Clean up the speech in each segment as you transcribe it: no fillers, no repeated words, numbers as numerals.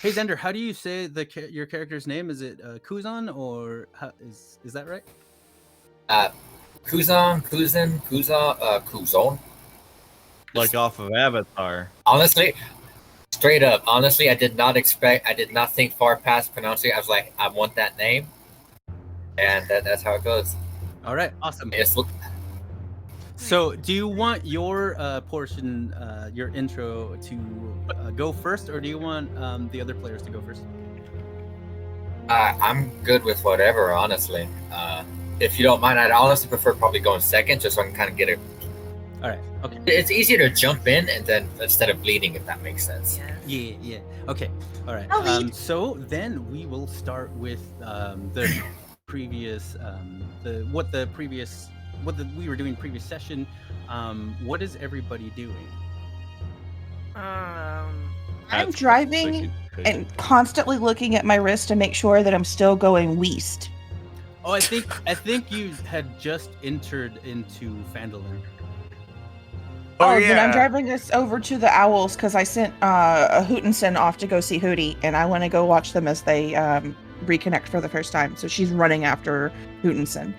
Hey Zender, how do you say your character's name? Is it Kuzon or is that right? Kuzon. Like off of Avatar. Honestly, straight up, honestly, I did not think far past pronouncing it. I was like, I want that name. And that's how it goes. All right, awesome. It's, So, do you want your portion, your intro, to go first, or do you want the other players to go first? I'm good with whatever, honestly. If you don't mind, I'd honestly prefer probably going second, just so I can kind of get it. All right. Okay. It's easier to jump in and then instead of bleeding, if that makes sense. Yeah. Okay. All right. I'll lead. So then we will start with the previous, we were doing previous session. What is everybody doing? I'm driving and constantly looking at my wrist to make sure that I'm still going west. Oh, I think you had just entered into Phandalin. Then I'm driving us over to the Owls because I sent a Hootenson off to go see Hootie, and I want to go watch them as they reconnect for the first time. So she's running after Hootenson.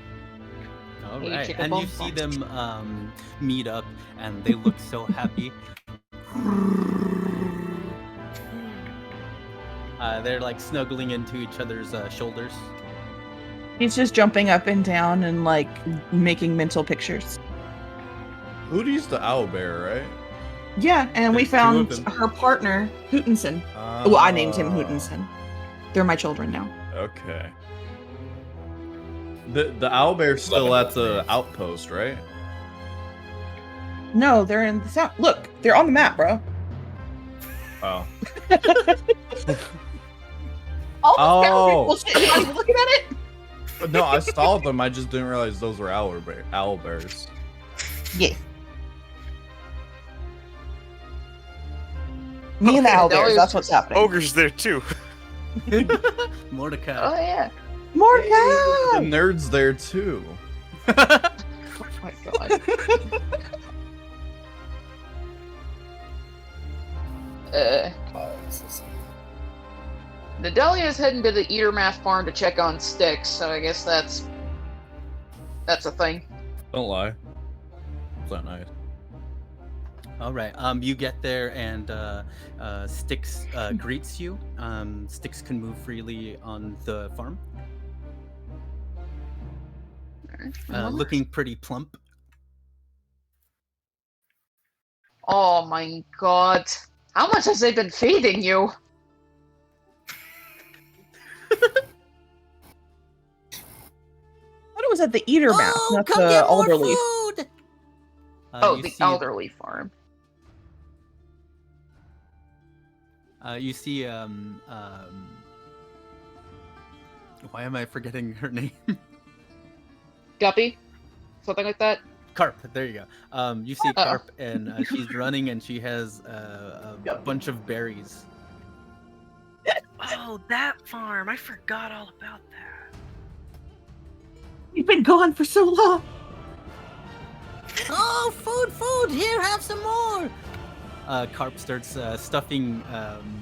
All right, and you see them meet up, and they look so happy. They're like snuggling into each other's shoulders. He's just jumping up and down and like making mental pictures. Hootie's the owlbear, right? Yeah, and we There's two found of them. her partner, Hootenson. Well, I named him Hootenson. They're my children now. Okay. The owlbear's still at the outpost, right? No, they're in the south. Look, they're on the map, bro. Oh. All the bullshit. You guys looking at it? No, I saw them. I just didn't realize those were owlbears. Yeah. Me and the owlbears. That's what's happening. Ogre's there too. Mordecai. Oh yeah. Mordecai! The nerd's there too. Oh my god. Nadalia's heading to the Eatermath farm to check on Styx, so I guess that's a thing. Don't lie. Is that nice? All right. You get there, and Styx greets you. Styx can move freely on the farm. Looking pretty plump. Oh my god. How much has they been feeding you? I thought it was at the Eatermouth, not the Alderleaf. The elderly farm. You see, why am I forgetting her name? Guppy? Something like that? Carp. There you go. You see Carp, and she's running, and she has a bunch of berries. Oh, that farm. I forgot all about that. You've been gone for so long. Oh, food! Here, have some more! Carp starts stuffing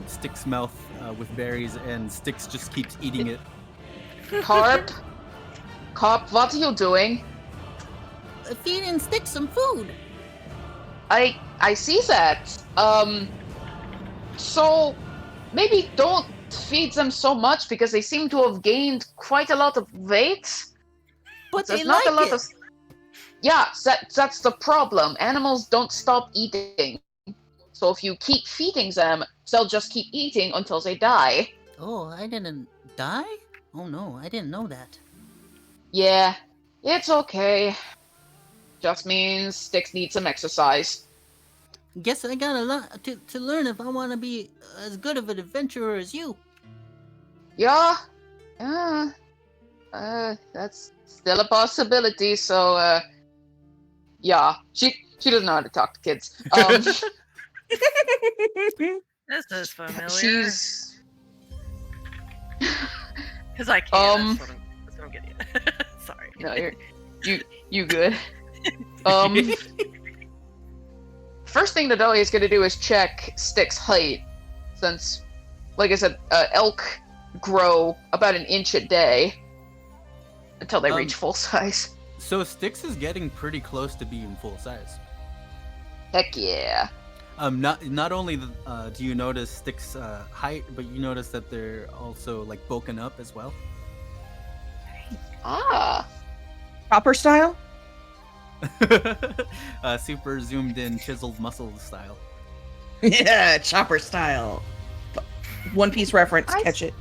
Styx's mouth with berries, and Styx just keeps eating it. Carp, what are you doing? Feeding Styx some food. I see that. So maybe don't feed them so much because they seem to have gained quite a lot of weight. But There's they not like a lot it. of. Yeah, that's the problem. Animals don't stop eating. So if you keep feeding them, they'll just keep eating until they die. Oh, I didn't die? Oh no, I didn't know that. Yeah, it's okay. Just means Styx needs some exercise. Guess I got a lot to learn if I want to be as good of an adventurer as you. Yeah. That's still a possibility, so, yeah. She doesn't know how to talk to kids. This is familiar. She's... Because I can't. That's what I'm getting at. Sorry. No, you good. First thing Nadolia is going to do is check Styx's height, since like I said, elk grow about an inch a day until they reach full size. So Styx is getting pretty close to being full size. Heck yeah. Not only do you notice Styx height, but you notice that they're also like bulking up as well. Ah. Proper style? Super zoomed in, chiseled muscle style. Yeah, chopper style. One Piece reference, catch it.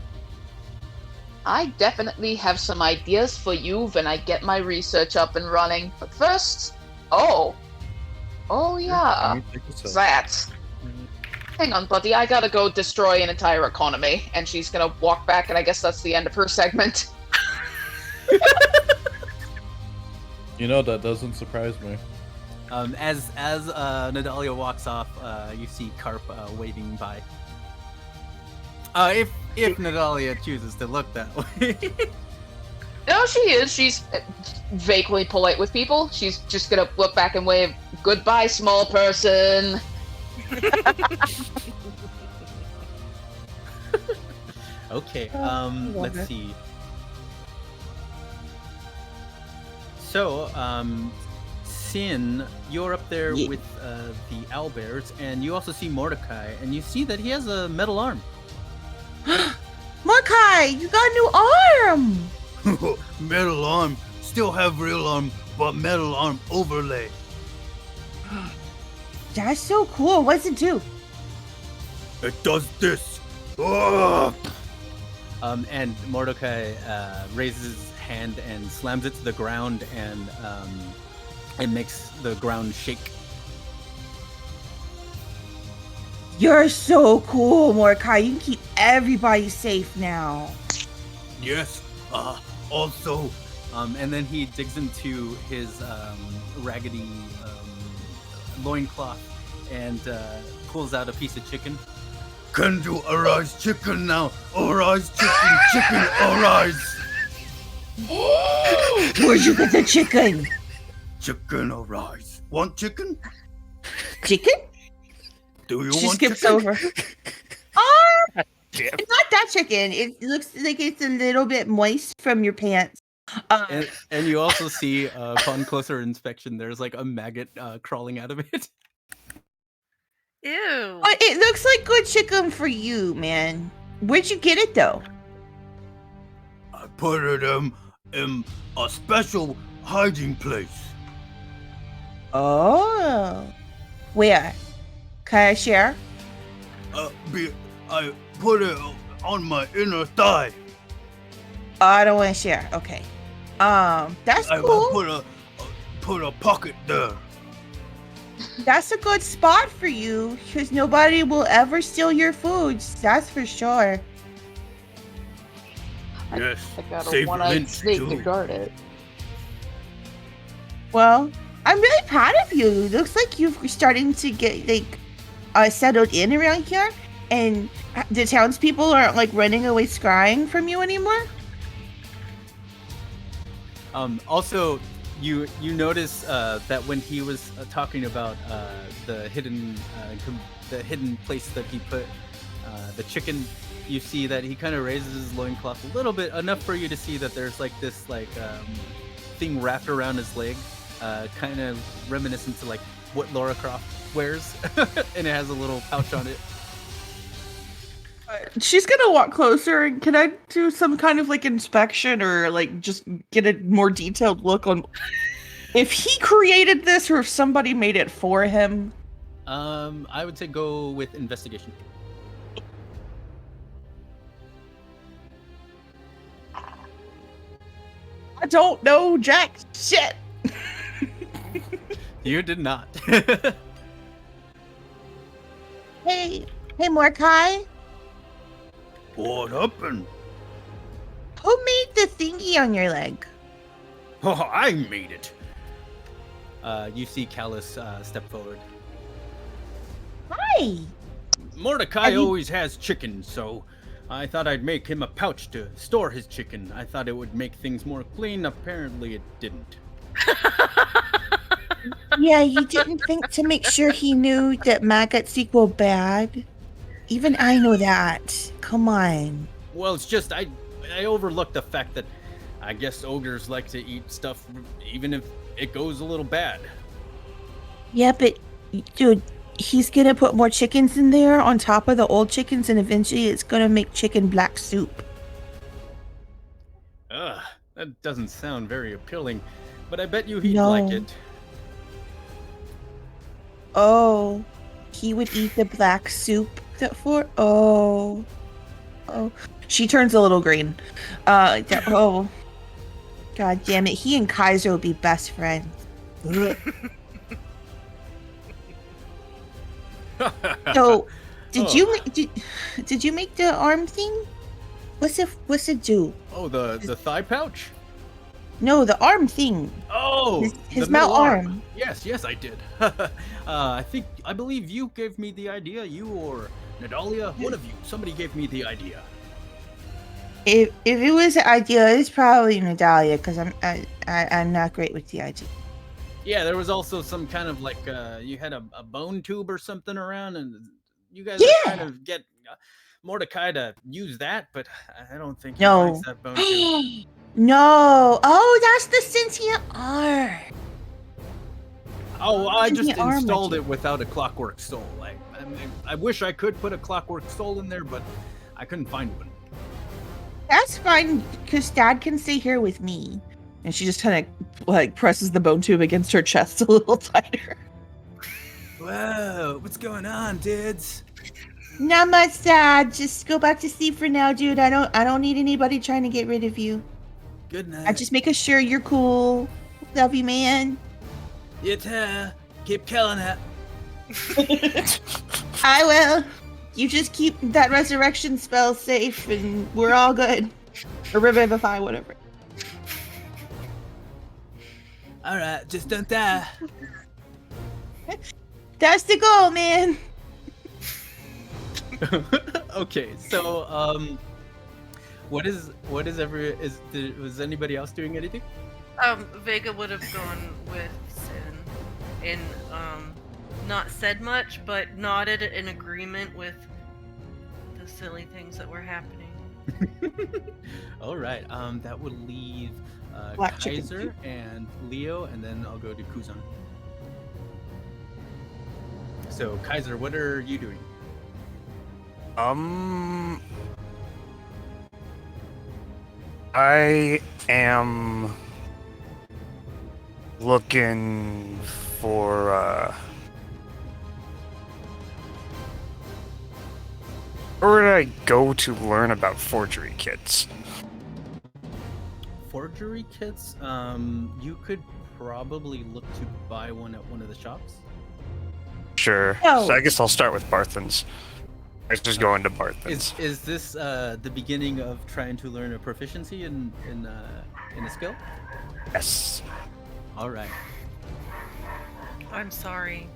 I definitely have some ideas for you when I get my research up and running. But first, oh yeah, that. Hang on, buddy, I gotta go destroy an entire economy. And she's gonna walk back, and I guess that's the end of her segment. You know, that doesn't surprise me. As Nadalia walks off, you see Carp waving by. If Nadalia chooses to look that way. No, she is. She's vaguely polite with people. She's just gonna look back and wave, "Goodbye, small person." Okay, love let's it. see. So, Sin, you're up there Yeah. with the owlbears, and you also see Mordecai, and you see that he has a metal arm. Mordecai, you got a new arm! Metal arm, still have real arm, but metal arm overlay. That's so cool. What's it do? It does this. And Mordecai raises his hand and slams it to the ground, and it makes the ground shake. You're so cool, Mordecai. You can keep everybody safe now. Yes. Also, and then he digs into his raggedy loincloth and pulls out a piece of chicken. Can you arise chicken now? Arise chicken, chicken arise. Where'd you get the chicken? Chicken arise. Want chicken? Chicken? Do you She want skips chicken? over. It's not that chicken. It looks like it's a little bit moist from your pants. And you also see, upon closer inspection, there's like a maggot crawling out of it. Ew. But it looks like good chicken for you, man. Where'd you get it, though? I put it in a special hiding place. Oh. Where? Can I share? I put it on my inner thigh. Oh, I don't want to share. Okay. That's I cool. put a pocket there. That's a good spot for you, because nobody will ever steal your foods. That's for sure. Yes. I got a save one-eyed Lynch snake to too. guard it. Well, I'm really proud of you. Looks like you're starting to get settled in around here, and the townspeople aren't like running away scrying from you anymore. Also, you notice that when he was talking about the hidden place that he put the chicken, you see that he kind of raises his loincloth a little bit, enough for you to see that there's like this thing wrapped around his leg, kind of reminiscent to like what Laura Croft wears, and it has a little pouch on it. She's gonna walk closer, and can I do some kind of like inspection or like just get a more detailed look on if he created this or if somebody made it for him? I would say go with investigation. I don't know jack shit. You did not. Hey Mordecai, What happened? who made the thingy on your leg? Oh, I made it. You see Callus step forward. Hi. Mordecai Have you- always has chicken, so I thought I'd make him a pouch to store his chicken. I thought it would make things more clean. Apparently it didn't. Yeah, you didn't think to make sure he knew that maggots equal bad? Even I know that. Come on. Well, it's just I overlooked the fact that I guess ogres like to eat stuff even if it goes a little bad. Yeah, but dude, he's gonna put more chickens in there on top of the old chickens, and eventually it's gonna make chicken black soup. Ugh, that doesn't sound very appealing, but I bet you he'd No. like it. Oh, he would eat the black soup oh. She turns a little green. Oh, god damn it! He and Keizer would be best friends. So, did you make the arm thing? What's it do? Oh, the thigh pouch? No, the arm thing. Oh, his the mount middle arm. Yes, I did. I believe you gave me the idea. You or Nadalia, one of you. Somebody gave me the idea. If it was an idea, it's probably Nadalia, because I'm not great with the idea. Yeah, there was also some kind of like you had a bone tube or something around, and you guys Yeah. were trying to get Mordecai to use that, but I don't think he No. likes that bone tube. No. Oh, that's the sentient arm. Oh, I just Sentient arm installed magic. it without a clockwork soul. I wish I could put a clockwork soul in there, but I couldn't find one. That's fine, because Dad can stay here with me. And she just kind of like presses the bone tube against her chest a little tighter. Whoa, what's going on, dudes? Not much, Dad. Just go back to sleep for now, dude. I don't need anybody trying to get rid of you. Good night. I'm just making sure you're cool. Love you, man. Yeah, keep killing it. I will. You just keep that resurrection spell safe, and we're all good. Or revivify, whatever. All right, just don't die. That's the goal, man. Okay, so was anybody else doing anything? Vega would have gone with Sin and not said much, but nodded in agreement with the silly things that were happening. All right, that would leave Black chicken Keizer soup. and Leo, and then I'll go to Kuzon. So Keizer, what are you doing? I am looking for where would I go to learn about forgery kits? Forgery kits? You could probably look to buy one at one of the shops. Sure. No. So I guess I'll start with Barthen's. Let's just go into Barthen's. Is this the beginning of trying to learn a proficiency in a skill? Yes. All right. I'm sorry.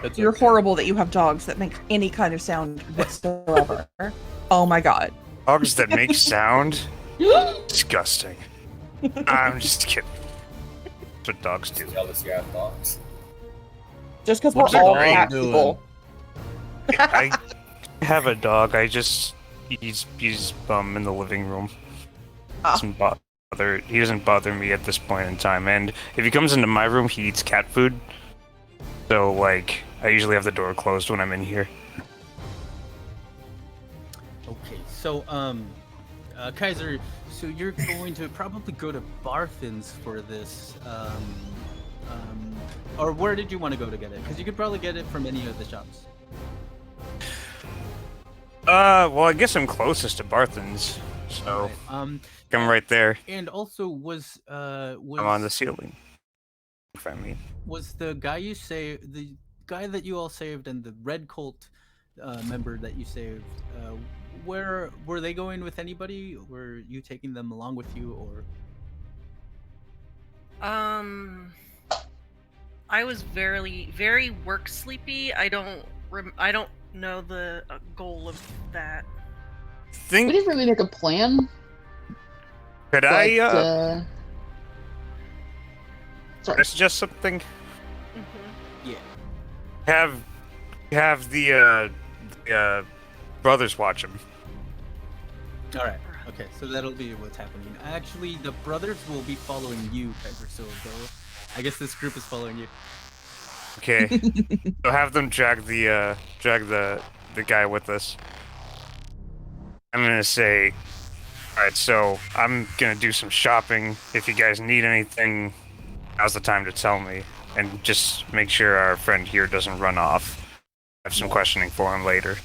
That's You're okay. horrible that you have dogs that make any kind of sound whatsoever. Oh my god. Dogs that make sound? Disgusting. I'm just kidding. That's what dogs do. Jealous you have dogs. Just because What's we're your all dog cat doing? people. I have a dog. He's in the living room. Ah. He doesn't bother me at this point in time. And if he comes into my room, he eats cat food. So like, I usually have the door closed when I'm in here. Okay, so Keizer, so you're going to probably go to Barthen's for this, or where did you want to go to get it? Because you could probably get it from any of the shops. Well, I guess I'm closest to Barthen's, so Right, I'm right there. and also was I'm on the ceiling. If I mean, was the guy the guy that you all saved and the Red Cult member that you saved, where were they going with anybody? Were you taking them along with you, or? I was very work sleepy. I don't know the goal of that. We think didn't really make a plan. could But, I sorry. suggest something? Mm-hmm. Yeah. Have the brothers watch him. All right. Okay, so that'll be what's happening. Actually, the brothers will be following you, Keizer. So I guess this group is following you. Okay. So have them drag the guy with us. I'm gonna say, all right. So I'm gonna do some shopping. If you guys need anything, now's the time to tell me, and just make sure our friend here doesn't run off. I have some questioning for him later.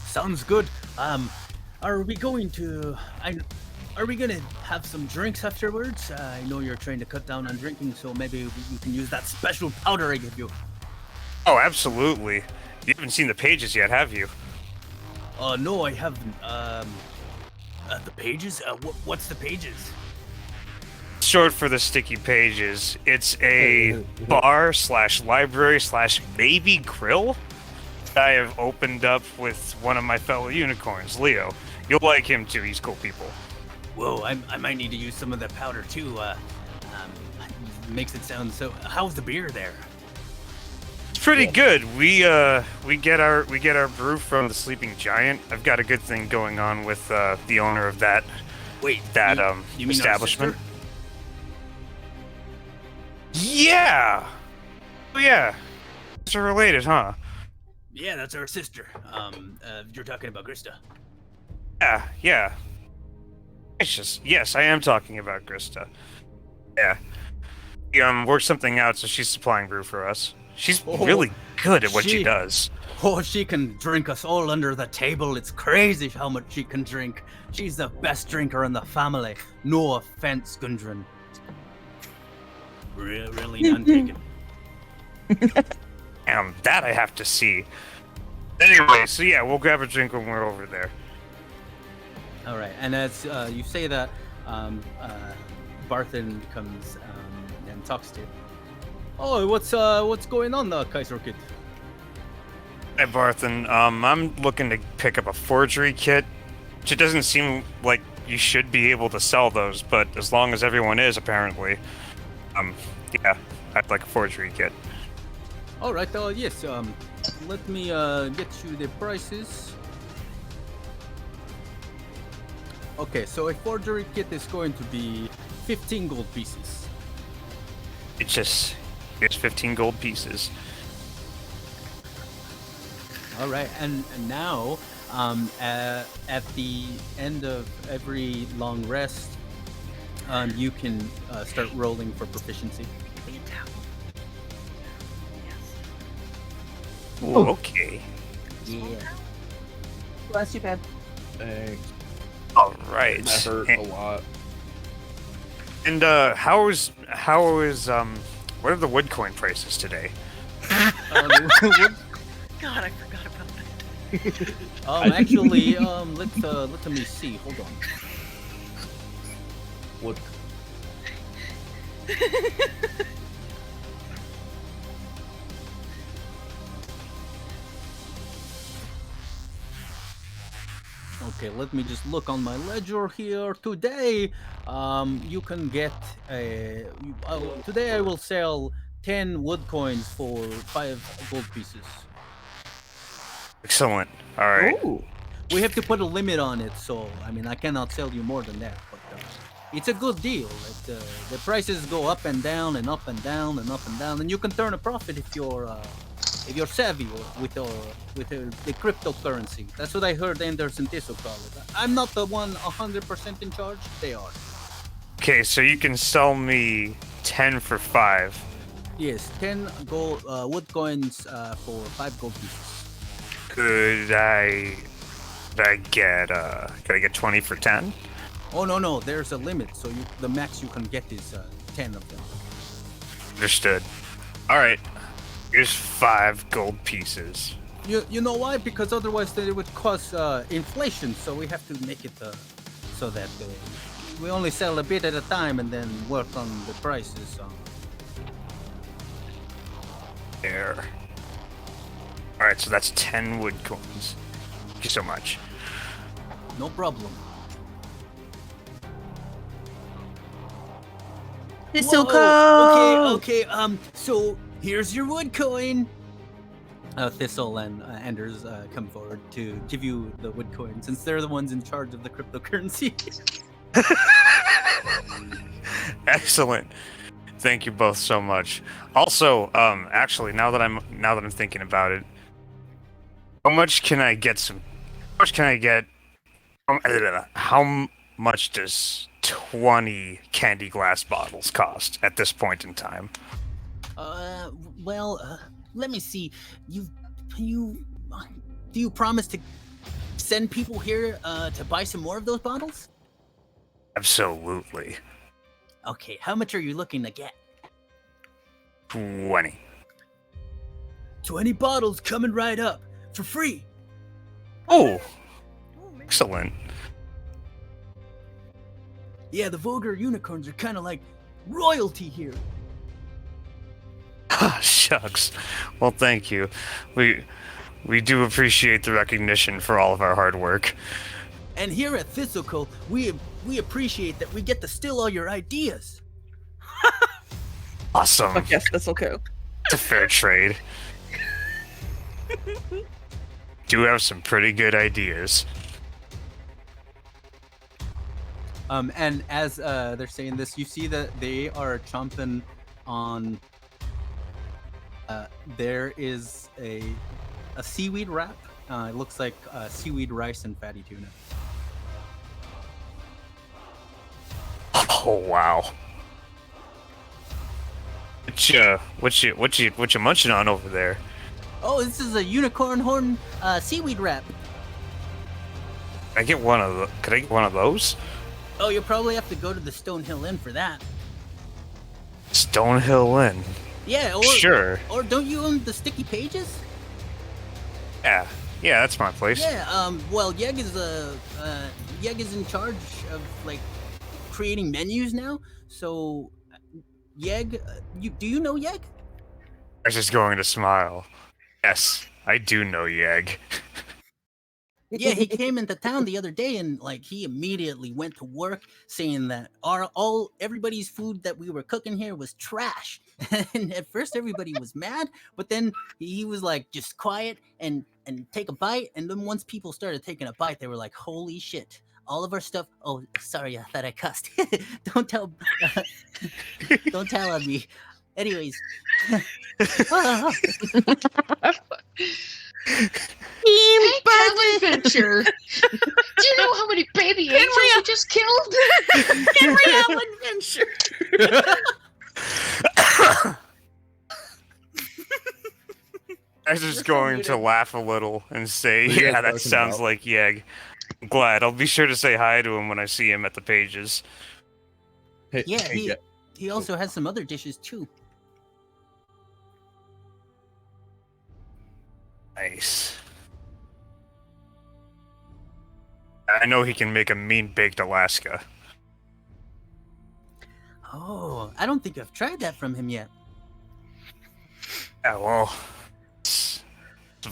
Sounds good. Are we going to? Are we gonna have some drinks afterwards? I know you're trying to cut down on drinking, so maybe you can use that special powder I give you. Oh, absolutely. You haven't seen the pages yet, have you? No, I haven't. The pages? What's the pages? Short for the sticky pages. It's a bar/library/baby grill that I have opened up with one of my fellow unicorns, Leo. You'll like him too. He's cool people. Whoa, I might need to use some of that powder too. Makes it sound so. How's the beer there? It's pretty good. We get our brew from the Sleeping Giant. I've got a good thing going on with the owner of that. Wait, you mean establishment. Yeah. Oh yeah. They're related, huh? Yeah, that's our sister. You're talking about Krista. Yeah. Yes, I am talking about Krista. Yeah. We worked something out, so she's supplying brew for us. She's really good at what she does. Oh, she can drink us all under the table. It's crazy how much she can drink. She's the best drinker in the family. No offense, Gundren. Really none taken. That I have to see. Anyway, so yeah, we'll grab a drink when we're over there. All right, and as you say that, Barthen comes and talks to you. Oh, what's going on, Keizer kid? Hey, Barthen. I'm looking to pick up a forgery kit. It doesn't seem like you should be able to sell those, but as long as everyone is, apparently. Yeah, I'd like a forgery kit. All right. Yes. Let me get you the prices. Okay, so a forgery kit is going to be 15 gold pieces. Here's 15 gold pieces. All right, and now, at the end of every long rest, you can start rolling for proficiency. Ooh, okay. Yeah. Bless you, babe. Thanks. All right. That hurt a lot. And how is what are the wood coin prices today? God, I forgot about that. Actually, let me see. Hold on. What? Okay, let me just look on my ledger here. Today, you can get today I will sell 10 wood coins for 5 gold pieces. Excellent. All right. Ooh. We have to put a limit on it, so I mean I cannot sell you more than that. But it's a good deal. The prices go up and down and up and down and up and down, and you can turn a profit if you're savvy with the cryptocurrency. That's what I heard Anders and Tiso call it. I'm not the one 100% in charge. They are. Okay, so you can sell me 10 for 5. Yes, 10 gold wood coins for 5 gold pieces. Could I get 20 for 10? Oh no, there's a limit. So the max you can get is 10 of them. Understood. All right. Here's 5 gold pieces. You know why? Because otherwise it would cause inflation. So we have to make it so that we only sell a bit at a time and then work on the prices. There. All right, so that's 10 wood coins. Thank you so much. No problem. It's so Whoa, cold. Okay. So here's your wood coin. Thistle and Anders come forward to give you the wood coin, since they're the ones in charge of the cryptocurrency. Excellent. Thank you both so much. Also, actually, now that I'm thinking about it, how much can I get? How much does 20 candy glass bottles cost at this point in time? Let me see. Do you promise to send people here to buy some more of those bottles? Absolutely. Okay, how much are you looking to get? 20. 20 bottles coming right up for free. Oh, excellent. Yeah, the vulgar unicorns are kind of like royalty here. Ah, shucks. Well, thank you. We do appreciate the recognition for all of our hard work. And here at Thistlecoat, we appreciate that we get to steal all your ideas. Awesome. Fuck yes, Thistlecoat. It's a fair trade. Do have some pretty good ideas. And as they're saying this, you see that they are chomping on. There is a seaweed wrap. It looks like seaweed rice and fatty tuna. Oh wow. What you munching on over there? Oh, this is a unicorn horn seaweed wrap. Could I get one of those? Oh, you'll probably have to go to the Stonehill Inn for that. Stonehill Inn. Yeah, or Sure. Or don't you own the Sticky Pages? Yeah, that's my place. Yeah. Well, Yeg is in charge of like creating menus now. So, Yeg, do you know Yeg? I was just going to smile. Yes, I do know Yeg. Yeah, he came into town the other day and like he immediately went to work saying that everybody's food that we were cooking here was trash. And at first everybody was mad, but then he was like just quiet and take a bite. And then once people started taking a bite, they were like, "Holy shit! All of our stuff." Oh, sorry, I thought I cussed. Don't tell on me. Anyways. Hey, Cal Adventure! Do you know how many baby angels we just killed? Real adventure. I was just going to laugh a little and say, yeah, that sounds like Yeg. I'm glad. I'll be sure to say hi to him when I see him at the pages. Yeah, he also has some other dishes too. Nice. I know he can make a mean baked Alaska. Oh, I don't think I've tried that from him yet. Yeah, well, it's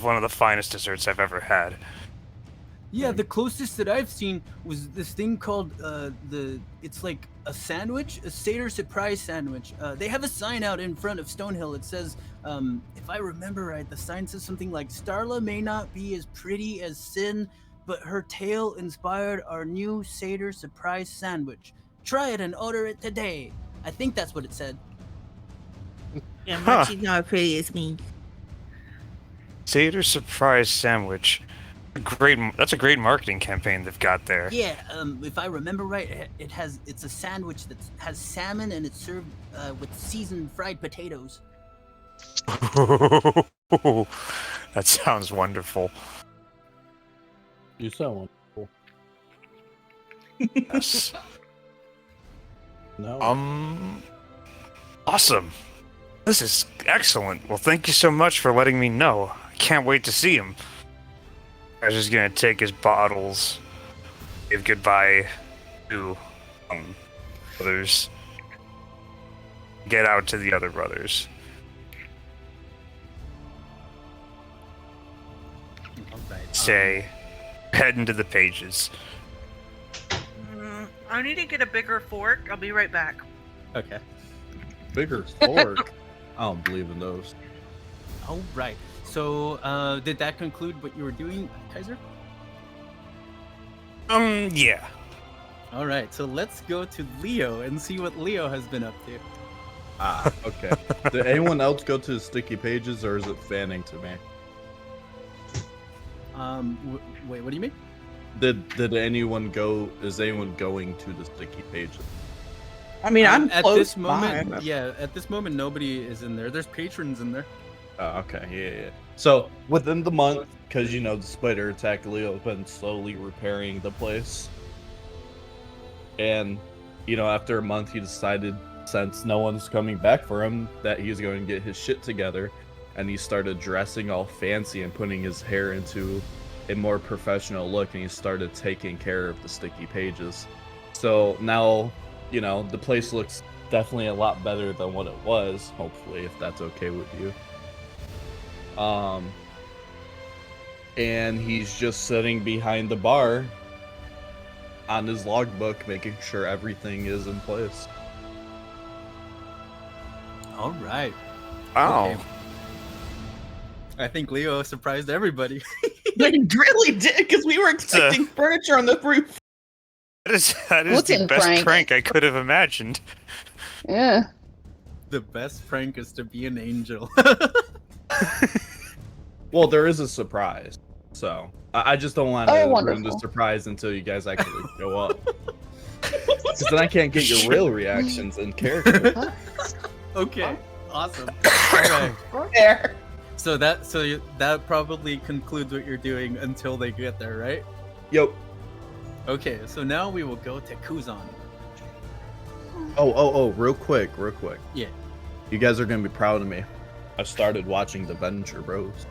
one of the finest desserts I've ever had. Yeah, the closest that I've seen was this thing called it's like a sandwich, a Seder surprise sandwich. They have a sign out in front of Stonehill. It says, if I remember right, the sign says something like, "Starla may not be as pretty as Sin, but her tale inspired our new Seder surprise sandwich. Try it and order it today." I think that's what it said. Yeah, but she's not as pretty as me. Seder surprise sandwich. That's a great marketing campaign they've got there. Yeah, if I remember right, it's a sandwich that has salmon and it's served with seasoned fried potatoes. That sounds wonderful. You sound wonderful. Yes. No. Awesome. This is excellent. Well, thank you so much for letting me know. I can't wait to see him. I was just gonna take his bottles, give goodbye to others, get out to the other brothers. Say, head into the pages. I need to get a bigger fork. I'll be right back. Okay. Bigger fork. I don't believe in those. Oh, right. So, did that conclude what you were doing, Keizer? Yeah. All right, so let's go to Leo and see what Leo has been up to. Okay. Did anyone else go to the sticky pages, or is it fanning to me? Wait, what do you mean? Did anyone go? Is anyone going to the sticky pages? I mean, I'm at close this moment. by. Yeah, at this moment, nobody is in there. There's patrons in there. Okay, yeah. So within the month, because the spider attack, Leo's been slowly repairing the place. And after a month, he decided, since no one's coming back for him, that he's going to get his shit together. And he started dressing all fancy and putting his hair into a more professional look, and he started taking care of the sticky pages. So now, the place looks definitely a lot better than what it was, hopefully, if that's okay with you. And he's just sitting behind the bar on his logbook, making sure everything is in place. All right. Wow. Okay. I think Leo surprised everybody. They really did, because we were expecting furniture on the roof. That is What's the in best prank? prank I could have imagined. Yeah. The best prank is to be an angel. Well, there is a surprise, so I just don't want to ruin the wonderful. surprise until you guys actually show up. Because then I can't get your real reactions in character. Okay, awesome. All right. There. So that probably concludes what you're doing until they get there, right? Yep. Okay, so now we will go to Kuzon. Oh, real quick. Yeah. You guys are going to be proud of me. I started watching The Venture Bros.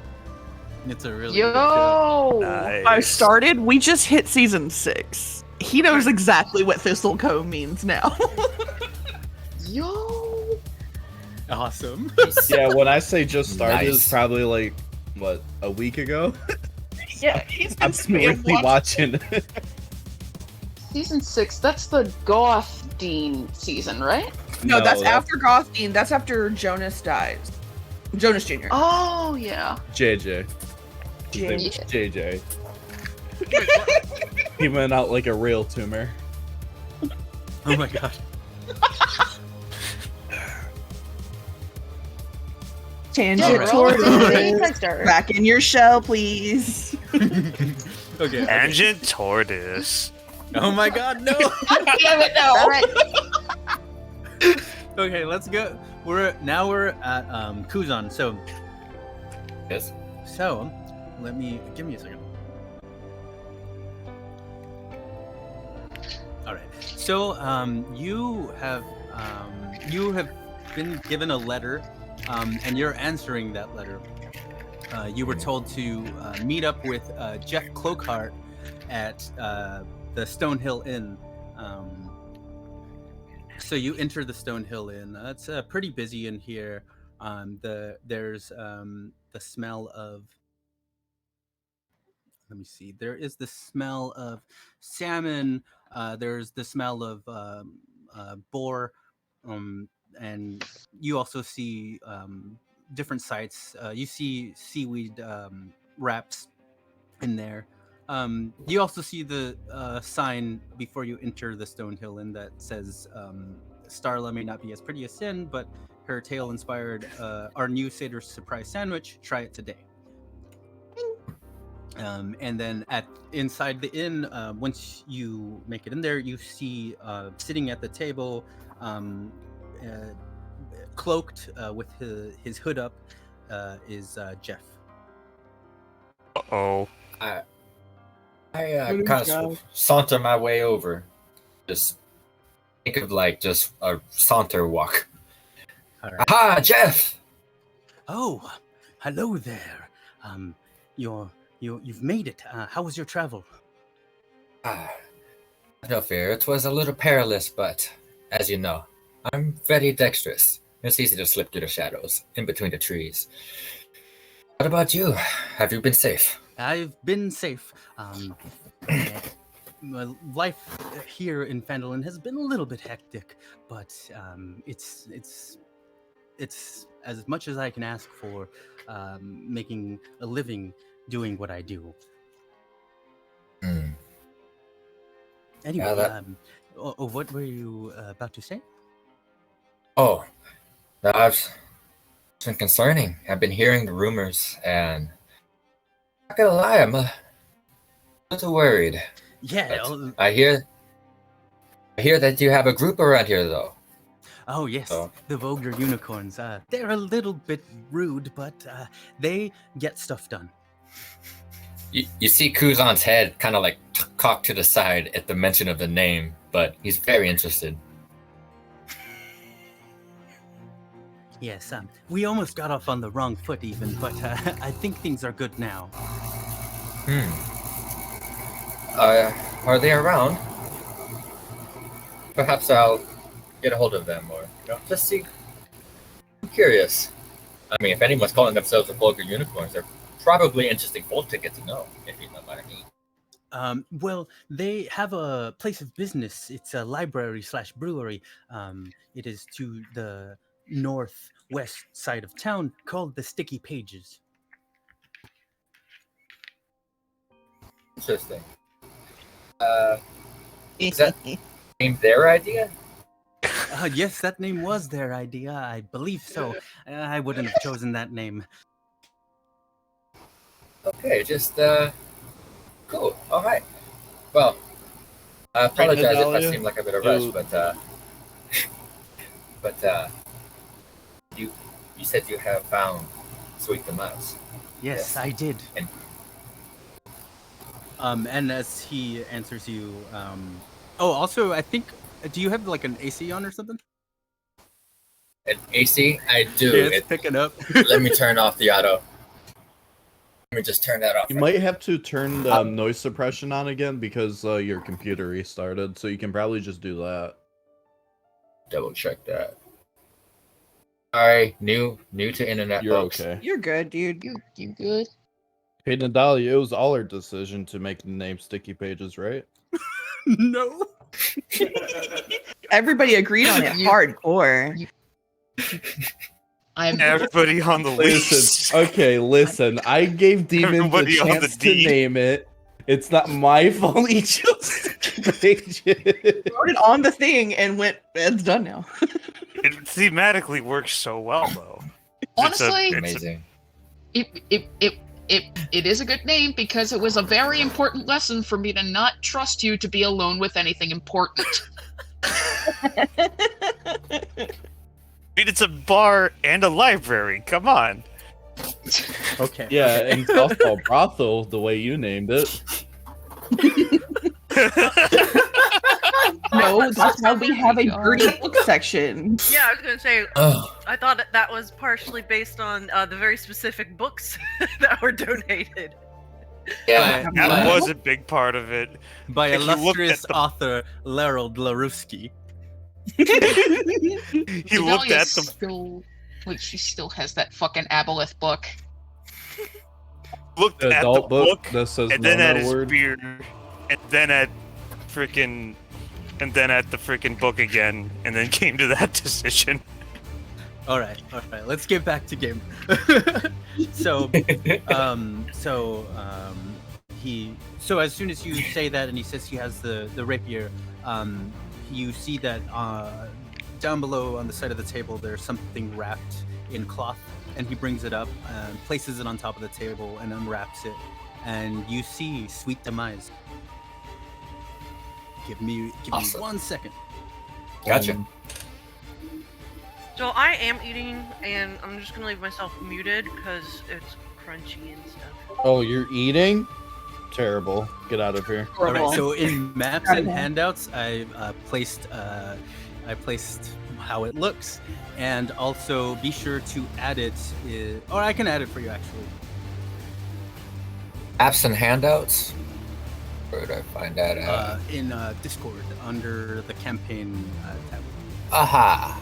It's a really good show. Yo! Nice. I started. We just hit season 6. He knows exactly what Thistle Co means now. Yo! Awesome. Yeah, when I say just started, Nice. it's probably like, what, a week ago? Yeah, he's been I'm really watching. Season 6, that's the Goth Dean season, right? No, that's after Gothstein. That's after Jonas dies. Jonas Jr. Oh, yeah. JJ. His name was Yeah. JJ. He went out like a real tumor. Oh my god. Tangent Alright. tortoise. Back in your shell, please. Okay. Tangent tortoise. Oh my god, no. Damn it, no. All right. Okay, let's go. We're at Kuzon. So Yes. give me a second. All right. So you have been given a letter, and you're answering that letter. You were told to meet up with Jeff Cloakhart at the Stonehill Inn. So you enter the Stonehill Inn. It's pretty busy in here. There's the smell of. Let me see. There is the smell of salmon. There's the smell of boar, and you also see different sights. You see seaweed wraps in there. You also see the sign before you enter the Stonehill Inn that says Starla may not be as pretty as Sin, but her tale inspired our new Seder surprise sandwich. Try it today. And then inside the inn, once you make it in there, you see sitting at the table, cloaked with his hood up, is Jeff. Uh-oh. I kind of saunter my way over. Just think of like just a saunter walk. All right. Aha, Jeff! Oh, hello there. You've made it. How was your travel? No fear, it was a little perilous, but as you know, I'm very dexterous. It's easy to slip through the shadows, in between the trees. What about you? Have you been safe? I've been safe. My life here in Phandalin has been a little bit hectic, but it's it's as much as I can ask for, making a living doing what I do. Anyway, Yeah, what were you about to say? Oh, that's been concerning. I've been hearing the rumors, and not gonna lie, I'm a little worried. Yeah. But I hear that you have a group around here, though. Oh yes, So. the Vulgar Unicorns. They're a little bit rude, but they get stuff done. You see Kuzon's head kind of like cocked to the side at the mention of the name, but he's very interested. Yes, we almost got off on the wrong foot even, but I think things are good now. Are they around? Perhaps I'll get a hold of them, or just see. I'm curious. I mean, if anyone's calling themselves the Vulgar Unicorns, they're probably interesting folk to get to know, if you know what I mean. Well, they have a place of business. It's a library/brewery. It is to the northwest side of town, called the Sticky Pages. Interesting. Is that name their idea? Yes, that name was their idea. I believe so. I wouldn't have chosen that name. Okay, just cool. All right. Well, I apologize if I seem like a bit of a rush, but you said you have found Sweet the Mouse. Yes, I did. And as he answers you, also, I think, do you have like an AC on or something? An AC? I do. Yeah, it's picking up. Let me turn off the auto. Let me just turn that off. You might have to turn the noise suppression on again because your computer restarted, so you can probably just do that. Double check that. Sorry, new to internet, You're folks. okay. You're good, dude. You good? Hey, Nadali, it was all our decision to make the name Sticky Pages, right? No. Everybody agreed on it hardcore. Everybody on the list. Listen. I gave Demons a chance to name it. It's not my fault he chose Sticky Pages. Wrote it on the thing and went, it's done now. It thematically works so well, though. Honestly, amazing. It is a good name because it was a very important lesson for me to not trust you to be alone with anything important. I mean, it's a bar and a library. Come on. Okay. Yeah, and softball brothel, the way you named it. No, that's why we have a dirty book section. Yeah, I was gonna say. I thought that was partially based on the very specific books that were donated. Yeah, that was a big part of it. By illustrious author Larold Laruski. He looked at them. She still has that fucking Aboleth book. Looked at the book, that says and then at his beard, and then at freaking. And then at the freaking book again, and then came to that decision. All right. Let's get back to game. So as soon as you say that, and he says he has the rapier, you see that down below on the side of the table there's something wrapped in cloth, and he brings it up, places it on top of the table, and unwraps it, and you see Sweet Demise. Give me Awesome. 1 second. Gotcha. So I am eating, and I'm just gonna leave myself muted because it's crunchy and stuff. Oh, you're eating? Terrible. Get out of here. All right. So in maps and handouts, I placed how it looks, and also be sure to add it. Or I can add it for you actually. Apps and handouts. Where did I find that at? In Discord under the campaign tab. Aha.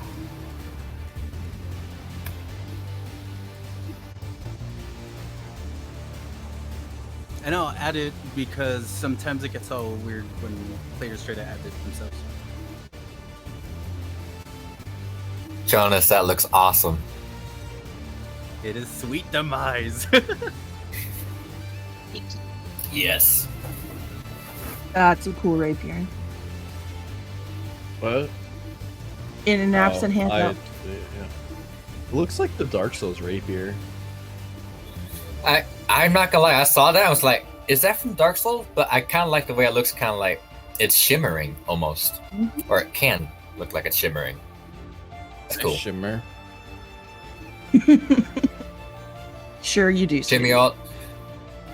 And I'll add it because sometimes it gets all weird when players try to add it themselves. Jonas, that looks awesome. It is sweet demise. Yes. That's a cool rapier. What? In an absent hand. Yeah. It looks like the Dark Souls rapier. I'm not gonna lie, I saw that, I was like, is that from Dark Souls? But I kind of like the way it looks, kind of like it's shimmering almost. Mm-hmm. Or it can look like it's shimmering. That's cool. Shimmer. Sure you do. Shimmy all.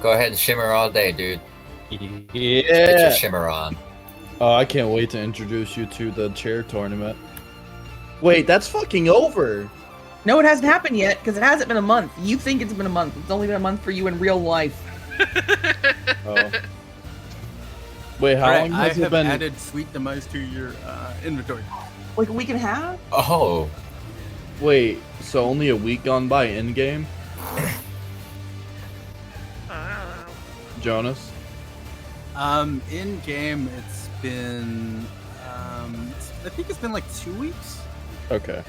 Go ahead and shimmer all day, dude. Get your Yeah. shimmer on. Oh, I can't wait to introduce you to the chair tournament. Wait, that's fucking over. No, it hasn't happened yet because it hasn't been a month. You think it's been a month. It's only been a month for you in real life. Oh. Wait, how long I has it have been? added sweet demise to your inventory. Like a week and a half? Oh, Wait, so only a week gone by in game, Jonas? In game, it's been I think it's been like 2 weeks. Okay.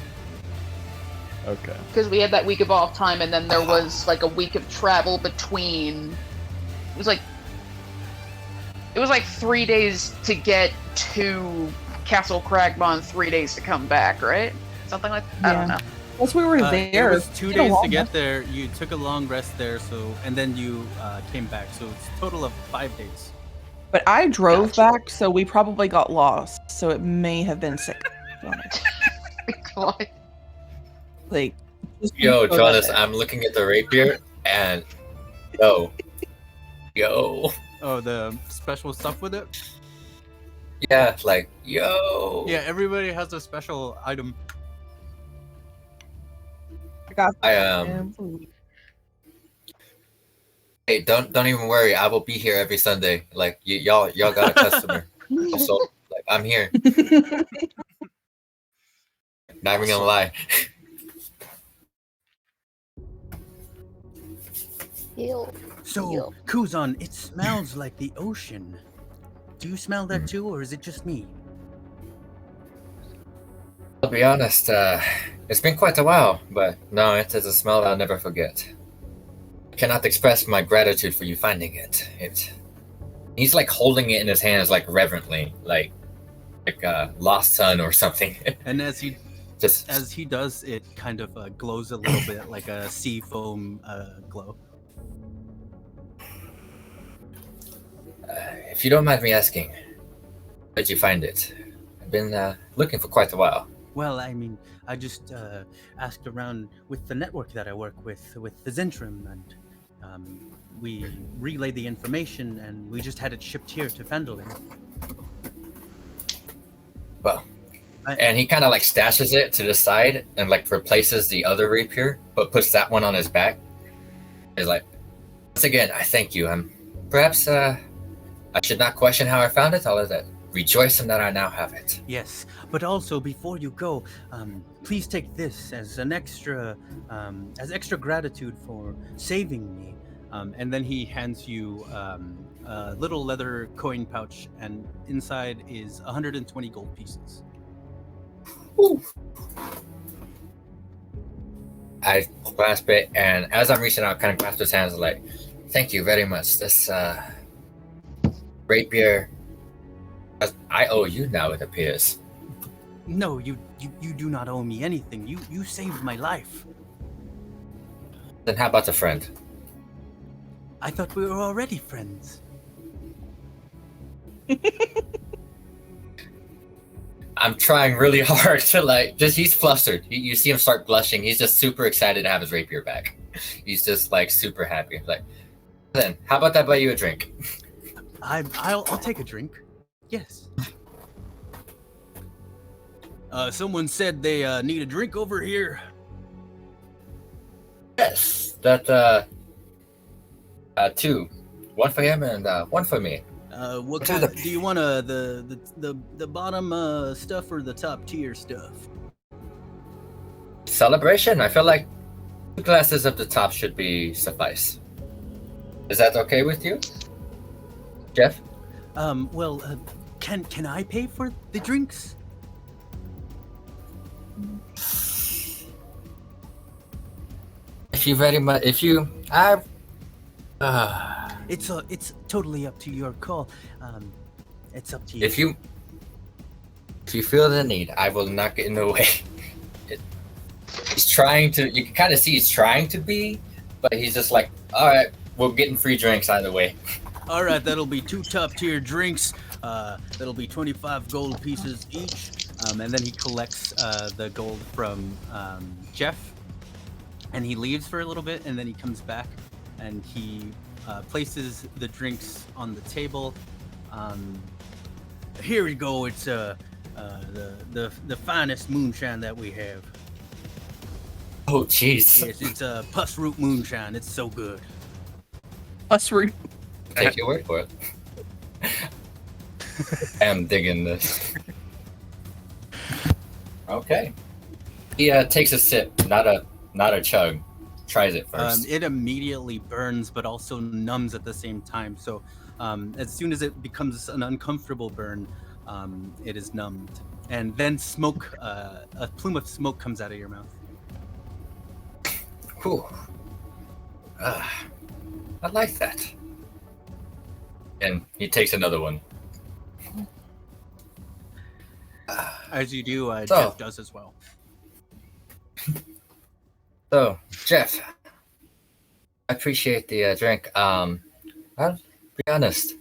Okay. Because we had that week of off time, and then there was like a week of travel between. It was like 3 days to get to Castle Cragmon, 3 days to come back, right? Something like that. I don't know. Once we were there, It was 2 it's been a days long to get month. there. You took a long rest there, and then you came back. So it's a total of 5 days. But I drove Gotcha. back, so we probably got lost. So it may have been 6. Come on. Like, just yo, throw that Jonas, there. I'm looking at the rapier, and yo, Oh, the special stuff with it? yeah, like yo. Yeah, everybody has a special item. I got I Hey, don't even worry. I will be here every Sunday. Like y'all got a customer. So like I'm here. Not even gonna lie. So, Kuzon, it smells like the ocean. Do you smell that too, or is it just me? I'll be honest. It's been quite a while, but no, it is a smell I'll never forget. I cannot express my gratitude for you finding it. He's like holding it in his hands, like reverently, like a lost son or something. And as he Just does, it kind of glows a little bit like a sea foam glow. if you don't mind me asking, where did you find it? I've been looking for quite a while. Well, I mean, I just asked around with the network that I work with the Zentrum, and we relayed the information, and we just had it shipped here to Fendelin. Well, and he kind of like stashes it to the side and like replaces the other rapier, but puts that one on his back. He's like, once again, I thank you. Perhaps I should not question how I found it. I'll let that rejoice in that I now have it. Yes, but also before you go, please take this as an extra gratitude for saving me. And then he hands you a little leather coin pouch, and inside is 120 gold pieces. Ooh. I grasp it, and as I'm reaching out, kind of grasp his hands, like, thank you very much. This rapier, I owe you now, it appears. No, you do not owe me anything. You saved my life. Then how about a friend? I thought we were already friends. I'm trying really hard to like, he's flustered. You see him start blushing. He's just super excited to have his rapier back. He's just like super happy. Like, then how about I buy you a drink? I'll take a drink. Yes. Someone said they need a drink over here. Yes, that two, one for him and one for me. What kind do you want? The bottom stuff or the top tier stuff? Celebration. I feel like 2 glasses of the top should be suffice. Is that okay with you, Jeff? Well, can I pay for the drinks? if you very much, if you, I, It's totally up to your call. It's up to you. if you feel the need, I will not get in the way. He's trying to. You can kind of see he's trying to be, but he's just like, all right, we're getting free drinks either way. All right, that'll be 2 top-tier drinks. That'll be 25 gold pieces each. And then he collects the gold from Jeff, and he leaves for a little bit, and then he comes back, and he places the drinks on the table. Here we go. It's the finest moonshine that we have. Oh, jeez. Yes, it's a Puss Root moonshine. It's so good. Us root. Take your word for it. I'm digging this. Okay. He takes a sip, not a chug. Tries it first. It immediately burns, but also numbs at the same time. So, as soon as it becomes an uncomfortable burn, it is numbed, and then smoke. A plume of smoke comes out of your mouth. Whew. I like that. And he takes another one. As you do, So- Jeff does as well. So, Jeff, I appreciate the drink. I'll be honest.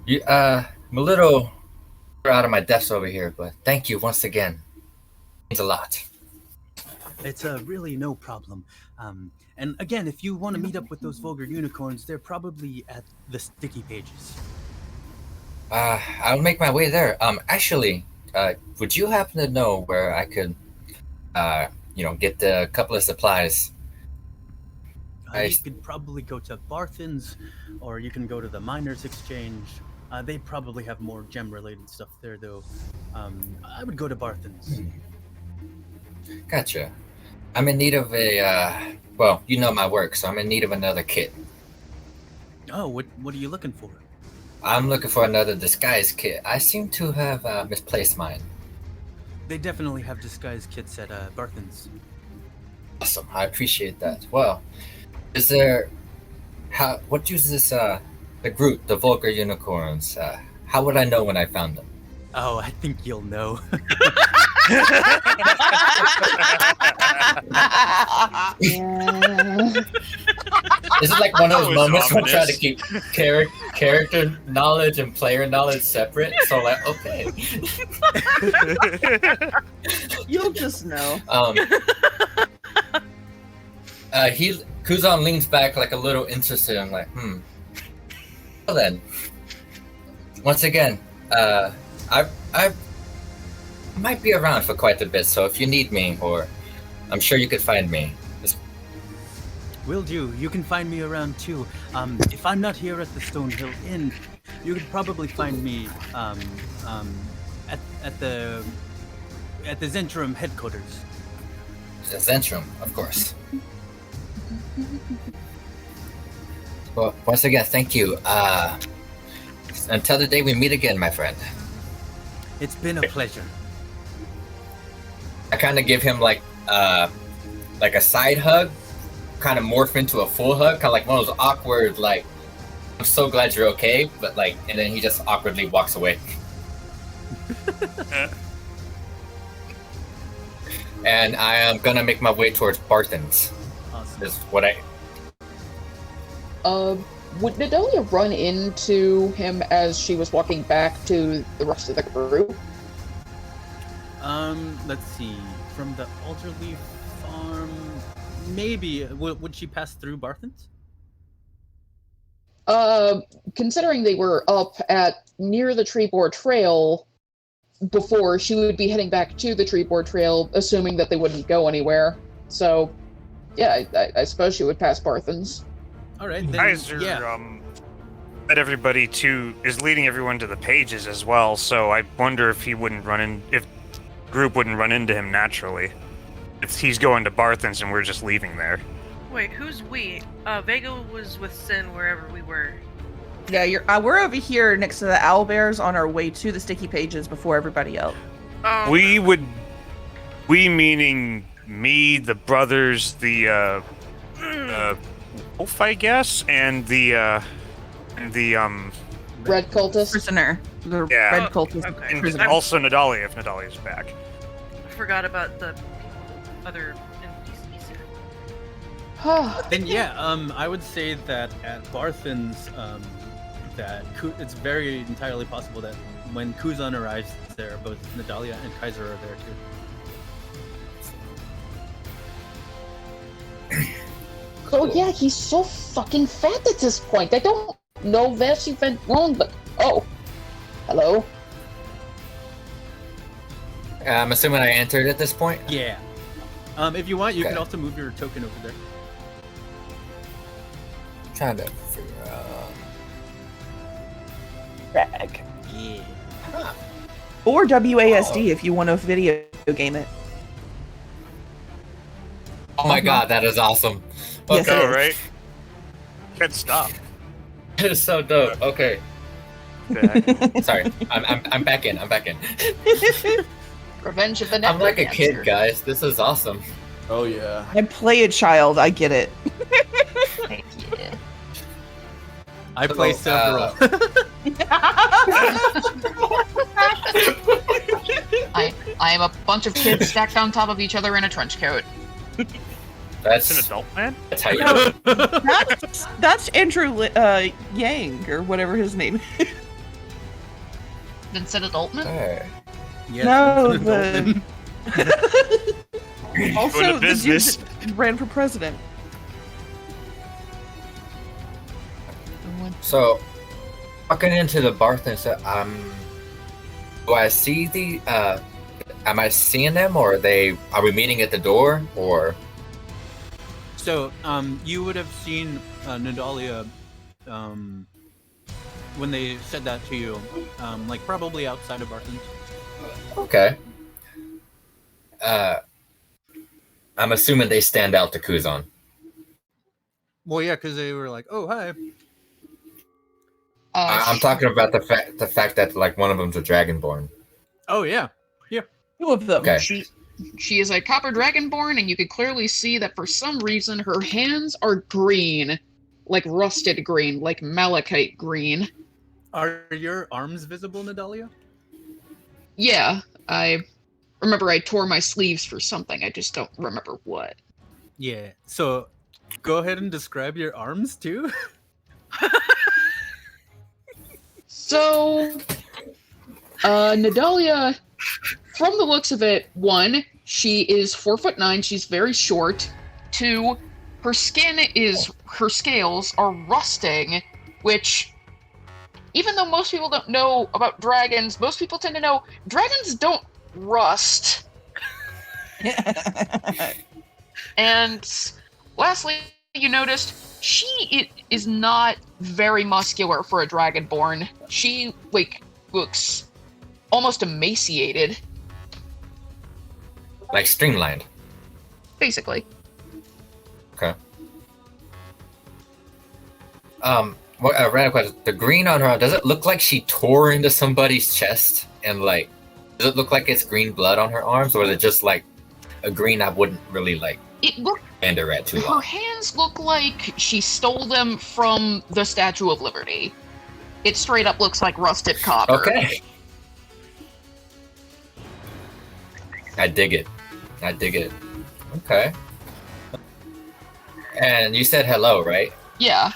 I'm a little out of my depths over here, but thank you once again. It means a lot. It's really no problem. And again, if you want to meet up with those vulgar unicorns, they're probably at the sticky pages. I'll make my way there. Actually, would you happen to know where I could, get a couple of supplies? You could probably go to Barthen's, or you can go to the Miners Exchange. They probably have more gem-related stuff there, though. I would go to Barthen's. Gotcha. I'm in need of a, well, you know my work, so I'm in need of another kit. Oh, what are you looking for? I'm looking for another disguise kit. I seem to have misplaced mine. They definitely have disguise kits at Barthen's. Awesome. I appreciate that. Well, is there... what uses the group, the vulgar unicorns? How would I know when I found them? Oh, I think you'll know. This is like one of those was moments where I try to ominous. keep character knowledge and player knowledge separate. So like, okay. You'll just know. Kuzon leans back like a little interested. I'm like, Well then, once again, I might be around for quite a bit. So if you need me, or I'm sure you could find me. Will do. You can find me around too. If I'm not here at the Stonehill Inn, you could probably find me at the Zentrum headquarters. The Zentrum, of course. Well, once again, thank you. Until the day we meet again, my friend. It's been a pleasure. I kind of give him like a side hug, kind of morph into a full hug, kind of like one of those awkward, like, I'm so glad you're okay, but like, and then he just awkwardly walks away. And I am gonna make my way towards Barthen's. Awesome. Is what I... Would Nadelia run into him as she was walking back to the rest of the group? Let's see. From the Alderleaf farm, maybe. Would she pass through Barthen's? Considering they were up at near the Treeboard Trail before, she would be heading back to the Treeboard Trail, assuming that they wouldn't go anywhere. So, yeah, I suppose she would pass Barthen's. All right, then, Keizer, led everybody is leading everyone to the pages as well. So I wonder if he wouldn't if group wouldn't run into him naturally. If he's going to Barthen's and we're just leaving there. Wait, who's we? Vega was with Sin wherever we were. Yeah, we're over here next to the owlbears on our way to the sticky pages before everybody else. We meaning me, the brothers, the wolf, I guess, and the Red cultist. Prisoner. The Yeah. red cultist. Okay. and Prisoner. also Nadalia if Nadalia's back. I forgot about the other NPCs here. Then yeah, I would say that at Barthen's, it's very entirely possible that when Kuzon arrives there, both Nadalia and Keizer are there too. Oh yeah, he's so fucking fat at this point. I don't know where she went wrong, but hello. I'm assuming I entered at this point. Yeah. If you want, you Okay. can also move your token over there. Trying to figure out. Drag. Yeah. Or WASD if you want to video game it. Oh my god, that is awesome. Yes, Okay, it Oh, is. right? Can't stop. it is so dope. Okay, sorry, I'm back in. I'm back in. Revenge of the I'm like a Necromancer. kid, guys. This is awesome. Oh yeah. I play a child. I get it. Heck yeah. I play several. I am a bunch of kids stacked on top of each other in a trench coat. It's an That's adult man? that's how you do it. That's Andrew Yang or whatever his name is. Vincent Adultman? Alright. Yes, No, it's an adult the- man. Also, Going to the dude business. that ran for president. So, walking into the Barthen, so do I see the am I seeing them, or are we meeting at the door, or? So, you would have seen Nadalia when they said that to you, like probably outside of Barthen's. Okay. I'm assuming they stand out to Kuzon. Well, yeah, because they were like, "Oh, hi." I'm talking about the fact that like one of them's a dragonborn. Oh, yeah. Two of them. Okay. She is a copper dragonborn, and you can clearly see that for some reason her hands are green. Like rusted green, like malachite green. Are your arms visible, Nadalia? Yeah, I remember I tore my sleeves for something, I just don't remember what. Yeah. So, go ahead and describe your arms too. So, Nadalia, from the looks of it, 1, she is 4'9", she's very short. 2, her scales are rusting, which, even though most people don't know about dragons, most people tend to know dragons don't rust. And lastly, you noticed she is not very muscular for a dragonborn. She looks almost emaciated, Like streamlined. basically. Okay. Random question. The green on her arm, does it look like she tore into somebody's chest? And like, does it look like it's green blood on her arms, or is it just like a green I wouldn't really like It look stand at too her long? hands look like she stole them from the Statue of Liberty. It straight up looks like rusted copper. Okay. I dig it. Okay. And you said hello, right? Yeah.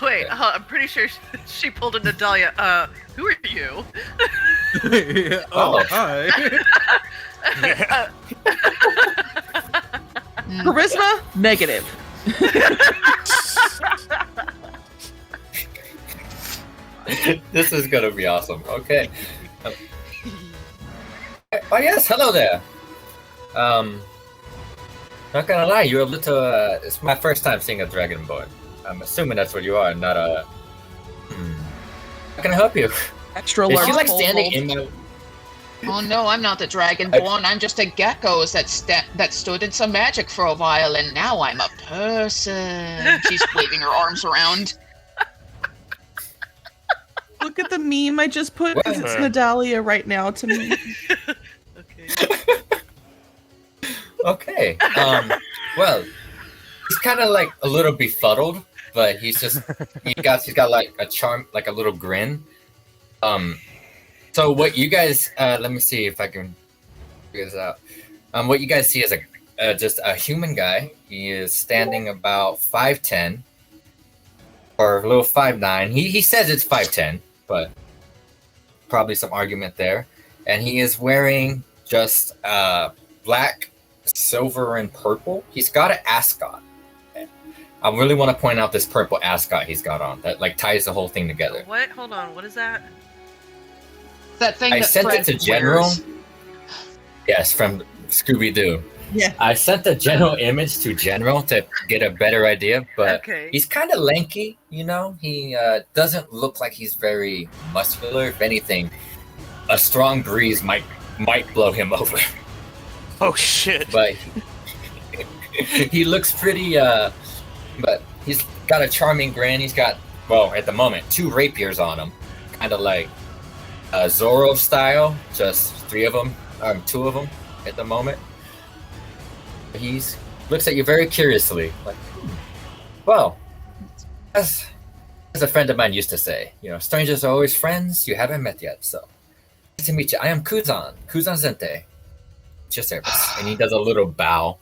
Wait, I'm pretty sure she pulled a Nadalia. Who are you? Oh, hi. Charisma, negative. This is gonna be awesome. Okay. Oh yes, hello there. Not gonna lie, you're a little. It's my first time seeing a dragonborn. I'm assuming that's what you are, not a. How can I help you? Extra Is large. she like pole standing vault. in my? Oh no, I'm not the Dragonborn. I'm just a gecko that stood in some magic for a while, and now I'm a person. She's waving her arms around. Look at the meme I just put, because it's What? Nadalia right now to me. Okay. Okay. Well, He's kind of like a little befuddled, but he's got like a charm, like a little grin. So what you guys, let me see if I can figure this out. What you guys see is just a human guy. He is standing about 5'10", or a little 5'9". He says it's 5'10", but probably some argument there. And he is wearing just black, silver, and purple. He's got an ascot. I really want to point out this purple ascot he's got on that like ties the whole thing together. What? Hold on. What is that? That thing I that sent Fred it to General. wears. Yes, from Scooby-Doo. Yeah. I sent the general image to General to get a better idea, but Okay. he's kind of lanky, you know? He doesn't look like he's very muscular. If anything, a strong breeze might blow him over. Oh shit! But he looks pretty, but he's got a charming grin. He's got, well, at the moment, 2 rapiers on him. Kind of like Zorro style, just 2 of them at the moment. He looks at you very curiously, like, well, as a friend of mine used to say, you know, strangers are always friends you haven't met yet, so nice to meet you. I am Kuzon Zente. It's your service. And he does a little bow.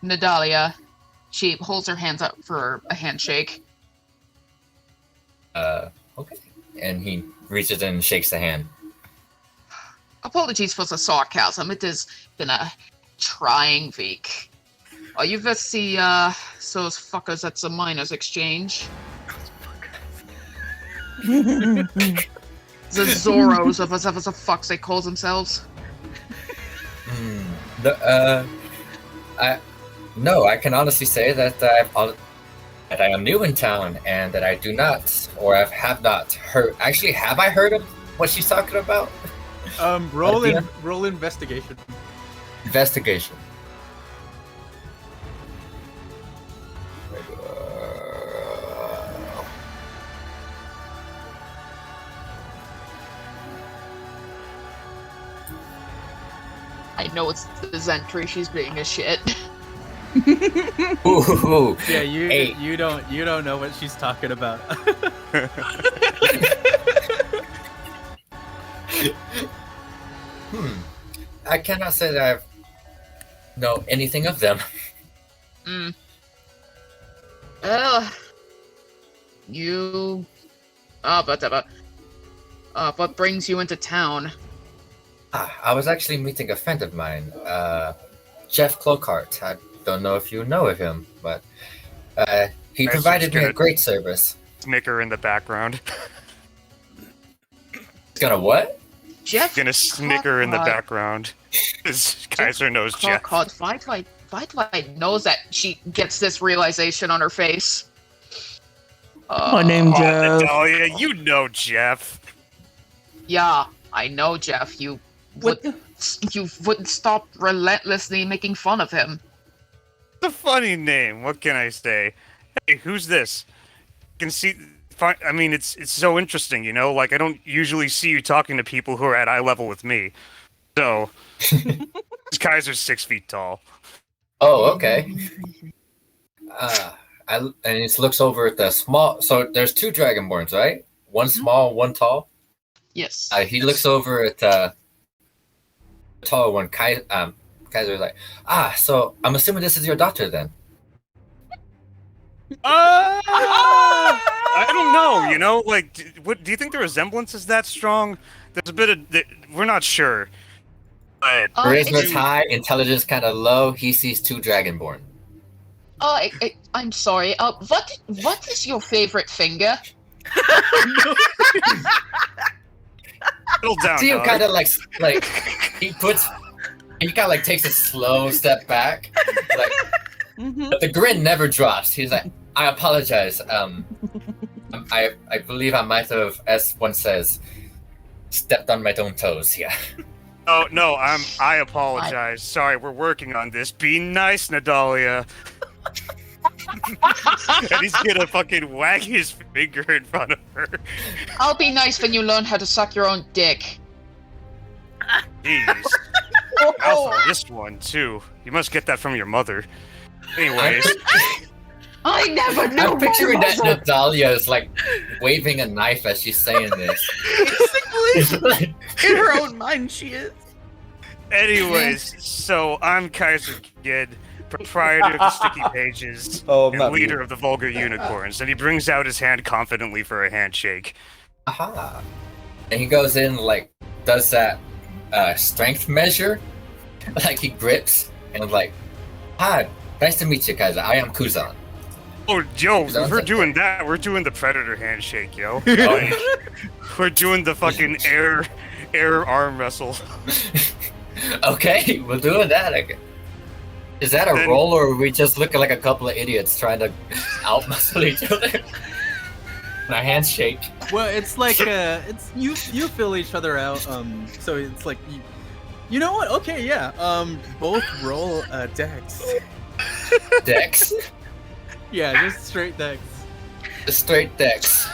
Nadalia, she holds her hands up for a handshake. Okay. And he reaches in and shakes the hand. Apologies for the sarcasm. It has been a trying week. Are you with the those fuckers at the miners' exchange? The Zorros of whatever the fuck they call themselves. No, I can honestly say that I am new in town and that I do not, or have not heard. Actually, have I heard of what she's talking about? Roll investigation. Investigation. I know it's the Zentry. She's being a shit. Ooh, Yeah, hey. you don't know what she's talking about. I cannot say that I know anything of them. You. What brings you into town? I was actually meeting a friend of mine, Jeff Clockhart. I don't know if you know of him, but he provided me a great service. Snicker in the background. He's gonna what? Jeff. Gonna snicker in the background. Keizer knows Jeff. Why do I know that she gets this realization on her face? My name Jeff. Natalia, you know Jeff. Yeah, I know Jeff. You wouldn't stop relentlessly making fun of him. It's a funny name. What can I say? Hey, who's this? Can see. I mean, it's so interesting, you know. Like I don't usually see you talking to people who are at eye level with me. So, Keizer's 6 feet tall. Oh, okay. And he looks over at the small. So there's 2 Dragonborns, right? One small, one tall. Yes. He looks over at the taller one. Keizer's like, so I'm assuming this is your daughter then. I don't know. You know, like, what do you think the resemblance is that strong? There's a bit of. We're not sure. But charisma's high, intelligence kind of low. He sees 2 Dragonborn. I'm sorry. What is your favorite finger? Settle down. See him kind of like he kind of like takes a slow step back, like, but the grin never drops. He's like, I apologize. I believe I might have, as one says, stepped on my own toes. Yeah. Oh no, I apologize. Sorry, we're working on this. Be nice, Nadalia. And he's gonna fucking wag his finger in front of her. I'll be nice when you learn how to suck your own dick. Jeez. Mouth on this one too. You must get that from your mother. Anyways, I never knew. I'm picturing my that mother. Natalia is like waving a knife as she's saying this. Basically, in her own mind, she is. anyways, so I'm Keizer Gid, proprietor of the Sticky Pages, Oh, and not leader me. of the Vulgar Unicorns, and he brings out his hand confidently for a handshake. Aha. And he goes in, like, does that strength measure. Like, he grips and, like, hi, nice to meet you, guys. I am Kuzon. Oh, yo, Sounds we're like doing that. We're doing the Predator handshake, yo. Like, we're doing the fucking air arm wrestle. Okay, we're doing that again. Is that a Then- roll, or are we just looking like a couple of idiots trying to outmuscle each other? And our hands shake. Well, it's like it's you fill each other out. So it's like you know what? Okay, yeah. Both roll dex. Dex? Yeah, just straight dex. The straight dex.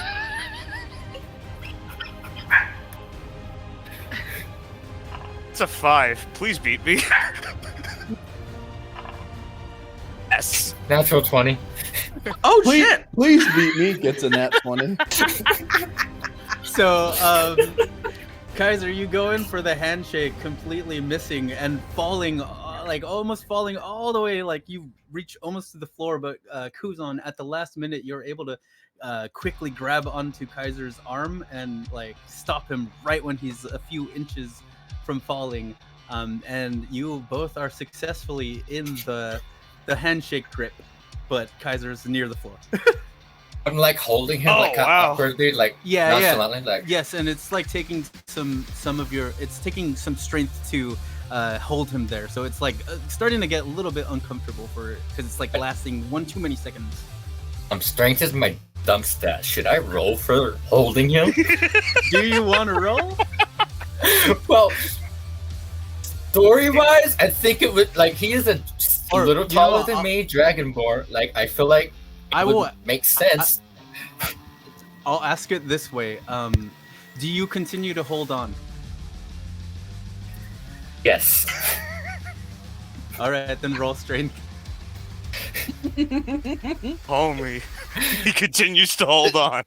It's a 5. Please beat me. Yes. Natural 20. Oh Please, shit! please beat me. Gets a nat 20. So, Keizer, you go in for the handshake, completely missing and falling, like almost falling all the way. Like you reach almost to the floor, but Kuzon, at the last minute, you're able to quickly grab onto Keizer's arm and like stop him right when he's a few inches from falling. And you both are successfully in the handshake grip, but Keizer's near the floor. I'm like holding him Oh, like wow. awkwardly, like Yeah, yeah. nonchalantly, like Yes, and it's like taking some of your, it's taking some strength to hold him there. So it's like starting to get a little bit uncomfortable for it because it's like lasting one too many seconds. strength is my dump stat. Should I roll for holding him? Do you want to roll? Well, story-wise, I think it would like he is a Or, little you know taller what, than I'll- me, Dragonborn. Like I feel like I it would will. make sense. I'll ask it this way. Do you continue to hold on? Yes. All right, then roll strength. Homie. He continues to hold on.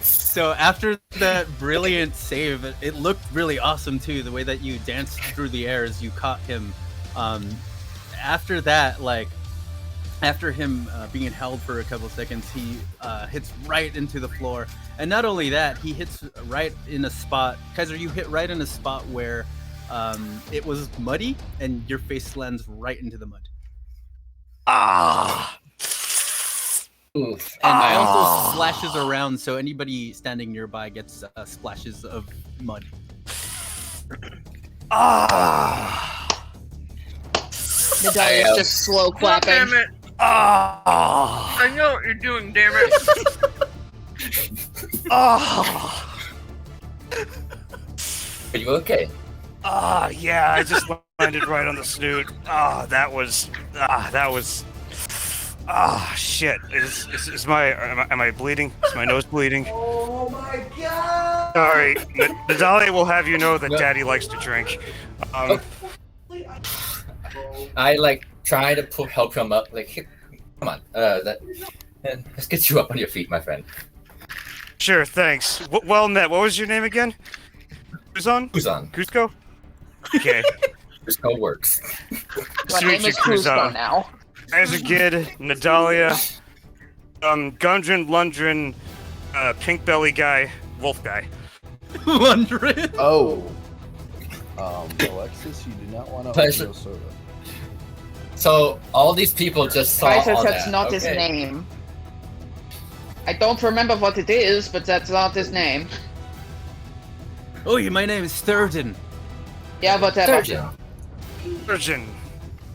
So after that brilliant save, it looked really awesome too. The way that you danced through the air as you caught him. After that, like after him being held for a couple seconds, he hits right into the floor. And not only that, he hits right in a spot. Keizer, you hit right in a spot where it was muddy, and your face lands right into the mud. Ah. Oof. And it also splashes around, so anybody standing nearby gets splashes of mud. Ah. Nadalia's just slow God clapping. damn it! Ah. I know what you're doing, damn it! Ah. Are you okay? Ah. Yeah, I just landed right on the snoot. Ah. That was. Ah. Shit. Is my. Am I bleeding? Is my nose bleeding? Oh my god! Sorry. Nadalia will have you know that No. Daddy likes to drink. I like try to help him up. Like, here, come on, let's get you up on your feet, my friend. Sure, thanks. Well met. What was your name again? Kuzon? Kuzon. Cusco? Okay. Kuzon works. My name is Kuzon now. As a kid, Nadalia, Gundren, Lundren, Pink Belly guy, Wolf guy. Wondering. Oh. Alexis, you do not want to Pleasure. open your soda. So all these people just saw Keizer all that's that. not his Okay. name. I don't remember what it is, but that's not his name. Oh, my name is Thurden. Yeah, whatever. Surgeon. Virgin.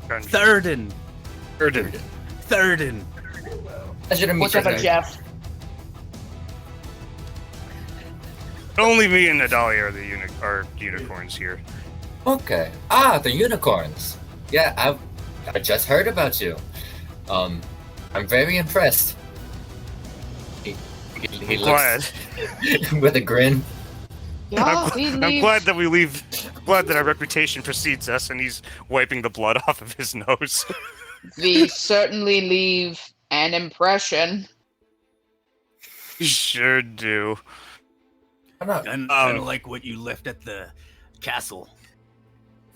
Thurden. Virgin. Thurden. Pleasure to meet you. Whatever, nerd. Jeff. Only me and Nadalia are unicorns here. Okay. Ah, the unicorns. Yeah, I just heard about you. I'm very impressed. He looks Glad. with a grin. Yeah, I'm glad that we leave. Glad that our reputation precedes us, and he's wiping the blood off of his nose. We certainly leave an impression. Sure do. Kind of like what you left at the castle.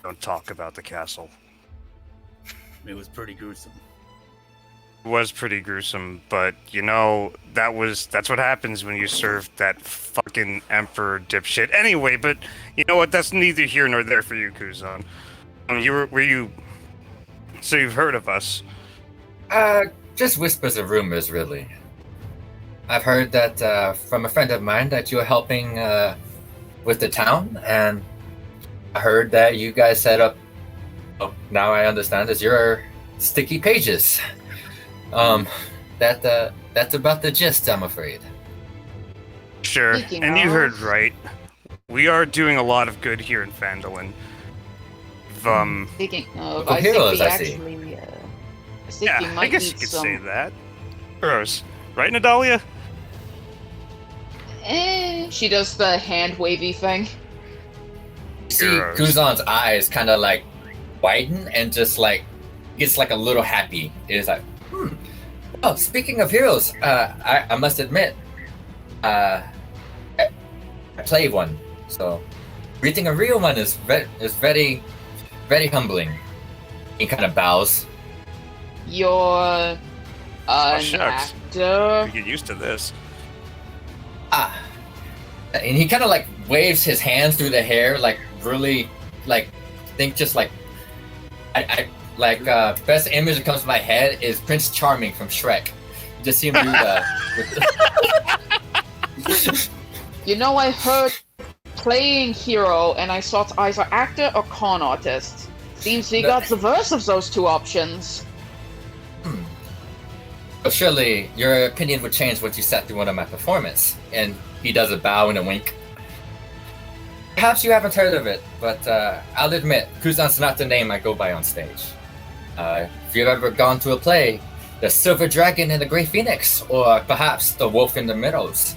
Don't talk about the castle. It was pretty gruesome. It was pretty gruesome, but you know that's what happens when you serve that fucking emperor dipshit. Anyway, but you know what? That's neither here nor there for you, Kuzon. So you've heard of us? Just whispers and rumors, really. I've heard that from a friend of mine that you're helping with the town, and I heard that you guys set up. Oh, now I understand is your sticky pages. That's about the gist, I'm afraid. Sure, Speaking and you of- heard right. We are doing a lot of good here in Phandalin. Speaking of, Local I think heroes, we I see. actually, I think we Yeah, might I guess need you could some. say that. Gross, right, Nadalia? She does the hand wavy thing. You see Heroes. Kuzon's eyes kind of like widen and just like gets like a little happy. It's like, Oh, speaking of heroes, I must admit, I play one, so reading a real one is very, very humbling. He kind of bows. You're an shucks. actor. We get used to this. And he kind of like waves his hands through the hair, like really, like think just like I like best image that comes to my head is Prince Charming from Shrek. You just see him do the. You know, I heard playing hero, and I thought either actor or con artist. Seems we got the verse of those two options. But surely your opinion would change once you sat through one of my performances. And he does a bow and a wink. Perhaps you haven't heard of it, but I'll admit, Kuzon's not the name I go by on stage. If you've ever gone to a play, The Silver Dragon and the Grey Phoenix, or perhaps The Wolf in the Meadows,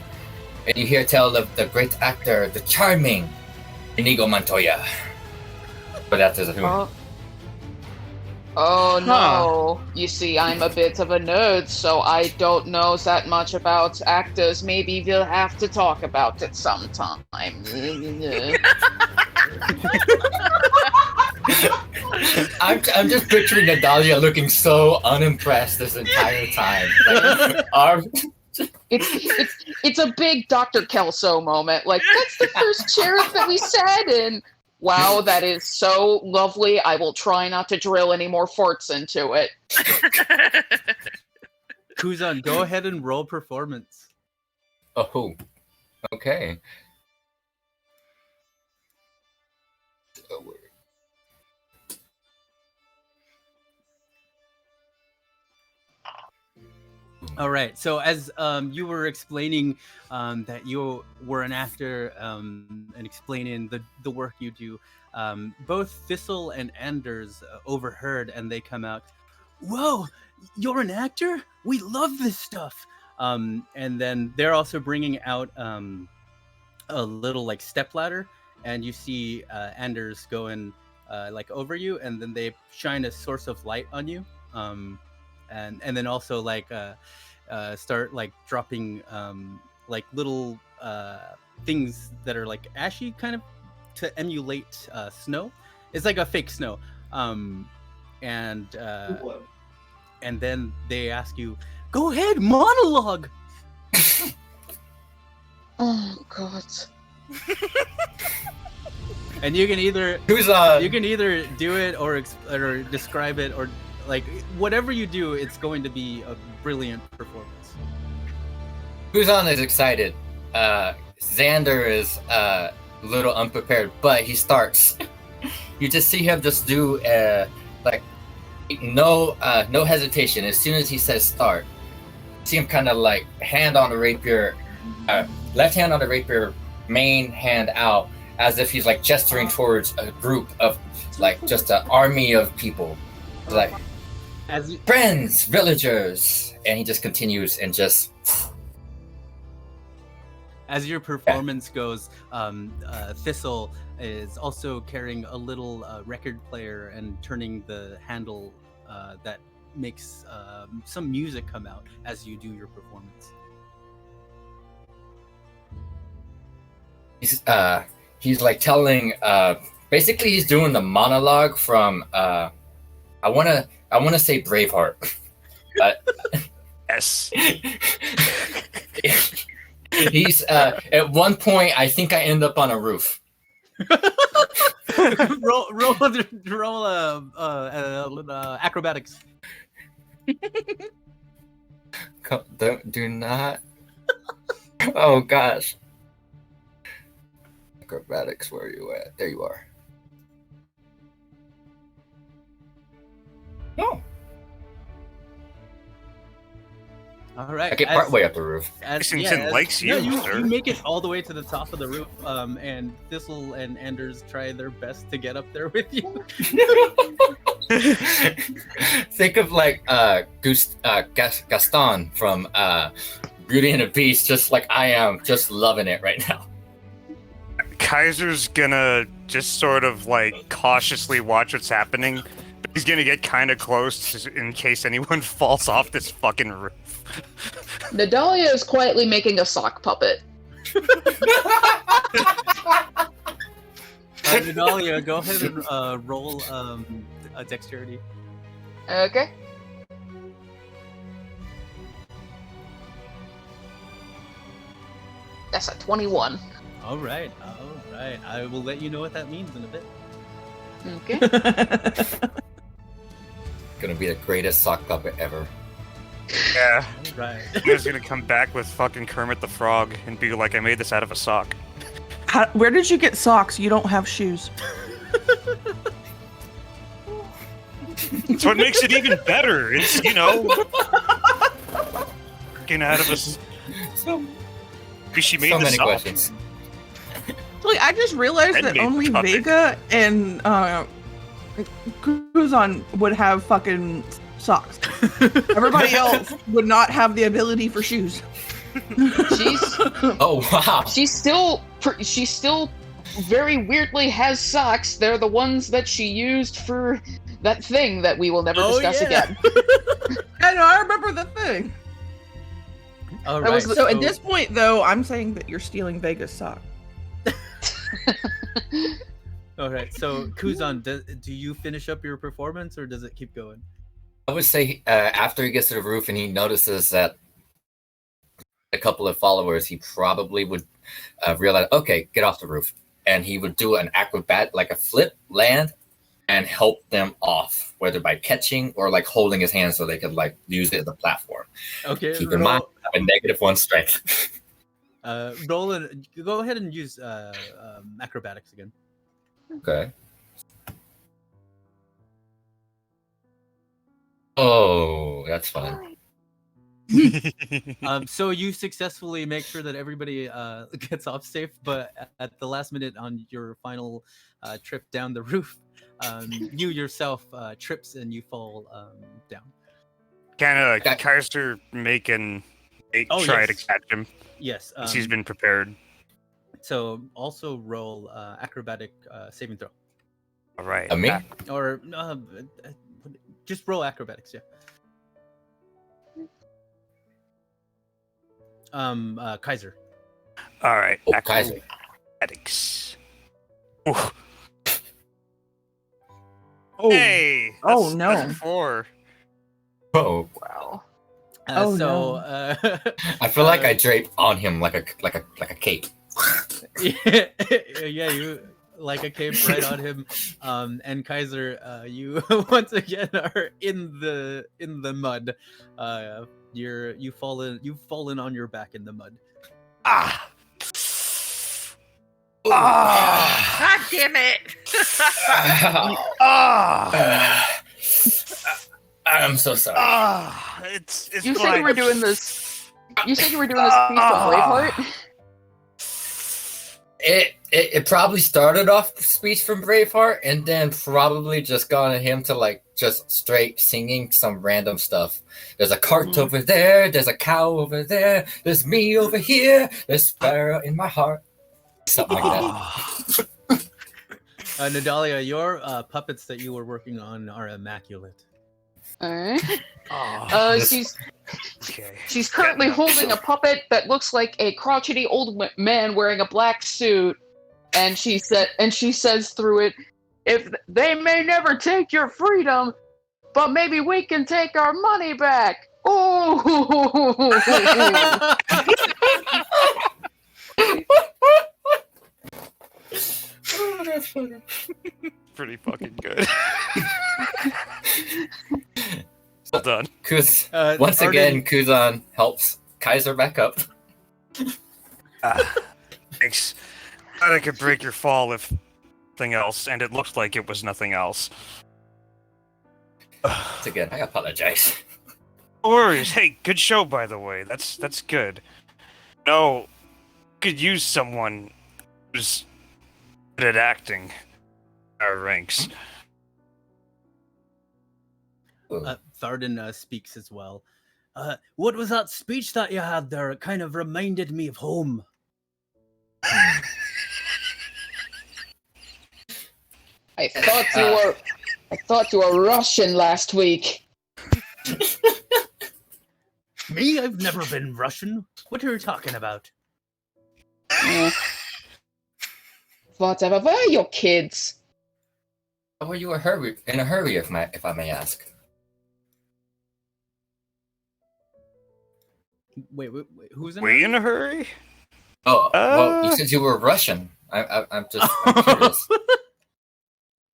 and you hear tell of the great actor, the charming Inigo Montoya. But that is a who. Oh no. You see, I'm a bit of a nerd, so I don't know that much about actors. Maybe we'll have to talk about it sometime. I'm just picturing Nadalia looking so unimpressed this entire time. Like, It's a big Dr. Kelso moment. Like, that's the first sheriff that we sat in. Wow, that is so lovely. I will try not to drill any more forts into it. Kuzon, go ahead and roll performance. Oh, okay. All right. So as you were explaining that you were an actor and explaining the work you do, both Thistle and Anders overheard, and they come out. Whoa! You're an actor? We love this stuff. And then they're also bringing out a little like stepladder, and you see Anders going like over you, and then they shine a source of light on you. And then also like start like dropping like little things that are like ashy kind of to emulate snow. It's like a fake snow. And then they ask you, go ahead, monologue. Oh God. And you can either do it or describe it, or like whatever you do, it's going to be a brilliant performance. Kuzon is excited. Xander is a little unprepared, but he starts. You just see him just do like no hesitation. As soon as he says start, see him kind of like hand on the rapier, left hand on the rapier, main hand out, as if he's like gesturing towards a group of like just an army of people, like friends, villagers, and he just continues and just. As your performance goes, Thistle is also carrying a little record player and turning the handle that makes some music come out as you do your performance. He's like telling. Basically, he's doing the monologue from. I wanna say Braveheart. Yes. He's at one point. I think I end up on a roof. roll acrobatics. Do not. Oh gosh. Acrobatics, where are you at? There you are. No. All right. I get partway up the roof. Washington likes you, sir. You make it all the way to the top of the roof, and Thistle and Anders try their best to get up there with you. Think of like Gaston from Beauty and the Beast, just like I am, just loving it right now. Keizer's gonna just sort of like cautiously watch what's happening. But he's gonna get kind of close in case anyone falls off this fucking roof. Nadalia is quietly making a sock puppet. Nadalia, go ahead and roll a dexterity. Okay. That's a 21. All right. I will let you know what that means in a bit. Okay. Gonna be the greatest sock puppet ever. Yeah. Right. He's gonna come back with fucking Kermit the Frog and be like, I made this out of a sock. Where did you get socks? You don't have shoes. That's what makes it even better. It's, you know, getting out of us. Maybe she made So the many sock. questions. Like, I just realized And that made the only puppet. Vega and Kuzon would have fucking socks. Everybody else would not have the ability for shoes. She's Oh wow! she still very weirdly has socks. They're the ones that she used for that thing that we will never discuss again. I know, I remember the thing. All That right. was so at this point, though, I'm saying that you're stealing Vega's sock. All right. So Kuzon, do you finish up your performance or does it keep going? I would say after he gets to the roof and he notices that a couple of followers, he probably would realize, okay, get off the roof, and he would do an acrobat, like a flip, land, and help them off, whether by catching or like holding his hand so they could like use it as a platform. Okay. Keep in mind, I have a -1 strength. Roll it. Go ahead and use acrobatics again. Okay. Oh, that's fun. So you successfully make sure that everybody gets off safe, but at the last minute on your final trip down the roof, you yourself trips and you fall down. Kind of Keizer try to catch him. Yes. He's been prepared. So also roll acrobatic saving throw. All right. Me? Or just roll acrobatics, yeah. Keizer. All right. Oh, Keizer. Acrobatics. Oh. Hey. Oh, no. That's a 4. Oh, Wow. I feel like I draped on him like a cape. yeah, you like a cape right on him. And Keizer, you once again are in the mud. You've fallen on your back in the mud. Ah. God damn it! I'm so sorry. It's You said you were doing this. You said you were doing this piece of Braveheart. It probably started off speech from Braveheart and then probably just gone to him to like just straight singing some random stuff. There's a cart over there, there's a cow over there, there's me over here, there's sparrow in my heart. Something like that. Nadalia, your puppets that you were working on are immaculate. Alright. Okay. She's currently holding a puppet that looks like a crotchety old man wearing a black suit, and she says through it, "If they may never take your freedom, but maybe we can take our money back." Oh, that's funny. Pretty fucking good. Well done. Once again, Kuzon helps Keizer back up. Thanks. Thought I could break your fall if nothing else, and it looked like it was nothing else. Once again, I apologize. No worries. Hey, good show, by the way. That's good. No, could use someone who's good at acting. Our ranks. Tharden speaks as well. What was that speech that you had there? It kind of reminded me of home. I thought you were Russian last week. Me? I've never been Russian. What are you talking about? Whatever. Where are your kids? How were you in a hurry, if I may ask? Wait, who's in? We in a hurry? Oh, well, you said you were Russian. I'm curious.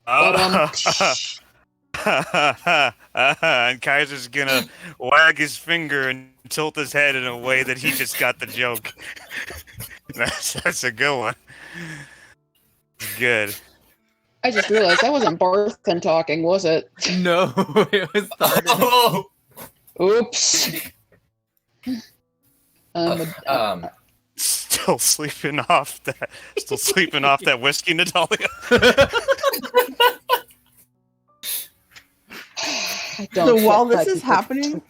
And Keizer's gonna wag his finger and tilt his head in a way that he just got the joke. That's a good one. Good. I just realized that wasn't Barthen talking, was it? No, it was Tharden. Oh! Oops. Still sleeping off that whiskey, Natalia. So while this is happening,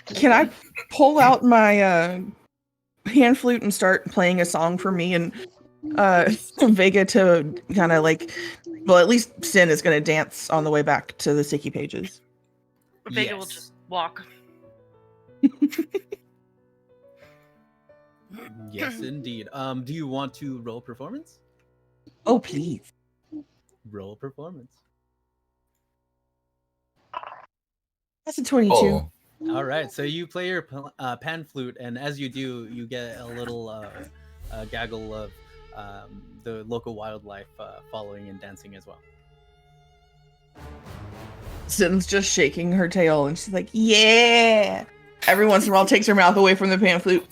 can I pull out my hand flute and start playing a song for me and Vega to kind of like, well, at least Sin is going to dance on the way back to the sticky pages. Vega will just walk. Yes, indeed. Do you want to roll performance? Oh, please. Roll performance. That's a 22. Oh. All right, so you play your pan flute, and as you do, you get a little gaggle of the local wildlife following and dancing as well. Sin's just shaking her tail, and she's like, yeah! Every once in a while takes her mouth away from the pan flute.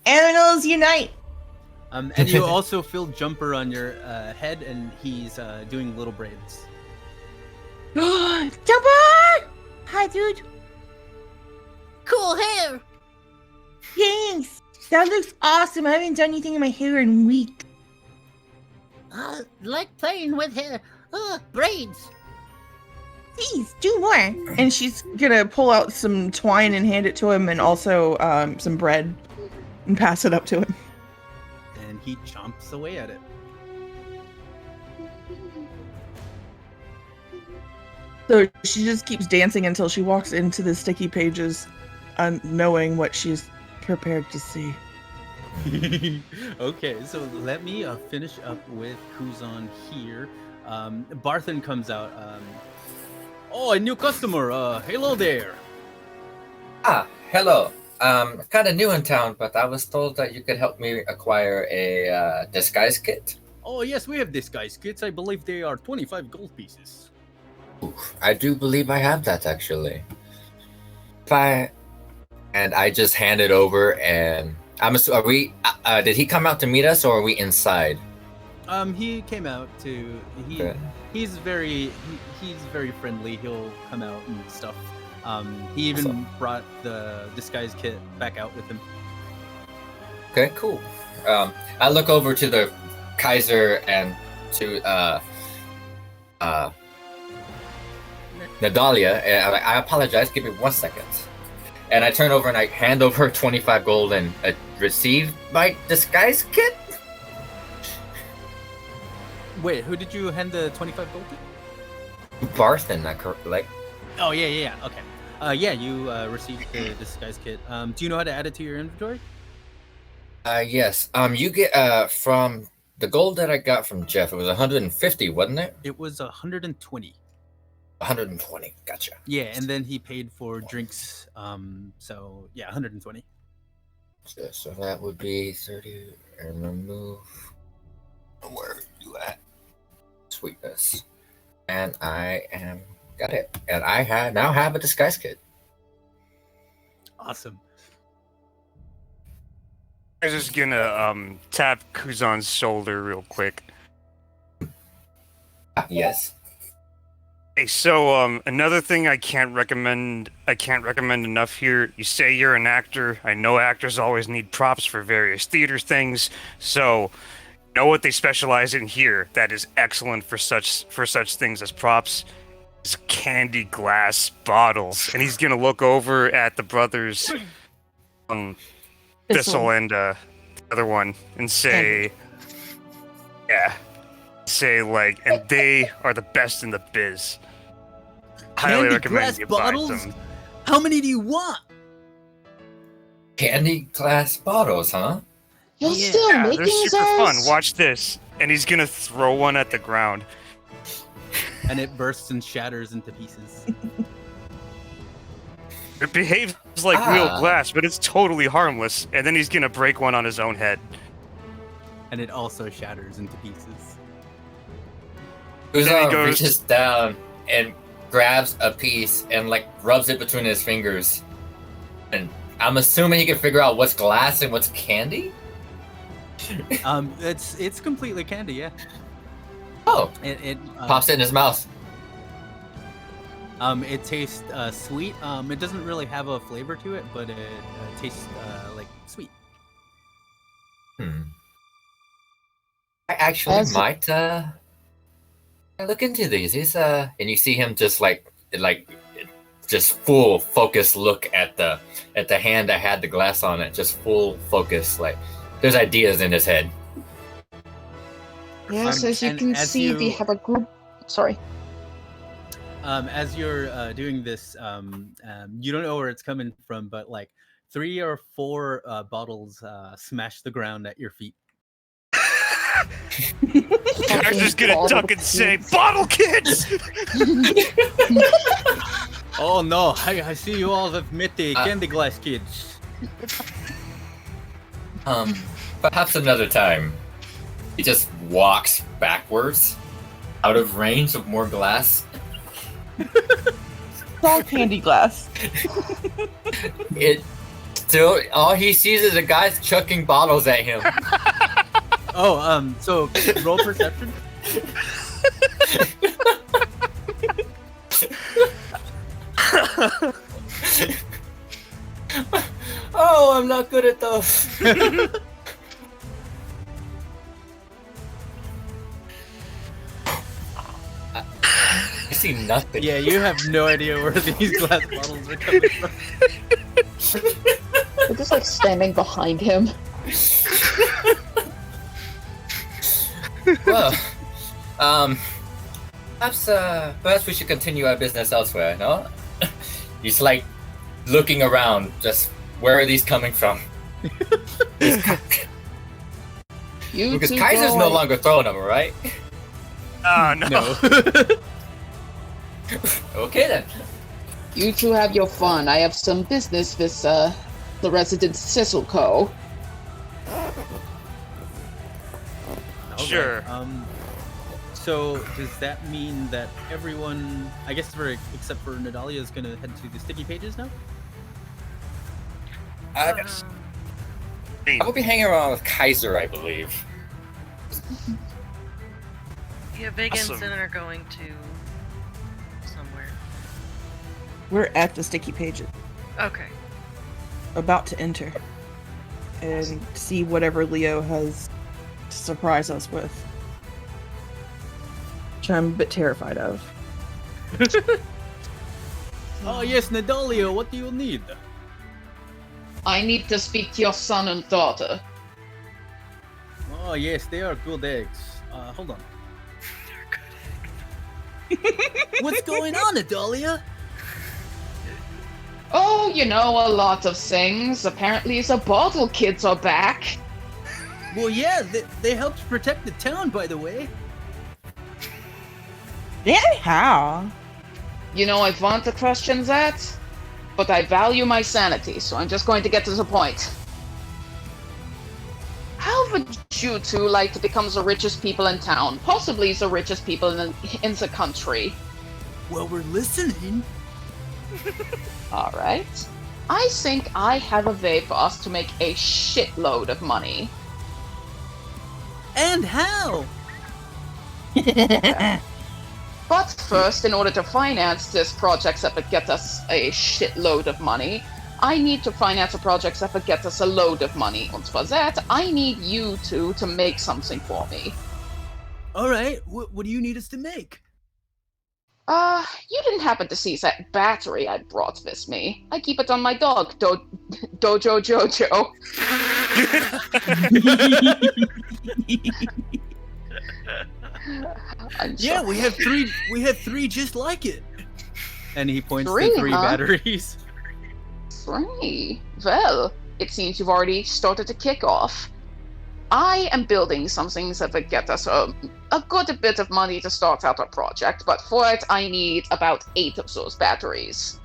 Animals unite! And you also feel Jumper on your head, and he's doing little braids. Jumper! Hi, dude. Cool hair. Thanks. That looks awesome. I haven't done anything in my hair in weeks. Like playing with hair. Braids. Please, do more. And she's gonna pull out some twine and hand it to him, and also some bread, and pass it up to him. And he chomps away at it. So she just keeps dancing until she walks into the sticky pages, knowing what she's prepared to see. Okay, so let me finish up with Kuzon here. Barthen comes out. Oh, a new customer. Hello there. Ah, hello. Kind of new in town, but I was told that you could help me acquire a disguise kit. Oh, yes, we have disguise kits. I believe they are 25 gold pieces. Ooh, I do believe I have that, actually. And I just hand it over, and are we? Did he come out to meet us, or are we inside? He came out to. He's very friendly. He'll come out and stuff. He even brought the disguise kit back out with him. Okay, cool. I look over to the Keizer and to Nadalia, and I'm like, I apologize, give me 1 second. And I turn over and I hand over 25 gold and receive my disguise kit. Wait, who did you hand the 25 gold to? Barthen, like. Oh yeah. Okay. Yeah, you received the disguise kit. Do you know how to add it to your inventory? Yes. You get from the gold that I got from Jeff. It was 150, wasn't it? It was 120. 120. Gotcha. Yeah, and then he paid for drinks. So yeah, 120. So that would be 30 and remove. Where are you at? Sweetness. And I got it. And I now have a disguise kit. Awesome. I'm just gonna tap Kuzon's shoulder real quick. Yes. Hey, so another thing I can't recommend enough here. You say you're an actor. I know actors always need props for various theater things. So, know what they specialize in here that is excellent for such things as props is candy glass bottles. And he's gonna look over at the brothers, Thistle and the other one, and say, like, and they are the best in the biz. Highly Candy recommend glass you bottles? buy them. How many do you want? Candy glass bottles, huh? You're still Yeah, making they're super fun. those? Watch this. And he's gonna throw one at the ground. And it bursts and shatters into pieces. It behaves like real glass, but it's totally harmless. And then he's gonna break one on his own head. And it also shatters into pieces. Kuzon reaches down and grabs a piece and like rubs it between his fingers. And I'm assuming he can figure out what's glass and what's candy? It's completely candy, yeah. Oh. It pops it in his mouth. It tastes sweet. It doesn't really have a flavor to it, but it tastes like sweet. I actually might look into these. He's and you see him just just full focus look at the hand that had the glass on it. Just full focus, like there's ideas in his head. Yes, as you can see, we have a group. Sorry. As you're doing this, you don't know where it's coming from, but like 3 or 4 bottles smash the ground at your feet. I'm just gonna duck and say, "Bottle kids!" Oh no! I see you all have met the candy glass kids. Perhaps another time. He just walks backwards, out of range of more glass. It's all candy glass. It still all he sees is a guy chucking bottles at him. Oh, so roll perception. Oh, I'm not good at those. I see nothing. Yeah, you have no idea where these glass bottles are coming from. We're just like standing behind him. Well, perhaps we should continue our business elsewhere, no? He's like looking around, just where are these coming from? Because Keizer's no longer throwing them, right? No. Okay then. You two have your fun. I have some business with the resident Cecil Co. Sure. So does that mean that everyone, I guess except for Nadalia, is gonna head to the sticky pages now? I will be hanging around with Keizer, I believe. Yeah, Vega and Sin are going to somewhere. We're at the sticky pages. Okay. About to enter. And see whatever Leo has to surprise us with. Which I'm a bit terrified of. Oh yes, Nadalia, what do you need? I need to speak to your son and daughter. Oh yes, they are good eggs. Hold on. What's going on, Nadalia? Oh, you know, a lot of things. Apparently the bottle kids are back. Well, yeah, they helped protect the town, by the way. Yeah, how? You know, I want to question that, but I value my sanity, so I'm just going to get to the point. How would you two like to become the richest people in town? Possibly the richest people in the country. Well, we're listening. Alright. I think I have a way for us to make a shitload of money. And how? But first, in order to finance this project that would get us a shitload of money, I need to finance a project that would get us a load of money. And for that, I need you two to make something for me. Alright, what do you need us to make? You didn't happen to see that battery I brought with me. I keep it on my dog, Dojo Jojo. Yeah, we have three just like it. And he points Three, to 3 huh? batteries. 3? Well, it seems you've already started to kick off. I am building something that would get us a good bit of money to start out our project, but for it I need about 8 of those batteries.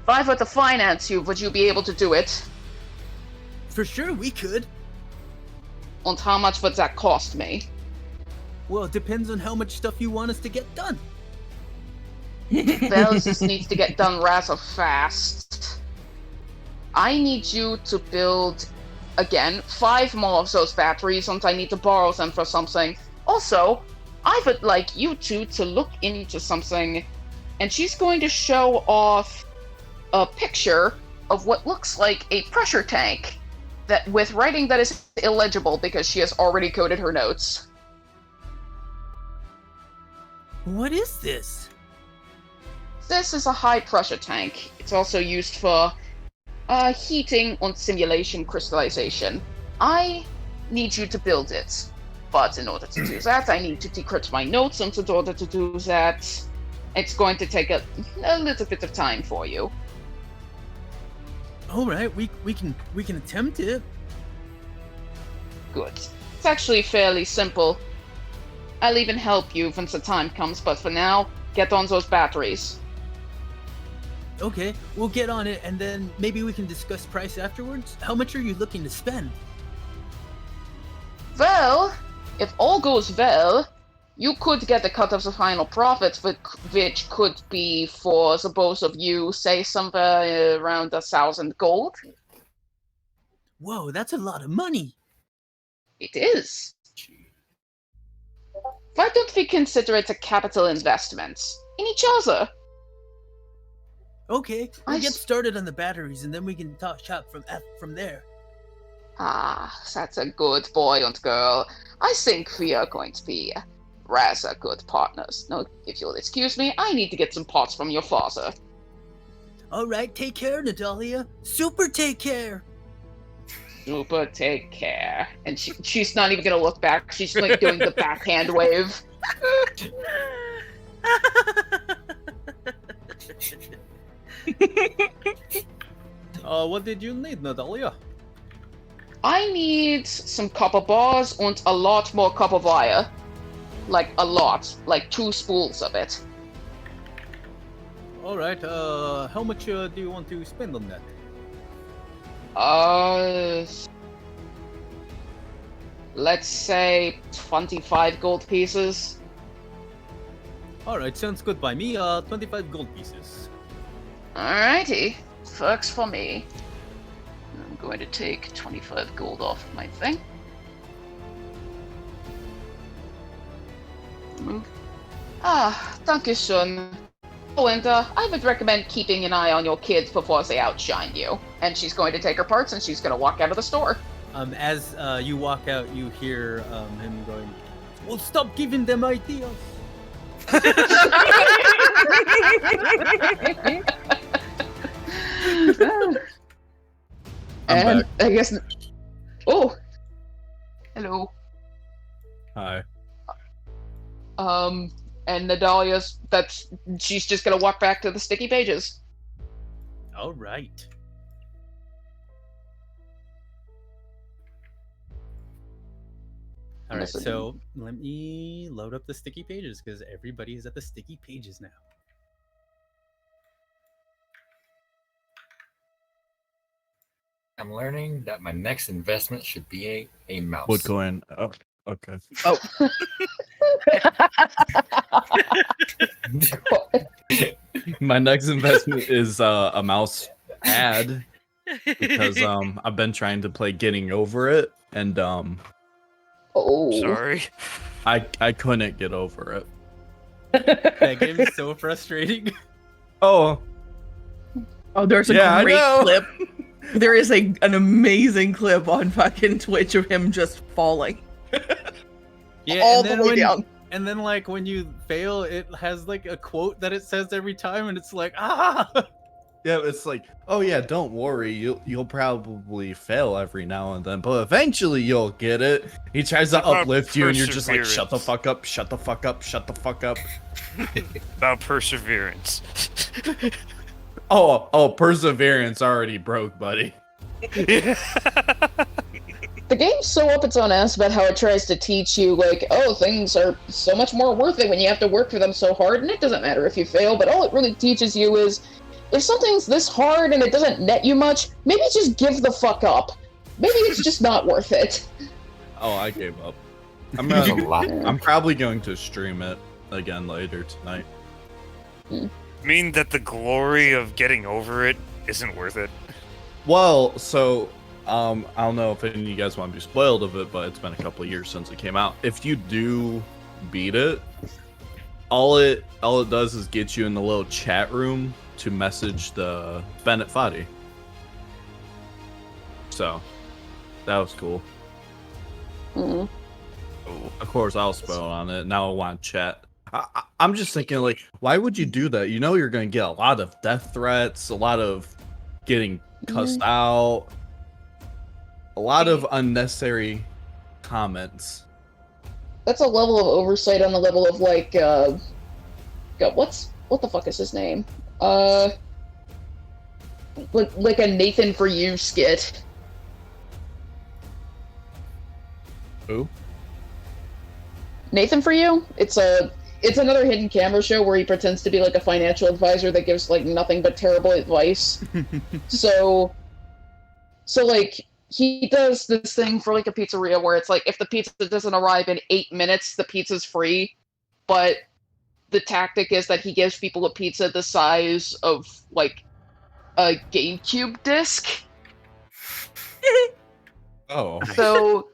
If I were to finance you, would you be able to do it? For sure, we could. And how much would that cost me? Well, it depends on how much stuff you want us to get done. Well, this needs to get done rather fast. I need you to build, again, 5 more of those batteries, and I need to borrow them for something. Also, I would like you two to look into something, and she's going to show off a picture of what looks like a pressure tank, that with writing that is illegible because she has already coded her notes. What is this? This is a high pressure tank. It's also used for heating and simulation crystallization. I need you to build it. But in order to do that, I need to decrypt my notes, and in order to do that, it's going to take a little bit of time for you. Alright, we can attempt it. Good. It's actually fairly simple. I'll even help you when the time comes, but for now, get on those batteries. Okay, we'll get on it, and then maybe we can discuss price afterwards. How much are you looking to spend? Well, if all goes well, you could get a cut of the final profits, which could be for the both of you, say somewhere around 1,000 gold. Whoa, that's a lot of money. It is. Why don't we consider it a capital investment in each other? Okay, we'll get started on the batteries, and then we can talk shop from there. Ah, that's a good boy and girl. I think we are going to be rather good partners. Now, if you'll excuse me, I need to get some parts from your father. Alright, take care, Natalia. Super take care! Super take care. And she's not even gonna look back. She's like doing the backhand wave. What did you need, Natalia? I need some copper bars and a lot more copper wire. Like a lot. Like 2 spools of it. Alright, how much do you want to spend on that? Let's say 25 gold pieces. Alright, sounds good by me. 25 gold pieces. Alrighty, works for me. I'm going to take 25 gold off of my thing. Thank you, son. Oh, and I would recommend keeping an eye on your kids before they outshine you. And she's going to take her parts and she's going to walk out of the store. As you walk out, you hear him going, "Well, stop giving them ideas." And back. I guess. Oh, hello. Hi. And Nadalia's. She's just gonna walk back to the sticky pages. All right. All right, so let me load up the sticky pages because everybody is at the sticky pages now. I'm learning that my next investment should be a mouse. Woodcoin. Oh, okay. Oh. My next investment is a mouse pad because I've been trying to play Getting Over It and Oh. Sorry. I couldn't get over it. That game is so frustrating. Oh. Oh, there's a great clip. There is an amazing clip on fucking Twitch of him just falling. Yeah, all and the then way when, down. And then like when you fail, it has like a quote that it says every time, and it's like, ah. Yeah, it's like, oh yeah, don't worry, you'll probably fail every now and then, but eventually you'll get it. He tries to uplift you, and you're just like, shut the fuck up, shut the fuck up, shut the fuck up. About perseverance. Oh, perseverance already broke, buddy. The game's so up its own ass about how it tries to teach you, like, oh, things are so much more worth it when you have to work for them so hard, and it doesn't matter if you fail, but all it really teaches you is, if something's this hard and it doesn't net you much, maybe just give the fuck up. Maybe it's just not worth it. Oh, I gave up. I'm probably going to stream it again later tonight. Mean that the glory of getting over it isn't worth it. Well, so I don't know if any of you guys want to be spoiled of it, but it's been a couple of years since it came out. If you do beat it, all it does is get you in the little chat room to message the Bennett Foddy. So that was cool. Mm-hmm. Of course, I'll spoil on it. Now I want chat. I'm just thinking, like, why would you do that? You know you're going to get a lot of death threats, a lot of getting cussed out, a lot of unnecessary comments. That's a level of oversight on the level of, like, God, what the fuck is his name? Like a Nathan For You skit. Who? Nathan For You? It's another hidden camera show where he pretends to be like a financial advisor that gives like nothing but terrible advice. so like he does this thing for like a pizzeria where it's like if the pizza doesn't arrive in 8 minutes, the pizza's free. But the tactic is that he gives people a pizza the size of like a GameCube disc. Oh. So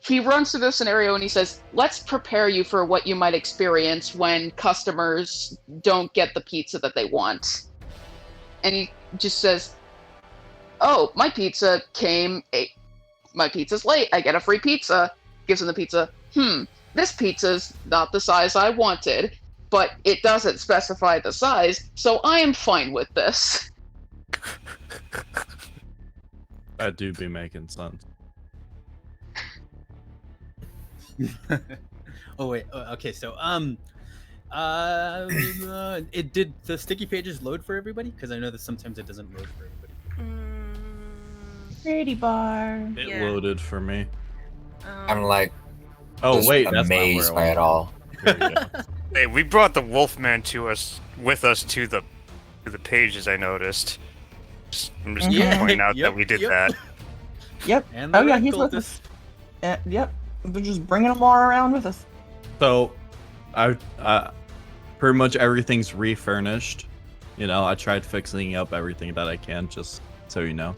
he runs through this scenario and he says, let's prepare you for what you might experience when customers don't get the pizza that they want. And he just says, oh, my pizza's late. I get a free pizza. Gives him the pizza. This pizza's not the size I wanted, but it doesn't specify the size, so I am fine with this. That do be making sense. Oh wait, okay, so it did the sticky pages load for everybody? Because I know that sometimes it doesn't load for everybody. Pretty bar. It loaded for me. I'm like, oh wait, that's amazed by it all. Hey, we brought the Wolfman with us to the pages. I noticed. I'm just gonna point out that we did that. Yep. And oh yeah, he's with us. Yep. They're just bringing them all around with us. So, I pretty much everything's refurnished. You know, I tried fixing up everything that I can, just so you know.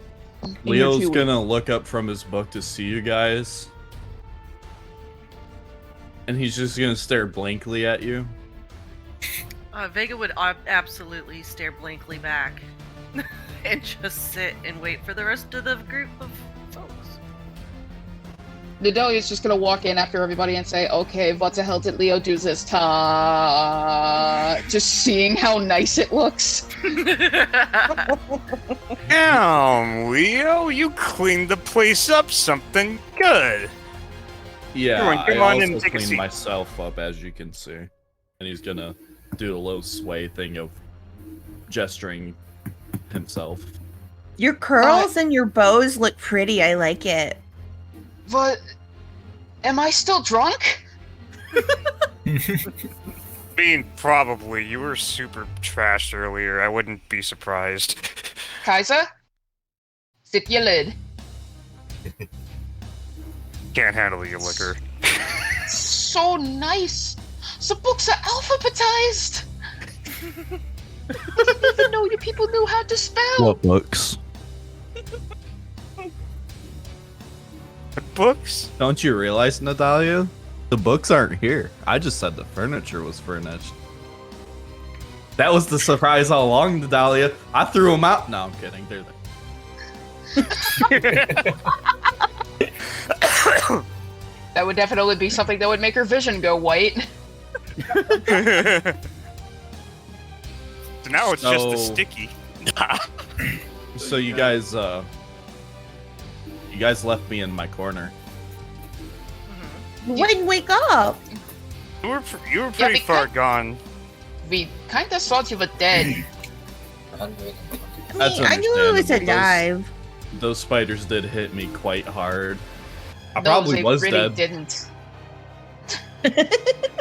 Leo's gonna look up from his book to see you guys. And he's just gonna stare blankly at you. Vega would absolutely stare blankly back and just sit and wait for the rest of the group of folks. Nadelia's just gonna walk in after everybody and say, okay, what the hell did Leo do this time? Just seeing how nice it looks. Damn, Leo, you cleaned the place up something good. Yeah, Come on in I and also take a cleaned seat. myself up, as you can see. And he's gonna do a little sway thing of gesturing himself. Your curls and your bows look pretty. I like it. But am I still drunk? I mean, probably. You were super trashed earlier. I wouldn't be surprised. Keizer? Zip your lid. Can't handle your liquor. So nice. The books are alphabetized. I didn't even know you people knew how to spell. What books? What books? Don't you realize, Natalia? The books aren't here. I just said the furniture was furnished. That was the surprise all along, Natalia. I threw them out. No, I'm kidding. They're there. That would definitely be something that would make her vision go white. So now it's just a sticky. So you guys left me in my corner. When wake up? You were pretty far gone. We kind of thought you were dead. That's I knew it was understandable. alive. Those spiders did hit me quite hard. I No, probably they was really dead. didn't.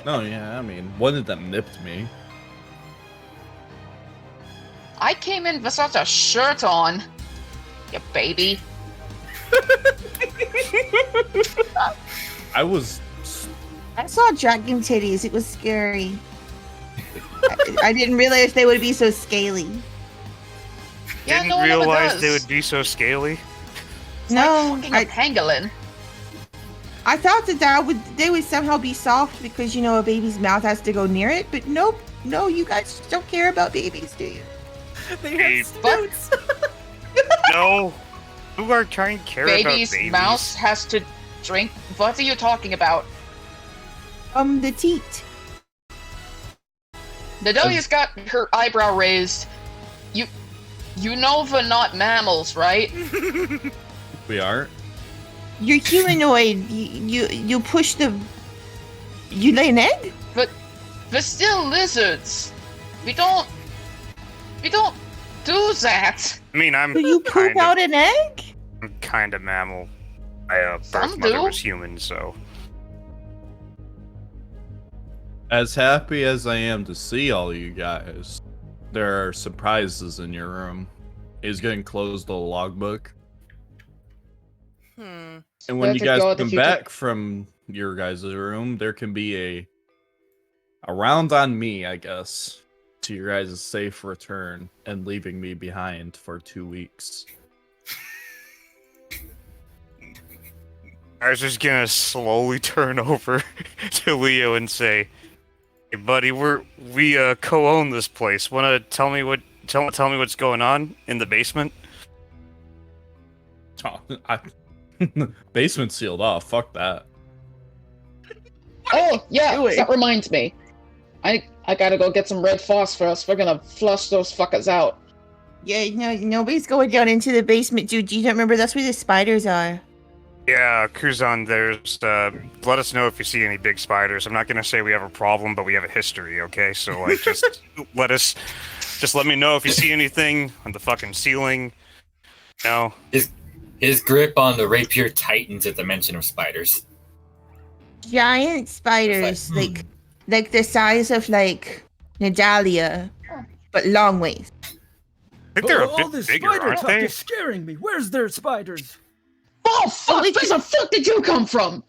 No, yeah, I mean, one of them nipped me. I came in without a shirt on. You baby. I was. I saw dragon titties. It was scary. I didn't realize they would be so scaly. Yeah, Didn't no one ever realize does. they would be so scaly. No, Fucking a pangolin. I thought that they would somehow be soft because, you know, a baby's mouth has to go near it, but nope. No, you guys don't care about babies, do you? They Hey, have snoots. No. Who are trying to care about Baby's babies? mouse has to drink. What are you talking about? The teat. Nadelia's got her eyebrow raised. You know we're not mammals, right? We aren't. You're humanoid. You push the. You lay an egg? But we're still lizards. We don't do that. I mean, I'm Do you poop out an egg? I'm kind of mammal. My Some birth mother do. was human, so. As happy as I am to see all you guys, there are surprises in your room. He's going to close the logbook. And when Better you guys go with the come future. back from your guys' room, there can be a round on me, I guess, to your guys' safe return and leaving me behind for 2 weeks. I was just gonna slowly turn over to Leo and say, "Hey, buddy, we co-own this place. Wanna tell me what's going on in the basement?" Oh, basement sealed off. Fuck that. Oh, yeah, doing? that reminds me. I gotta go get some red phosphorus. We're gonna flush those fuckers out. Yeah, no, nobody's going down into the basement, dude. You don't remember that's where the spiders are. Yeah, Kuzon, there's let us know if you see any big spiders. I'm not gonna say we have a problem, but we have a history, okay? So like just let me know if you see anything on the fucking ceiling. No. His grip on the rapier tightens at the mention of spiders. Giant spiders, like the size of like Nadalia, but long ways. I think they're a all bit this bigger, spider aren't talk they? is scaring me. Where's their spiders? Oh fuck! Where the fuck did you come from?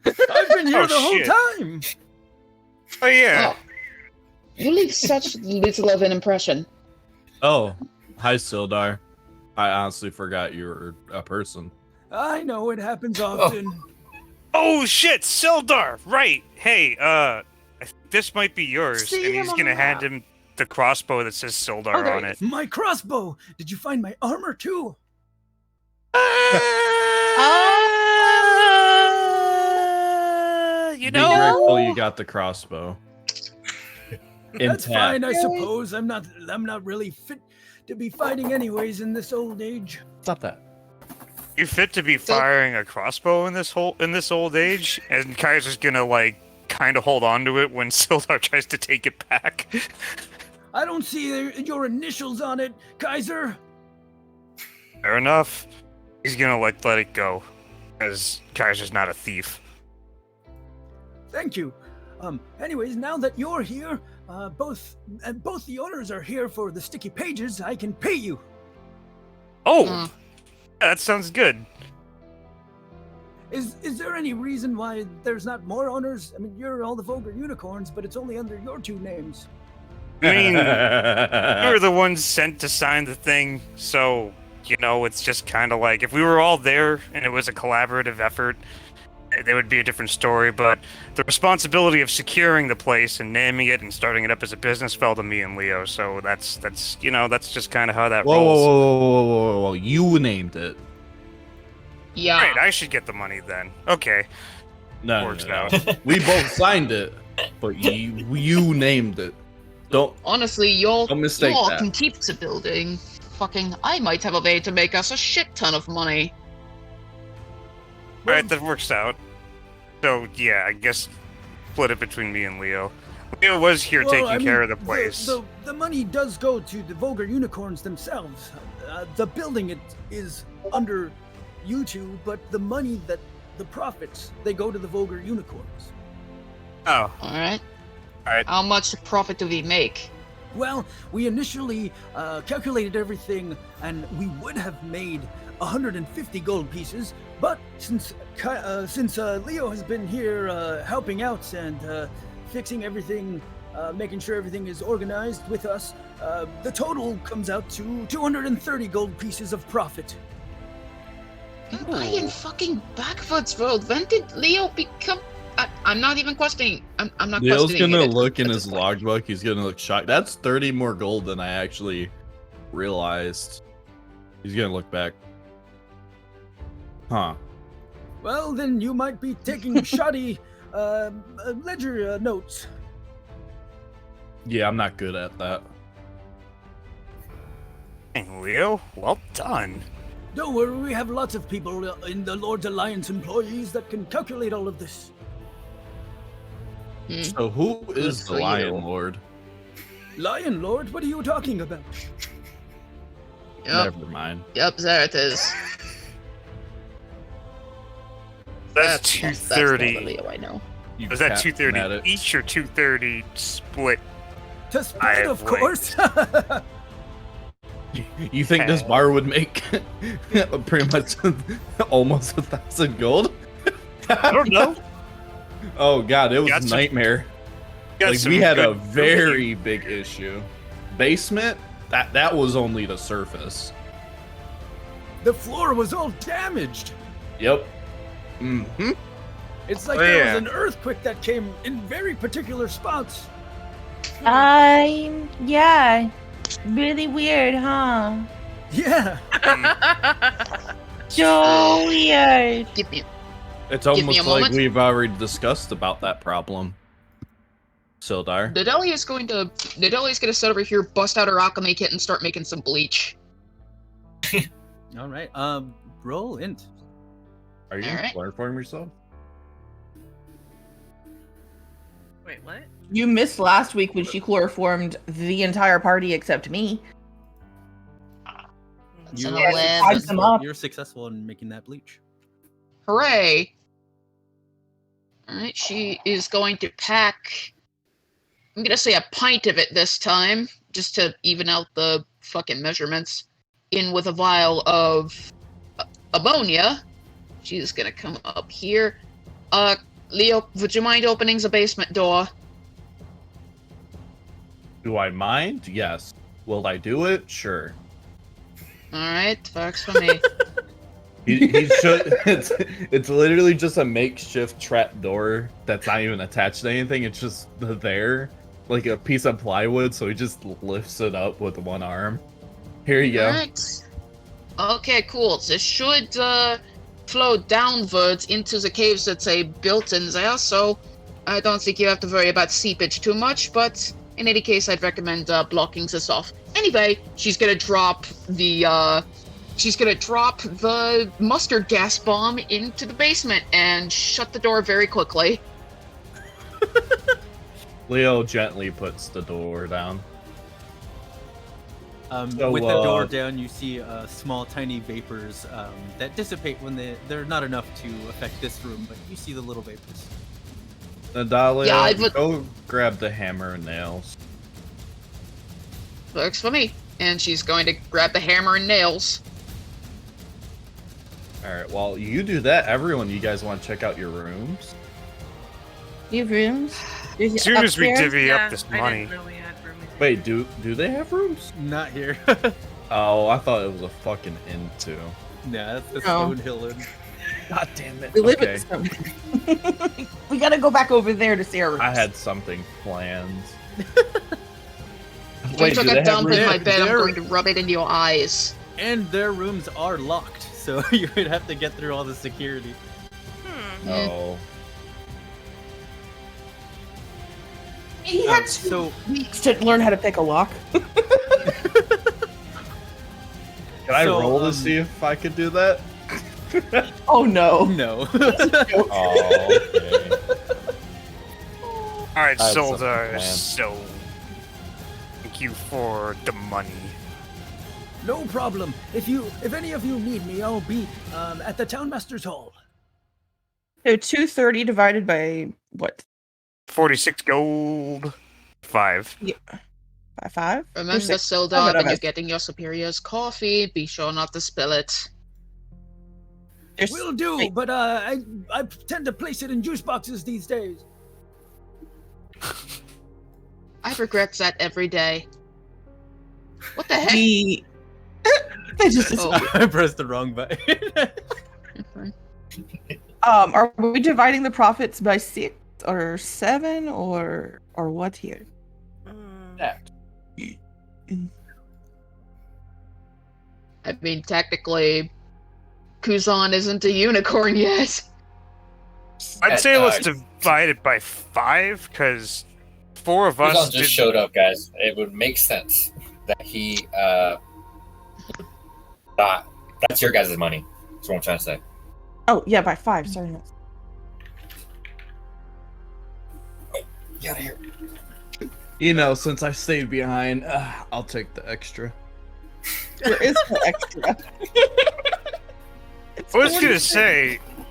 I've been here Oh, the whole shit. time. Oh yeah. Oh, you leave such little of an impression. Oh, hi, Sildar. I honestly forgot you were a person. I know it happens often. Oh shit, Sildar! Right. Hey, this might be yours. See and him he's on gonna the hand map. him the crossbow that says Sildar on it. My crossbow. Did you find my armor too? You Be know? grateful you got the crossbow. That's Intact. fine, I suppose. I'm not really fit to be fighting anyways in this old age. Stop that. You fit to be firing a crossbow in this old age? And Keizer's gonna, like, kind of hold on to it when Sildar tries to take it back. I don't see your initials on it, Keizer. Fair enough. He's gonna, like, let it go. Because Keizer's not a thief. Thank you. Anyways, now that you're here, both the owners are here for the sticky pages. I can pay you. Oh, that sounds good. Is there any reason why there's not more owners? I mean, you're all the Vulgar Unicorns, but it's only under your two names. I mean, we were the ones sent to sign the thing, so, you know, it's just kind of like, if we were all there and it was a collaborative effort, there would be a different story, but the responsibility of securing the place and naming it and starting it up as a business fell to me and Leo, so that's you know, that's just kind of how that rolls. Whoa. You named it. Yeah. Right, I should get the money then. Okay. No. Works out. We both signed it, but you named it. Honestly, y'all don't mistake that. can keep the building. Fucking, I might have a way to make us a shit ton of money. Alright, that works out. So, yeah, I guess split it between me and Leo. Leo was here taking care of the place. The money does go to the Vulgar Unicorns themselves. The building is under you two, but the money the profits, they go to the Vulgar Unicorns. Oh. Alright. Alright. How much profit do we make? Well, we initially calculated everything, and we would have made 150 gold pieces, but since Leo has been here helping out and fixing everything, making sure everything is organized with us, the total comes out to 230 gold pieces of profit. I in fucking Backflip's world. When did Leo become? I'm not even questioning. I'm not Leo's questioning. gonna it look in at his this point. logbook. He's gonna look shocked. That's 30 more gold than I actually realized. He's gonna look back. Huh. Well, then you might be taking shoddy ledger notes. Yeah, I'm not good at that. Dang, Leo, well done. Don't worry, we have lots of people in the Lord's Alliance employees that can calculate all of this. So who is the for Lion you. Lord? Lion Lord? What are you talking about? Yep. Never mind. Yep, there it is. That's That's 230. not the Leo I know. You Was that cat 230 mad at- each or 230 split? To I split, have of course. You think this bar would make pretty much almost 1,000 gold? I don't know. Oh god, it was Got a some- nightmare. Got Like some we had good a very big issue. Basement, that was only the surface. The floor was all damaged. Yep. Mm-hmm. It's like Oh, there yeah. was an earthquake that came in very particular spots. Yeah. Really weird, huh? Yeah. So weird. Give me. It's Give me almost a like moment. we've already discussed about that problem. Sildar. Nidalee is gonna sit over here, bust out her alchemy kit, and start making some bleach. All right. Roll int. Are you All gonna right. chloroform yourself? Wait, what? You missed last week when she chloroformed the entire party except me. That's You an are 11. them up. You're successful in making that bleach. Hooray! Alright, she is going to pack. I'm gonna say a pint of it this time, just to even out the fucking measurements. In with a vial of ammonia. She's gonna come up here. Leo, would you mind opening the basement door? Do I mind? Yes. Will I do it? Sure. Alright, works for me. He should. It's literally just a makeshift trap door that's not even attached to anything. It's just there, like a piece of plywood. So he just lifts it up with one arm. Here you go. Alright. Okay, cool. This should flow downwards into the caves that they built in there, so I don't think you have to worry about seepage too much, but in any case, I'd recommend blocking this off. Anyway, she's gonna drop the mustard gas bomb into the basement and shut the door very quickly. Leo gently puts the door down. With the door down, you see small, tiny vapors that dissipate when they're not enough to affect this room, but you see the little vapors. Nadalia, go grab the hammer and nails. Works for me. And she's going to grab the hammer and nails. Alright, while you do that, everyone, you guys want to check out your rooms? You have rooms? As soon as we divvy up this I money. didn't know we had roomies. Wait, do they have rooms? Not here. Oh, I thought it was a fucking inn too. Nah, that's the No. Stonehill Inn. God damn it. We live Okay. at the We gotta go back over there to see our rooms. I had something planned. If you took do a they have dump in rooms? my bed, I'm There- going to rub it in your eyes. And their rooms are locked, so you would have to get through all the security. Oh. He had So 2 weeks to learn how to pick a lock. Can I So, roll to see if I could do that? Oh no. no. Oh, okay. Alright, I had something Solda, planned. so thank you for the money. No problem. If any of you need me, I'll be at the Townmaster's Hall. So 230 divided by what? 46 gold. 5. By 5? Remember, Silda, when you're getting your superior's coffee, be sure not to spill it. Will do, but I tend to place it in juice boxes these days. I regret that every day. What the heck? They just I pressed the wrong button. are we dividing the profits by 6 or 7 or what here? I mean, technically, Kuzon isn't a unicorn yet. I'd say let's divide it by 5, because 4 of us Kuzon just showed up, guys. It would make sense that he thought that's your guys' money. That's what I'm trying to say. Oh, yeah, by 5. Sorry. No. Get out of here. You know, since I stayed behind, I'll take the extra. There is no extra. I was gonna say, an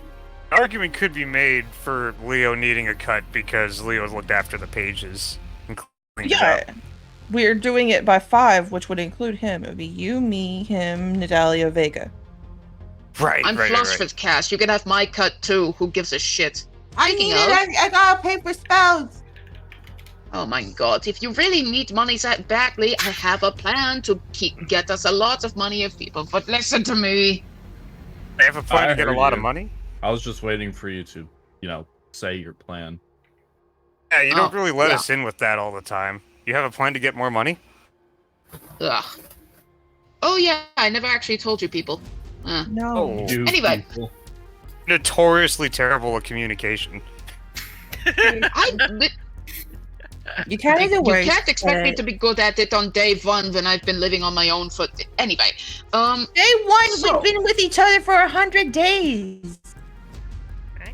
argument could be made for Leo needing a cut because Leo looked after the pages and cleaned it Yeah. up. We're doing it by 5, which would include him. It would be you, me, him, Nadalia, Vega. Right, I'm flush with cash. You can have my cut too. Who gives a shit? I Speaking need of- it. I gotta pay for spells. Oh my god, if you really need money that badly, I have a plan to get us a lot of money if people would listen to me. They have a plan I to get a heard lot of you. money? I was just waiting for you to, say your plan. Yeah, you don't Oh, really let yeah. us in with that all the time. You have a plan to get more money? Ugh. Oh yeah, I never actually told you people. No. You Anyway. people. Notoriously terrible at communication. You can't You either way. can't expect me to be good at it on day 1 when I've been living on my own foot. Anyway, Day 1, So- we've been with each other for 100 days.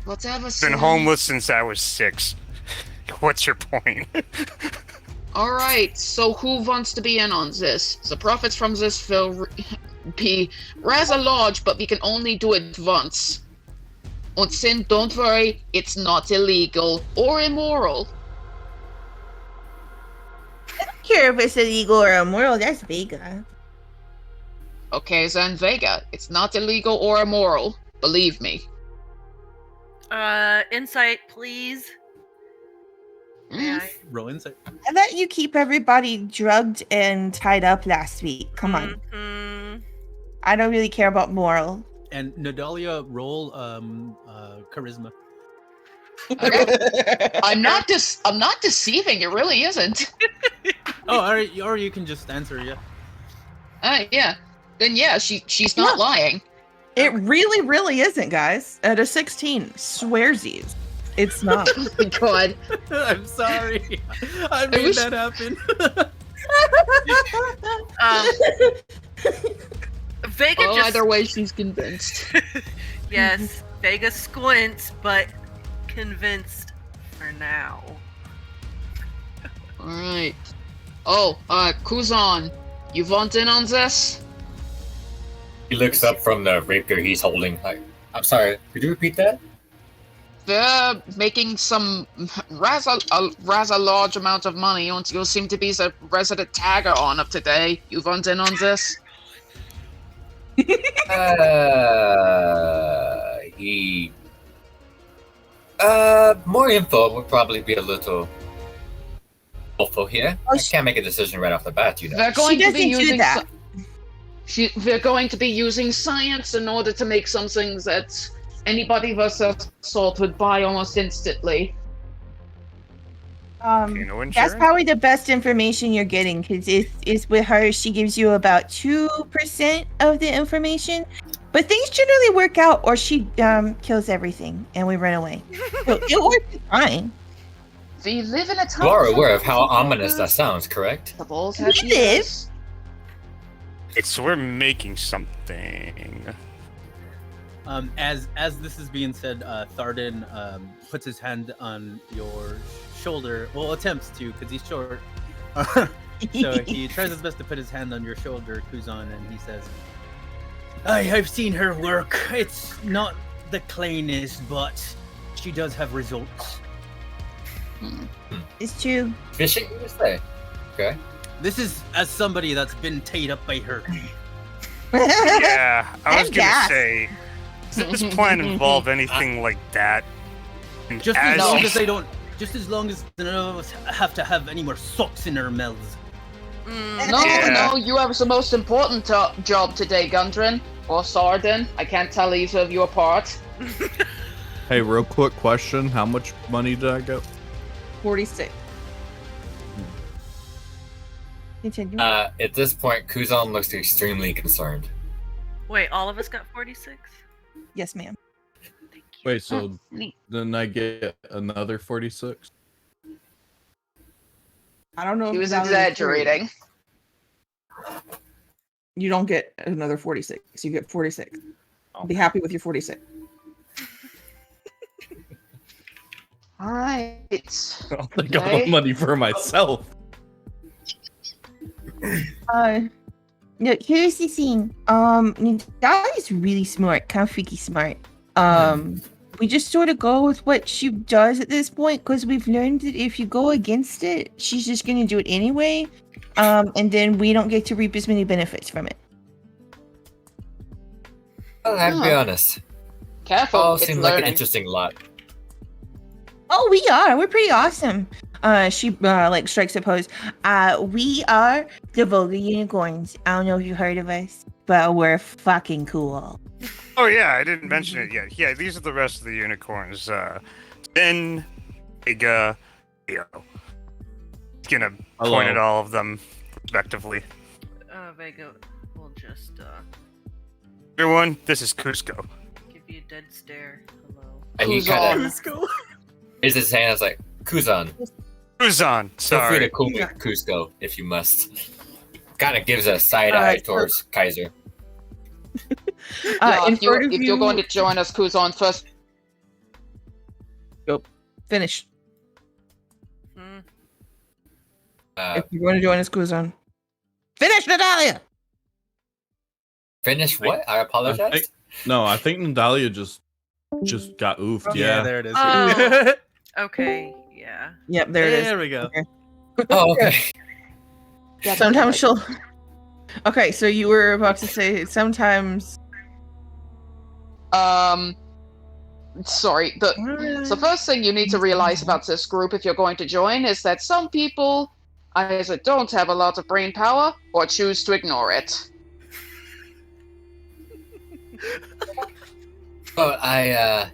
whatever. Been son. homeless since I was 6. What's your point? Alright, so who wants to be in on this? The profits from this will be rather large, but we can only do it once. And Sin, don't worry, it's not illegal or immoral. I don't care if it's illegal or immoral. That's Vega. Okay, then Vega, it's not illegal or immoral. Believe me. Insight, please. May I? Roll insight. I let you keep everybody drugged and tied up last week. Come on. Mhm. I don't really care about moral. And Nadalia, roll charisma. I'm not deceiving, it really isn't. Oh, alright, or you can just answer, yeah. Yeah. Then yeah, she's not lying. It really, really isn't, guys. At a 16, swearsies. It's not. Oh my god. I'm sorry. I made wish- that happen. Vega Oh, just either way, she's convinced. yes, Vega squints, but convinced for now. Alright. Oh, Kuzon, you want in on this? He looks up from the rapier he's holding. I'm sorry, could you repeat that? They're making some rather large amount of money. You seem to be the resident tagger on up today. You want in on this? More info would probably be a little helpful here. Oh, I can't make a decision right off the bat, you know. They're going to be doesn't do using that. they're going to be using science in order to make something that anybody with a salt would buy almost instantly. No That's insurance? probably the best information you're getting, because it's with her. She gives you about 2% of the information, but things generally work out, or she kills everything and we run away. So it works fine. We live in a time. You are aware of how ominous that sounds, correct? The balls We have live. ears. So we're making something. As this is being said, Tharden puts his hand on your shoulder. Well, attempts to, because he's short. So he tries his best to put his hand on your shoulder, Kuzon, and he says, I've seen her work. It's not the cleanest, but she does have results. It's true. Fishing, you say? Okay. This is as somebody that's been tied up by her. Yeah, I was And gonna gas. say, does this plan involve anything like that? And Just as as long you as they don't. Just as long as none of us have to have any more socks in our mouths. No, Yeah. no, you have the most important job today, Gundren. Or Sardin. I can't tell either of you apart. Hey, real quick question. How much money did I get? 46. Continue. At this point, Kuzon looks extremely concerned. Wait, all of us got 46? Yes, ma'am. Thank you. Wait, so Neat. then I get another 46? I don't know. He if was that exaggerating. You don't get another 46. You get 46. Oh. Be happy with your 46. Alright. I'll take all Okay. the money for myself. No, here's the thing. That is really smart, kind of freaky smart. We just sort of go with what she does at this point, because we've learned that if you go against it, she's just gonna do it anyway. And then we don't get to reap as many benefits from it. Well, I have to be Huh. honest. Careful, All it's seems like an learning. interesting lot. Oh, we are. We're pretty awesome. She like strikes a pose. We are the Vulgar Unicorns. I don't know if you heard of us, but we're fucking cool. Oh yeah, I didn't mention it yet. Yeah, these are the rest of the unicorns. Finn, Vega, Leo. Gonna point at all of them respectively. Vega will just Everyone, this is Cusco. give you a dead stare. Hello. And he kind of Cusco. raises his hand and is like, Kuzon, Kuzon, feel free sorry. to call me Cusco if you must. Kind of gives a side eye towards Keizer. Yeah, In if you're, front of if you're you- going to join us, Kuzon, first. Finish. Hmm. If you're going to join us, Kuzon. Finish, Natalia! Finish what? I apologize. No, I think Nadalia just got oofed. Yeah, Yeah. there it is. Oh. Okay, yeah. Yep, there it is. There we go. Oh, okay. Sometimes she'll. Okay, so you were about to say sometimes. Sorry. The first thing you need to realize about this group, if you're going to join, is that some people either don't have a lot of brain power or choose to ignore it. Well, I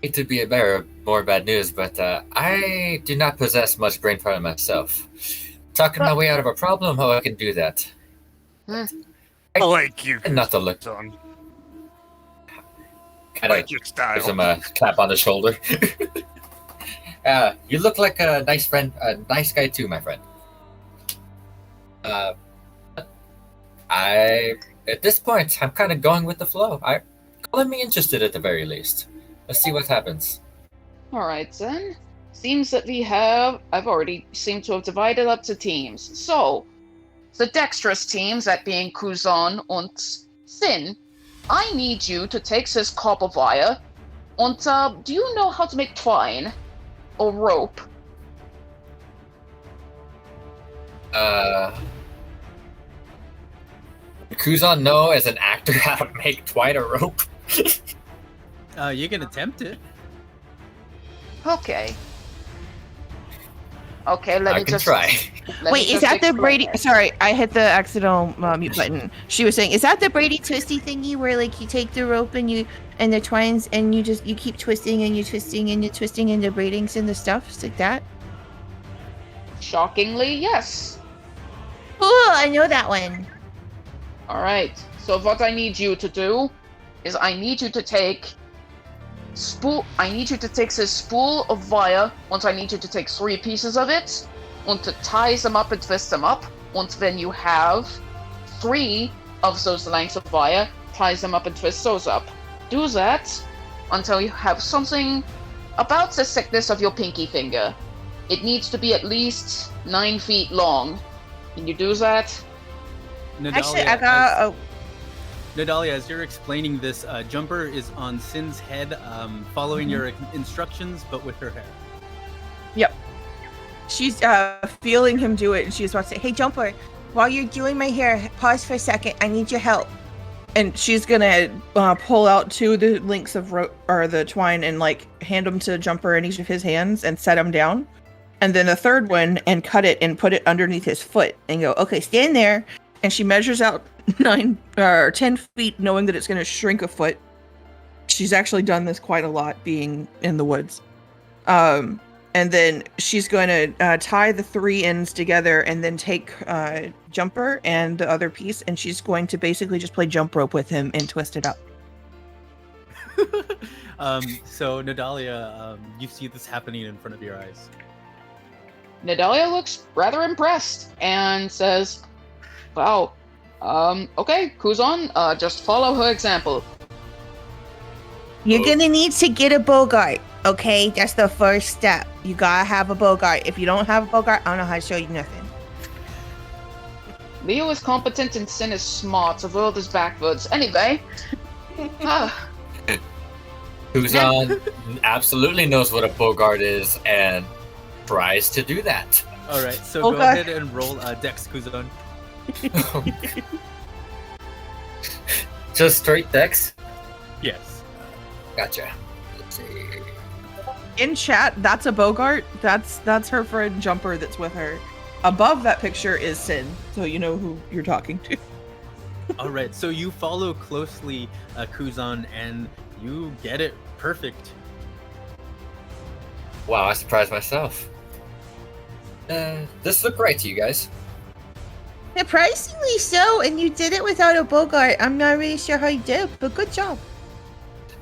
hate to be a bearer of more bad news, but I do not possess much brain power myself. Talking my way out of a problem, how I can do that? I like you, Not to look. Kuzon. I Kind of like your gives style. him a clap on the shoulder. You look like a nice friend, a nice guy too, my friend. At this point, I'm kind of going with the flow. Let me interested at the very least. Let's see what happens. Alright then. Seems that I've already seemed to have divided up to teams. So, the dexterous teams, that being Kuzon and Sin, I need you to take this copper wire and, do you know how to make twine? Or rope? Kuzon know as an actor how to make twine or rope? You can attempt it. Okay. Okay, let I me can just try. Wait, is that the Brady? Sorry, I hit the accidental mute button. She was saying, is that the Brady twisty thingy where like you take the rope and the twines and you keep twisting and you're twisting and you're twisting and the braidings and the stuff like that? Shockingly, yes. Oh, I know that one. Alright, so what I need you to do is I need you to take this spool of wire, and I need you to take 3 pieces of it, and to tie them up and twist them up, and then you have 3 of those lengths of wire, tie them up and twist those up. Do that until you have something about the thickness of your pinky finger. It needs to be at least 9 feet long. Can you do that? Nadalia, Actually, I got Nadalia, as you're explaining this, Jumper is on Sin's head, following your instructions, but with her hair. Yep. She's feeling him do it, and she's about to say, "Hey, Jumper, while you're doing my hair, pause for a second. I need your help." And she's gonna pull out 2 of the links of rope or the twine and like hand them to Jumper in each of his hands and set him down, and then a third one and cut it and put it underneath his foot and go, "Okay, stand there." And she measures out 9 or 10 feet, knowing that it's going to shrink a foot. She's actually done this quite a lot, being in the woods. And then she's going to tie the 3 ends together and then take Jumper and the other piece, and she's going to basically just play jump rope with him and twist it up. So Nadalia, you see this happening in front of your eyes. Nadalia looks rather impressed and says, "Wow, okay, Kuzon, just follow her example." You're gonna need to get a Bogart, okay? That's the first step. You gotta have a Bogart. If you don't have a Bogart, I don't know how to show you nothing. Leo is competent and Sin is smart. The world is backwards. Anyway. Kuzon absolutely knows what a Bogart is and tries to do that. Alright, so go ahead and roll Dex, Kuzon. Just straight Dex? Yes. Gotcha. Let's see. In chat, that's a Bogart. That's her friend Jumper that's with her. Above that picture is Sin, so you know who you're talking to. Alright, so you follow closely, Kuzon, and you get it perfect. Wow, I surprised myself. This looked great to you guys. Surprisingly so, and you did it without a Bogart. I'm not really sure how you did, but good job.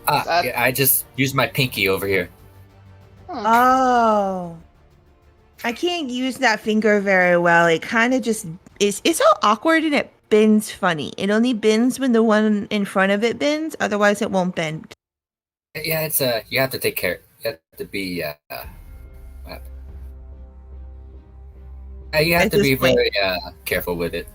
Yeah, I just used my pinky over here. Oh. I can't use that finger very well. It kind of just it's all awkward and it bends funny. It only bends when the one in front of it bends, otherwise it won't bend. Yeah, it's you have to take care. You have to be you have to be very careful with it.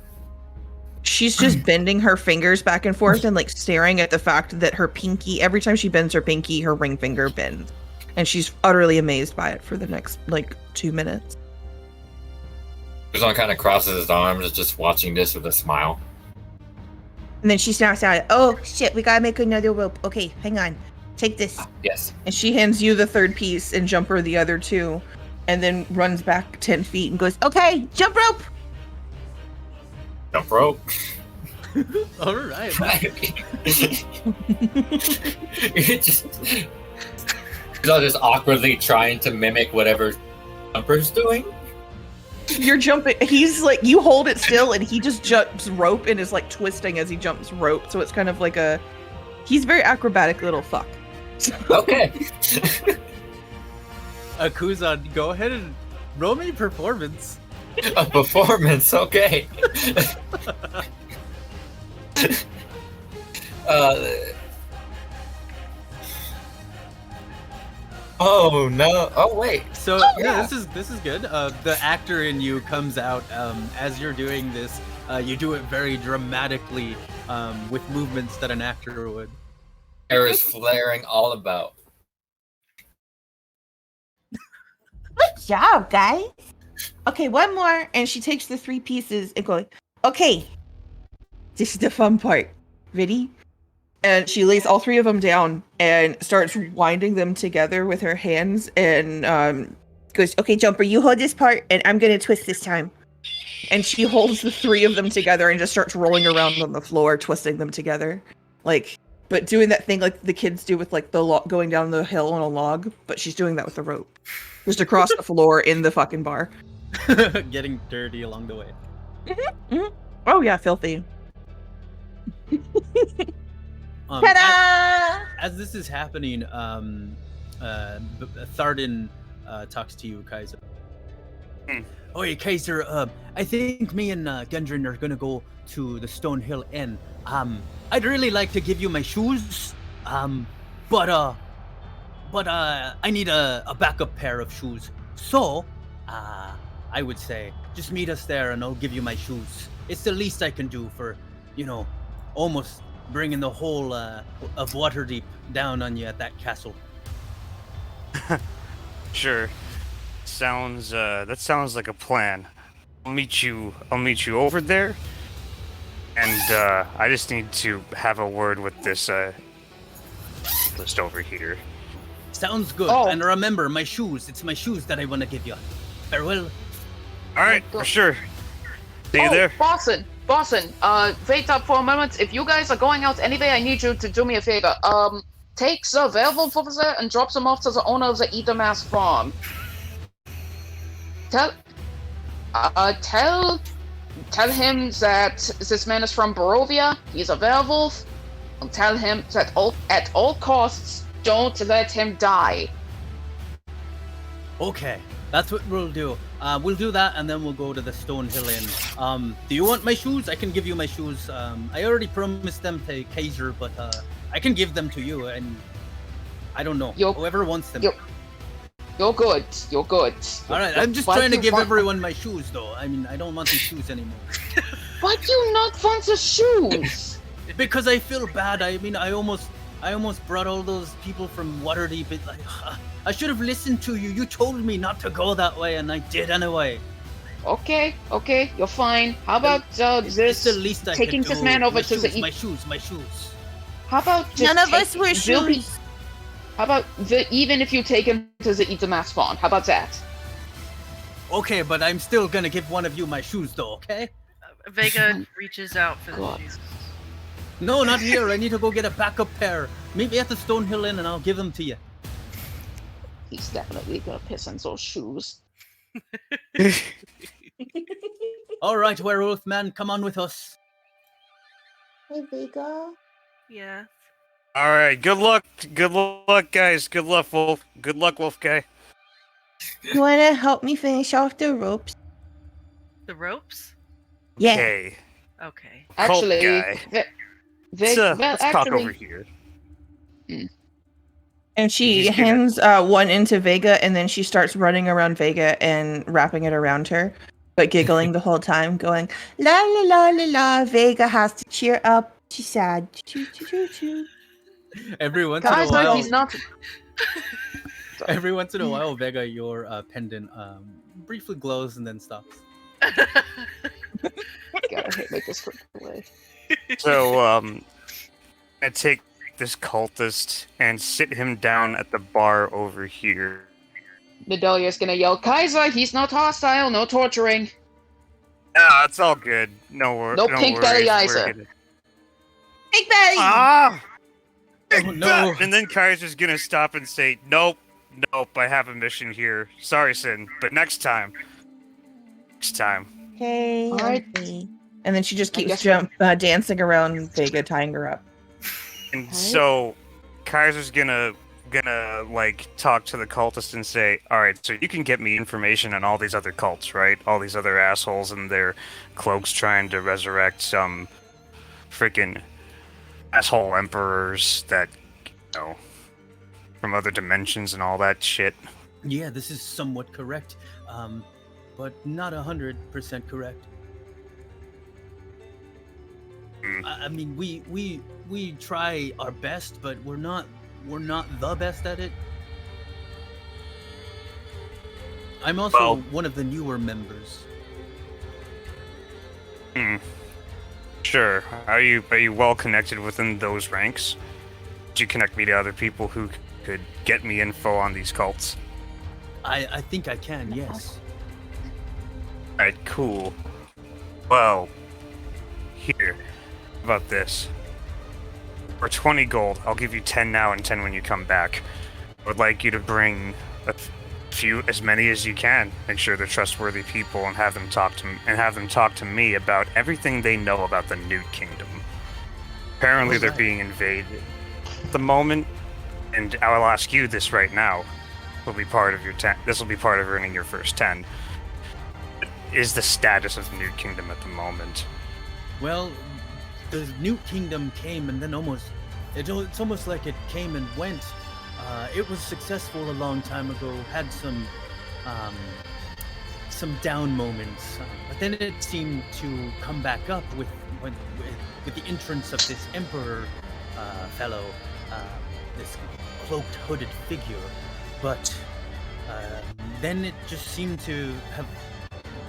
She's just bending her fingers back and forth and like staring at the fact that her pinky, every time she bends her pinky, her ring finger bends. And she's utterly amazed by it for the next like 2 minutes. Kuzon kind of crosses his arms, just watching this with a smile. And then she snaps out, "Oh shit, we gotta make another rope. Okay, hang on. Take this." Yes. And she hands you the 3rd piece and Jumper the other 2. And then runs back 10 feet and goes, "Okay, jump rope." Jump rope. All right. Kuzon just awkwardly trying to mimic whatever Jumper's doing. You're jumping. He's like, you hold it still, and he just jumps rope and is like twisting as he jumps rope. So it's kind of like he's very acrobatic little fuck. Okay. Kuzon, go ahead and roll me performance. A performance, okay. Oh no! Oh wait. So yeah, this is good. The actor in you comes out as you're doing this. You do it very dramatically with movements that an actor would. Hair is flaring all about. Good job, guys. Okay, one more, and she takes the 3 pieces and goes, okay, this is the fun part. Ready? And she lays all 3 of them down and starts winding them together with her hands and goes, okay, Jumper, you hold this part, and I'm going to twist this time. And she holds the 3 of them together and just starts rolling around on the floor, twisting them together. Like, but doing that thing like the kids do with like the going down the hill on a log, but she's doing that with the rope. Just across the floor in the fucking bar. Getting dirty along the way. Oh yeah, filthy. Ta-da! As this is happening, Tharden talks to you, Keizer. Oi, Keizer, I think me and Gundren are gonna go to the Stone Hill Inn. I'd really like to give you my shoes, but I need a backup pair of shoes. So, I would say, just meet us there and I'll give you my shoes. It's the least I can do for, almost bringing the whole of Waterdeep down on you at that castle. Sure. That sounds like a plan. I'll meet you over there. And I just need to have a word with this list over here. Sounds good. Oh. And remember, my shoes. It's my shoes that I want to give you. Farewell. All right, for sure. See you there. Boston, wait up for a moment. If you guys are going out anyway, I need you to do me a favor. Take the werewolf over there and drop them off to the owner of the Eatermass farm. Tell him that this man is from Barovia. He's a werewolf. And tell him that at all costs, don't let him die. Okay, that's what we'll do. We'll do that, and then we'll go to the Stone Hill Inn. Do you want my shoes? I can give you my shoes. I already promised them to Keizer, but I can give them to you, and I don't know. Whoever wants them. You're good. All right, I'm just trying to give everyone my shoes, though. I mean, I don't want these shoes anymore. Why do you not want the shoes? Because I feel bad. I mean, I almost brought all those people from Waterdeep. I should have listened to you. You told me not to go that way, and I did anyway. Okay, you're fine. How about this? It's the least I taking could this do. man over to the my shoes. How about just none of us wear shoes? How about even if you take him to the Eatermass farm? How about that? Okay, but I'm still gonna give one of you my shoes, though. Okay? Vega reaches out for the shoes. No, not here. I need to go get a backup pair. Meet me at the Stone Hill Inn, and I'll give them to you. He's definitely gonna piss in those shoes. All right, werewolf man, come on with us. Hey, Vega. Yeah. All right, good luck, guys. Good luck, Wolf. Good luck, Wolf guy. You wanna help me finish off the ropes? The ropes? Yeah. Okay. Okay. Actually, let's talk over here. And she hands one into Vega, and then she starts running around Vega and wrapping it around her, but giggling the whole time, going, la la la la la, Vega has to cheer up. She's sad. Choo, choo, choo, choo. Every once in a while, he's not. Every once in a while, Vega, your pendant briefly glows and then stops. Gotta make this quick away. So, I take this cultist and sit him down at the bar over here. Medalia's gonna yell, Keizer, he's not hostile, no torturing. Ah, it's all good. No pink belly either. Big belly! Ah! Oh, no. And then Keizer's gonna stop and say, Nope, I have a mission here. Sorry, Sin, but next time. Okay. All right. Okay. And then she just keeps guess dancing around Vega, tying her up. And so, Keizer's gonna gonna like talk to the cultist and say, all right, so you can get me information on all these other cults, right? All these other assholes and their cloaks trying to resurrect some freaking asshole emperors that, you know, from other dimensions and all that shit. Yeah, this is somewhat correct, but not 100% correct. I mean, we try our best, but we're not the best at it. I'm also one of the newer members. Sure. Are you well connected within those ranks? Did you connect me to other people who could get me info on these cults? I think I can, yes. Alright, cool. Well, here. How about this? For 20 gold, I'll give you 10 now and 10 when you come back. I would like you to bring as many as you can. Make sure they're trustworthy people and have them talk to me about everything they know about the Newt Kingdom. Apparently they're being invaded at the moment, and I will ask you this right now. Will be part of your this will be part of earning your first 10. Is the status of the Newt Kingdom at the moment? Well, the Newt Kingdom came and then it's almost like it came and went. It was successful a long time ago, had some down moments, but then it seemed to come back up with the entrance of this emperor fellow, this cloaked, hooded figure. But then it just seemed to have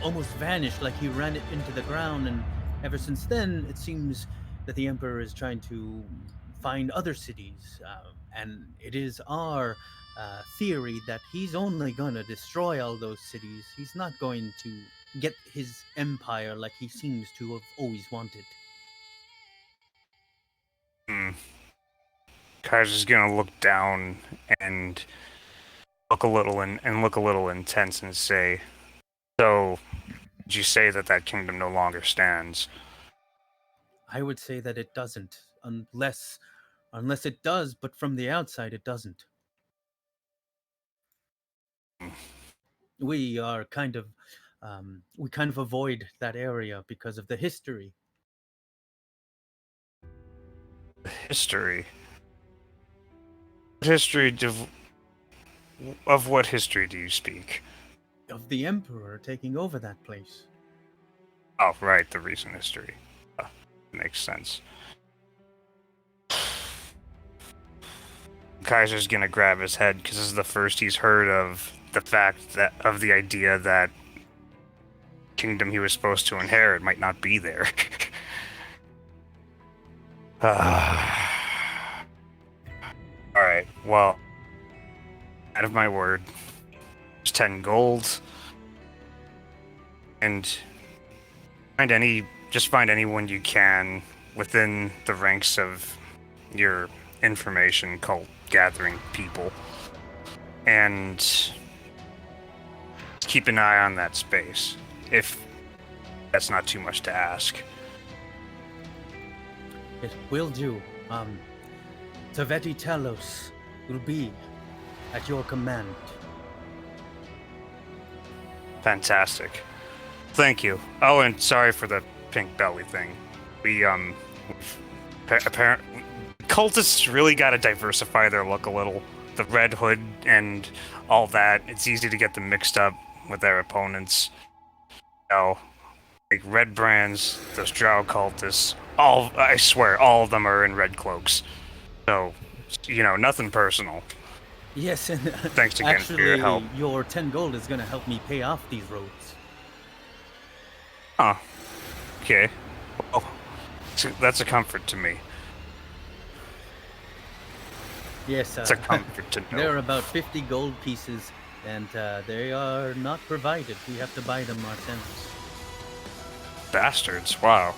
almost vanished, like he ran it into the ground, and ever since then, it seems that the Emperor is trying to find other cities, and it is our theory that he's only going to destroy all those cities. He's not going to get his empire like he seems to have always wanted. Keizer's gonna look down and look a little intense and say, "So, did you say that kingdom no longer stands?" I would say that it doesn't, unless it does, but from the outside it doesn't. We are kind of avoid that area because of the history. History? Of what history do you speak? Of the Emperor taking over that place. Oh, right, the recent history. Makes sense. Keizer's gonna grab his head because this is the first he's heard of the idea that kingdom he was supposed to inherit might not be there. Alright, well, out of my word, there's 10 gold, and find anyone you can within the ranks of your information cult gathering people, and keep an eye on that space, if that's not too much to ask. It will do. Taveti Talos will be at your command. Fantastic. Thank you. Oh, and sorry for the pink belly thing. We, apparently, cultists really gotta diversify their look a little. The red hood and all that, it's easy to get them mixed up with their opponents. You know, like red brands, those drow cultists, I swear, all of them are in red cloaks. So, nothing personal. Yes, and thanks again for your help. Your 10 gold is going to help me pay off these roads. Oh, okay. Well, that's a comfort to me. Yes, it's a comfort to know. There are about 50 gold pieces, and they are not provided. We have to buy them ourselves. Bastards! Wow.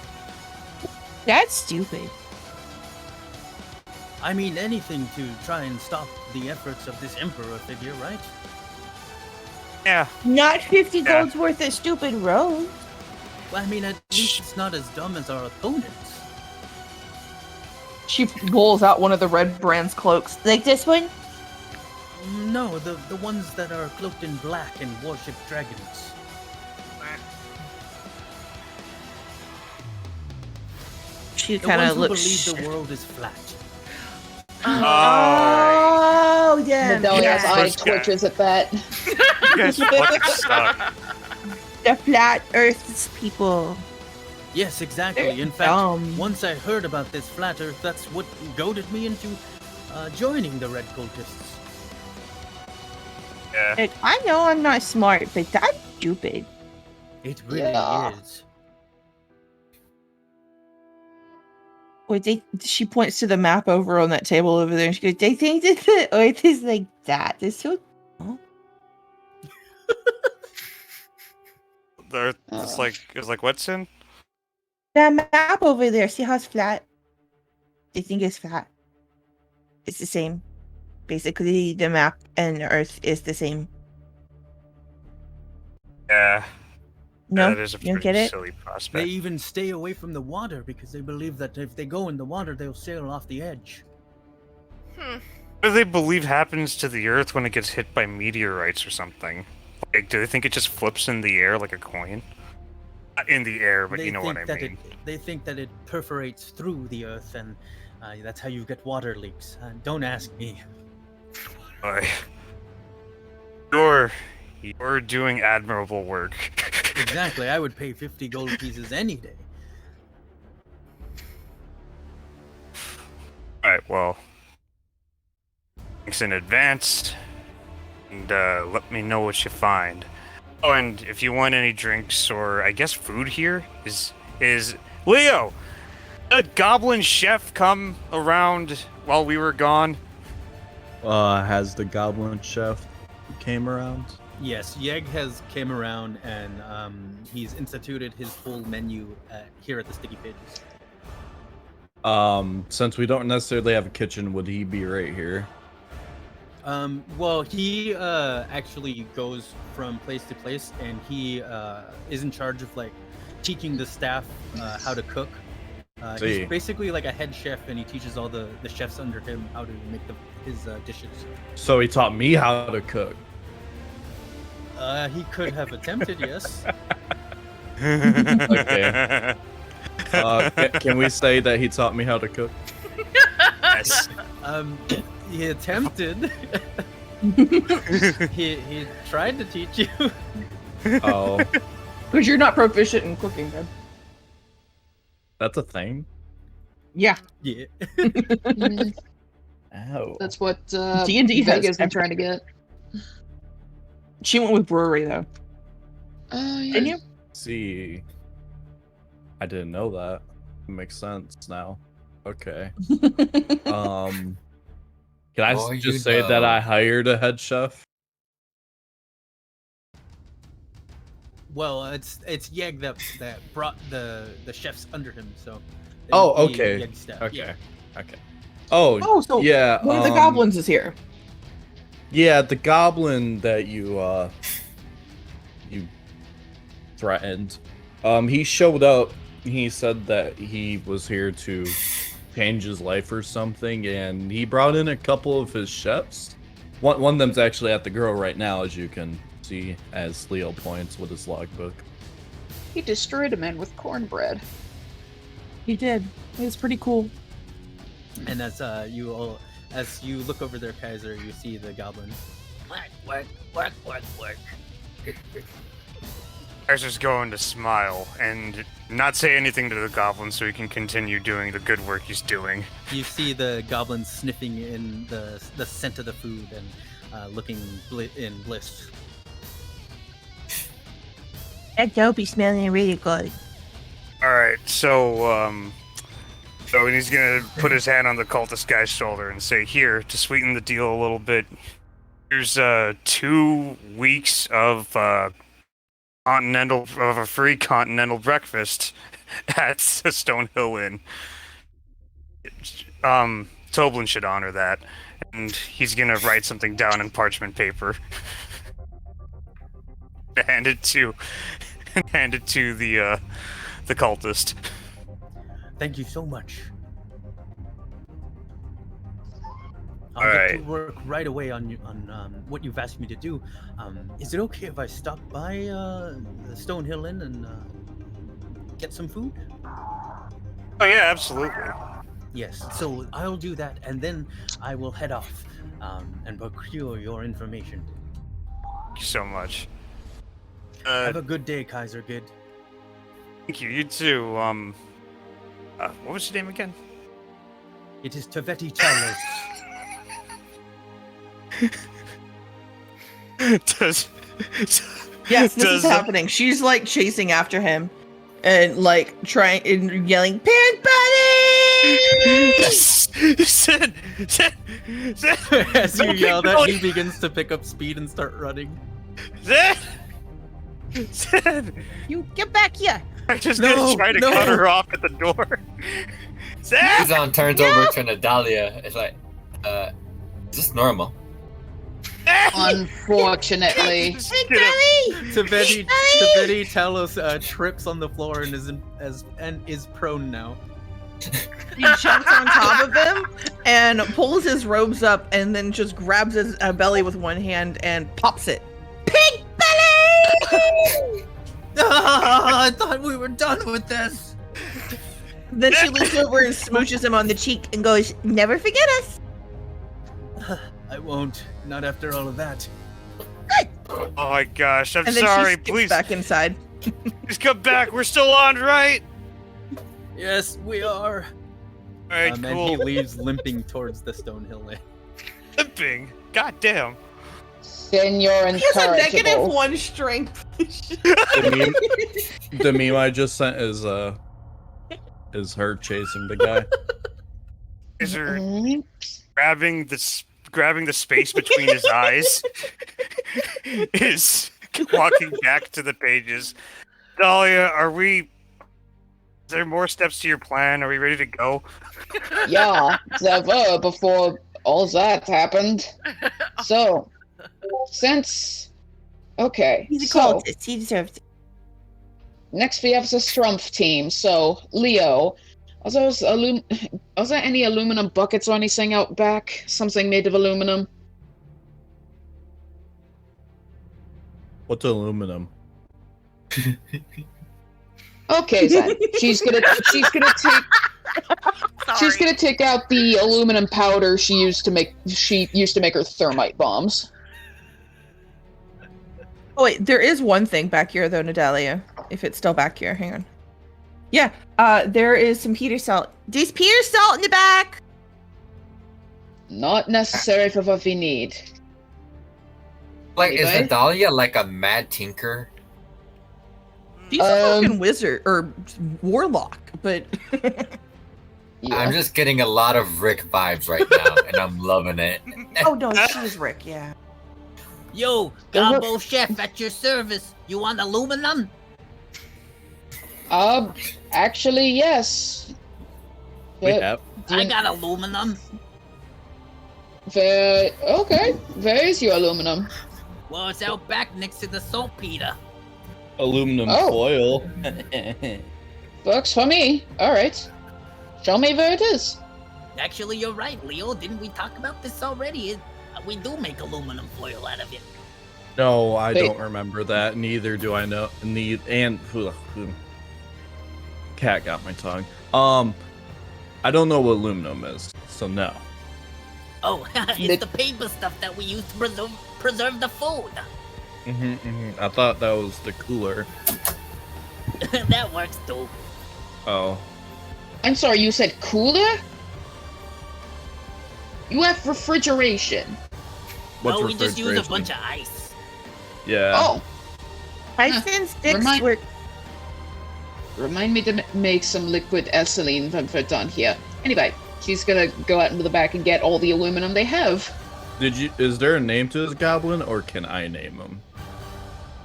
That's stupid. I mean, anything to try and stop the efforts of this emperor figure, right? Yeah. Not 50 gold's worth of stupid road. Well, I mean, at least it's not as dumb as our opponents. She pulls out one of the red brand's cloaks. Like this one? No, the ones that are cloaked in black and worship dragons. She The kind ones of who looks. believe the world is flat. Oh, damn! Medalia's Yeah. eye First guy. twitches at that. You guys fucking suck. The flat Earth people. Yes, exactly. They're In fact, dumb. once I heard about this flat Earth, that's what goaded me into joining the Red Cultists. Yeah. Like, I know I'm not smart, but that's stupid. It really Yeah. is. Wait, she points to the map over on that table over there, and she goes, "They think that the Earth is like that. It's so." It's like what's in? That map over there, see how it's flat? They think it's flat. It's the same. Basically, the map and Earth is the same. Yeah. No, That is a you don't pretty get it? silly They prospect. even stay away from the water because they believe that if they go in the water, they'll sail off the edge. What do they believe happens to the Earth when it gets hit by meteorites or something? Like, do they think it just flips in the air like a coin? Not in the air, but They you know what I think that mean. they think that it perforates through the Earth, and that's how you get water leaks. Don't ask me. Boy. You're doing admirable work. Exactly, I would pay 50 gold pieces any day. Alright, well. Thanks in advance. And let me know what you find. Oh, and if you want any drinks or I guess food here is Leo! Did Goblin Chef come around while we were gone? Has the Goblin Chef came around? Yes, Yeg has came around and he's instituted his full menu here at the Sticky Pages. Since we don't necessarily have a kitchen, would he be right here? Well, he actually goes from place to place, and he is in charge of like teaching the staff how to cook. See. He's basically like a head chef, and he teaches all the chefs under him how to make his dishes. So he taught me how to cook. He could have attempted, yes. Okay. Can we say that he taught me how to cook? Yes. He attempted. he tried to teach you. Oh, Because you're not proficient in cooking, man. that's a thing? Yeah. Yeah. Mhm. Oh. That's what D&D has Vega's been trying to get. She went with brewery, though. Oh, yeah. Didn't you? See. I didn't know that. Makes sense now. Okay. Can I Oh, just you say that know. I hired a head chef? Well, it's Yeg that brought the chefs under him, so. they Oh, would be okay. Yeg's staff. Okay. Yeah. Okay. Oh, Oh, so yeah. one of the goblins is here. Yeah, the goblin that you threatened. He showed up. He said that he was here to change his life or something, and he brought in a couple of his chefs. One of them's actually at the grill right now, as you can see, as Leo points with his logbook. He destroyed a man with cornbread. He did. It was pretty cool. And as you look over there, Keizer, you see the goblin. Work. Keizer's going to smile and not say anything to the goblin so he can continue doing the good work he's doing. You see the goblin sniffing in the scent of the food and looking in bliss. That dope be smelling really good. Alright, so he's gonna put his hand on the cultist guy's shoulder and say, here, to sweeten the deal a little bit, here's 2 weeks of a free continental breakfast at Stonehill Inn. Toblin should honor that, and he's gonna write something down in parchment paper. hand it to the cultist. Thank you so much. I'll get to right. work right away on what you've asked me to do. Is it okay if I stop by the Stonehill Inn and get some food? Oh yeah, absolutely. Yes, so I'll do that, and then I will head off and procure your information. Thank you so much. Have a good day, Keizer. Good. Thank you. You too. What was your name again? It is Taveti Talos. Yes, this is happening. She's like chasing after him and like trying and yelling, "Pig buddy!" As you yell that, he begins to pick up speed and start running. You get back here. I just gonna try to cut her off at the door. Kuzon turns over to Nadalia. It's like, is this normal? Unfortunately. Taveti Talos trips on the floor and is prone now. He jumps on top of him and pulls his robes up and then just grabs his belly with one hand and pops it. Pig belly! I thought we were done with this. Then she leans over and smooches him on the cheek and goes, "Never forget us." I won't. Not after all of that. Oh my gosh, I'm And then sorry. she skips Please, back inside. please come back. We're still on, right? Yes, we are. All right, And cool. he leaves limping towards the Stonehill Inn. Limping. God damn. Then you're He has a incorrigible. -1 strength. The meme I just sent is her chasing the guy. Is her Mhm. grabbing the space between his eyes? Is walking back to the pages. Dahlia, is there more steps to your plan? Are we ready to go? Yeah, there were before all that happened. So, okay, He's a so cultist. He deserves it. next we have the Strumpf team. So, Leo, are there any aluminum buckets or anything out back? Something made of aluminum? What's aluminum? Okay, then. She's gonna take out the aluminum powder she used to make her thermite bombs. Oh wait, there is one thing back here though, Nadalia. If it's still back here, hang on. Yeah, there is some Peter salt. There's Peter salt in the back. Not necessary for what we need. Like, is Anybody? Nadalia like a mad tinker? She's a fucking wizard or warlock, but Yeah. I'm just getting a lot of Rick vibes right now, and I'm loving it. Oh no, she's Rick. Yeah. Yo, Gobbo Chef at your service. You want aluminum? Actually, yes. We have. I got aluminum. Okay. Where is your aluminum? Well, it's out back next to the saltpeter. Aluminum Oh. foil. Works for me. Alright. Show me where it is. Actually, you're right, Leo. Didn't we talk about this already? We do make aluminum foil out of it. No, I Wait. don't remember that. Neither do I know. Cat got my tongue. I don't know what aluminum is, so no. Oh, it's the paper stuff that we use to preserve the food. I thought that was the cooler. That works too. Oh. I'm sorry, you said cooler? You have refrigeration. What's No, we just use a refrigeration? bunch of ice. Yeah. Oh, Ice and sticks remind- work. remind me to make some liquid ethylene when we're done here. Anyway, she's gonna go out into the back and get all the aluminum they have. Is there a name to this goblin, or can I name him?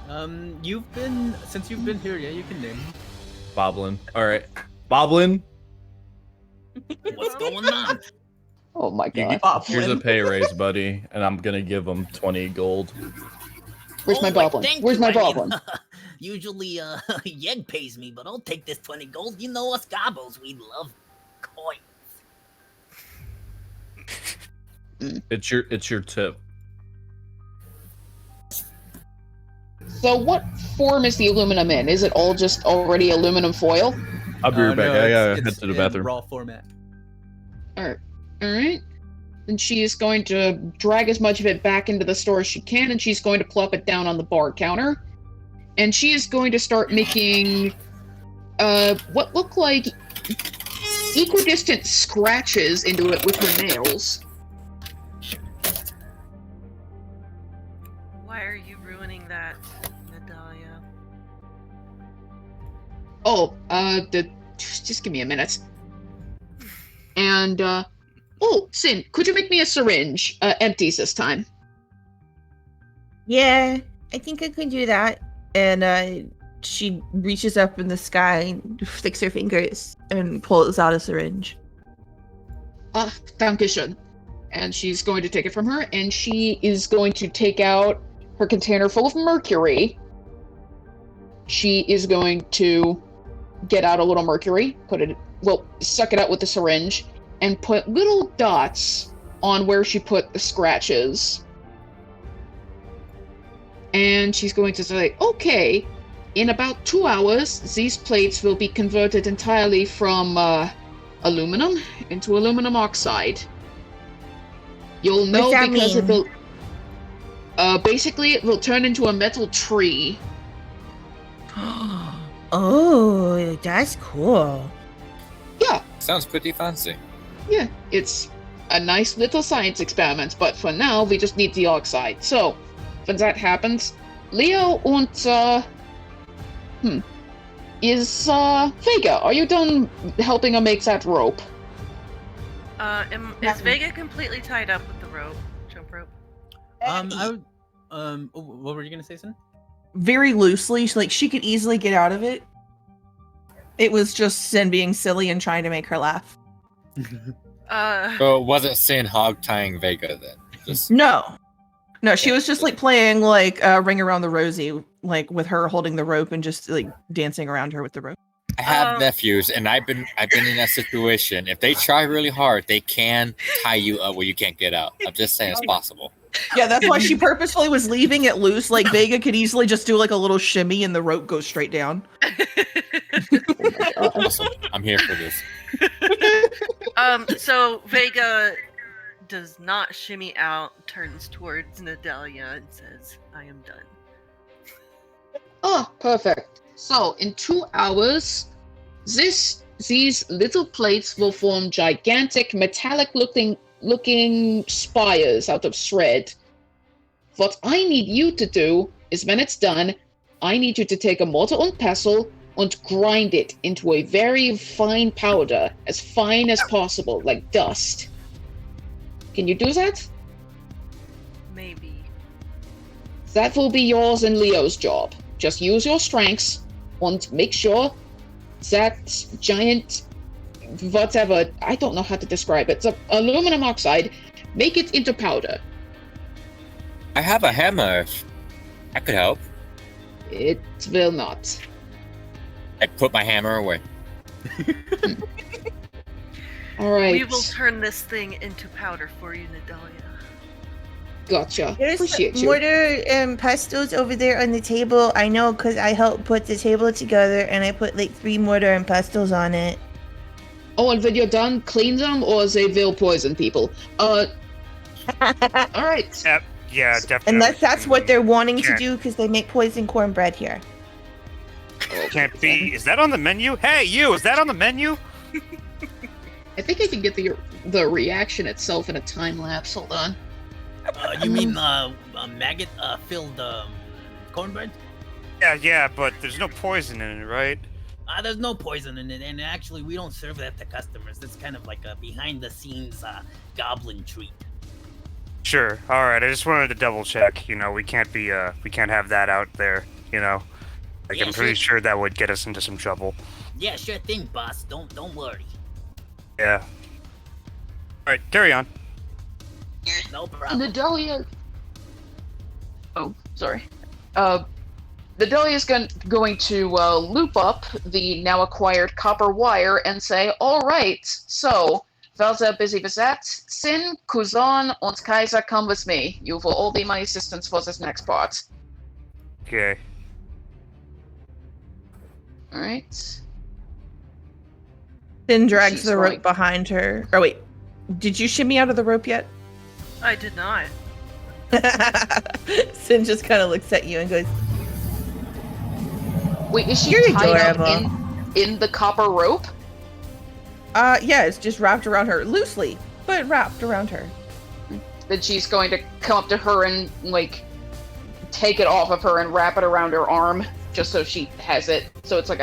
Since you've been here, yeah, you can name him. Boblin. All right, Boblin. What's going on? Oh my You god. here's a pay raise, buddy, and I'm gonna give him 20 gold. Where's my wait, boblin? thank Where's you. my I mean, boblin? Usually, Yeg pays me, but I'll take this 20 gold. You know us gobos, we love coins. It's your tip. So what form is the aluminum in? Is it all just already aluminum foil? I'll be right back. No, I gotta it's head to the in bathroom. raw format. Alright. Then she is going to drag as much of it back into the store as she can, and she's going to plop it down on the bar counter. And she is going to start making what look like equidistant scratches into it with her nails. Why are you ruining that, Nadalia? Oh, just give me a minute. And, oh, Sin, could you make me a syringe? Empties this time. Yeah, I think I can do that. And she reaches up in the sky, sticks her fingers, and pulls out a syringe. Dankeschön. And she's going to take it from her, and she is going to take out her container full of mercury. She is going to get out a little mercury, suck it out with the syringe, and put little dots on where she put the scratches. And she's going to say, okay, in about 2 hours, these plates will be converted entirely from aluminum into aluminum oxide. You'll know because it will... basically, it will turn into a metal tree. Oh, that's cool. Yeah. Sounds pretty fancy. Yeah, it's a nice little science experiment, but for now, we just need the oxide. So, when that happens, Leo and, is, Vega, are you done helping her make that rope? Is Vega completely tied up with the rope? Jump rope? What were you gonna say, Sin? Very loosely, like she could easily get out of it. It was just Sin being silly and trying to make her laugh. So it wasn't Sin hog tying Vega then? Just... No, she was just like playing like Ring Around the Rosie, like with her holding the rope and just like dancing around her with the rope. I have nephews, and I've been in that situation. If they try really hard, they can tie you up where you can't get out. I'm just saying it's possible. Yeah, that's why she purposefully was leaving it loose. Like Vega could easily just do like a little shimmy and the rope goes straight down. Awesome. I'm here for this. So Vega does not shimmy out, turns towards Nadalia and says, I am done. Oh, perfect. So, in 2 hours, these little plates will form gigantic metallic-looking spires out of thread. What I need you to do is, when it's done, I need you to take a mortar and pestle and grind it into a very fine powder, as fine as possible, like dust. Can you do that? Maybe. That will be yours and Leo's job. Just use your strengths and make sure that giant, whatever, I don't know how to describe it, it's aluminum oxide, make it into powder. I have a hammer. I could help. It will not. I put my hammer away. Alright. We will turn this thing into powder for you, Nadalia. Gotcha. There's Appreciate you. mortar and pestles over there on the table. I know because I helped put the table together and I put like 3 mortar and pestles on it. Oh, and when you're done, clean them or they will poison people. Alright. Yep. Yeah, definitely. Unless that's what they're wanting to do because they make poison cornbread here. Can't be. Is that on the menu? Hey, you! Is that on the menu? I think I can get the reaction itself in a time lapse. Hold on. You mean maggot filled cornbread? Yeah, but there's no poison in it, right? There's no poison in it, and actually we don't serve that to customers. It's kind of like a behind-the-scenes goblin treat. Sure. All right. I just wanted to double check. You know, we can't have that out there. You know, like Yeah, I'm pretty sure that would get us into some trouble. Yeah, sure thing, boss. Don't worry. Yeah. All right. Carry on. No problem. Nadalia. Oh, sorry. Nadalia is going to loop up the now acquired copper wire and say, "All right, so While they're busy with that, Sin, Kuzon, and Keizer come with me. You will all be my assistants for this next part. Okay. Alright. Sin drags She's the rope going- behind her. Oh wait, did you shimmy out of the rope yet? I did not. Sin just kind of looks at you and goes, Wait, is she You're tied up adorable. in the copper rope? yeah, it's just wrapped around her. Loosely, but wrapped around her. Then she's going to come up to her and, like, take it off of her and wrap it around her arm, just so she has it. So it's like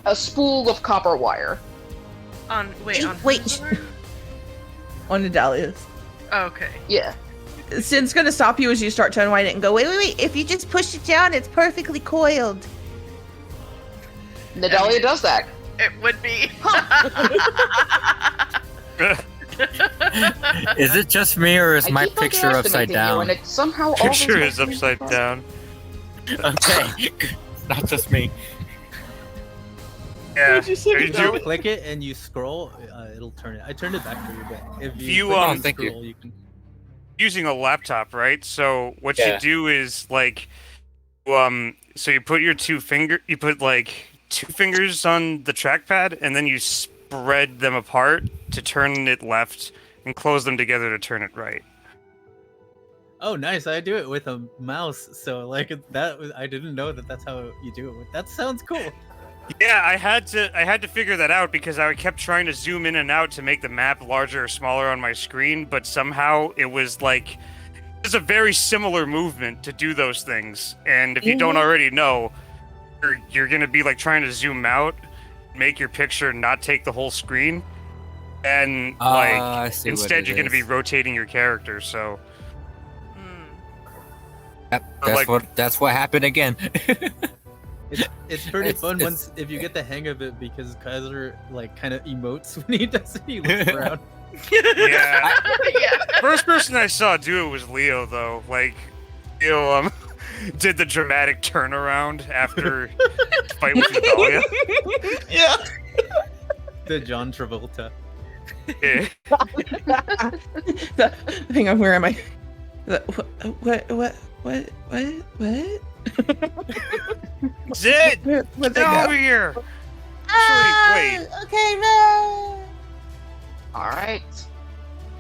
a spool of copper wire. On Wait. whose arm? On Nadalia's. Okay. Yeah. Sin's gonna stop you as you start to unwind it and go, wait. If you just push it down, it's perfectly coiled. Nadalia does that. It would be. Is it just me, or is I my keep picture upside underestimating you, down? and it somehow Picture always is makes me upside cry. down. Okay, not just me. Yeah. If you click it and you scroll, it'll turn it. I turned it back for you, but if you, You, click and thank you. scroll, you can. Using a laptop, right? So what Yeah. you do is like, so you put your two fingers on the trackpad, and then you spread them apart to turn it left, and close them together to turn it right. Oh, nice! I do it with a mouse, so like I didn't know that that's how you do it. That sounds cool. Yeah, I had to figure that out because I kept trying to zoom in and out to make the map larger or smaller on my screen, but somehow it was like it's a very similar movement to do those things. And if you don't already know, you're gonna be like trying to zoom out, make your picture not take the whole screen, and I see what instead it you're gonna be is. rotating your character. So Yep, Or that's what happened again. It's pretty It's- fun it's- once if you get the hang of it because Keizer like kind of emotes when he does it. He looks around. yeah. Yeah. First person I saw do it was Leo, though. Like, Leo did the dramatic turnaround after the fight with Natalia. Yeah. The John Travolta. Yeah. Hang on, where am I? What? Zed, Where'd they get go? over here. Wait. Okay, no. Alright.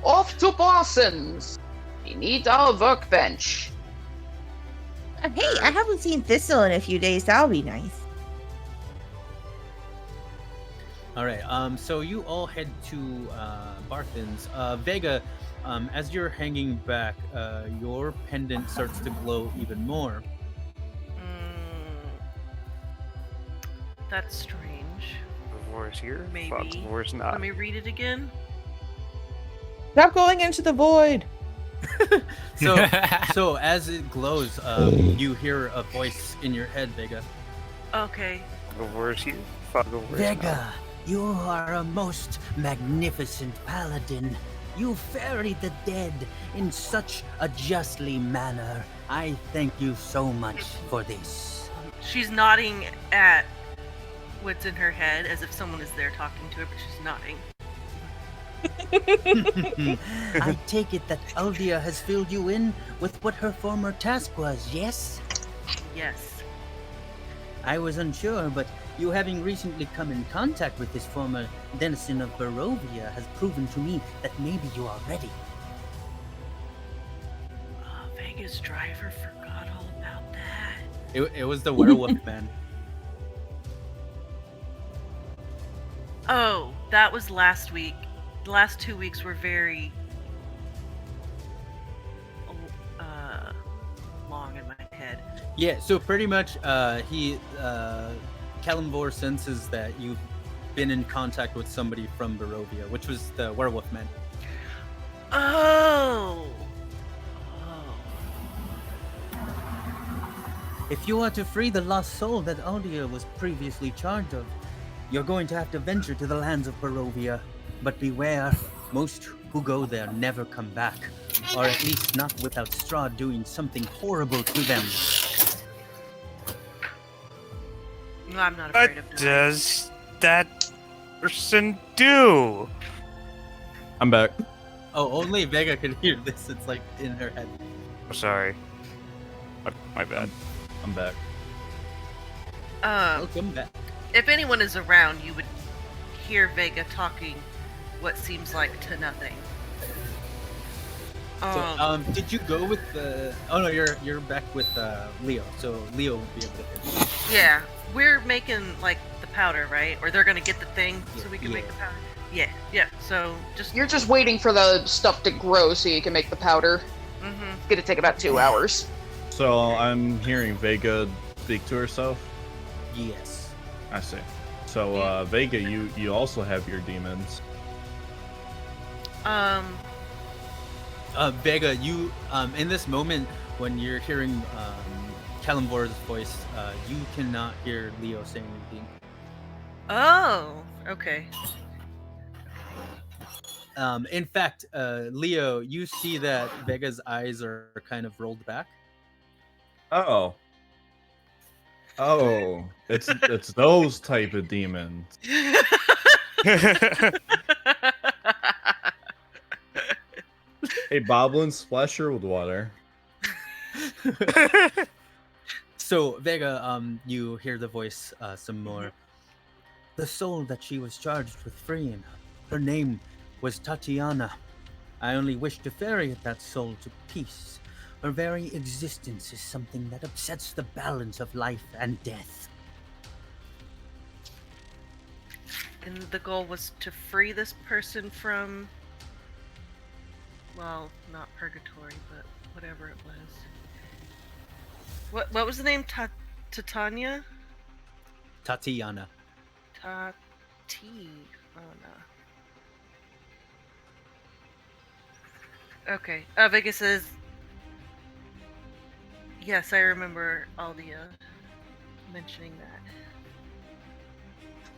Off to Parsons. We need our workbench. Hey, I haven't seen Thistle in a few days. That'll be nice. All right. So you all head to Barthen's. Vega, as you're hanging back, your pendant starts to glow even more. That's strange. Divorce here. Maybe. Fuck, divorce not. Let me read it again. Stop going into the void. So as it glows, you hear a voice in your head, Vega. Okay. Divorce here. Fuck, divorce not. Vega, you are a most magnificent paladin. You ferried the dead in such a justly manner. I thank you so much for this. She's nodding at what's in her head as if someone is there talking to her, but she's nodding. I take it that Aldia has filled you in with what her former task was, yes? Yes. I was unsure, but you having recently come in contact with this former denizen of Barovia has proven to me that maybe you are ready. Vegas driver forgot all about that. It was the werewolf man. Oh, that was last week. The last 2 weeks were very long in my head. Yeah. So pretty much, Kalimvor senses that you've been in contact with somebody from Barovia, which was the werewolf man. Oh. If you are to free the lost soul that Aldia was previously charged of, you're going to have to venture to the lands of Barovia. But beware, most who go there never come back, or at least not without Strahd doing something horrible to them. I'm not What afraid of that. does that person do? I'm back. Oh, only Vega could hear this. It's like in her head. Oh, sorry. My bad. I'm back. Welcome back. If anyone is around, you would hear Vega talking what seems like to nothing. So, did you go with the? Oh no, you're back with Leo. So Leo will be able to hear. Yeah, we're making like the powder, right? Or they're gonna get the thing so we can make the powder. Yeah. So You're just waiting for the stuff to grow so you can make the powder. Mm-hmm. It's gonna take about 2 hours. So I'm hearing Vega speak to herself. Yes. I see. So Vega, you also have your demons. Vega, you in this moment when you're hearing Kalimvor's voice, you cannot hear Leo saying anything. Oh, okay. In fact, Leo, you see that Vega's eyes are kind of rolled back. Oh, it's those type of demons. Hey, Boblin, splash her with water. So Vega, you hear the voice some more. The soul that she was charged with freeing, her name was Tatiana. I only wish to ferry that soul to peace. Her very existence is something that upsets the balance of life and death. And the goal was to free this person from, well, not purgatory, but whatever it was. What was the name? Titania? Tatiana. Tatiana. Okay. Vega says, yes, I remember Aldia mentioning that.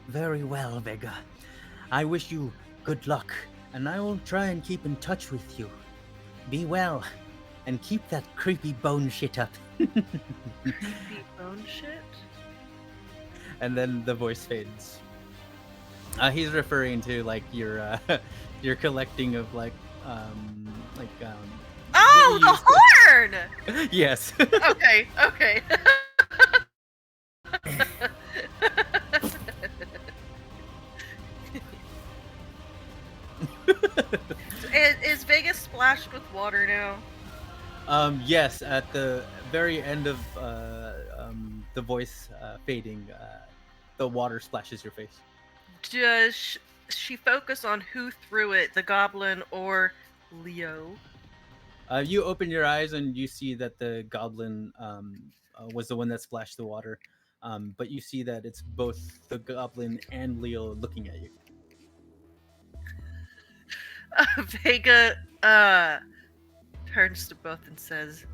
Very well, Vega. I wish you good luck, and I will try and keep in touch with you. Be well, and keep that creepy bone shit up. Creepy bone shit? And then the voice fades. He's referring to like your collecting of oh, the horn! Yes. Okay. Is Vegas splashed with water now? Yes, at the very end of the voice fading, the water splashes your face. Does she focus on who threw it, the goblin or Leo? You open your eyes and you see that the goblin was the one that splashed the water, but you see that it's both the goblin and Leo looking at you. Vega turns to both and says,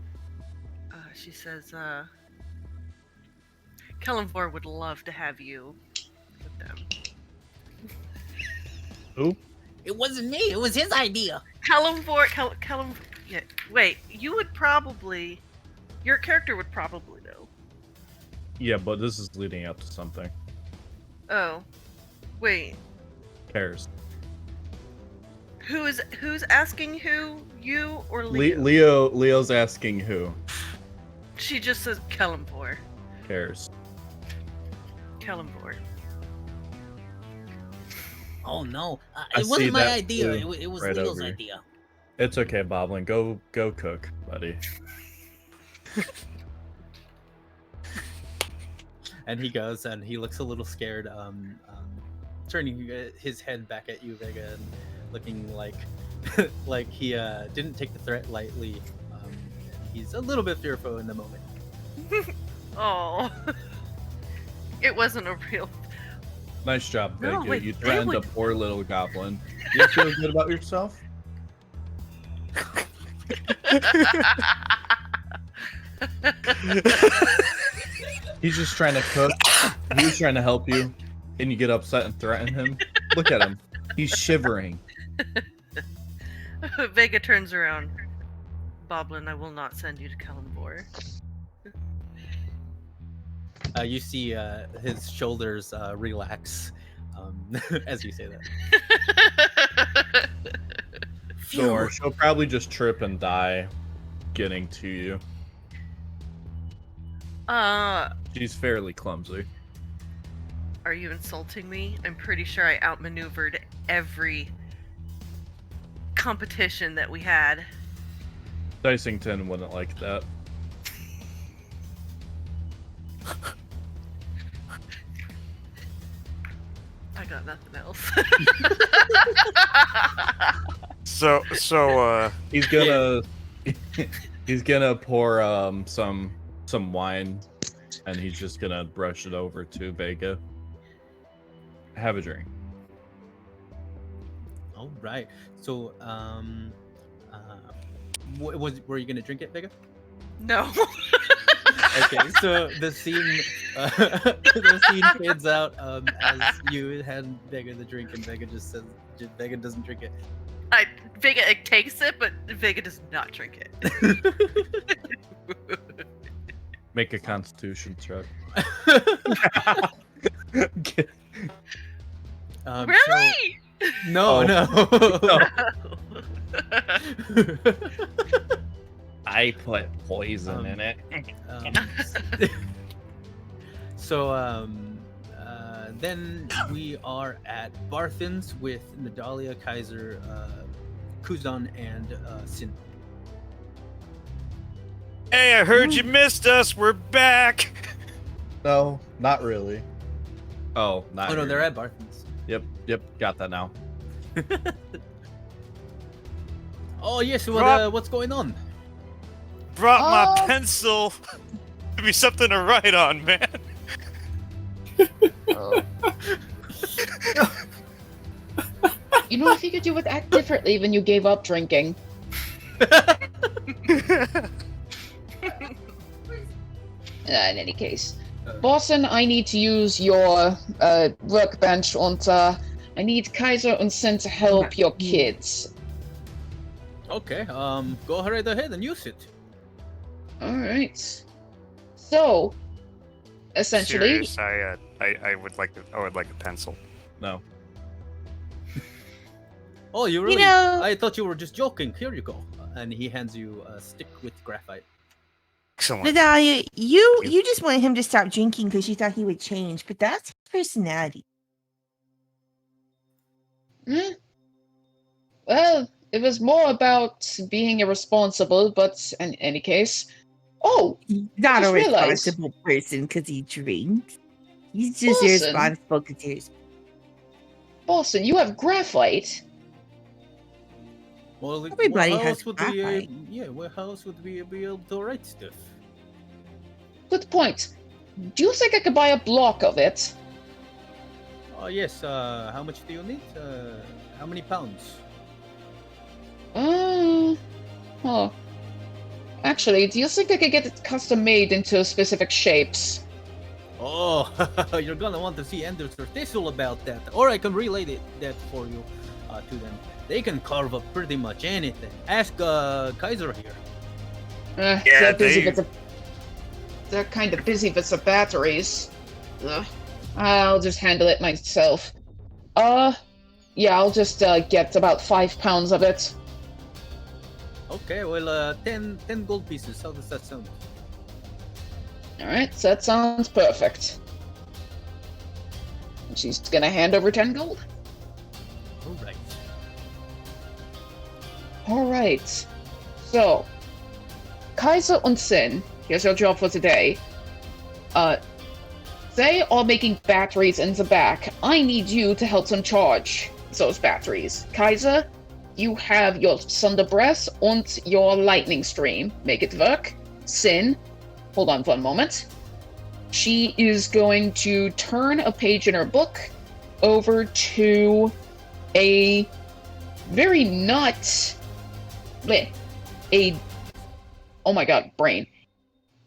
she says, Kalimvor would love to have you with them. Who? It wasn't me. It was his idea. Kalimvor, yeah, wait, you would probably, your character would probably know. Yeah, but this is leading up to something. Oh, wait. Cares. Who's asking who? You or Leo? Leo's asking who. She just says Kalimvor. Cares. Kalimvor. Oh no, it wasn't my idea. It was right Leo's over here. idea. It's okay, Boblin. Go cook, buddy. And he goes and he looks a little scared, turning his head back at you, Vega, and looking like like he didn't take the threat lightly. He's a little bit fearful in the moment. Oh, it wasn't a real. Nice job, Vega. No, wait, you they threatened a would- poor little goblin. You feel good about yourself? He's just trying to cook. He's trying to help you, and you get upset and threaten him. Look at him. He's shivering. Vega turns around. Boblin, I will not send you to Kalimvor. You see his shoulders relax as you say that. Sure, she'll probably just trip and die getting to you. She's fairly clumsy. Are you insulting me? I'm pretty sure I outmaneuvered every competition that we had. Dicington wouldn't like that. I got nothing else. So he's gonna he's gonna pour some wine, and he's just gonna brush it over to Vega. Have a drink. All right. So, were you gonna drink it, Vega? No. Okay. So the scene fades out as you hand Vega the drink, and Vega just says Vega doesn't drink it. Vega takes it, but Vega does not drink it. Make a Constitution check. Really? So, no. I put poison in it. Then we are at Barthen's with Nadalia, Keizer, Kuzon, and Sin. Hey, I heard you missed us. We're back. No, not really. Oh, not. Oh no, here. they're at Barthen's. Yep, got that now. Oh yes, what's going on? Brought my pencil. Give me something to write on, man. You know, I figured you would act differently when you gave up drinking. In any case, Boston, I need to use your workbench, and I need Keizer and Zente to help your kids. Okay, go right ahead and use it. All right. So, essentially, Serious, I would like a pencil. No. Oh, you really? You know- I thought you were just joking. Here you go. And he hands you a stick with graphite. Excellent. Nadalia, you just wanted him to stop drinking because you thought he would change, but that's his personality. well, it was more about being irresponsible, but in any case. Oh, He's not a just realized- responsible person because he drinks. He's just Listen. irresponsible because he's... Boston, you have graphite. Well, Everybody how has else would graphite. how else would we be able to write stuff? Good point. Do you think I could buy a block of it? Oh yes. How much do you need? How many pounds? Huh. Actually, do you think I could get it custom made into specific shapes? Oh, you're gonna want to see Ender's Thistle about that, or I can relay that for you to them. They can carve up pretty much anything. Ask Keizer here. They're busy with the... They're kind of busy with the batteries. Ugh. I'll just handle it myself. Yeah, I'll just get about 5 pounds of it. Okay, well, 10 gold pieces. How does that sound? Alright, so that sounds perfect. And she's gonna hand over 10 gold. Alright. Alright. So, Keizer and Sin, here's your job for today. They are making batteries in the back. I need you to help them charge those batteries. Keizer, you have your Thunder Breath and your Lightning Stream. Make it work. Sin, hold on 1 moment. She is going to turn a page in her book over to a very oh my god, brain.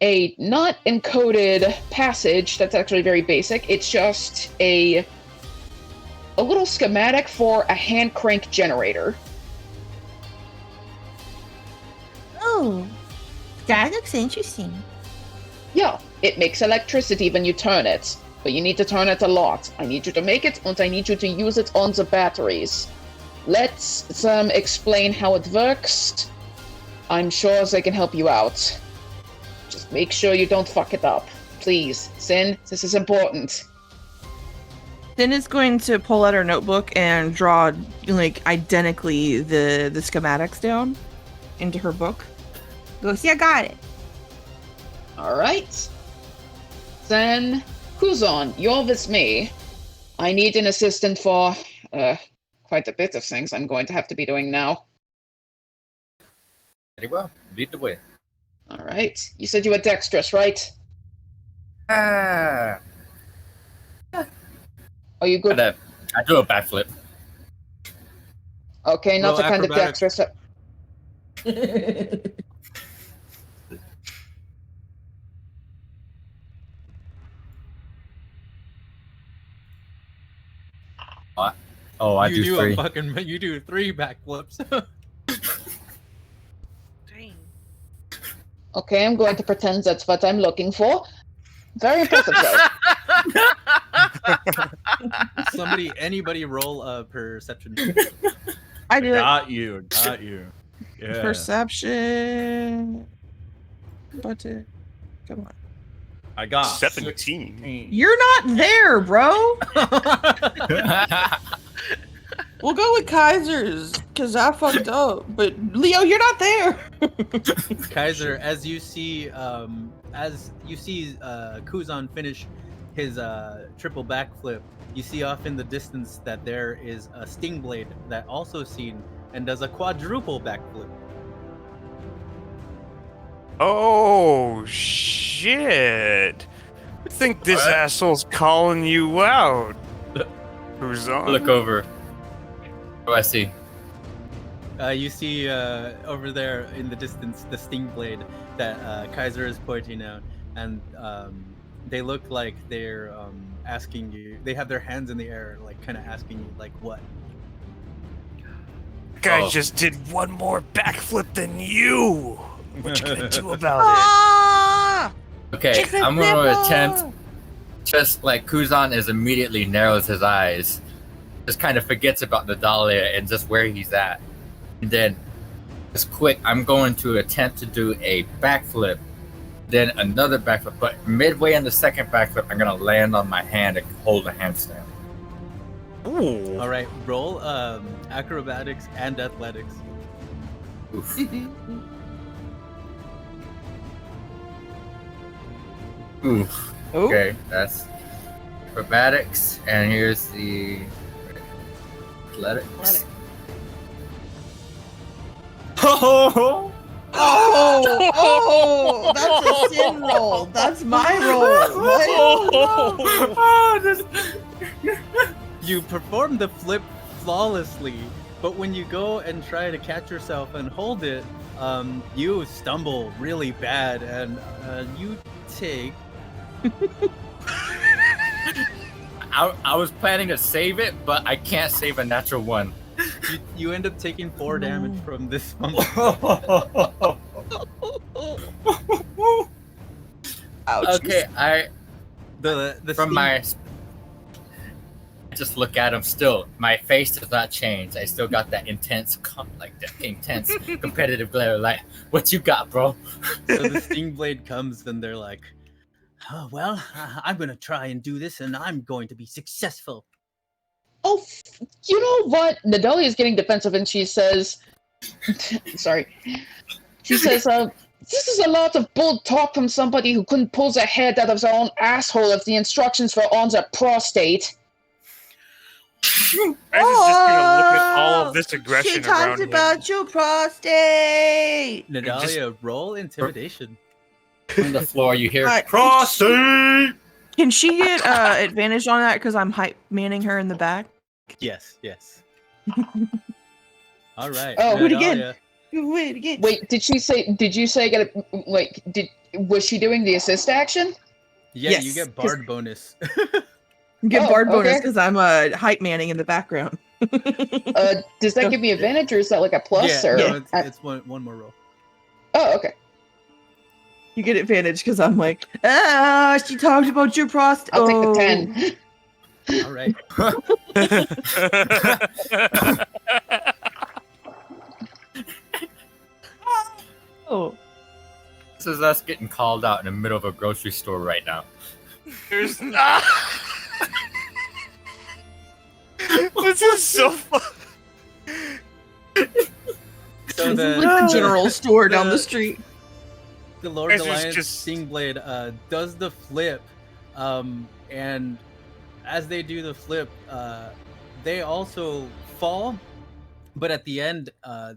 A not encoded passage that's actually very basic. It's just a little schematic for a hand crank generator. Oh, that looks interesting. Yeah, it makes electricity when you turn it, but you need to turn it a lot. I need you to make it, and I need you to use it on the batteries. let's explain how it works. I'm sure they can help you out. Just make sure you don't fuck it up. Please, Sin, this is important. Sin is going to pull out her notebook and draw, like, identically the schematics down into her book. Goes, yeah, got it. Alright. Then, Kuzon, you're with me. I need an assistant for, quite a bit of things I'm going to have to be doing now. Very well. Lead the way. Alright. You said you were dexterous, right? Ah. Are you good? I do a backflip. Okay, not Roll the kind of acrobatics. dexterous. Oh, I you do 3. You do 3 backflips. Dang. Okay, I'm going to pretend that's what I'm looking for. Very impressive, though. Anybody roll a perception. I do it. Got you. Yeah. Perception. But come on. I got 17. You're not there, bro. We'll go with Keizer's because I fucked up. But Leo, you're not there. Keizer, as you see Kuzon finish his triple backflip, you see off in the distance that there is a Stingblade that also seen and does a quadruple backflip. Oh, shit. I think this asshole's calling you out. Who's on? Look over. What do I see? You see over there in the distance the Stingblade that Keizer is pointing out, and they look like they're asking you. They have their hands in the air, like kind of asking you, like, what? That guy just did one more backflip than you. What you gonna do about Okay, I'm gonna attempt. Just like Kuzon is immediately narrows his eyes, just kind of forgets about Nadalia and just where he's at. And then, just quick, I'm going to attempt to do a backflip, then another backflip. But midway in the second backflip, I'm gonna land on my hand and hold a handstand. Ooh. All right, roll acrobatics and athletics. Oof. Oof. Okay, that's acrobatics, and here's the athletics. Oh, that's a Sin roll. That's my roll. You perform the flip flawlessly, but when you go and try to catch yourself and hold it, you stumble really bad, and you take. I was planning to save it, but I can't save a natural 1. You end up taking 4 damage from this fumble. Ouch. Okay, The from my. I just look at him still. My face does not change. I still got that intense competitive glare. Like, what you got, bro? So the Stingblade comes, and they're like, "Oh well, I'm gonna try and do this, and I'm going to be successful." Oh, you know what? Nadalia is getting defensive, and she says, "Sorry." She says, "This is a lot of bull talk from somebody who couldn't pull their head out of their own asshole if the instructions were on their prostate." I'm just gonna look at all of this aggression She around talks him. about your prostate. Nadalia, roll intimidation. On the floor, you hear Alright. prostate. Can she get advantage on that because I'm hype manning her in the back? Yes. All right. Oh, who'd Nadalia. again. Wait, did you say was she doing the assist action? Yeah, Yes, you get bard bonus. Get Oh, bard bonus okay. because I'm hype manning in the background. Does that give me advantage, or is that like a plus? Yeah, Or no, it's one more roll. Oh, okay. You get advantage because I'm like, she talked about your prostate. I'll take the 10. All right. Oh. This is us getting called out in the middle of a grocery store right now. There's not. This is so fun. So This is like the general store down the the- street. The Lord Guys, there's Alliance just- Stingblade does the flip, and as they do the flip, they also fall, but at the end,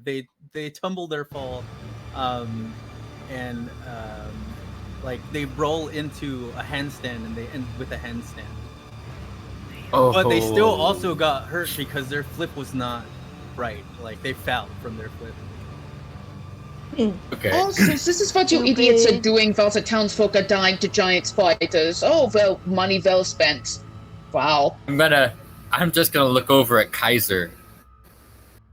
they tumble their fall, and like they roll into a handstand, and they end with a handstand. Oh, But they still also got hurt because their flip was not right. Like they fell from their flip. Okay. Oh, so this is what you idiots are doing while the townsfolk are dying to giant spiders. Oh, well, money well spent. Wow. I'm just gonna look over at Keizer,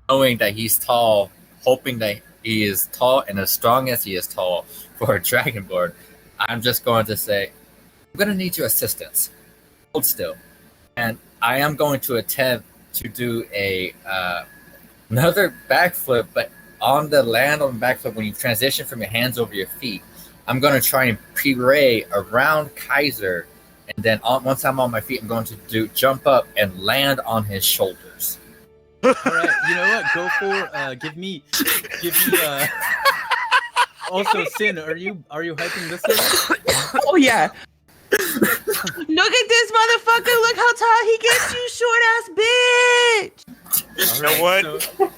knowing that he's tall, hoping that he is tall and as strong as he is tall for a dragonborn. I'm just going to say, I'm gonna need your assistance. Hold still. And I am going to attempt to do another backflip, but on the land on the backflip, when you transition from your hands over your feet, I'm going to try and puree around Keizer, and then once I'm on my feet, I'm going to jump up and land on his shoulders. All right, you know what? Go for give me. Also, Sin, are you hyping this up? Oh yeah. Look at this motherfucker! Look how tall he gets, you short ass bitch! You know what?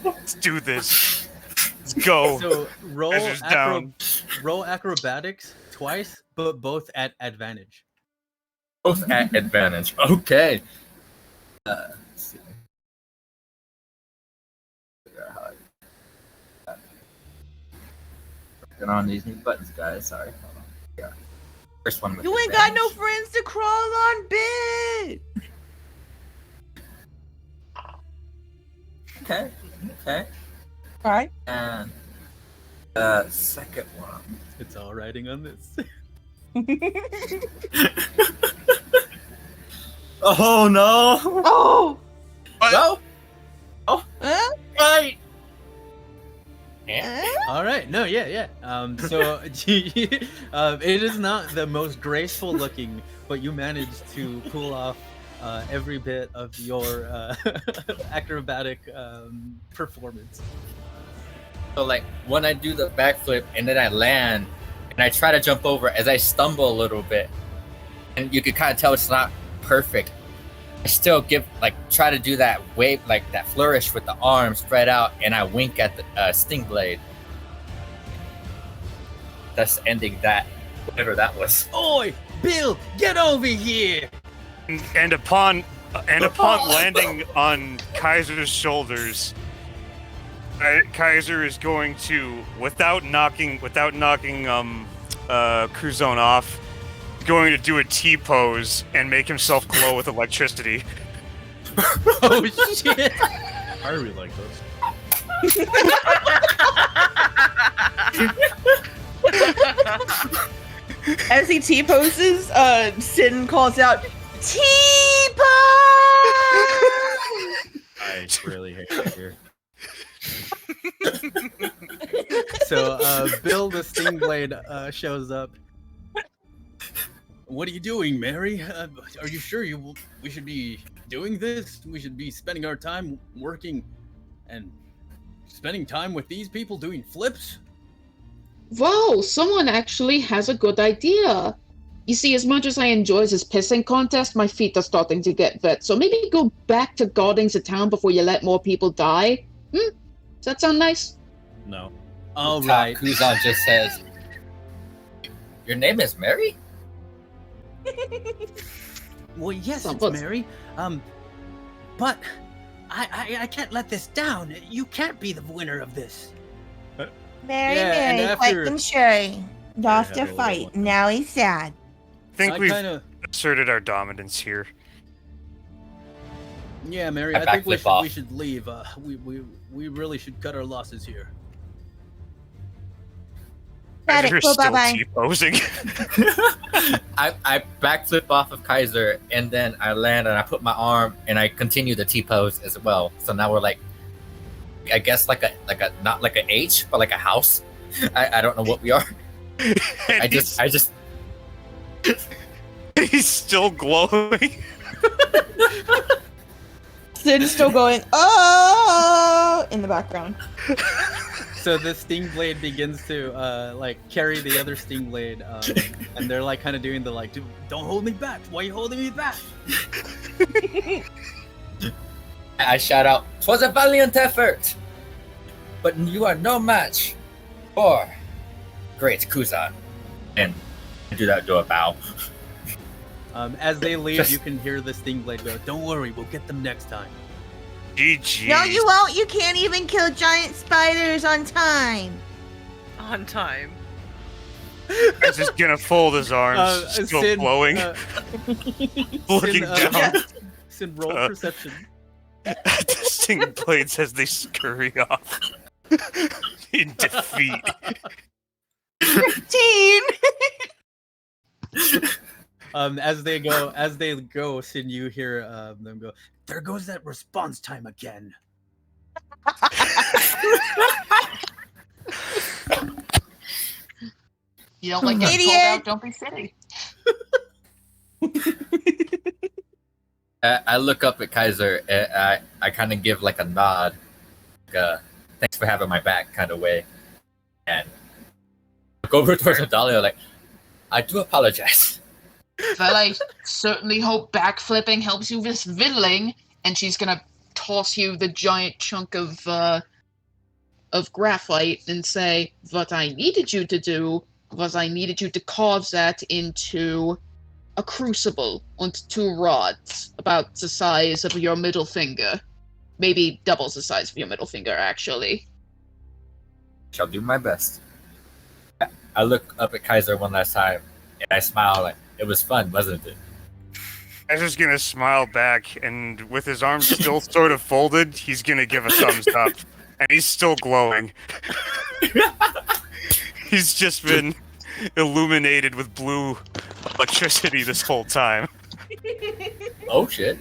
Let's do this. Let's go. So Ezra's down. roll acrobatics twice, but both at advantage. Both at advantage. Okay. Let's see. Figure out how working on these new buttons, guys. Sorry. Hold on. Yeah. First one with You ain't got advantage. no friends to crawl on, bitch! Okay. Okay. Alright. And the second one. It's all riding on this. Oh no! Oh! No! Oh! Huh? Right! All right. No. Yeah. So it is not the most graceful looking, but you managed to pull off every bit of your acrobatic performance. So like when I do the backflip and then I land and I try to jump over, as I stumble a little bit, and you can kind of tell it's not perfect, I still try to do that wave, like that flourish with the arms spread out, and I wink at the Stingblade. That's ending that, whatever that was. Oi, Bill, get over here! And upon landing on Keizer's shoulders, Keizer is going to, without knocking Kuzon off, going to do a T pose and make himself glow with electricity. Oh shit! I really like this. As he T-poses, Sin calls out, T-pose! I really hate it here. So Bill the Stingblade shows up. What are you doing, Mary? Are you sure we should be doing this? We should be spending our time working and spending time with these people doing flips? Wow, someone actually has a good idea. You see, as much as I enjoy this pissing contest, my feet are starting to get wet, so maybe go back to guarding the town before you let more people die. Does that sound nice? No. All right. Kuzon just says, "Your name is Mary?" Well, yes, it's What's- Mary. But I can't let this down. You can't be the winner of this. Mary, Yeah, and Mary, after- fighting Sherry. Lost Yeah, a fight. Now he's sad. I think I we've kinda, asserted our dominance here. yeah, Mary. I I think backflip off. we should leave. We really should cut our losses here. Got it. You're Go still bye-bye. T-posing. I backflip off of Keizer, and then I land and I put my arm and I continue the T pose as well. So now we're like, I guess like a not like a H, but like a house. I don't know what we are. I just He's still glowing. Sid's still going, oh, in the background. So the Stingblade begins to like carry the other Stingblade, and they're like kind of doing the like, don't hold me back. Why are you holding me back? I shout out, "'Twas a valiant effort, but you are no match for great Kuzon." And I do a bow. As they leave, you can hear the Stingblade go, "Don't worry, we'll get them next time." GG. No, you won't. You can't even kill giant spiders on time. On time. He's just gonna fold his arms, still Sin, glowing, looking down. Sin, roll perception. At the Stingblades as they scurry off in defeat. 15. As they go, Sin, you hear them go, "There goes that response time again." You don't like getting Idiot. called out, don't be silly. I look up at Keizer. And I kind of give like a nod, like thanks for having my back kind of way, and look over towards Adalia like, I do apologize. Well, I certainly hope backflipping helps you with vittling, and she's gonna toss you the giant chunk of graphite and say, "What I needed you to do was I needed you to carve that into a crucible and 2 rods about the size of your middle finger. Maybe double the size of your middle finger, actually." Shall do my best. I look up at Keizer one last time, and I smile like, it was fun, wasn't it? Ezra's gonna smile back, and with his arms still sort of folded, he's gonna give a thumbs up, and he's still glowing. He's just been illuminated with blue electricity this whole time. Oh shit.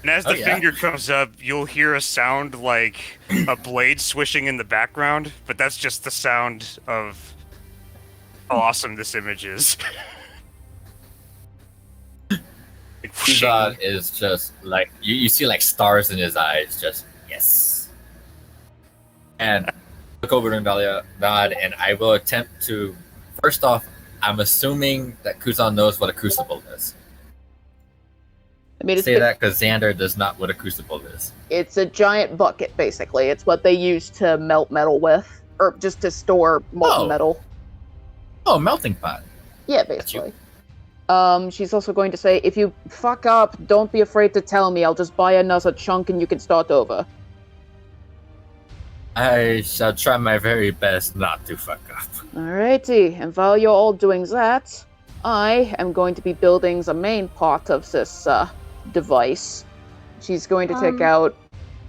And as the finger comes up, you'll hear a sound like a blade swishing in the background, but that's just the sound of how awesome this image is. Kuzon is just like, you see like stars in his eyes, just yes. And look over to Adalia, nod, and I will attempt to, first off, I'm assuming that Kuzon knows what a crucible is. I mean, Say that because Xander does not what a crucible is. It's a giant bucket, basically. It's what they use to melt metal with, or just to store molten metal. Oh, melting pot. Yeah, basically. She's also going to say, if you fuck up, don't be afraid to tell me. I'll just buy another chunk and you can start over. I shall try my very best not to fuck up. Alrighty, and while you're all doing that, I am going to be building the main part of this device. She's going to take out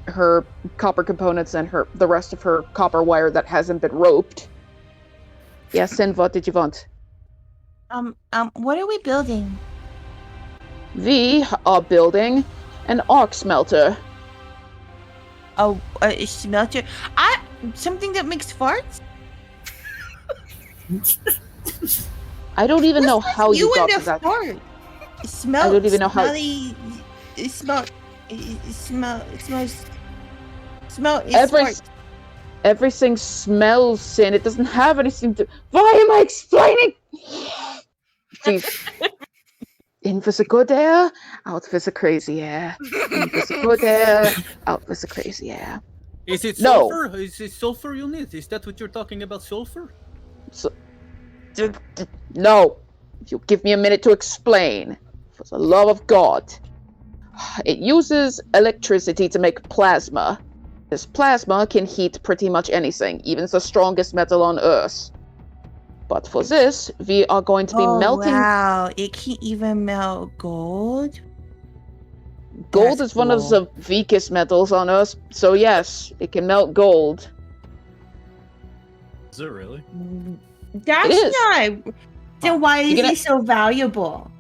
her copper components and the rest of her copper wire that hasn't been roped. Yes, and what did you want? What are we building? We are building an arc smelter. Oh, a smelter. Something that makes farts? I don't even know how you got to that. Fart. I don't even know how. It smells. Everything smells, and it doesn't have anything to. Why am I explaining? Jeez. In with the good air, out with the crazy air. In with the good air, out with the crazy air. Is it sulfur? Is it sulfur unit? Is that what you're talking about, sulfur? No. If you give me a minute to explain, for the love of God. It uses electricity to make plasma. This plasma can heat pretty much anything, even the strongest metal on Earth. But for this, we are going to be melting. Wow, it can even melt gold? Gold That's is one of the weakest metals on Earth, so yes, it can melt gold. Is it really? That's is. not. Then why is he so valuable?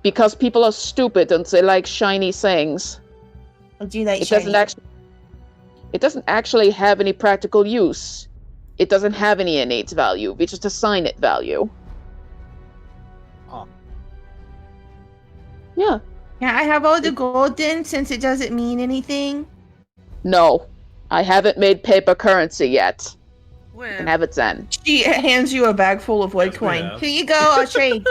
Because people are stupid and they like shiny things. Do you like It shiny? doesn't actually have any practical use. It doesn't have any innate value. We just assign it value. Oh. Yeah. Can I have all the gold then, since it doesn't mean anything? No. I haven't made paper currency yet. Well, Can have it then. She hands you a bag full of wood coin. Yeah. Here you go, I'll trade.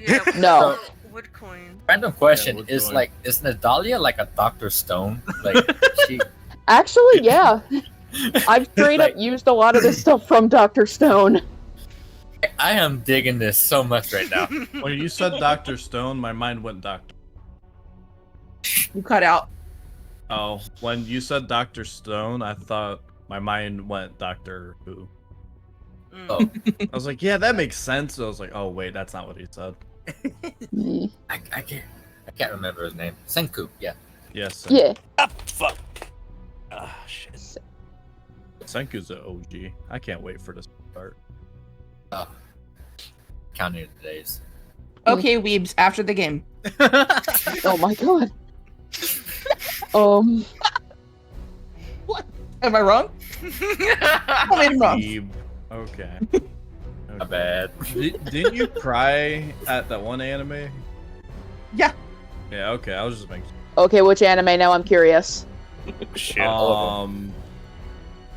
yeah, No. wood coin. Random question: wood is coin. is Nadalia like a Dr. Stone? Like she? Actually, yeah. I've straight up Like- used a lot of this stuff from Dr. Stone. I am digging this so much right now. When you said Dr. Stone, my mind went Doctor. You cut out. Oh, when you said Dr. Stone, I thought my mind went Doctor Who. Mm. Oh, I was like, yeah, that makes sense. I was like, oh wait, that's not what he said. Mm. I can't remember his name. Senku, yeah. Yes. Yeah. Ah, fuck. Ah, shit. Senku's the OG. I can't wait for this part. Oh, counting the days. Okay, weebs, after the game. Oh my god. What? Am I wrong? I made him wrong. Weeb. Okay. My bad. Didn't you cry at that one anime? Yeah. Yeah. Okay. I was just making. Okay, which anime now? I'm curious. Shit.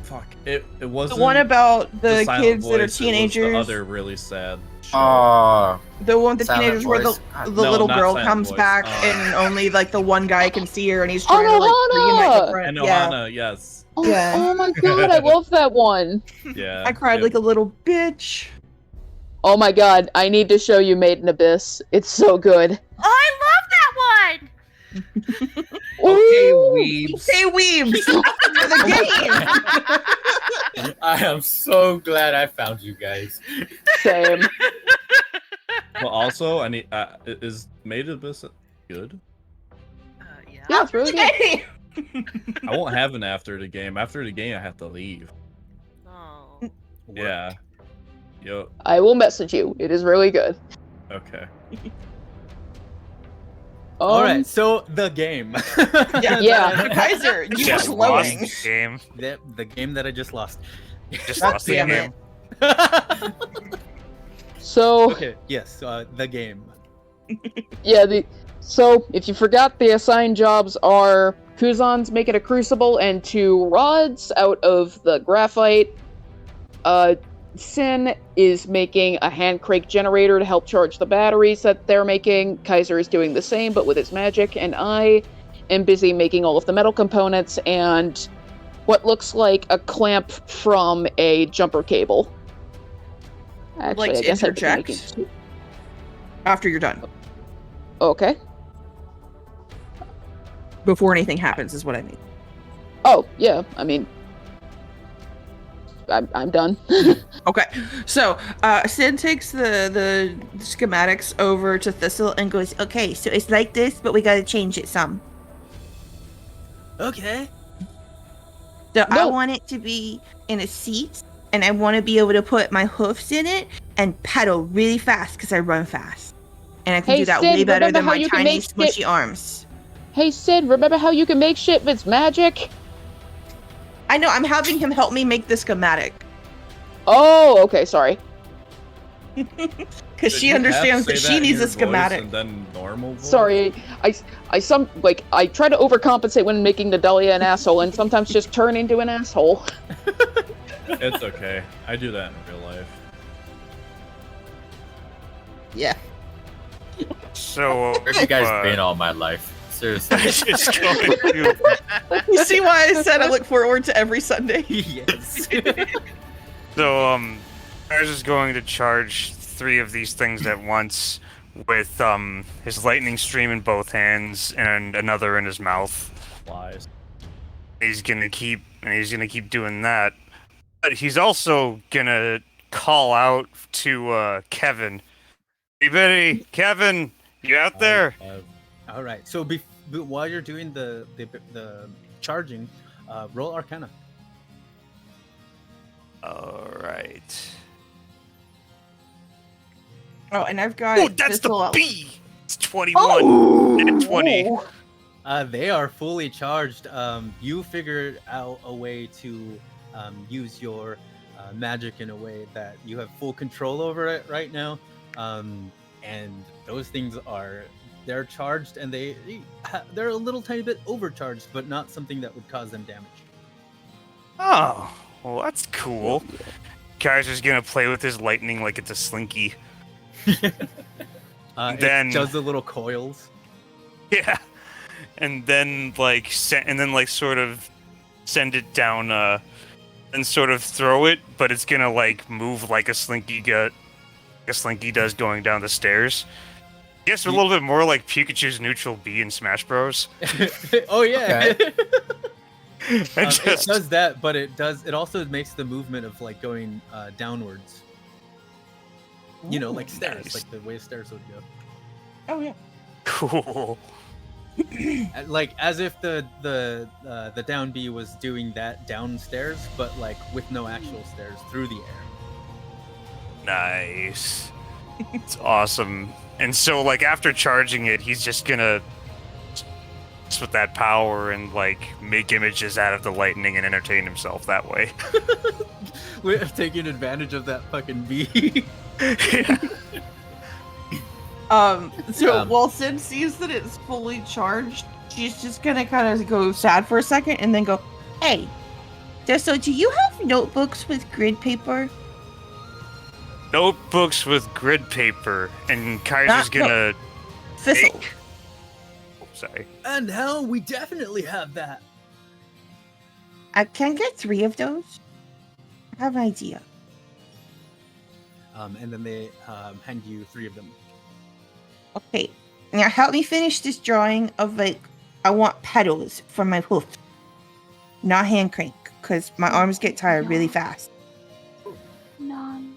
Fuck. It wasn't The one about the Silent kids that are Voice, it was teenagers. The other really sad. Show. Oh, The one with the Silent teenagers where Voice. the No, little not girl Silent comes Voice. back Oh. and only like the one guy can see her and he's trying to like reunite the Anohana! friend. and Yeah. Ohana, yes. Oh, Yeah. oh my god, I love that one. Yeah. I cried like a little bitch. Oh my god, I need to show you Made in Abyss. It's so good. I love that one. Okay, Ooh. weebs. Hey weebs! For the game! I am so glad I found you guys. Same. But also, I need. Is Made in Abyss good? Yeah. Yeah, it's really good. Hey! I won't have an after the game. After the game, I have to leave. Oh. Yeah. Yo. I will message you. It is really good. Okay. All right, so the game. Yeah. Keizer, you were Just lost glowing. the game. The game that I just lost. Just God lost the damn game. it. So, Okay, yes, the game. yeah, so if you forgot, the assigned jobs are Kuzon's making a crucible and 2 rods out of the graphite. Sin is making a hand crank generator to help charge the batteries that they're making. Keizer is doing the same, but with his magic, and I am busy making all of the metal components and what looks like a clamp from a jumper cable. I'd like Actually, I to guess I'd be interject making- after you're done. Okay. Before anything happens is what I mean. Oh, yeah, I mean, I'm done. Okay, so Sid takes the schematics over to Thistle and goes, okay, so it's like this, but we gotta change it some. Okay. So I No. want it to be in a seat, and I want to be able to put my hoofs in it and pedal really fast because I run fast. And I can Hey, do that Sid, way better remember than how my you can tiny, make smushy arms. Hey, Sid, remember how you can make shit with magic? I know, I'm having him help me make the schematic. Oh, okay, sorry. Because Did she you have to understands say that in she needs your a voice schematic. And then normal voice? Sorry, I try to overcompensate when making Nadalia an asshole, and sometimes just turn into an asshole. It's okay. I do that in real life. Yeah. So, Where have you guys been all my life? Seriously. just going to, You see why I said I look forward to every Sunday? Yes. so, I was just going to charge 3 of these things at once with, his lightning stream in both hands and another in his mouth. Lies. He's gonna keep doing that. But he's also gonna call out to, Kevin. Hey, Kevin, you out there? All right. So while you're doing the charging, roll Arcana. All right. Oh, and I've got. Oh, that's the this'll- B. It's 21 Oh! and 20. They are fully charged. You figured out a way to use your magic in a way that you have full control over it right now. And those things they're charged, and they're a little tiny bit overcharged, but not something that would cause them damage. Oh, well, that's cool. Keizer's gonna play with his lightning like it's a slinky. It does the little coils. Yeah, and then sort of send it down, and sort of throw it, but it's gonna like move like a slinky does going down the stairs. I guess a little bit more like Pikachu's neutral B in Smash Bros. Oh yeah. Okay. It does that, but it also makes the movement of like going downwards. You know, like stairs, nice. like the way stairs would go. Oh yeah. Cool. Like as if the down B was doing that downstairs, but like with no actual stairs through the air. Nice. It's awesome. And so, like, after charging it, he's just gonna with that power and like make images out of the lightning and entertain himself that way. We're taking advantage of that fucking bee. Yeah. While Sin sees that it's fully charged, she's just gonna kind of go sad for a second and then go, Hey, so do you have notebooks with grid paper? Notebooks with grid paper, and Keizer's gonna Thistle. take... Oh, sorry. And hell, we definitely have that. I can get 3 of those. I have an idea. And then they hand you 3 of them. Okay, now help me finish this drawing of like, I want pedals for my hoof. Not hand crank, because my arms get tired really fast. None.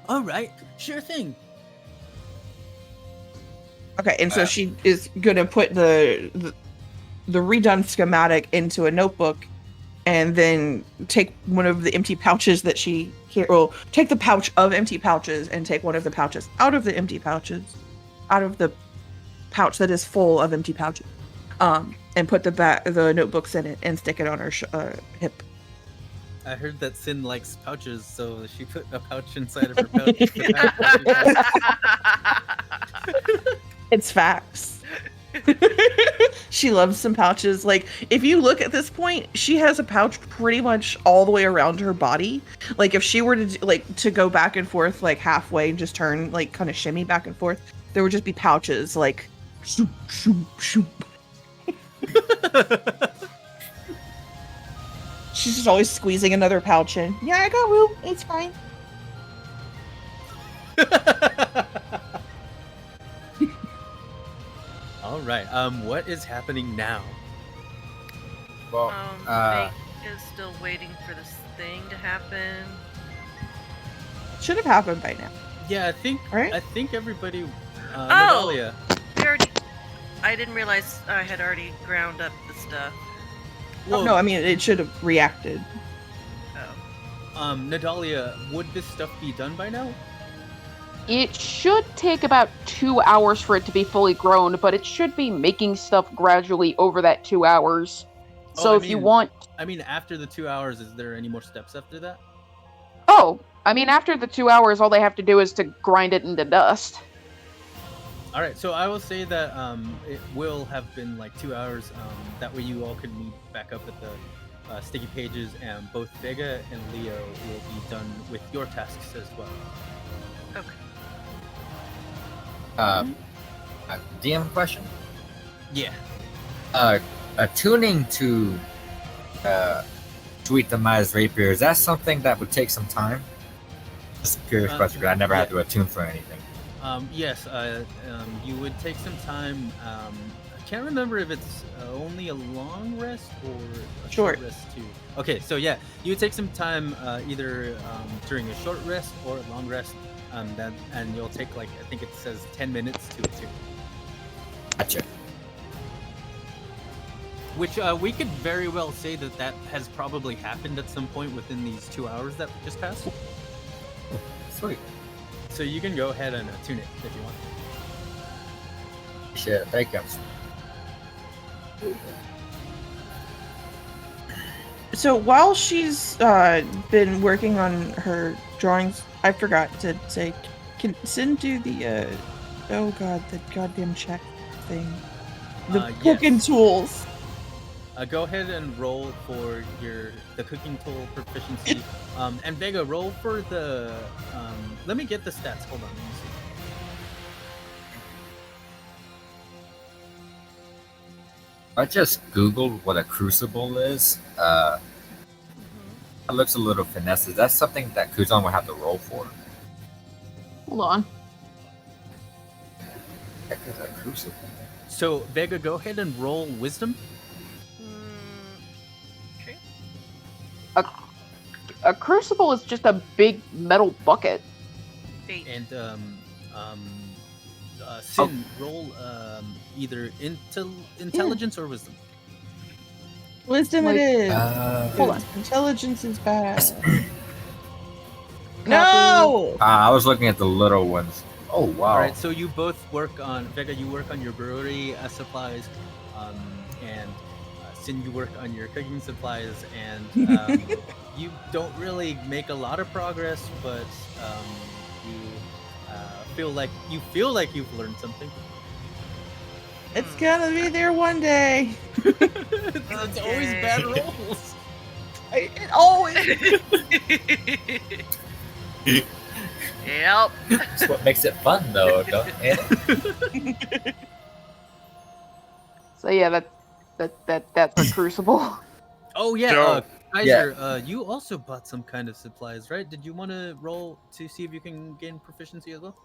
All right, sure thing. Okay, and so she is gonna put the redone schematic into a notebook, and then take one of the empty pouches that take the pouch of empty pouches and take one of the pouches out of the empty pouches, out of the pouch that is full of empty pouches, and put the notebooks in it and stick it on her hip. I heard that Sin likes pouches, so she put a pouch inside of her pouch. It's facts. She loves some pouches. Like, if you look at this point, she has a pouch pretty much all the way around her body. Like, if she were to go back and forth, like, halfway and just turn, like, kind of shimmy back and forth, there would just be pouches, like, shoop, shoop, shoop. She's just always squeezing another pouch in. Yeah, I got room. It's fine. All right. What is happening now? Well, Meg is still waiting for this thing to happen. Should have happened by now. Yeah, I think everybody. Oh! I didn't realize I had already ground up the stuff. Well, No, I mean, it should have reacted. Oh. Nadalia, would this stuff be done by now? It should take about 2 hours for it to be fully grown, but it should be making stuff gradually over that 2 hours. So if you want... I mean, after the 2 hours, is there any more steps after that? Oh, I mean, after the 2 hours, all they have to do is to grind it into dust. All right, so I will say that it will have been like 2 hours. That way you all could meet back up at the sticky pages, and both Vega and Leo will be done with your tasks as well. Okay. DM question. Yeah. Attuning to Sweet Demise Rapier, is that something that would take some time? Just a curious question, because I never had to attune for anything. Yes, you would take some time. I can't remember if it's only a long rest or a short rest too. Okay, so yeah, you would take some time either during a short rest or a long rest, and you'll take like, I think it says 10 minutes to attune. Gotcha. Which we could very well say that has probably happened at some point within these 2 hours that just passed. Sweet. So you can go ahead and tune it if you want. Shit, thank you. So while she's been working on her drawings, I forgot to say, can Sin do the oh god, the goddamn check thing, the cooking tools. Go ahead and roll for the cooking tool proficiency. And Vega, roll for the. Let me get the stats. Hold on. Let me see. I just googled what a crucible is. It looks a little finesse. Is that something that Kuzon would have to roll for? Hold on. Heck is a crucible? So Vega, go ahead and roll wisdom. Okay. A crucible is just a big metal bucket. 8. And Sin, roll either intelligence or wisdom. Wisdom it is. Hold on. Intelligence is bad. No! I was looking at the little ones. Oh, wow. All right, so you both work on Vega. You work on your brewery supplies, and Sin, you work on your cooking supplies, and you don't really make a lot of progress, but you feel like you've learned something. It's gonna be there one day. It's always bad rolls. It always. Yep. That's what makes it fun, though, don't it? So yeah, that's a crucible. Oh yeah, So- Keizer, you also bought some kind of supplies, right? Did you want to roll to see if you can gain proficiency as well?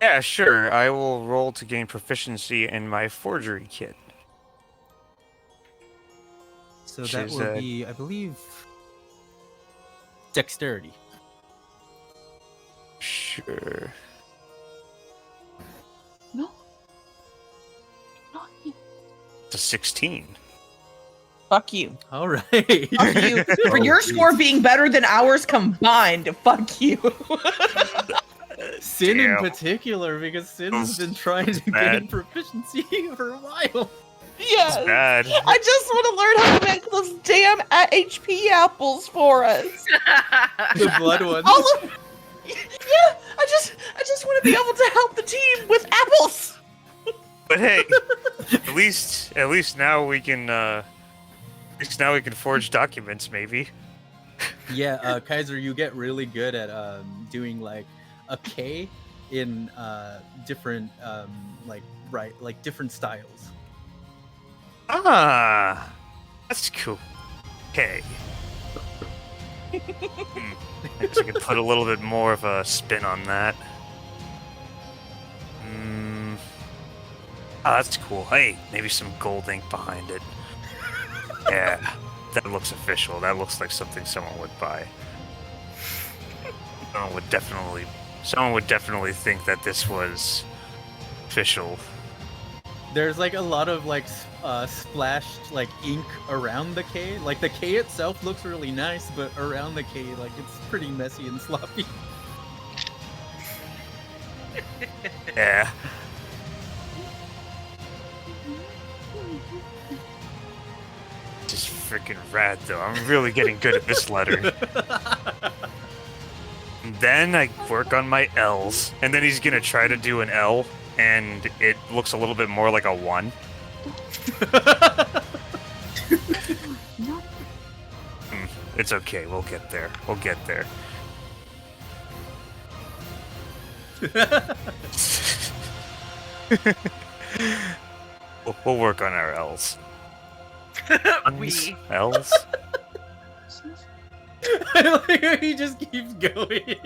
Yeah, sure. I will roll to gain proficiency in my forgery kit. So Which that is, will be, I believe, dexterity. Sure. No. Not you. It's a 16. Fuck you. All right. Fuck you. For Oh, your geez. score being better than ours combined. Fuck you. Sin in Damn. particular, because Sin's been trying to bad. gain proficiency for a while. Yes. Bad. I just want to learn how to make those damn HP apples for us. The blood ones. All of, yeah, I just want to be able to help the team with apples. But hey, at least now we can forge documents, maybe. Yeah, Keizer, you get really good at doing like a K in different different styles. Ah, that's cool. Okay. I guess I could put a little bit more of a spin on that. Oh, that's cool. Hey, maybe some gold ink behind it. Yeah, that looks official. That looks like something someone would buy. Someone would definitely think that this was official. There's like a lot of like splashed like ink around the K. Like the K itself looks really nice, but around the K, like it's pretty messy and sloppy. Yeah. Just freaking rad, though. I'm really getting good at this letter. And then I work on my L's, and then he's gonna try to do an L, and it looks a little bit more like a 1. It's okay. We'll get there. We'll get there. We'll work on our L's. We. L's? I like how he just keeps going.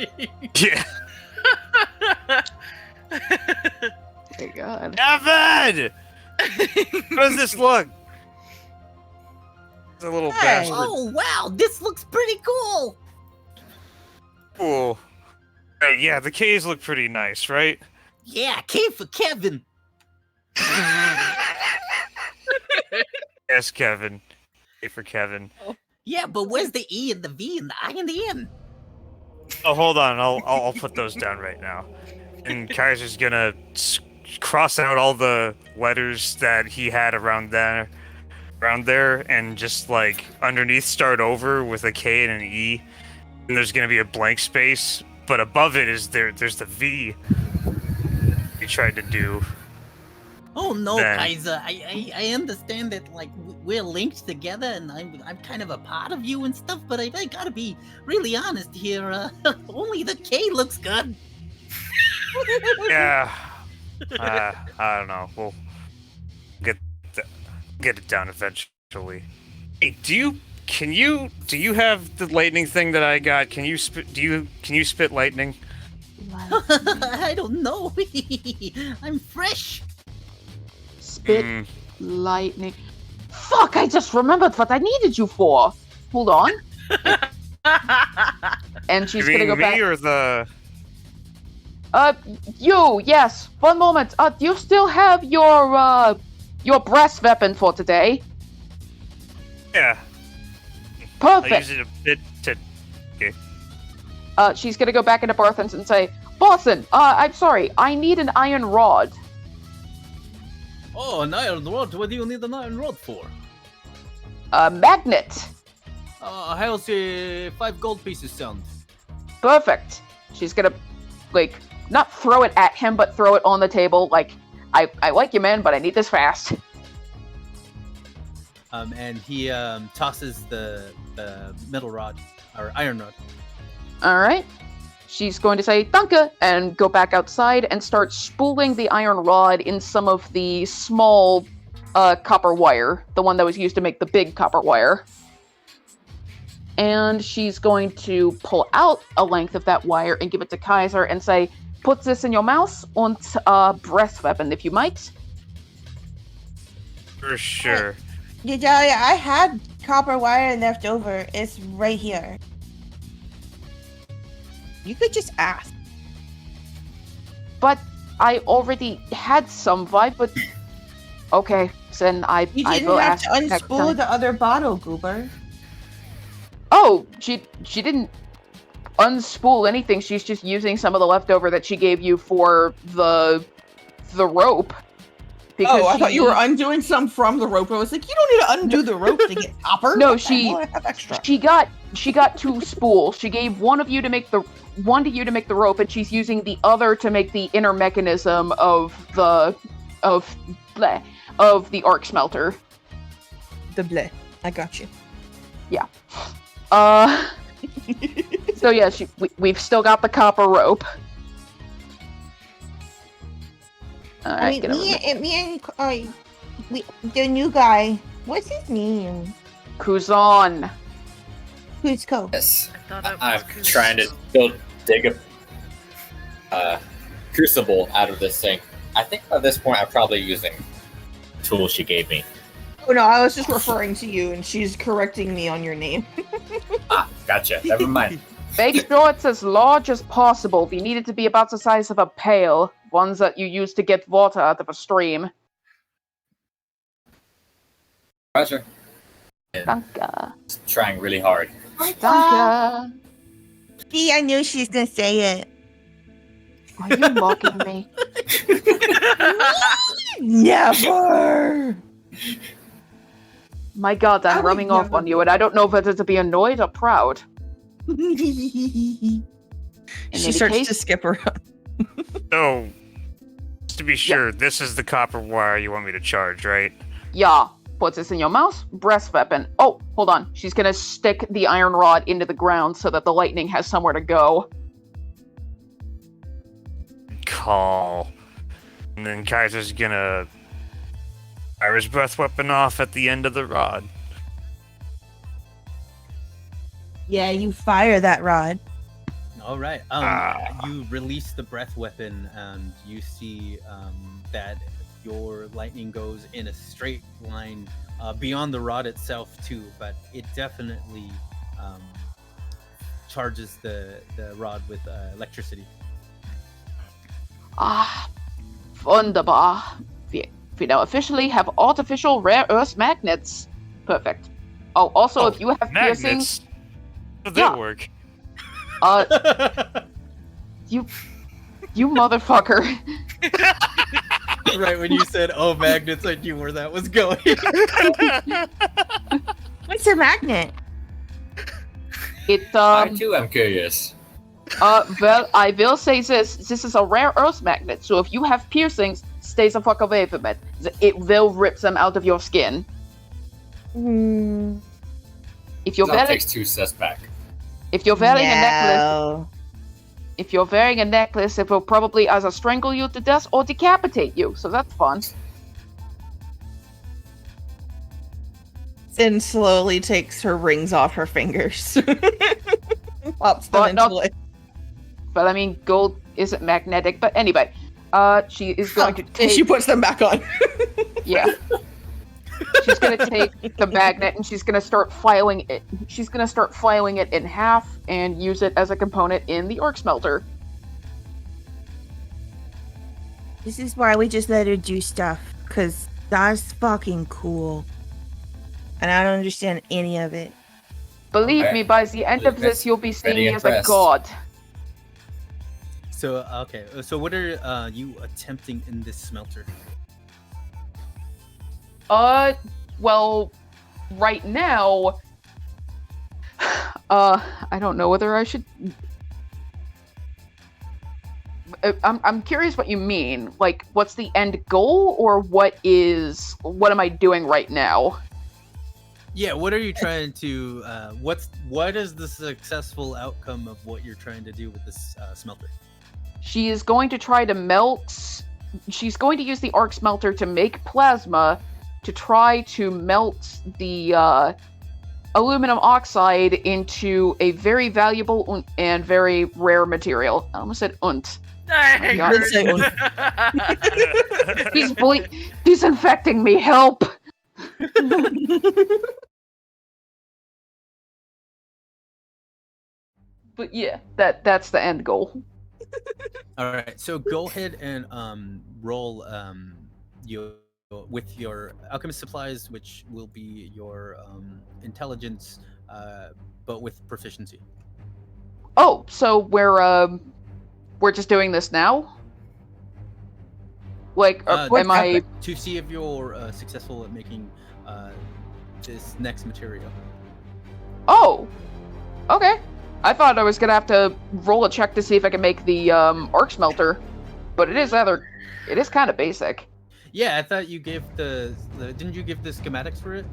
Yeah. My God. Evan! How does this look? It's a little bastard. Oh wow, this looks pretty cool. Cool. Hey, yeah, the K's look pretty nice, right? Yeah, K for Kevin. Yes, Kevin. K for Kevin. Yeah, but where's the E and the V and the I and the N? Oh, hold on. I'll put those down right now. And Keizer's gonna cross out all the letters that he had around there, and just like underneath start over with a K and an E. And there's gonna be a blank space, but above it is there's the V he tried to do. Oh no, Then- Keizer. I understand that like we're linked together, and I'm kind of a part of you and stuff. But I gotta be really honest here. Only the K looks good. Yeah. I don't know. We'll get it done eventually. Hey, do you have the lightning thing that I got? Can you spit lightning? I don't know. I'm fresh. Spit lightning. Fuck! I just remembered what I needed you for. Hold on. And she's You gonna mean go me back. or the? You. Yes. 1 moment. Do you still have your breast weapon for today? Yeah. I Perfect. use it a bit to. Okay. She's gonna go back into Barthens and say, Boston, I'm sorry, I need an iron rod. Oh, an iron rod. What do you need an iron rod for? A magnet. How's 5 gold pieces sound? Perfect. She's gonna, like, not throw it at him, but throw it on the table, like, I like you, man, but I need this fast. And he tosses the metal rod, or iron rod. Alright. She's going to say, Danke, and go back outside and start spooling the iron rod in some of the small copper wire, the one that was used to make the big copper wire. And she's going to pull out a length of that wire and give it to Keizer and say, put this in your mouth und breath weapon, if you might. For sure. Gedalia, I had copper wire left over. It's right here. You could just ask. But I already had some vibe, but... Okay, then I You I didn't will have ask to next unspool time. the other bottle, Goober. Oh, she didn't unspool anything. She's just using some of the leftover that she gave you for the rope. Oh, I thought you were undoing some from the rope. I was like, you don't need to undo the rope to get copper. No, What the she- hell? I have extra. She got 2 spools. She gave one to you to make the rope, and she's using the other to make the inner mechanism of the arc smelter. The bleh. I got you. Yeah. So yeah, we've still got the copper rope. I mean, the new guy. What's his name? Kuzon. Cusco. Yes. thought it was I'm Kuzon. trying to still dig a crucible out of this thing. I think by this point I'm probably using the tool she gave me. Oh no, I was just referring to you, and she's correcting me on your name. Gotcha. Never mind. Make sure it's as large as possible. We need it to be about the size of a pail. Ones that you use to get water out of a stream. Roger. Danke. Trying really hard. Danke. See, I knew she's gonna say it. Are you mocking me? Never. My god, I'm I would rubbing off never on you, and I don't know whether to be annoyed or proud. She any starts case- to skip around. So, just to be sure, this is the copper wire you want me to charge, right? Yeah. Puts this in your mouth. Breast weapon. Oh, hold on. She's gonna stick the iron rod into the ground so that the lightning has somewhere to go. Call. And then Keizer's gonna fire his breath weapon off at the end of the rod. Yeah, you fire that rod. All right. You release the breath weapon, and you see that your lightning goes in a straight line beyond the rod itself too, but it definitely charges the rod with electricity. Wunderbar. We now officially have artificial rare earth magnets. Perfect. Oh, also, if you have piercing... Magnets? How do they Yeah. work? You motherfucker. Right when you said, "Oh, magnets," I knew where that was going. What's a magnet? It I too am curious. well, I will say this. This is a rare earth magnet, so if you have piercings, stay the fuck away from it. It will rip them out of your skin. If you're That wearing, takes 2 steps back. if you're wearing a necklace, No. if you're wearing a necklace, it will probably either strangle you to death or decapitate you. So that's fun. Then slowly takes her rings off her fingers. Pops them But into not- it. But I mean, gold isn't magnetic. But anyway, she is going to And take. she puts them back on. Yeah. She's gonna take the magnet and she's gonna start filing it. She's gonna start filing it in half and use it as a component in the orc smelter. This is why we just let her do stuff, because that's fucking cool. And I don't understand any of it. Believe Okay. me, by the end of this, you'll be seeing Very me as a impressed. god. So okay, so what are you attempting in this smelter? Well, right now, I don't know whether I should. I'm curious what you mean. Like, what's the end goal, or what am I doing right now? Yeah, what are you trying to? What is the successful outcome of what you're trying to do with this smelter? She is going to try to melt. She's going to use the arc smelter to make plasma to try to melt the aluminum oxide into a very valuable and very rare material. I almost said unt. I Yeah. heard. He's infecting me. Help! But yeah, that's the end goal. All right, so go ahead and roll you with your alchemist supplies, which will be your intelligence, but with proficiency. Oh, so we're just doing this now? Like, am I? To see if you're successful at making this next material. Oh, okay. I thought I was gonna have to roll a check to see if I can make the arc smelter, but it is kind of basic. Yeah, I thought you gave didn't you give the schematics for it?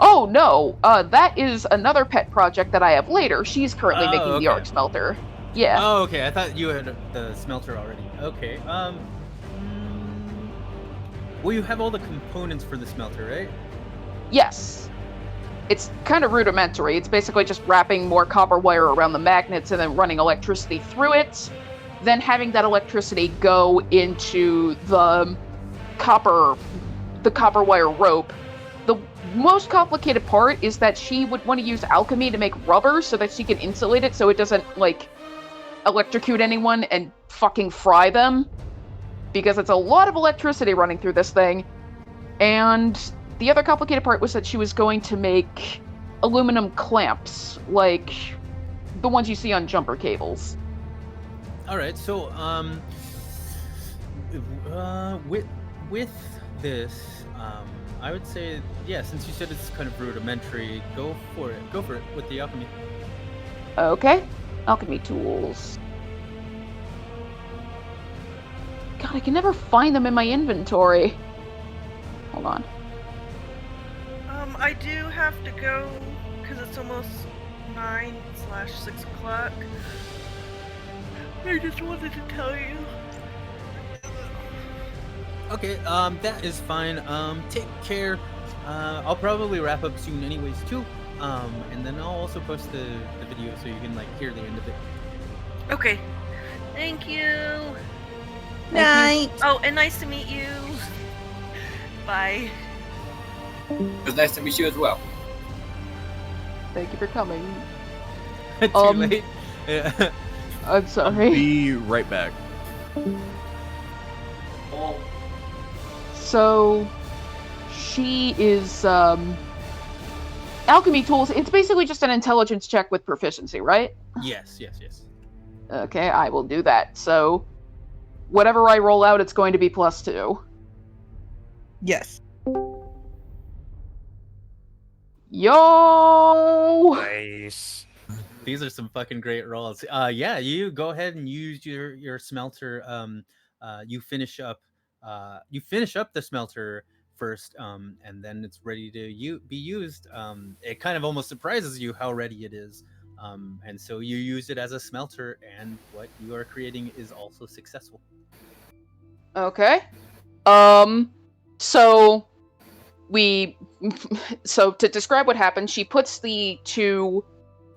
Oh no, that is another pet project that I have later. She's currently making the okay. arc smelter. Yeah. Oh, okay. I thought you had the smelter already. Okay. Well, you have all the components for the smelter, right? Yes. It's kind of rudimentary. It's basically just wrapping more copper wire around the magnets and then running electricity through it, then having that electricity go into the copper wire rope. The most complicated part is that she would want to use alchemy to make rubber so that she can insulate it so it doesn't, like, electrocute anyone and fucking fry them. Because it's a lot of electricity running through this thing. And the other complicated part was that she was going to make aluminum clamps, like the ones you see on jumper cables. All right. So, with this, I would say, yeah. Since you said it's kind of rudimentary, go for it. Go for it with the alchemy. Okay. Alchemy tools. God, I can never find them in my inventory. Hold on. I do have to go because it's almost 9/6 o'clock. I just wanted to tell you. Okay. That is fine. Take care. I'll probably wrap up soon, anyways, too. And then I'll also post the video so you can like hear the end of it. Okay. Thank you. Night. Oh, and nice to meet you. Bye. It was nice to meet you as well. Thank you for coming. Too late. Yeah. I'm sorry. Be right back. So, she is, alchemy tools, it's basically just an intelligence check with proficiency, right? Yes. Okay, I will do that. So, whatever I roll out, it's going to be +2. Yes. Yo! Nice. These are some fucking great rolls. Yeah, you go ahead and use your smelter. You finish up the smelter first, and then it's ready to be used. It kind of almost surprises you how ready it is, and so you use it as a smelter, and what you are creating is also successful. Okay. So to describe what happened, she puts the 2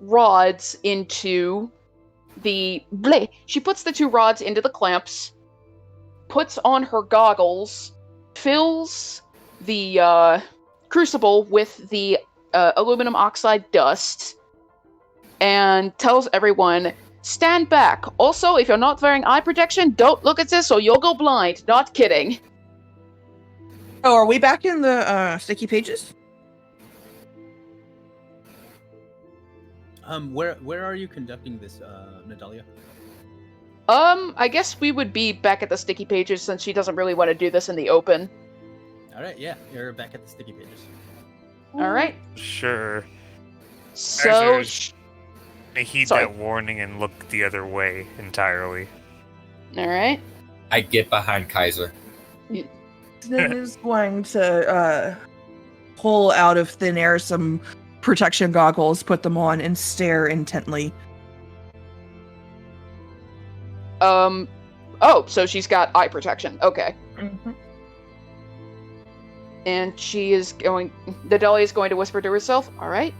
rods into the clamps, puts on her goggles, fills the crucible with the aluminum oxide dust, and tells everyone, stand back. Also, if you're not wearing eye protection, don't look at this or you'll go blind. Not kidding. Oh, are we back in the sticky pages? Where are you conducting this, Natalia? I guess we would be back at the sticky pages since she doesn't really want to do this in the open. All right, yeah, you're back at the sticky pages. All right. Sure. So, I heed that warning and look the other way entirely. all right. I get behind Keizer. Then is going to pull out of thin air some protection goggles, put them on, and stare intently. Oh, so she's got eye protection. Okay. Mm-hmm. And Natalia is going to whisper to herself, all right,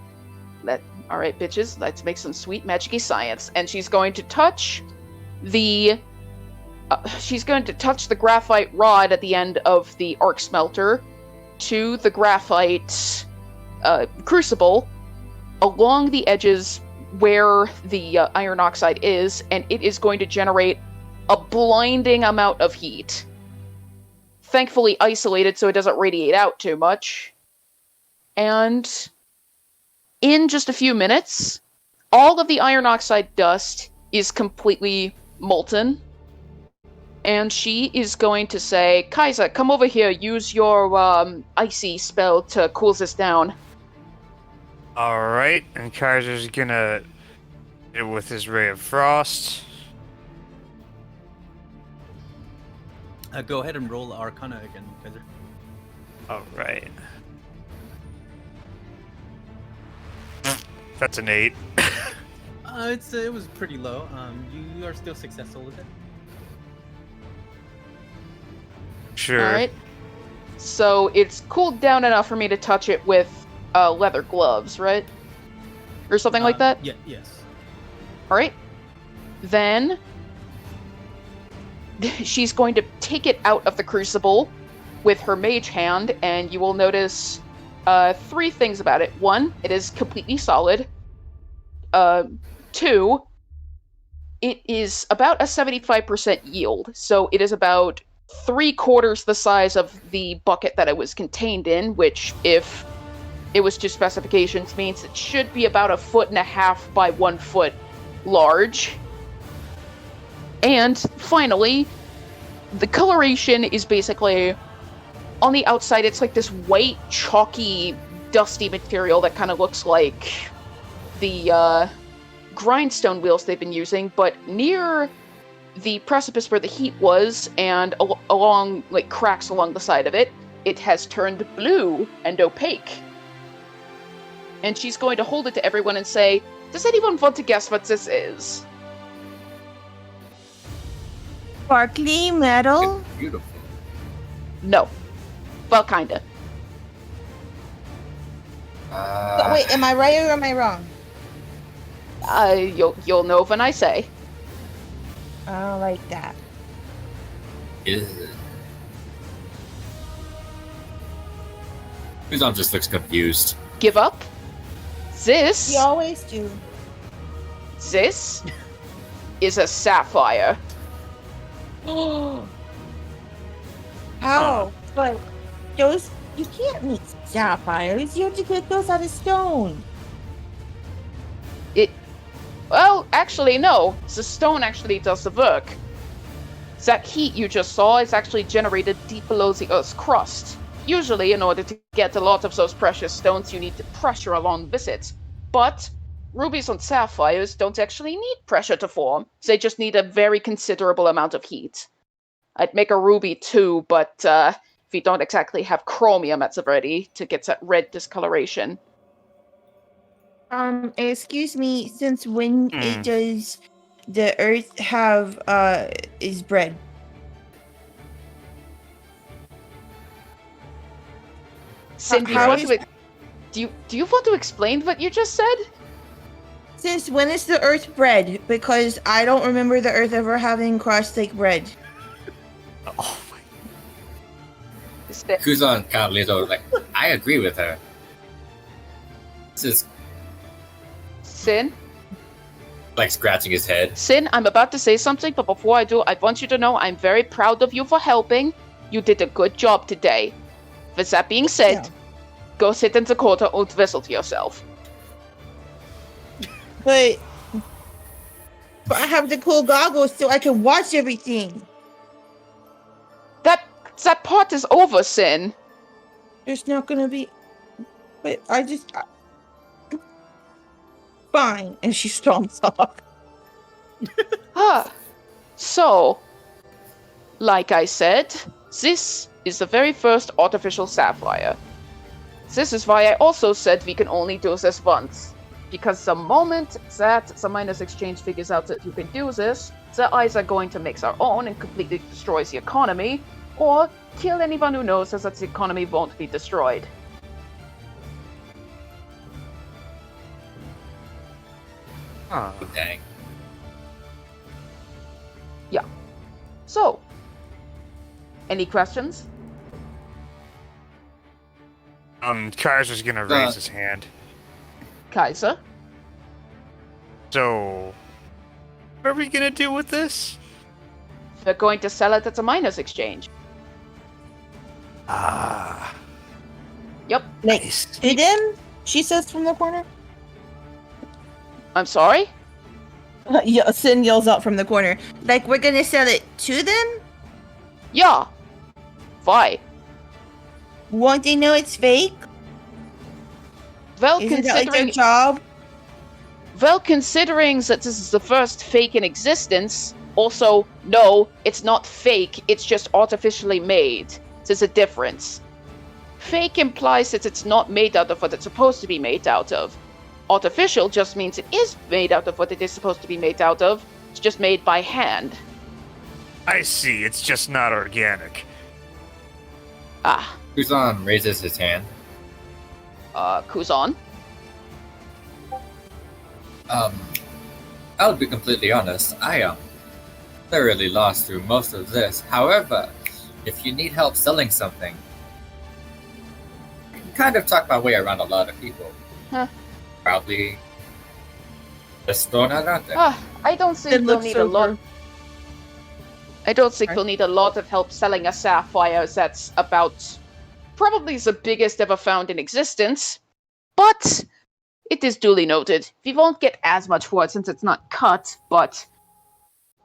bitches, let's make some sweet magic-y science. And she's going to touch the graphite rod at the end of the arc smelter to the graphite crucible along the edges where the iron oxide is, and it is going to generate a blinding amount of heat. Thankfully isolated so it doesn't radiate out too much. And in just a few minutes, all of the iron oxide dust is completely molten. And she is going to say, Keizer, come over here, use your icy spell to cool this down. Alright, and Keizer's gonna hit it with his Ray of Frost. Go ahead and roll Arcana again, Keizer. Alright. That's an 8. It was pretty low. You are still successful with it. Sure. Alright. So it's cooled down enough for me to touch it with leather gloves, right? Or something like that? Yeah, yes. Alright. Then she's going to take it out of the crucible with her mage hand, and you will notice 3 things about it. 1, it is completely solid. 2, it is about a 75% yield, so it is about 3/4 the size of the bucket that it was contained in, which, if it was to specifications, means it should be about 1.5 feet by 1 foot large. And finally, the coloration is basically, on the outside, it's like this white, chalky, dusty material that kind of looks like the grindstone wheels they've been using, but near the precipice where the heat was, and along, like, cracks along the side of it, it has turned blue and opaque. And she's going to hold it to everyone and say, does anyone want to guess what this is? Sparkly metal? It's beautiful. No. Well, kinda. Wait, am I right or am I wrong? You'll know when I say. I don't like that. Kuzon just looks confused. Give up? This? You always do. This is a sapphire. How? But those You can't make sapphires. You have to get those out of stone. Well, actually, no. The stone actually does the work. That heat you just saw is actually generated deep below the Earth's crust. Usually, in order to get a lot of those precious stones, you need the pressure along with it. But rubies and sapphires don't actually need pressure to form. They just need a very considerable amount of heat. I'd make a ruby too, but if you don't exactly have chromium at the ready to get that red discoloration. Excuse me, since when does the Earth have, is bread? Cindy, do you want to explain what you just said? Since when is the Earth bread? Because I don't remember the Earth ever having cross-lake bread. Oh my. Kuzon kind of leans over like, I agree with her. This is Sin? like scratching his head. Sin, I'm about to say something, but before I do, I want you to know I'm very proud of you for helping. You did a good job today. With that being said, go sit in the corner and whistle to yourself. But I have the cool goggles so I can watch everything. That part is over, Sin. There's not gonna be... But fine. And she stomps off. So, like I said, this is the very first artificial sapphire. This is why I also said we can only do this once. Because the moment that the minus exchange figures out that you can do this, they're either going to make their own and completely destroys the economy, or kill anyone who knows that the economy won't be destroyed. Huh. Dang. Yeah. So, any questions? Keizer's gonna raise his hand. Keizer? So, what are we gonna do with this? We're going to sell it at the miners exchange. Ah. Yep. Nice. To them? She says from the corner. I'm sorry? Yeah, Sin yells out from the corner. Like, we're gonna sell it to them? Yeah. Why? Won't they know it's fake? Well, Isn't that like their job? Well, considering that this is the first fake in existence, also, no, it's not fake, it's just artificially made. There's a difference. Fake implies that it's not made out of what it's supposed to be made out of. Artificial just means it is made out of what it is supposed to be made out of. It's just made by hand. I see, it's just not organic. Ah. Kuzon raises his hand. Kuzon? I'll be completely honest, I thoroughly lost through most of this. However, if you need help selling something, I can kind of talk my way around a lot of people. Huh. Probably just throwing that out there. I don't think we'll need a lot. I don't think we'll need a lot of help selling a sapphire that's about probably the biggest ever found in existence. But it is duly noted. We won't get as much for it since it's not cut, but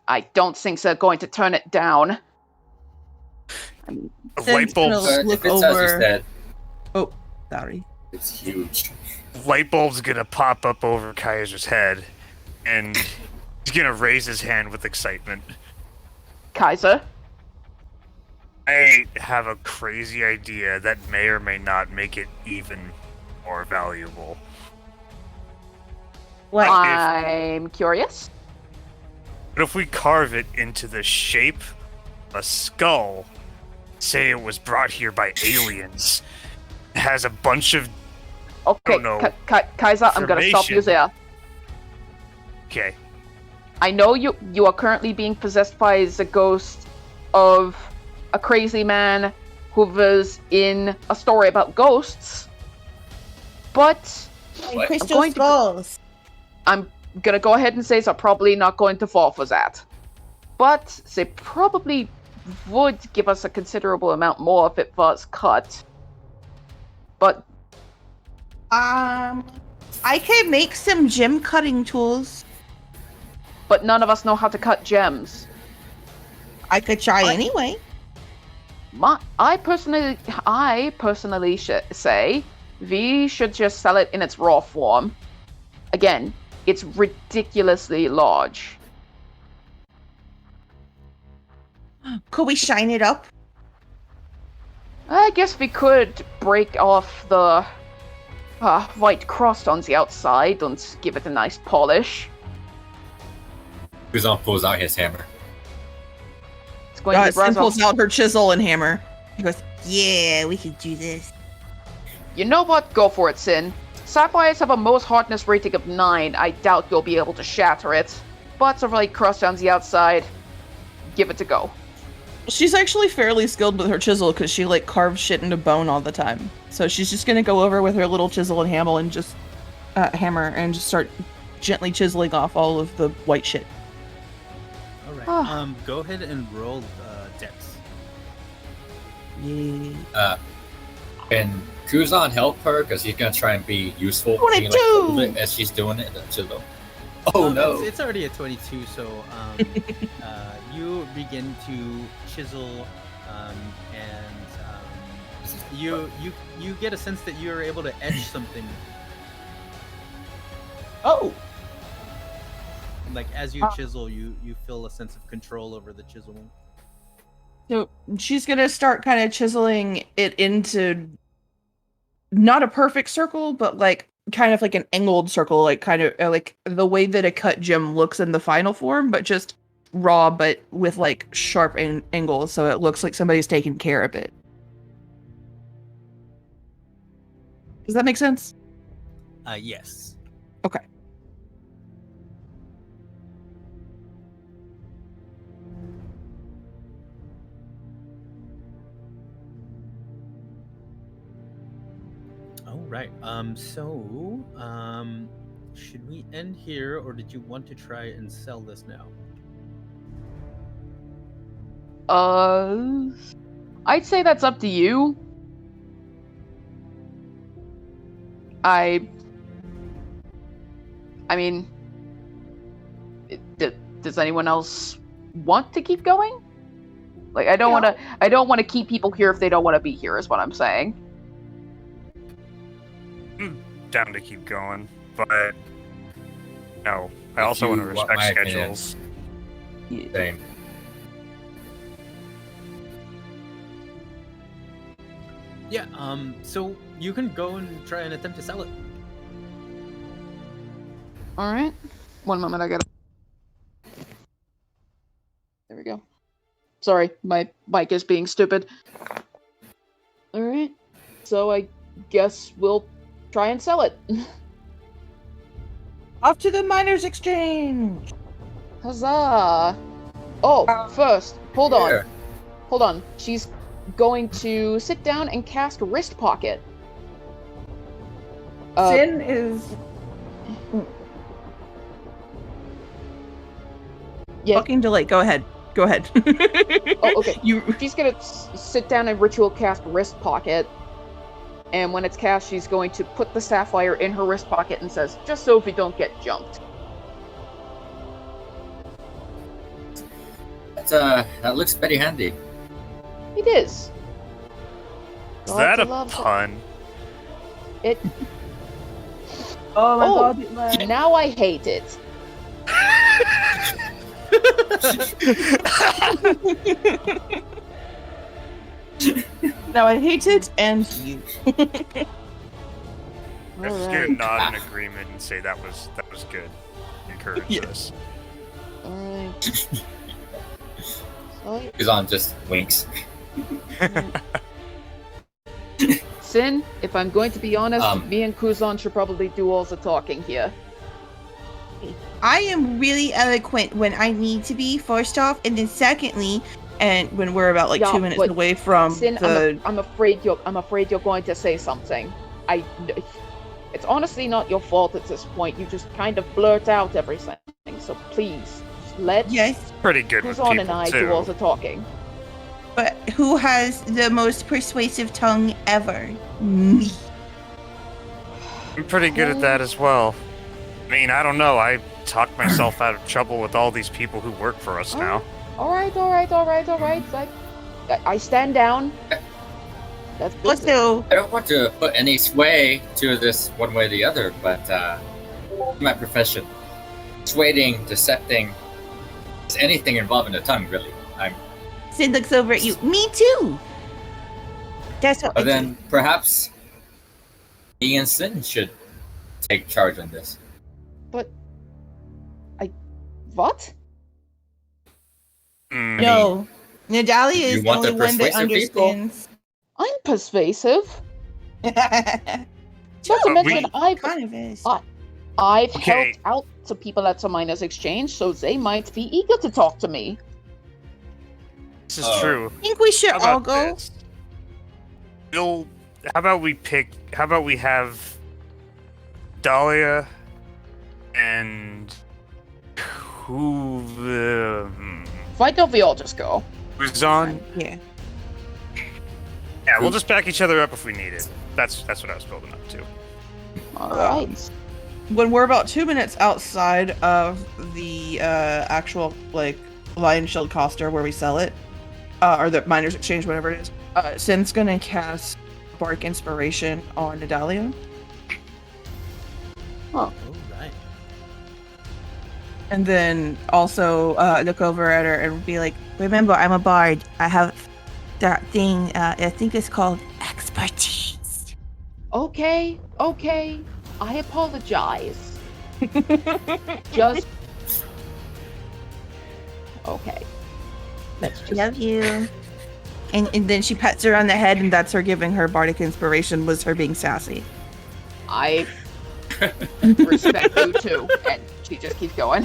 I don't think they're going to turn it down. Light bulbs. Look if it's over. as you said, Oh, sorry. it's huge. Light bulb's gonna pop up over Keizer's head, and he's gonna raise his hand with excitement. Keizer? I have a crazy idea that may or may not make it even more valuable. What? I'm curious. But if we carve it into the shape of a skull, say it was brought here by aliens, it has a bunch of... Okay, no. Keizer, I'm gonna stop you there. Okay. I know you are currently being possessed by the ghost of a crazy man who was in a story about ghosts, but What? Crystal skulls. I'm gonna go ahead and say they're probably not going to fall for that. But they probably would give us a considerable amount more if it was cut. But I can make some gem cutting tools. but none of us know how to cut gems. I could try anyway. I personally say we should just sell it in its raw form. Again, it's ridiculously large. Could we shine it up? I guess we could break off the white crust on the outside and give it a nice polish. Kuzon pulls out his hammer. It's going to be Sin Brazil. pulls out her chisel and hammer. He goes, yeah, we could do this. You know what? Go for it, Sin. Sapphires have a most hardness rating of 9. I doubt you'll be able to shatter it. But the white crust on the outside, give it a go. She's actually fairly skilled with her chisel because she like carves shit into bone all the time. So she's just gonna go over with her little chisel and hammer and just start gently chiseling off all of the white shit. All right. Go ahead and roll Dex. Yeah. Can Kuzon help her? Because he's gonna try and be useful. What Can it he, hold do? it as she's doing it. Chisel. Oh no! It's already a 22, so you begin to chisel, and you get a sense that you are able to etch something. Oh. Like as you chisel, you feel a sense of control over the chiseling. So she's gonna start kind of chiseling it into not a perfect circle, but like kind of like an angled circle, like kind of like the way that a cut gem looks in the final form, but just raw, but with like sharp angles, so it looks like somebody's taking care of it. Does that make sense? Yes. Okay. All right. Should we end here, or did you want to try and sell this now? I'd say that's up to you. I mean, does anyone else want to keep going? Like, I don't want to keep people here if they don't want to be here, is what I'm saying. I'm down to keep going, but no, I also want to respect schedules. Same. Yeah. So you can go and try and attempt to sell it. All right. One moment, I gotta. There we go. Sorry, my mic is being stupid. All right. So I guess we'll try and sell it. Off to the miners' exchange. Huzzah! Oh, first, hold on. Hold on. She's going to sit down and cast Wrist Pocket. Sin is fucking delayed. Go ahead. Go ahead. Oh, okay. She's gonna sit down and ritual cast Wrist Pocket. And when it's cast, she's going to put the sapphire in her wrist pocket and says, just so we don't get jumped. That looks very handy. It is. Is that a pun? It. Oh my god. Now I hate it. Now I hate it, and you. I'm just gonna nod in agreement and say that was good. Encourage this. Alright. Kuzon just winks. Sin, if I'm going to be honest, me and Kuzon should probably do all the talking here. I am really eloquent when I need to be, first off, and then secondly, and when we're about 2 minutes away from Sin, the... I'm afraid you're going to say something. It's honestly not your fault at this point. You just kind of blurt out everything. So please, let pretty good with Kuzon people and I too. do all the talking. But who has the most persuasive tongue ever? Me. I'm pretty good at that as well. I mean, I don't know. I talked myself out of trouble with all these people who work for us now. All right. I stand down. That's business. Also, I don't want to put any sway to this one way or the other, but my profession, persuading, decepting, is anything involving the tongue, really. Sid looks over at you. Me too. That's what. But then perhaps me and Sin should take charge on this. But what? No, Nadalia You is the want only the one that persuasive people? understands. I'm persuasive. Kind Not to mention, I've of is. I've Okay. helped out to people at some miners exchange, so they might be eager to talk to me. This is true. I think we should How all about go. this? How about we have Dahlia and Why don't we all just go? Kuzon? Yeah. Yeah, we'll just back each other up if we need it. That's what I was building up to. All right. When we're about 2 minutes outside of the actual Lion Shield Coster where we sell it, or the Miners Exchange, whatever it is, Sin's gonna cast Bark Inspiration on Nadalia. All right. And then also look over at her and be like, Remember, I'm a bard. I have that thing. I think it's called expertise. Okay. I apologize. Just okay. Let's just Love you. and then she pats her on the head, and that's her giving her bardic inspiration. Was her being sassy. I respect you too. And she just keeps going.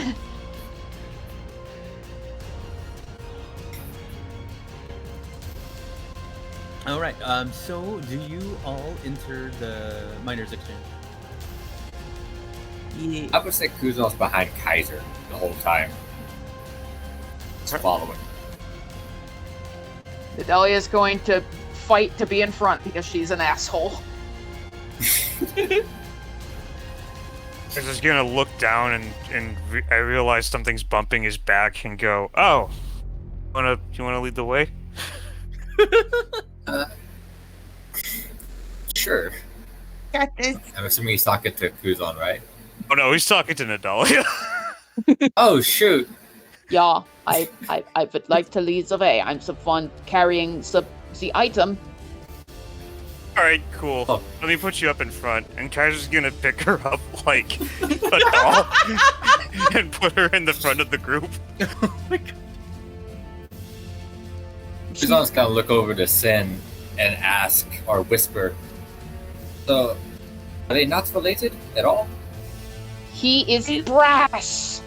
All right. So do you all enter the miners' exchange? Yeah. I would say Kuzon's behind Keizer the whole time. Just following. Nadalia is going to fight to be in front because she's an asshole. I'm just gonna look down and I realize something's bumping his back and go, "Oh, you wanna lead the way?" Sure. Got this. I'm assuming he's talking to Kuzon, right? Oh no, he's talking to Nadalia. Oh shoot! Yeah, I would like to lead the way. I'm the one carrying the item. All right, cool. Oh. Let me put you up in front, and Keizer's gonna pick her up like a doll and put her in the front of the group. Kuzon's gonna look over to Sin and ask or whisper. So, are they not related at all? He is brass.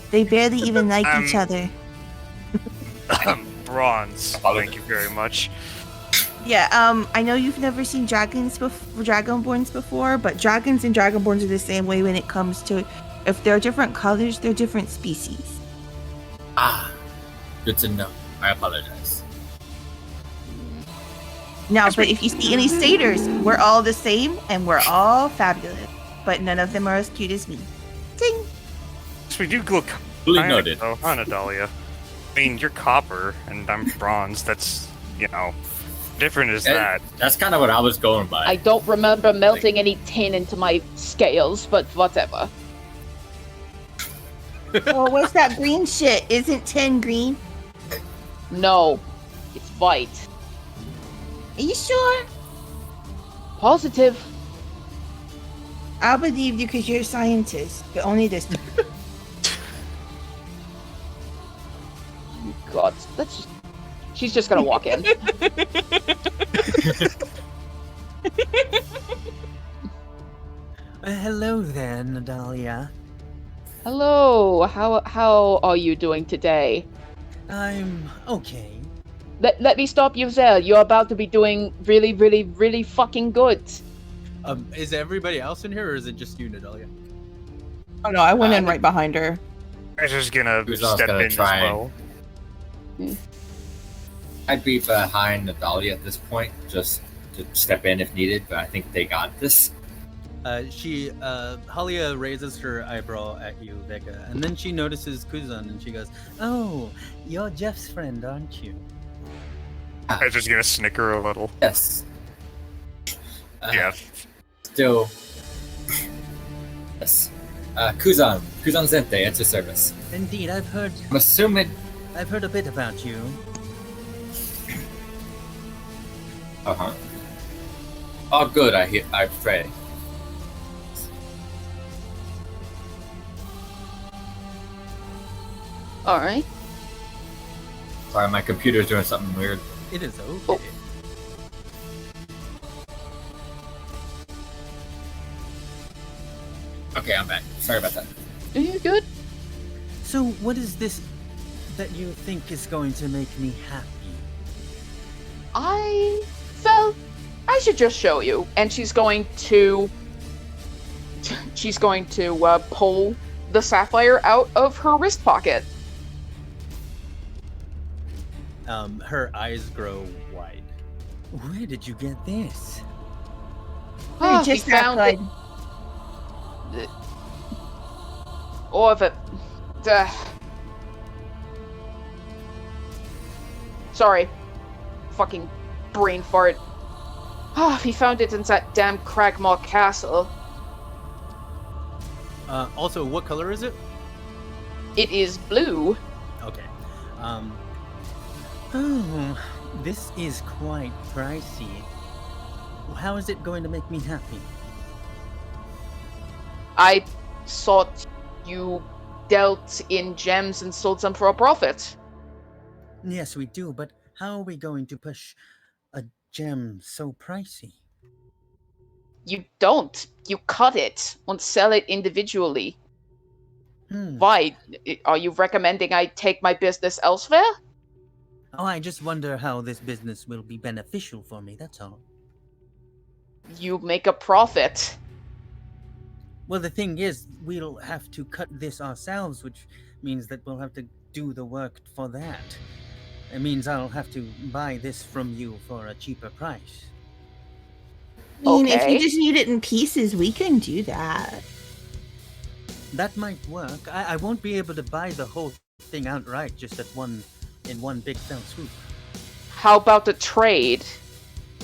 They barely even like each other. Bronze. Thank you very much. Yeah, I know you've never seen Dragonborns before, but dragons and Dragonborns are the same way when it comes to if they're different colors, they're different species. Ah, good to know. I apologize. Now, but if you see any satyrs, we're all the same and we're all fabulous, but none of them are as cute as me. Ding! So we do look Duly kinda noted. though, huh, Nadalia? I mean, you're copper and I'm bronze. That's, different as that. That's kind of what I was going by. I don't remember melting any tin into my scales, but whatever. Oh, what's that green shit? Isn't tin green? No, it's white. Are you sure? Positive. I'll believe you because you're a scientist, but only this time. God, let's just... She's just gonna walk in. Hello there, Nadalia. Hello, how are you doing today? I'm okay. Let me stop you there. You're about to be doing really, really, really fucking good. Is everybody else in here, or is it just you, Nadalia? Oh no, I went in right behind her. Keizer's gonna Kuzon's step gonna in as try well. I'd be behind Nadalia at this point, just to step in if needed, but I think they got this. Halia raises her eyebrow at you, Vega, and then she notices Kuzon and she goes, "Oh, you're Jeff's friend, aren't you?" I'm just gonna snicker a little. Yes. Yeah. Still. Yes. Kuzon Zente, at your service. Indeed, I'm assuming. I've heard a bit about you. All good, I pray. All right. Sorry, my computer's doing something weird. It is okay. Oh. Okay, I'm back. Sorry about that. Are you good? So, what is this that you think is going to make me happy? I felt I should just show you. And she's going to pull the sapphire out of her wrist pocket. Her eyes grow wide. Where did you get this? Oh, just he found that it. All of it. Sorry. Fucking brain fart. Ah, he found it in that damn Cragmaw castle. Also, what color is it? It is blue. Okay. Oh, this is quite pricey. How is it going to make me happy? I thought you dealt in gems and sold them for a profit. Yes, we do, but how are we going to push a gem so pricey? You don't. You cut it and sell it individually. Hmm. Why? Are you recommending I take my business elsewhere? Oh, I just wonder how this business will be beneficial for me, that's all. You make a profit. Well, the thing is, we'll have to cut this ourselves, which means that we'll have to do the work for that. It means I'll have to buy this from you for a cheaper price. I mean, if Okay. you just need it in pieces, we can do that. That might work. I won't be able to buy the whole thing outright just in one big fell swoop. How about a trade?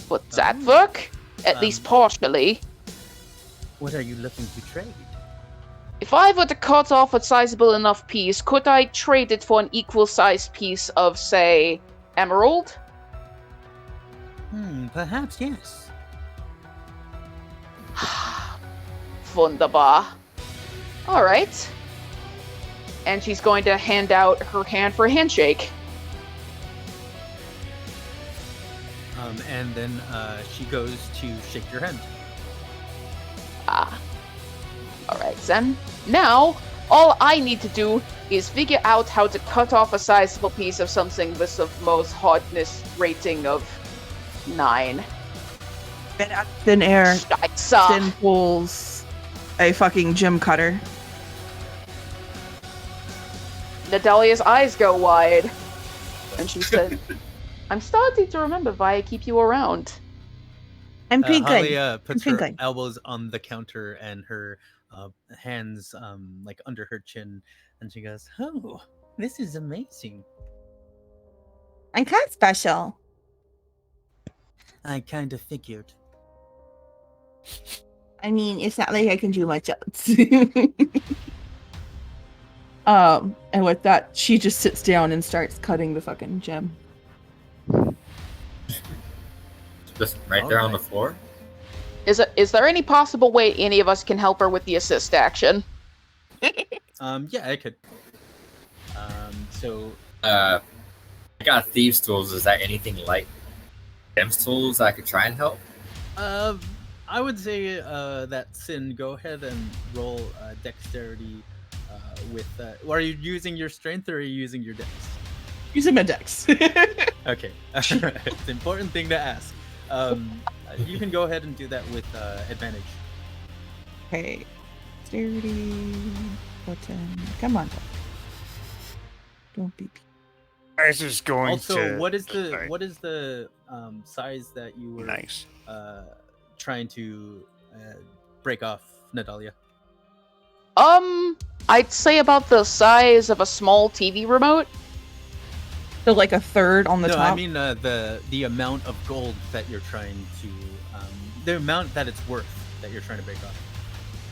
Would that work? At least partially. What are you looking to trade? If I were to cut off a sizable enough piece, could I trade it for an equal-sized piece of, say, emerald? Perhaps, yes. Wunderbar. Alright. And she's going to hand out her hand for a handshake. And then she goes to shake your hand. Alright, then. Now, all I need to do is figure out how to cut off a sizable piece of something with the most hardness rating of 9. Then out of thin air, Scheiße. Sin pulls a fucking gem cutter. Nadalia's eyes go wide. And she said, I'm starting to remember why I keep you around. I'm pretty good. Halia puts I'm her pretty good. elbows on the counter and her hands like under her chin, and she goes, "Oh, this is amazing. I'm kind of special. I kind of figured." I mean, it's not like I can do much else. And with that, she just sits down and starts cutting the fucking gem. Just right there on the floor? Is there any possible way any of us can help her with the assist action? Yeah, I could. I got thieves' tools. Is that anything like gems tools I could try and help? I would say that Sin, go ahead and roll dexterity with. Are you using your strength or are you using your dex? Using my dex. Okay, it's an important thing to ask. You can go ahead and do that with advantage. Okay. Dexterity button. Come on. Don't be. Keizer's going Also, to. what is the Sorry. what is the size that you were Nice. trying to break off, Natalia? I'd say about the size of a small TV remote. So like a third on the No, top. I mean the amount of gold that you're trying to, the amount that it's worth that you're trying to break off.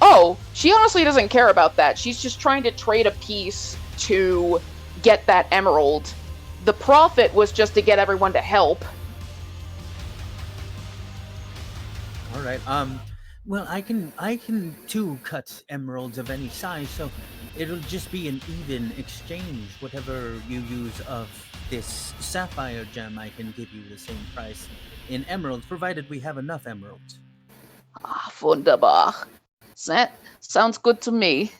Oh, she honestly doesn't care about that. She's just trying to trade a piece to get that emerald. The profit was just to get everyone to help. All right. Well, I can too cut emeralds of any size, so it'll just be an even exchange. Whatever you use of this sapphire gem, I can give you the same price in emeralds, provided we have enough emeralds. Ah, wunderbar. That sounds good to me.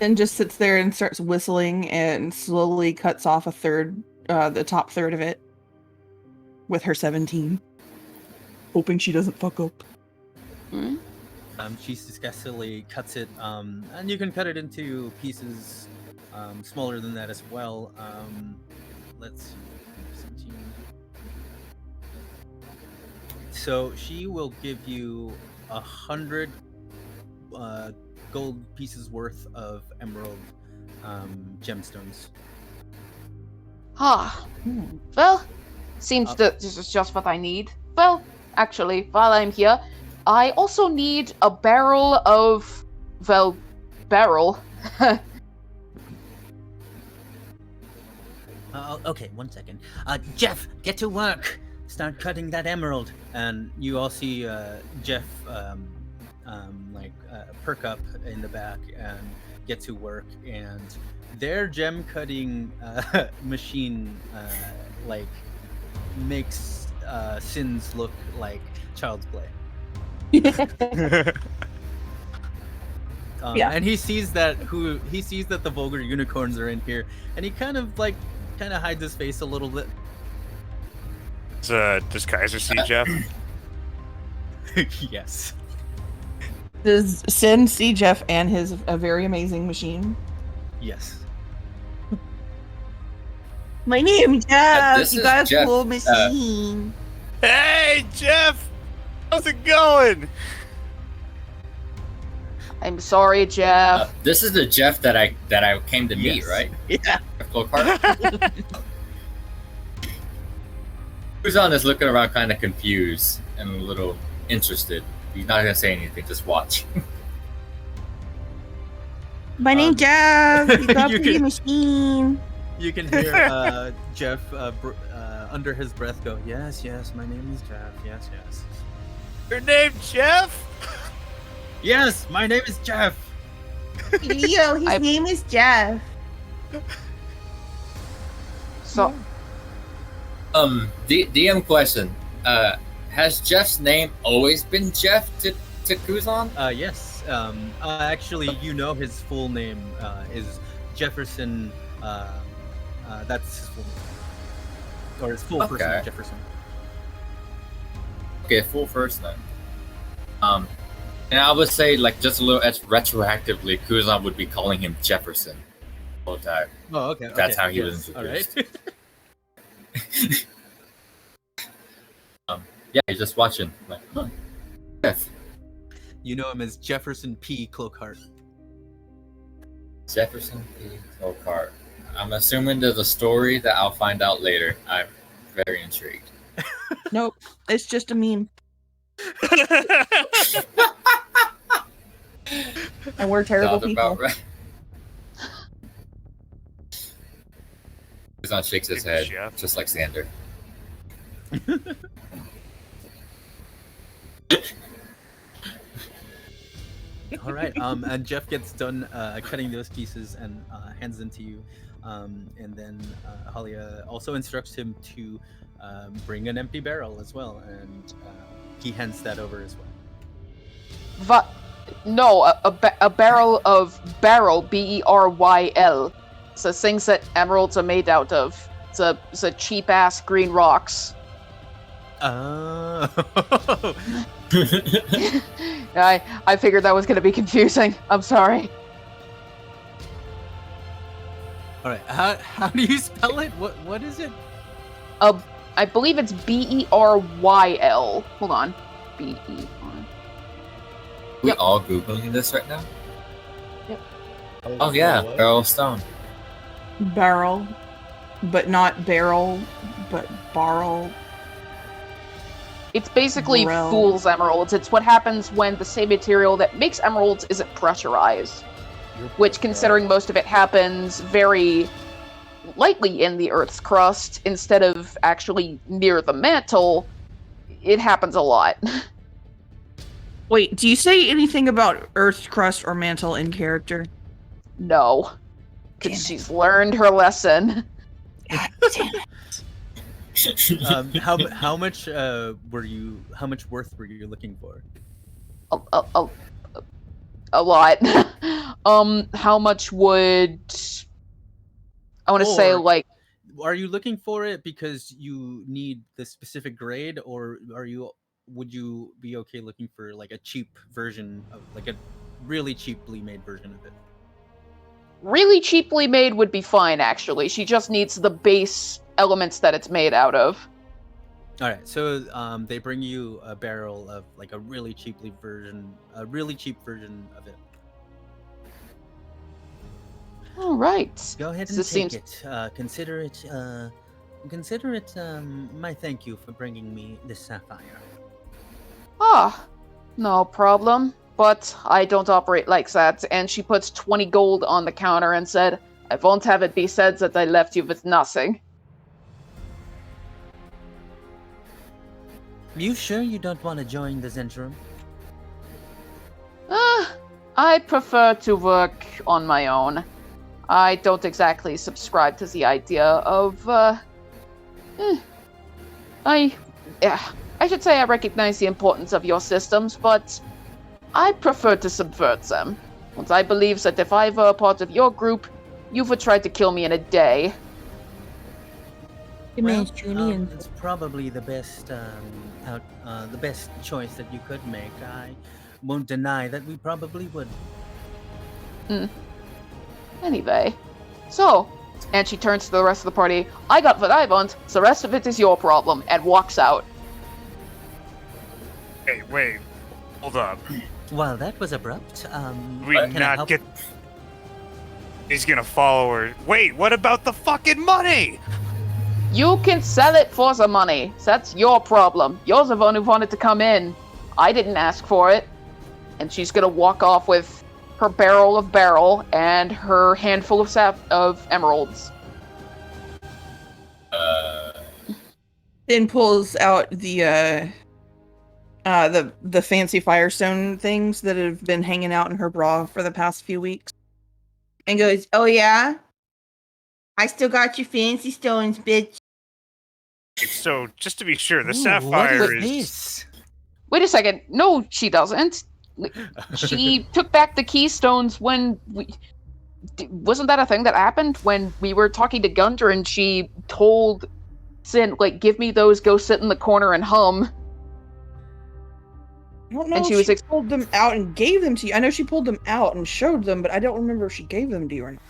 And just sits there and starts whistling and slowly cuts off a third, the top third of it with her 17. Hoping she doesn't fuck up. Hmm? She successfully cuts it, and you can cut it into pieces smaller than that as well. Let's see, 17. So she will give you 100 gold pieces worth of emerald gemstones. Ah, well, seems that this is just what I need. Well, actually, while I'm here, I also need a barrel of, well, barrel. Okay, 1 second. Jeff, get to work. Start cutting that emerald. And you all see Jeff perk up in the back and get to work, and their gem cutting machine makes Sins look like child's play. Yeah. And he sees that the vulgar unicorns are in here, and he kind of hides his face a little bit. Does Keizer see Jeff? Yes. Does Sin see Jeff and his very amazing machine? Yes. My name's Jeff. this You is got a Jeff, cool machine. Hey, Jeff! How's it going? I'm sorry, Jeff. This is the Jeff that I came to meet, Yes. right? Yeah. Kuzon is looking around kind of confused and a little interested. He's not going to say anything, just watch. My name's Jeff. You got a You pretty can- machine. You can hear Jeff under his breath go, "Yes, yes, my name is Jeff. Yes, yes." Your name Jeff? Yes, my name is Jeff. Yo, his name is Jeff. So, DM question. Has Jeff's name always been Jeff to Kuzon? Yes. Actually, his full name is Jefferson. That's his full name, or his full first Okay. name, Jefferson. Okay, full first name. And I would say, just a little retroactively, Kuzon would be calling him Jefferson all the time. Oh, okay. That's okay, how he yes, was introduced. All right. Yeah, he's just watching. Like, huh, Jeff. You know him as Jefferson P. Cloakheart. Jefferson P. Cloakheart. I'm assuming there's a story that I'll find out later. I'm very intrigued. Nope. It's just a meme. And we're terrible Sounds people. about right. Kuzon shakes his head, Jeff. just like Xander. All right. And Jeff gets done cutting those pieces and hands them to you. And then Halia also instructs him to bring an empty barrel as well, and he hands that over as well. a barrel of barrel, BERYL. It's the things that emeralds are made out of. It's a cheap ass green rocks. Oh. I figured that was gonna be confusing. I'm sorry. All right. How do you spell it? What is it? I believe it's BERYL. Hold on. BER. We all Googling this right now? Yep. Oh yeah, barrel of stone. Barrel, but not barrel, but barrel. It's basically Burrell. fool's emeralds. It's what happens when the same material that makes emeralds isn't pressurized. Which, considering most of it happens very lightly in the Earth's crust, instead of actually near the mantle, it happens a lot. Wait, do you say anything about Earth's crust or mantle in character? No. Because she's learned her lesson. God damn it. How much how much worth were you looking for? A lot. How much would I want to say, like, are you looking for it because you need the specific grade, or would you be okay looking for like a cheap version of, like, a really cheaply made version of it? Really cheaply made would be fine, actually. She just needs the base elements that it's made out of. All right, so they bring you a barrel of like a really cheap version of it. All right. Go ahead and take it. Consider it my thank you for bringing me this sapphire. Ah, no problem. But I don't operate like that. And she puts 20 gold on the counter and said, I won't have it be said that I left you with nothing. You sure you don't want to join the Zentrum? I prefer to work on my own. I don't exactly subscribe to the idea of, I should say I recognize the importance of your systems, but I prefer to subvert them. And I believe that if I were a part of your group, you would try to kill me in a day. Well, it's probably the best choice that you could make. I won't deny that we probably would. Anyway, so, and she turns to the rest of the party, I got what I want, the rest of it is your problem, and walks out. Hey, wait. Hold up. Well, that was abrupt. We not get... He's gonna follow her. Wait, what about the fucking money? You can sell it for the money. That's your problem. You're the one who wanted to come in. I didn't ask for it. And she's gonna walk off with her barrel of barrel and her handful of emeralds. Then pulls out the fancy Firestone things that have been hanging out in her bra for the past few weeks. And goes, oh yeah? I still got your fancy stones, bitch. So, just to be sure, the sapphire is... Wait a second. No, she doesn't. She took back the keystones when we... Wasn't that a thing that happened? When we were talking to Gunter and she told Sin, like, give me those, go sit in the corner and hum. I don't know and if she pulled them out and gave them to you. I know she pulled them out and showed them, but I don't remember if she gave them to you or not.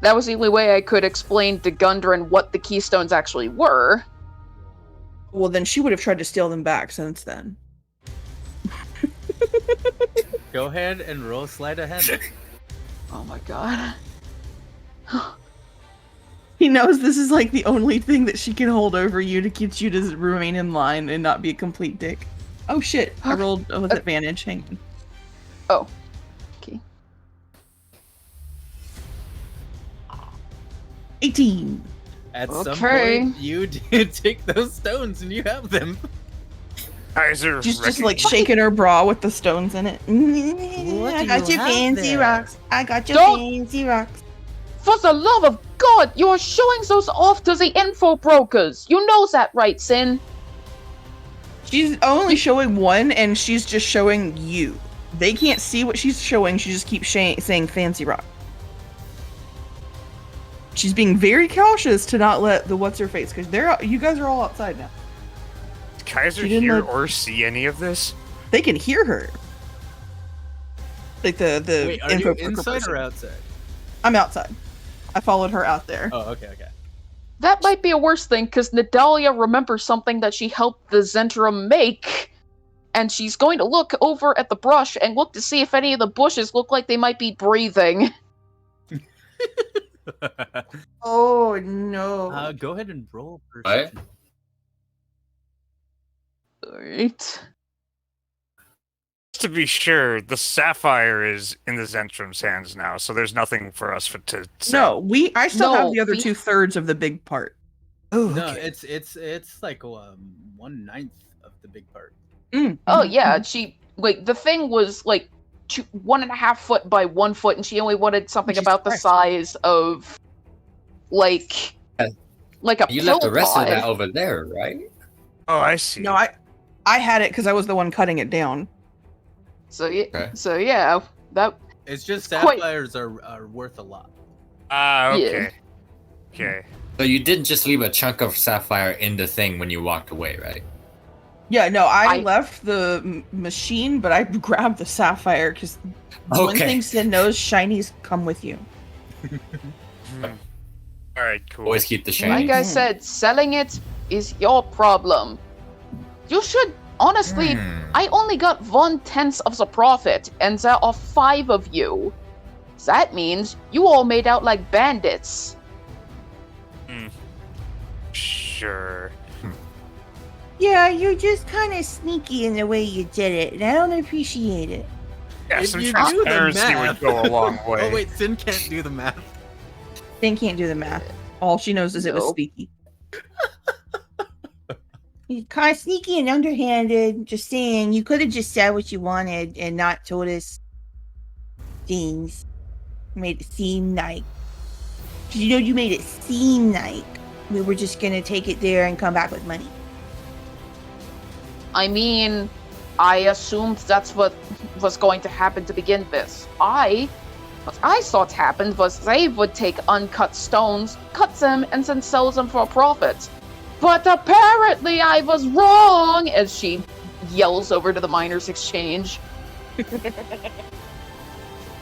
That was the only way I could explain to Gundren what the keystones actually were. Well, then she would have tried to steal them back since then. Go ahead and roll sleight of hand. Oh my god. He knows this is like the only thing that she can hold over you to get you to remain in line and not be a complete dick. Oh shit, I rolled with advantage. Hang on. Oh. Okay. 18. At some point, you did take those stones and you have them. Keizer She's just like shaking her bra with the stones in it. I got your fancy rocks. I got your fancy rocks. For the love of God, you're showing those off to the info brokers. You know that, right, Sin? She's only showing one, and she's just showing you. They can't see what she's showing. She just keeps saying fancy rock. She's being very cautious to not let the what's-her-face, because you guys are all outside now. Does Keizer hear or see any of this? They can hear her. Like the Wait, are info you inside or outside? I'm outside. I followed her out there. Oh, okay. That might be a worse thing, because Nadalia remembers something that she helped the Zentrum make, and she's going to look over at the brush and look to see if any of the bushes look like they might be breathing. Oh no. Go ahead and roll. What? Alright. To be sure, the sapphire is in the Zentrum's hands now, so there's nothing for us to sell. No, I still have No, the other we- 2/3 of the big part. Oh, no, it's like 1/9 of the big part. Oh yeah, the thing was like 1.5 foot by 1 foot, and she only wanted something Jesus about the Christ. size of like a You left the pill rest pod. of that over there, right? Oh, I see. No, I had it because I was the one cutting it down. So yeah, Okay. that It's just It's quite- sapphires are worth a lot. Okay. Okay. So you didn't just leave a chunk of sapphire in the thing when you walked away, right? Yeah, no, I I- left the machine, but I grabbed the sapphire because one Okay. thing Sin knows, shinies come with you. All right, cool. Always keep the shiny. like I said, selling it is your problem. You should honestly. I only got 1/10 of the profit, and there are 5 of you. That means you all made out like bandits. Sure. Yeah, you're just kind of sneaky in the way you did it, and I don't appreciate it. Yeah, If some you do the transparency would math- go a long way. Oh wait, Sin can't do the math. Sin can't do the math. All she knows is it was Nope. sneaky. You're kind of sneaky and underhanded. Just saying, you could have just said what you wanted and not told us things. Made it seem like, you made it seem like we were just gonna take it there and come back with money. I mean, I assumed that's what was going to happen to begin with. What I thought happened was they would take uncut stones, cut them, and then sell them for a profit. But apparently I was wrong, as she yells over to the miners' exchange.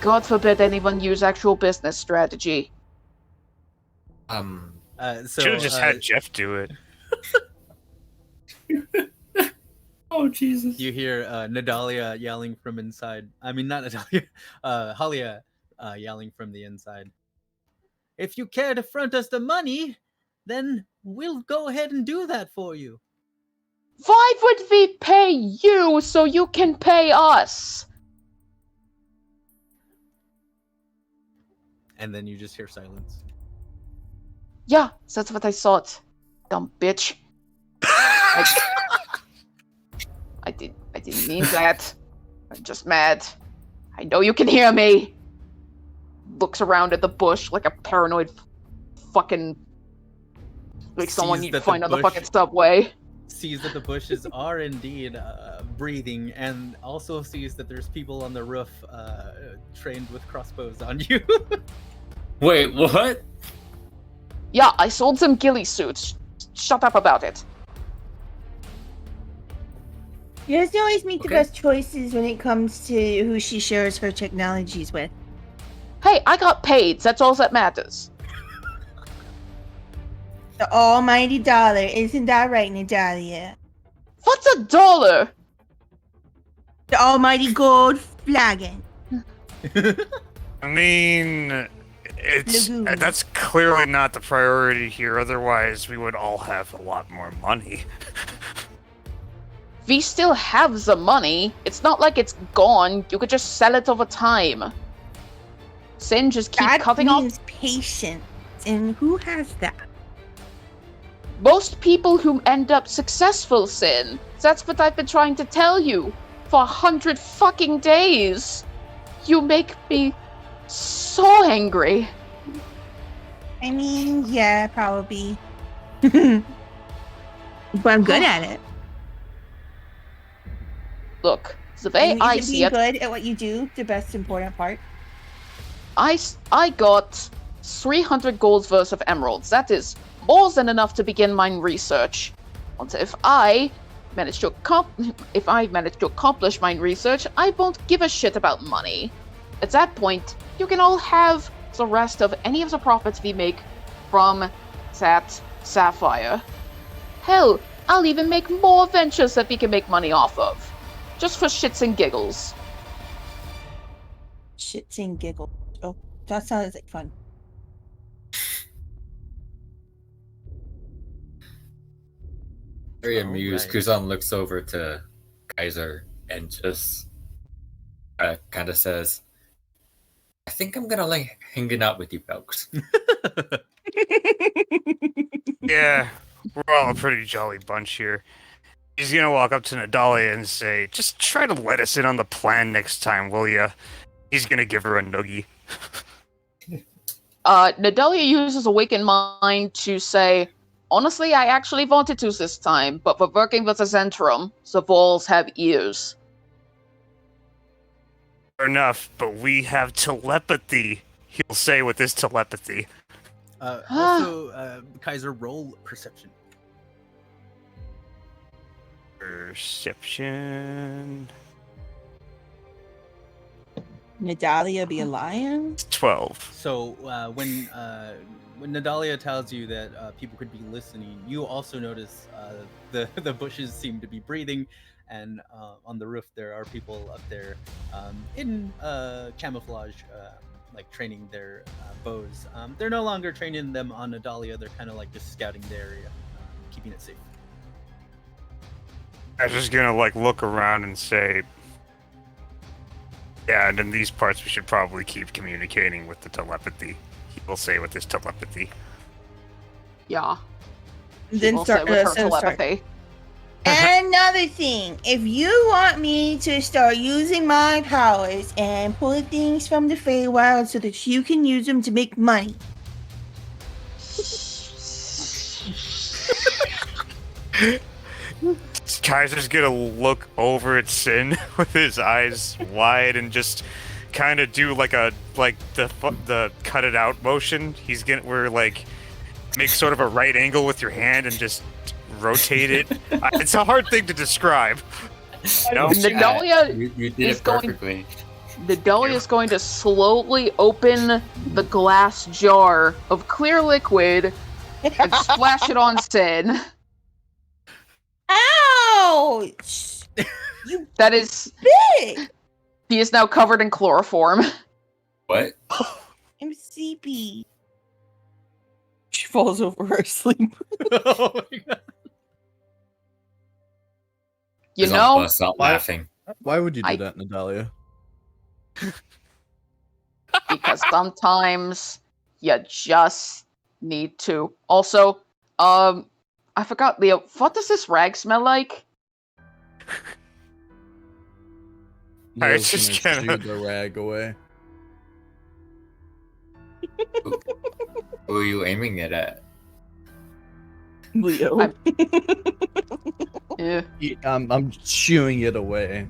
God forbid anyone use actual business strategy. So Should have just had Jeff do it. Oh Jesus! You hear Nadalia yelling from inside. I mean, not Nadalia. Halia yelling from the inside. If you care to front us the money, then we'll go ahead and do that for you. Why would we pay you so you can pay us? And then you just hear silence. Yeah, that's what I thought. Dumb bitch. I didn't mean that. I'm just mad. I know you can hear me. Looks around at the bush like a paranoid fucking like someone Sees you'd that the find on the bush- fucking subway. Sees that the bushes are indeed breathing, and also sees that there's people on the roof trained with crossbows on you. Wait, what? Yeah, I sold some ghillie suits. Shut up about it. You just always make the Okay. best choices when it comes to who she shares her technologies with. Hey, I got paid. That's all that matters. The almighty dollar, isn't that right, Nadalia? What's $1? The almighty gold flagon. I mean, it's Lagoon. that's clearly not the priority here. Otherwise, we would all have a lot more money. We still have the money. It's not like it's gone. You could just sell it over time. Sin, just keep That cutting off. means patience. And who has that? Most people who end up successful, Sin. That's what I've been trying to tell you for 100 fucking days. You make me so angry. I mean, yeah, probably. But I'm good at it. Look, the way And I isn't see being it, good at what you do the best important part? I got 300 gold's worth of emeralds. That is more than enough to begin mine research. And if I manage to accomplish mine research, I won't give a shit about money. At that point, you can all have the rest of any of the profits we make from that sapphire. Hell, I'll even make more ventures that we can make money off of. Just for shits and giggles. Shits and giggles. Oh, that sounds like fun. Very amused, Alright. Kuzon looks over to Keizer and just kind of says, I think I'm gonna like hanging out with you folks. Yeah, we're all a pretty jolly bunch here. He's gonna walk up to Nadalia and say, just try to let us in on the plan next time, will ya? He's gonna give her a noogie. Nadalia uses Awakened Mind to say, honestly, I actually wanted to this time, but we're working with the Zentrum. The walls have ears. Fair enough, but we have telepathy, he'll say with his telepathy. Also, Keizer, roll perception. Perception... Nadalia be a lion? 12. So when Nadalia tells you that people could be listening, you also notice the bushes seem to be breathing, and on the roof there are people up there in camouflage, like training their bows. They're no longer training them on Nadalia. They're kind of like just scouting the area, keeping it safe. I'm just gonna like look around and say, yeah, and in these parts we should probably keep communicating with the telepathy. He will say with his telepathy. Yeah. Then We'll say with her telepathy. And another thing, if you want me to start using my powers and pull things from the Feywild so that you can use them to make money. Keizer's gonna look over at Sin with his eyes wide and just kind of do like the cut it out motion. We're like make sort of a right angle with your hand and just rotate it. It's a hard thing to describe. No, Nadalia You did is it perfectly. Nadalia is going to slowly open the glass jar of clear liquid and splash it on Sin. Ouch! You That is, big! he is now covered in chloroform. What? I'm sleepy. She falls over her asleep. Oh my god! You Kuzon know, busts out laughing. Why would you do I- that, Nadalia? because sometimes you just need to. Also, I forgot, Leo, what does this rag smell like? I Leo's just gonna kinda- shoo the rag away. Who are you aiming it at? Leo. Eh. I'm shooing it away.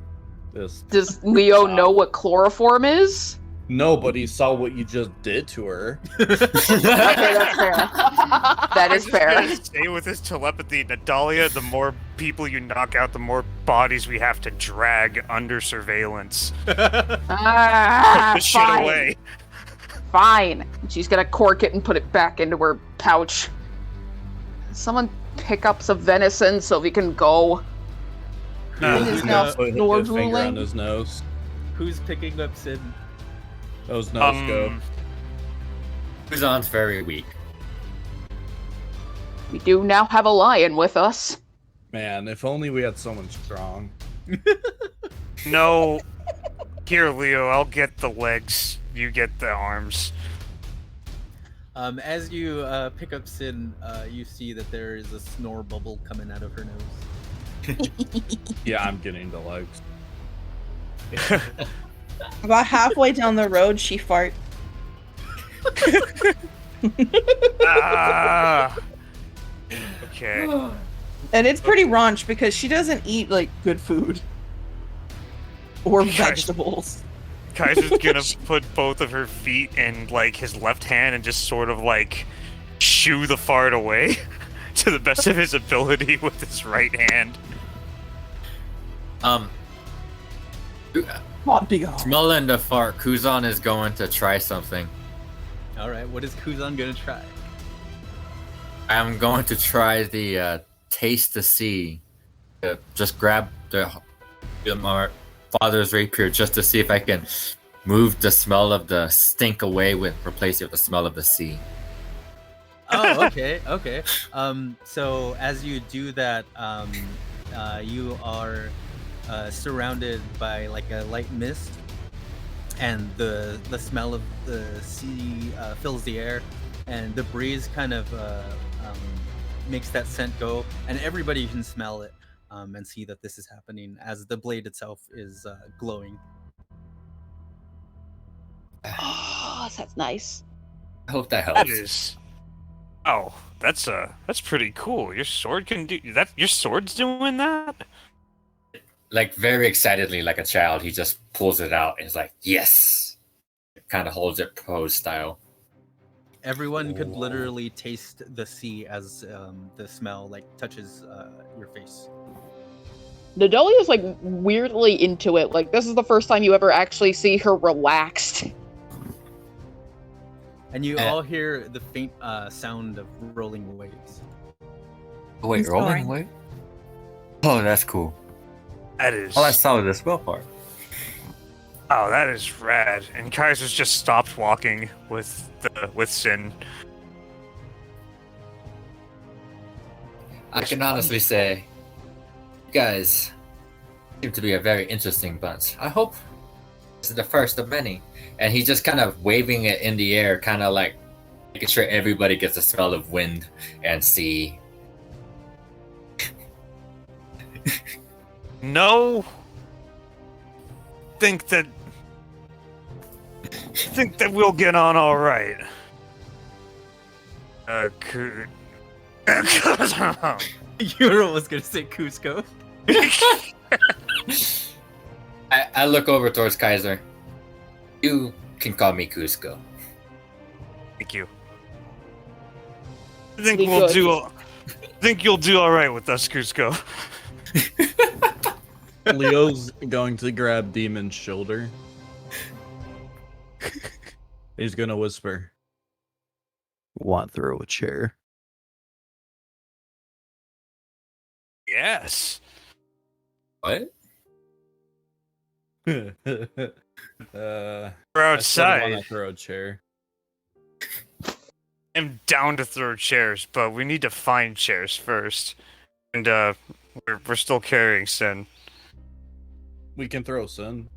This Does Leo know what chloroform is? nobody saw what you just did to her. Okay, that's fair. That is fair. Gonna say with his telepathy, Nadalia, the more people you knock out, the more bodies we have to drag under surveillance. Put the shit Fine. away. Fine. She's gonna cork it and put it back into her pouch. Someone pick up some venison so we can go. No, He's who's, now uh, Putting a snore good finger on drooling. his nose. who's picking up Sid? Those nose go. Kuzon's very weak. We do now have a lion with us. Man, if only we had someone strong. No. Here, Leo, I'll get the legs. You get the arms. As you pick up Sin, you see that there is a snore bubble coming out of her nose. Yeah, I'm getting the legs. About halfway down the road, she fart. Ah. Okay. And it's pretty raunch because she doesn't eat like good food or Gosh. vegetables. Keizer's gonna put both of her feet in like his left hand and just sort of like shoo the fart away to the best of his ability with his right hand. Not big ol'. Smelling the fart, Kuzon is going to try something. All right, what is Kuzon gonna try? I'm going to try the taste to see. Just grab my father's rapier just to see if I can move the smell of the stink away replace it with the smell of the sea. Oh, okay. So as you do that, you are surrounded by like a light mist, and the smell of the sea fills the air, and the breeze kind of makes that scent go, and everybody can smell it and see that this is happening as the blade itself is glowing. Oh, that's nice. I hope that helps. That is. Oh, that's pretty cool. Your sword can do that. Your sword's doing that. Like very excitedly, like a child, he just pulls it out and is like, "Yes!" Kind of holds it pose style. Everyone could literally taste the sea as the smell like touches your face. Nadalia's like weirdly into it. Like this is the first time you ever actually see her relaxed. And you all hear the faint sound of rolling waves. Oh, wait, rolling wave? Oh, that's cool. That is. All I saw was the spell part. Oh, that is rad. And Keizer's just stopped walking with Sin. I can honestly say, you guys seem to be a very interesting bunch. I hope this is the first of many. And he's just kind of waving it in the air, kind of like making sure everybody gets the smell of wind and sea. No. Think that we'll get on all right. Euro was gonna say Cusco. I look over towards Keizer. You can call me Cusco. Thank you. I think you'll do all right with us, Cusco. Leo's going to grab Demon's shoulder. He's gonna whisper, "Want throw a chair?" Yes. What? We're I outside. want to throw a chair. I'm down to throw chairs, but we need to find chairs first. And we're still carrying Sin. We can throw Sin.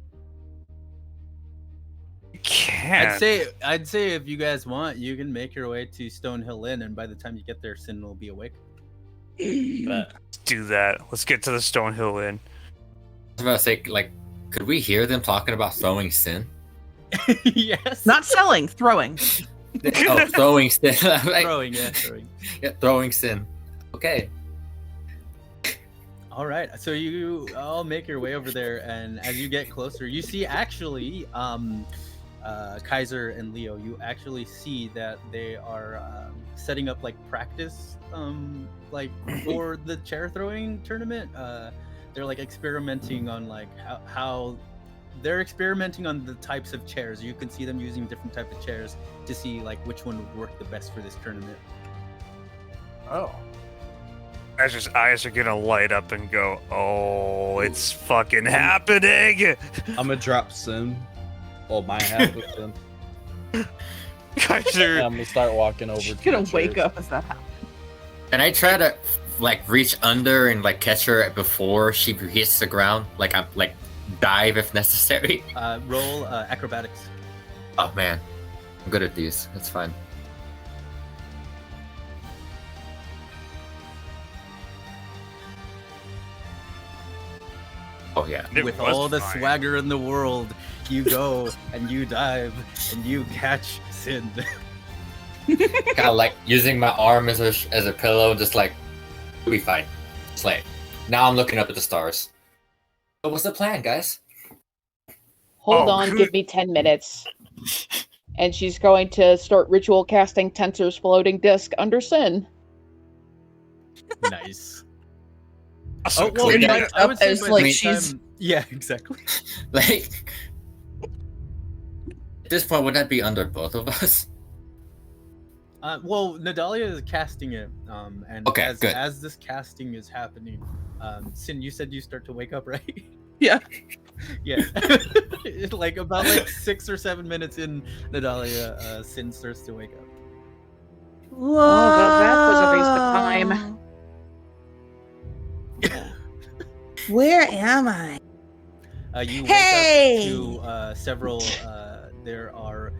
Can't. I'd say if you guys want, you can make your way to Stonehill Inn, and by the time you get there, Sin will be awake. Let's do that. Let's get to the Stonehill Inn. I was about to say, like, could we hear them talking about throwing Sin? Yes. Not selling, throwing. Oh, throwing Sin. Like, Throwing. yeah, throwing Sin. Okay. All right, so you all make your way over there, and as you get closer, you see actually, Keizer and Leo. You actually see that they are setting up like practice, like for the chair throwing tournament. They're like experimenting on like how they're experimenting on the types of chairs. You can see them using different types of chairs to see like which one would work the best for this tournament. Oh. Keiser's eyes are gonna light up and go, "Oh, it's fucking happening!" I'm gonna drop Sin. Well, my half of Sin. Keizer. I'm gonna start walking over. She's to gonna the wake chairs. up as that happens. And I try to like reach under and like catch her before she hits the ground. Like I'm like dive if necessary. Roll acrobatics. Oh man, I'm good at these. It's fine. Oh yeah. With all the swagger in the world, you go and you dive and you catch Sin. Kind of like using my arm as a pillow, just like we'll be fine. Slay. Now I'm looking up at the stars. So what's the plan, guys? Hold on, give me 10 minutes. And she's going to start ritual casting Tensor's floating disc under Sin. Nice. Awesome. Oh, well, And yeah, like, I would say as, by like, the she's- time- Yeah, exactly. Like at this point, would that be under both of us? Well, Nadalia is casting it, and Okay, good. as this casting is happening, Sin, you said you start to wake up, right? Yeah. Yeah. Like about 6 or 7 minutes in, Nadalia, Sin starts to wake up. Whoa. Oh, well, that was a waste of time. Where am I? You Hey! wake up to several. There are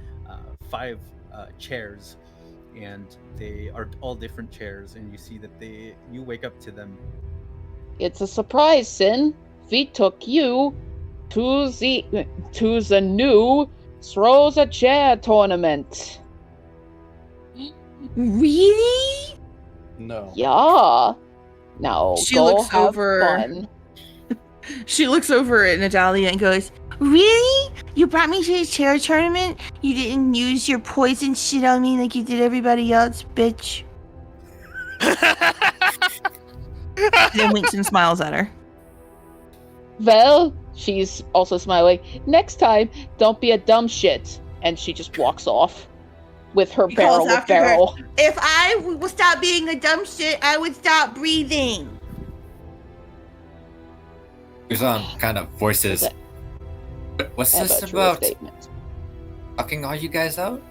5 chairs, and they are all different chairs. And you see that you wake up to them. It's a surprise, Sin. We took you to the new Throws a Chair tournament. Really? No. Yeah. Now She go looks have over- fun. She looks over at Natalia and goes, "Really? You brought me to a chair tournament? You didn't use your poison shit on me like you did everybody else, bitch." Then winks and smiles at her. Well, she's also smiling. Next time, don't be a dumb shit. And she just walks off with her He calls barrel of after her. barrel. If I would stop being a dumb shit, I would stop breathing. Kuzon kind of voices. What's Have this a true about? statement. Fucking all you guys out?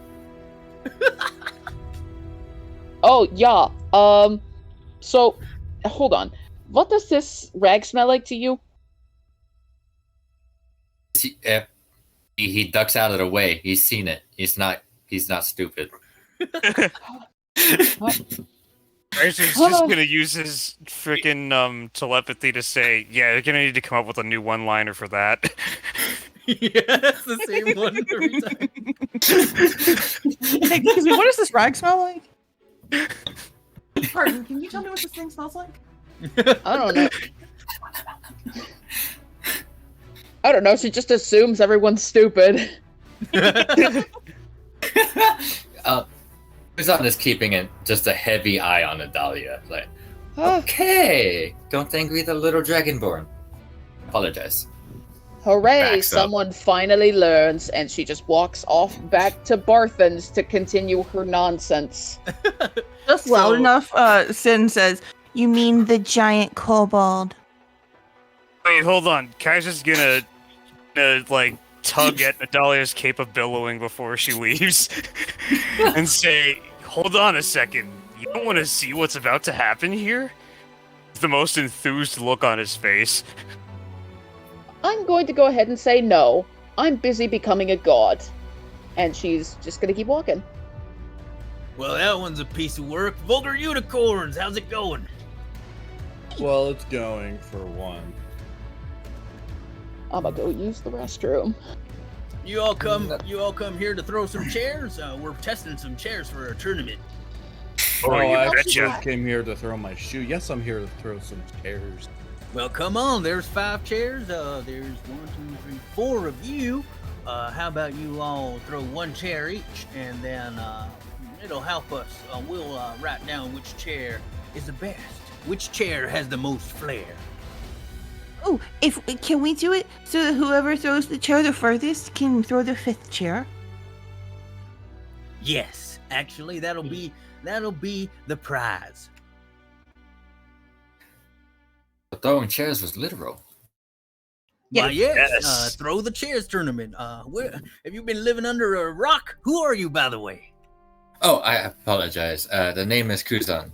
Oh, yeah. So, hold on. What does this rag smell like to you? He ducks out of the way. He's seen it. He's not stupid. Keiser's just gonna use his freaking telepathy to say, "Yeah, you're gonna need to come up with a new one-liner for that." Yeah, it's the same one every time. Hey, excuse me, what does this rag smell like? Pardon, can you tell me what this thing smells like? I don't know. I don't know, she just assumes everyone's stupid. Kuzon is keeping just a heavy eye on Adalia. Like, okay, don't angry the little dragonborn. Apologize. Hooray, Backs up. someone finally learns, and she just walks off back to Barthen's to continue her nonsense. Just loud enough, Sin says, "You mean the giant kobold?" Wait, hold on. Kaiser's gonna like tug at Nadalia's cape of billowing before she leaves, and say, "Hold on a second. You don't want to see what's about to happen here?" The most enthused look on his face. I'm going to go ahead and say no. I'm busy becoming a god. And she's just gonna keep walking. Well, that one's a piece of work. Vulgar unicorns, how's it going? Well, it's going for one. I'm gonna go use the restroom. You all come here to throw some chairs? We're testing some chairs for our tournament. Oh, I you actually betcha. just came here to throw my shoe. Yes, I'm here to throw some chairs. Well, come on. There's 5 chairs. There's 1, 2, 3, 4 of you. How about you all throw 1 chair each, and then it'll help us. We'll write down which chair is the best. Which chair has the most flair? Oh, can we do it so that whoever throws the chair the furthest can throw the 5th chair? Yes, actually, that'll be the prize. But throwing chairs was literal. Why, yes. Yes. Throw the chairs tournament. Where have you been living under a rock? Who are you, by the way? Oh, I apologize. The name is Kuzon.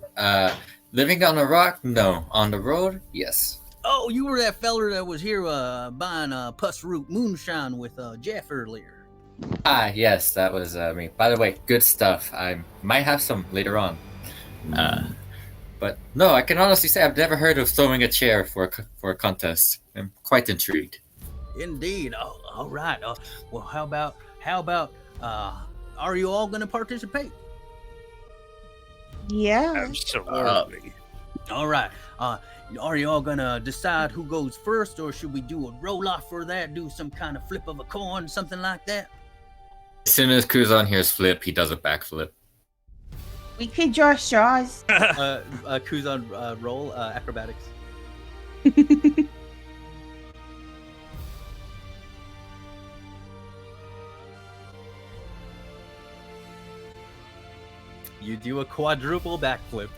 Living on a rock? No. On the road? Yes. Oh, you were that feller that was here buying Puss Root moonshine with Jeff earlier. Ah, yes, that was me. By the way, good stuff. I might have some later on. But no, I can honestly say I've never heard of throwing a chair for a contest. I'm quite intrigued. Indeed. Oh, all right. Well, how about? Are you all going to participate? Yeah. Absolutely. All right. Are you all going to decide who goes first, or should we do a roll off for that? Do some kind of flip of a coin, something like that? As soon as Kuzon hears flip, he does a backflip. We could draw straws. Kuzon, roll acrobatics. You do a quadruple backflip.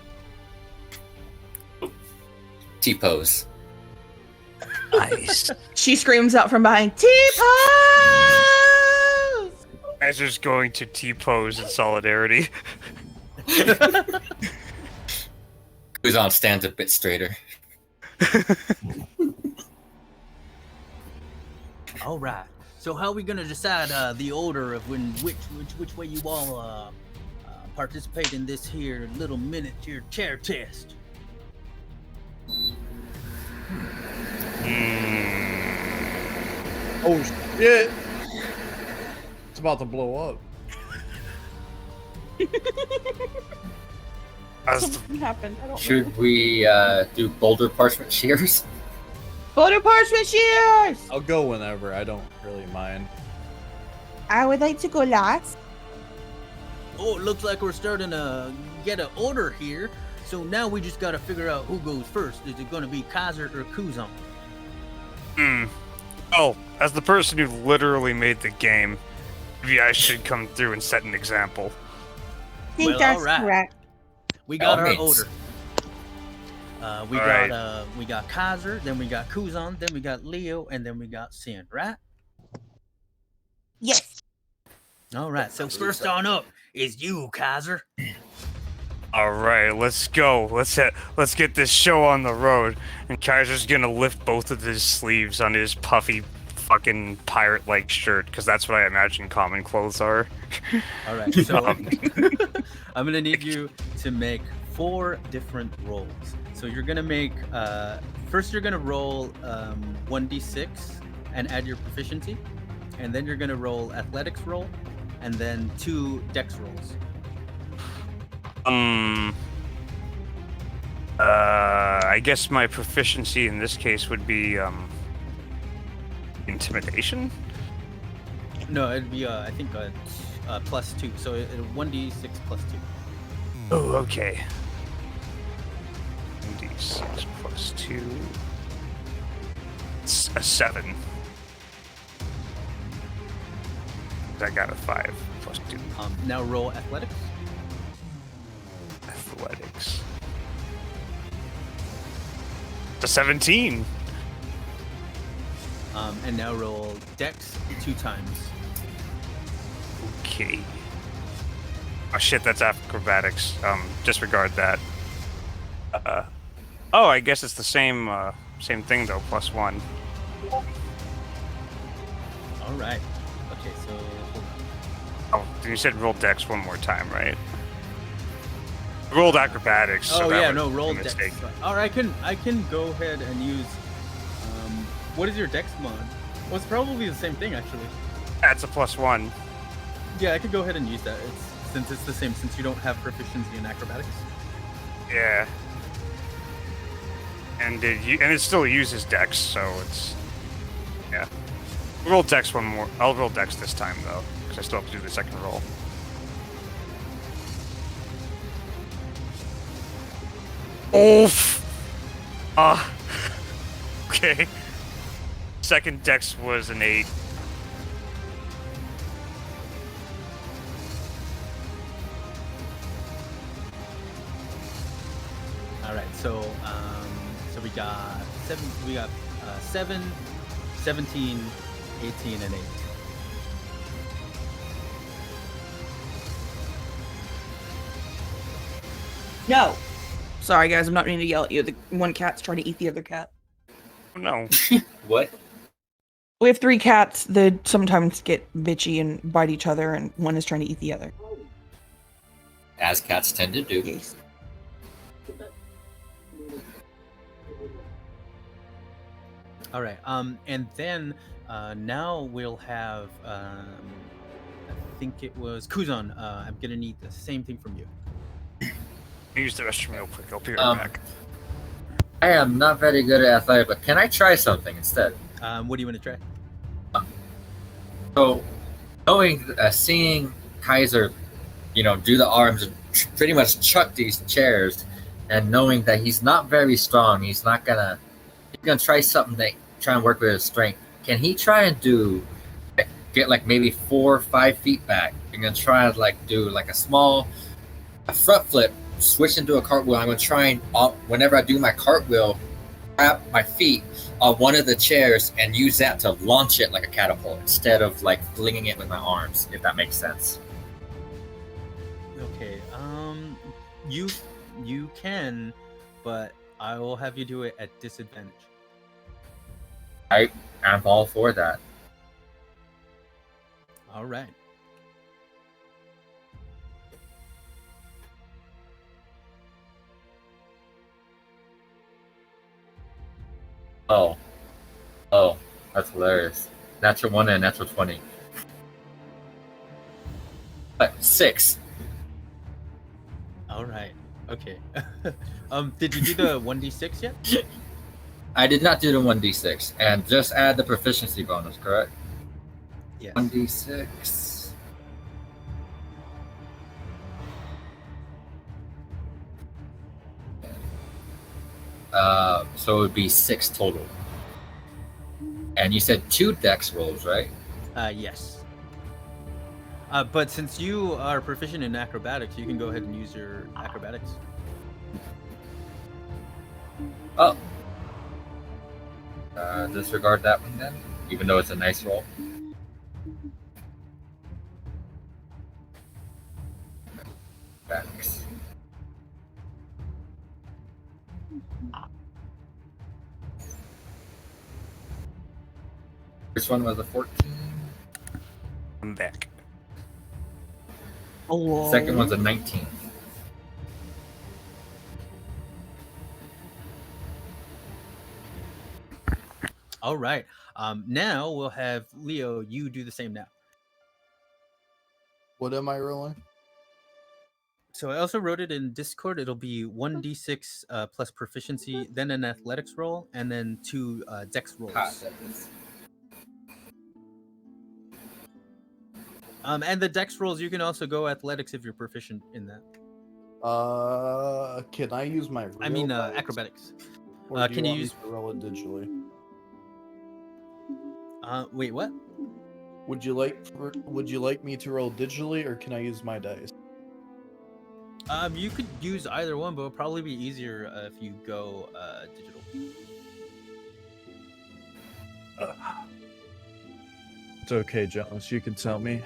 T-pose. Nice. She screams out from behind, T-pose! Keizer's going to T-pose in solidarity. Kuzon stands a bit straighter. All right. So how are we gonna decide the order of which way you all participate in this here little miniature chair test? Oh shit! It's about to blow up. Something happened. I don't know. Should we do boulder parchment shears? Boulder parchment shears! I'll go whenever. I don't really mind. I would like to go last. Oh, it looks like we're starting to get an order here. So now we just gotta figure out who goes first. Is it gonna be Keizer or Kuzon? Oh, as the person who literally made the game, maybe I should come through and set an example. I think Well, that's alright. correct. We got our Alright. order. We Alright. got Keizer, then we got Kuzon, then we got Leo, and then we got Sin, right? Yes. All right. So first on up is you, Keizer. All right, let's go. Let's get this show on the road. And Keizer's gonna lift both of his sleeves on his puffy, fucking pirate-like shirt, because that's what I imagine common clothes are. All right. So I'm gonna need you to make 4 different rolls. So you're gonna make first you're gonna roll 1d6 and add your proficiency, and then you're gonna roll athletics roll, and then 2 dex rolls. I guess my proficiency in this case would be intimidation. No, it'd be I think +2. So it 1d6 +2. Oh, okay. 1d6 +2. It's a 7. I got a 5 +2. Now roll athletics. Athletics. It's a 17. And now roll dex 2 times. Okay. Oh shit, that's acrobatics. Disregard that. Oh, I guess it's the same thing though, +1. All right. Okay, so hold on. Oh, you said roll dex one more time, right? Rolled acrobatics. so Oh that yeah, would no, be a roll dex. mistake. Or I can go ahead and use. What is your dex mod? Well, it's probably the same thing actually. That's a +1. Yeah, I could go ahead and use that. Since it's the same, since you don't have proficiency in acrobatics. Yeah. And it still uses dex, so it's yeah. Roll dex one more. I'll roll dex this time though, because I still have to do the second roll. Oof. Okay. Second dex was an 8. All right, so we got 7, 17, 18, and 8. No. Sorry, guys. I'm not meaning to yell at you. The one cat's trying to eat the other cat. No. What? We have 3 cats that sometimes get bitchy and bite each other, and one is trying to eat the other. As cats tend to do. Yes. All right. And then now we'll have I think it was Kuzon. I'm gonna need the same thing from you. Use the restroom real quick. I'll be right back. I am not very good at athletic, but can I try something instead? What do you want to try? So, seeing Keizer, do the arms and pretty much chuck these chairs, and knowing that he's not very strong, he's gonna try something that try and work with his strength. Can he try and get like maybe 4 or 5 feet back? You're gonna try and do like a small a front flip, switch into a cartwheel. I'm going to try and, whenever I do my cartwheel, grab my feet on one of the chairs and use that to launch it like a catapult instead of like flinging it with my arms, if that makes sense. Okay. You can, but I will have you do it at disadvantage. I'm all for that. All right. Oh, that's hilarious. Natural 1 and natural 20. 6. All right. Okay. Did you do the 1d6 yet? I did not do the 1d6, and just add the proficiency bonus, correct? Yes. 1d6. So it would be 6 total. And you said 2 dex rolls, right? Yes. But since you are proficient in acrobatics, you can go ahead and use your acrobatics. Oh. Disregard that one then, even though it's a nice roll. Acrobatics. First one was a 14. I'm back. Hello. Second one's a 19. All right. Now we'll have Leo. You do the same now. What am I rolling? So I also wrote it in Discord. It'll be 1d6 plus proficiency, then an athletics roll, and then 2 dex rolls. And the dex rolls, you can also go athletics if you're proficient in that. Can I use my real dice? Acrobatics. Or do Can you you want use? me to roll it digitally? Wait, what? Would you like me to roll digitally, or can I use my dice? You could use either one, but it'll probably be easier if you go digital. It's okay, Jones. You can tell me.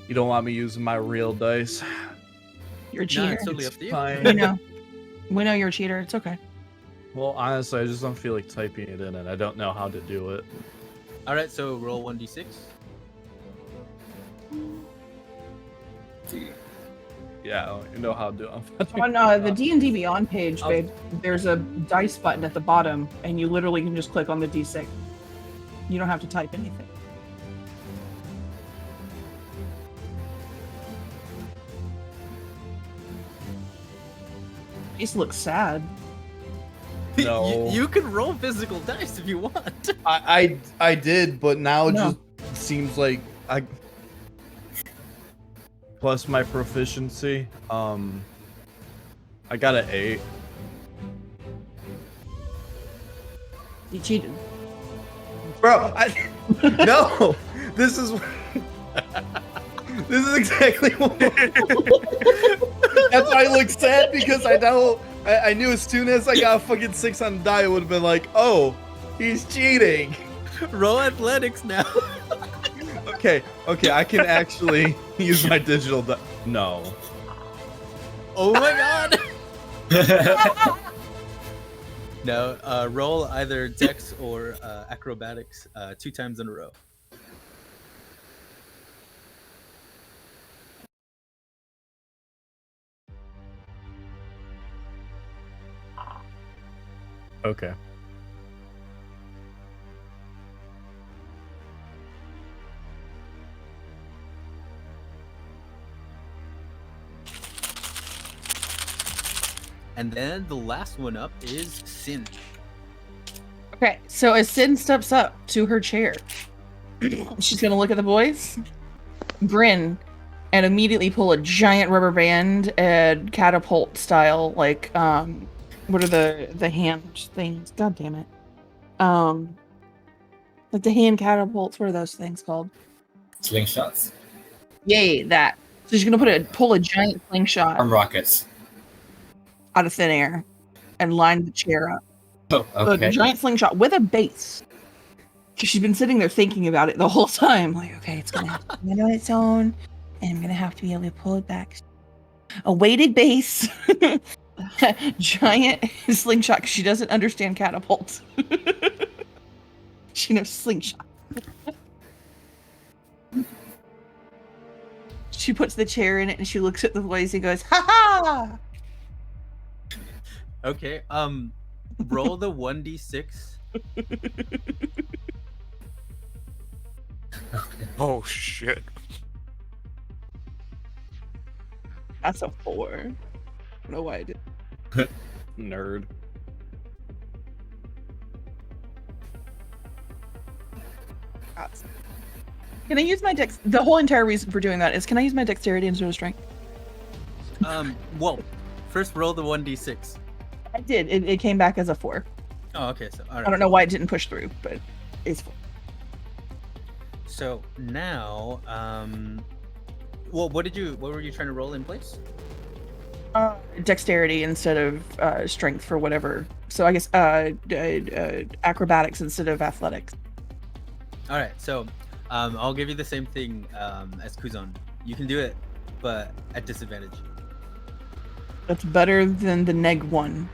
You don't want me using my real dice. You're a No, cheater. it's totally up to you. Fine. We know you're a cheater. It's okay. Well, honestly, I just don't feel like typing it in, and I don't know how to do it. All right, so roll 1d6. Yeah, I don't even know how to do it. On the D&D Beyond page, babe, there's a dice button at the bottom, and you literally can just click on the D6. You don't have to type anything. These look sad. No. You can roll physical dice if you want. I did, but now it No. just seems like I. Plus my proficiency, I got an 8. You cheated. Bro, no. This is exactly what. That's why I look sad, because I knew as soon as I got a fucking 6 on the die, it would have been like, oh, he's cheating. Roll athletics now. Okay, I can actually use my digital No. Oh my god. No, roll either dex or acrobatics 2 times in a row. Okay. And then the last one up is Sin. Okay, so as Sin steps up to her chair, she's gonna look at the boys, grin, and immediately pull a giant rubber band and catapult style, like what are the hand things? God damn it. Like the hand catapults, what are those things called? Slingshots. Yay, that. So she's gonna pull a giant slingshot Arm rockets. out of thin air and line the chair up. Oh, A okay. giant slingshot with a base. She's been sitting there thinking about it the whole time. Like, okay, it's gonna have to stand on its own, and I'm gonna have to be able to pull it back. A weighted base, giant slingshot, because she doesn't understand catapults. She knows slingshot. She puts the chair in it and she looks at the boys and goes, "Ha ha!" Okay. Roll the 1d6. Oh shit. That's a 4. I don't know why I did. Nerd. Can I use my dex? The whole entire reason for doing that is, can I use my dexterity instead of strength? Well, first roll the 1d6. I did. It came back as a 4. Oh, okay. So all right. I don't know why it didn't push through, but it's 4. So now, well, what were you trying to roll in place? Dexterity instead of strength for whatever. So I guess acrobatics instead of athletics. All right. So, I'll give you the same thing as Kuzon. You can do it, but at disadvantage. That's better than the neg 1.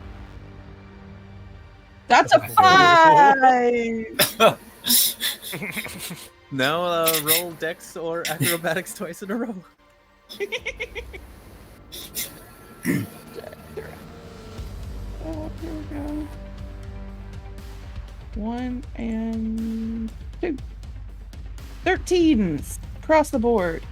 That's a 5. Now roll dex or acrobatics twice in a row. Oh, here we go. 1 and 2. 13s across the board.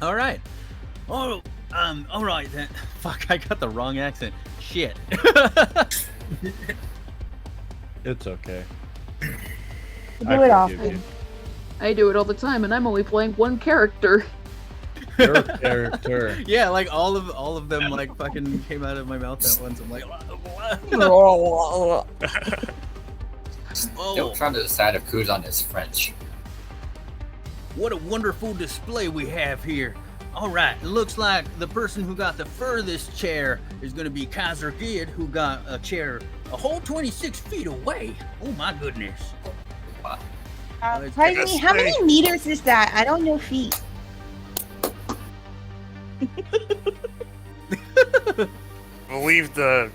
All right. Oh, all right then. Fuck, I got the wrong accent. Shit. It's okay. Do I it forgive often. you. I do it all the time, and I'm only playing one character. Your character. Yeah, like all of them like fucking came out of my mouth at once. I'm like, Still trying to decide if Kuzon is French. What a wonderful display we have here. All right, it looks like the person who got the furthest chair is going to be Keizer Gid, who got a chair a whole 26 feet away. Oh my goodness. Pardon me, how many meters is that? I don't know feet. I believe the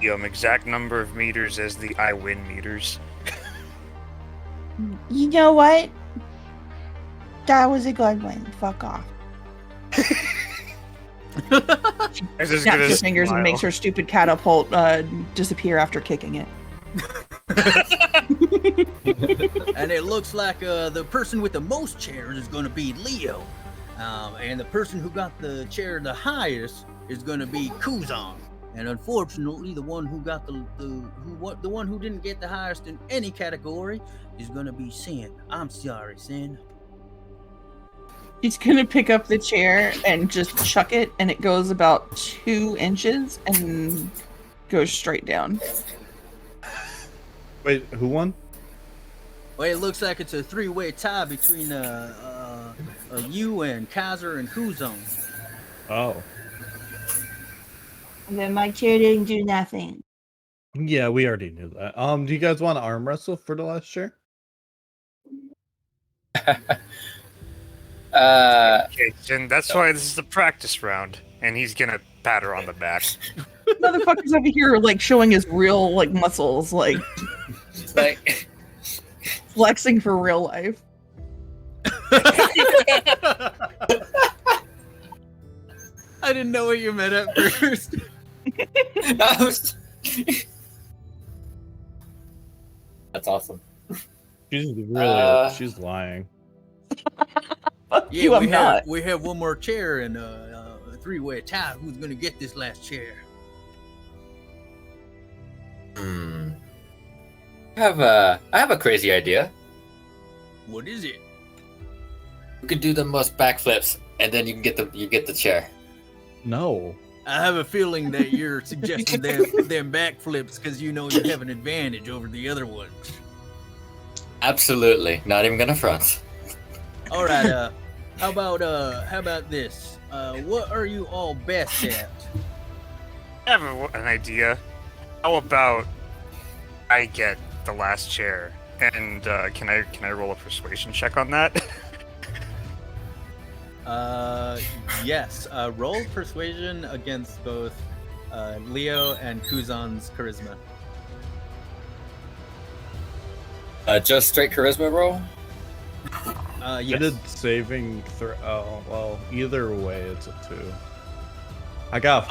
exact number of meters as the I win meters. You know what? That was a good one. Fuck off. It's as Snaps good her as fingers and makes her stupid catapult disappear after kicking it. And it looks like the person with the most chairs is going to be Leo. And the person who got the chair the highest is going to be Kuzon. And unfortunately, the one who got the one who didn't get the highest in any category is going to be Sin. I'm sorry, Sin. She's gonna pick up the chair and just chuck it, and it goes about 2 inches and goes straight down. Wait, who won? Well, it looks like it's a 3-way tie between you and Keizer and Kuzon. Oh. And then my chair didn't do nothing. Yeah, we already knew that. Do you guys want to arm wrestle for the last chair? Okay, and that's why this is the practice round, and he's gonna pat her on the back. Motherfucker's over here like showing his real like muscles, like flexing for real life. I didn't know what you meant at first. That's awesome. She's really she's lying. Yeah, we have one more chair and a 3-way tie. Who's gonna get this last chair? I have a crazy idea. What is it? You could do the most backflips, and then you get the chair. No. I have a feeling that you're suggesting them backflips because you know you have an advantage over the other ones. Absolutely. Not even gonna front. All right. How about this? What are you all best at? I have an idea. How about I get the last chair, and can I roll a persuasion check on that? Yes. Roll persuasion against both Leo and Kuzon's charisma. Just straight charisma roll? Yes. I did saving throw. Oh, well, either way, it's a 2. I got a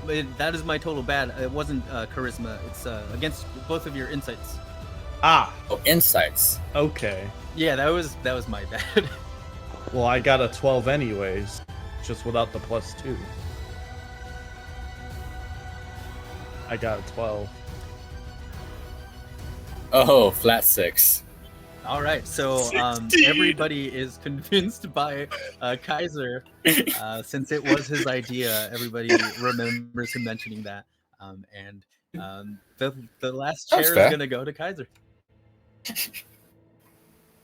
14. That is my total bad. It wasn't charisma. It's against both of your insights. Ah, Oh, insights. okay. Yeah, that was my bad. Well, I got a 12 anyways, just without the +2. I got a 12. Oh, flat 6. All right, so everybody is convinced by Keizer, since it was his idea. Everybody remembers him mentioning that, and the last chair That's is fair. gonna go to Keizer.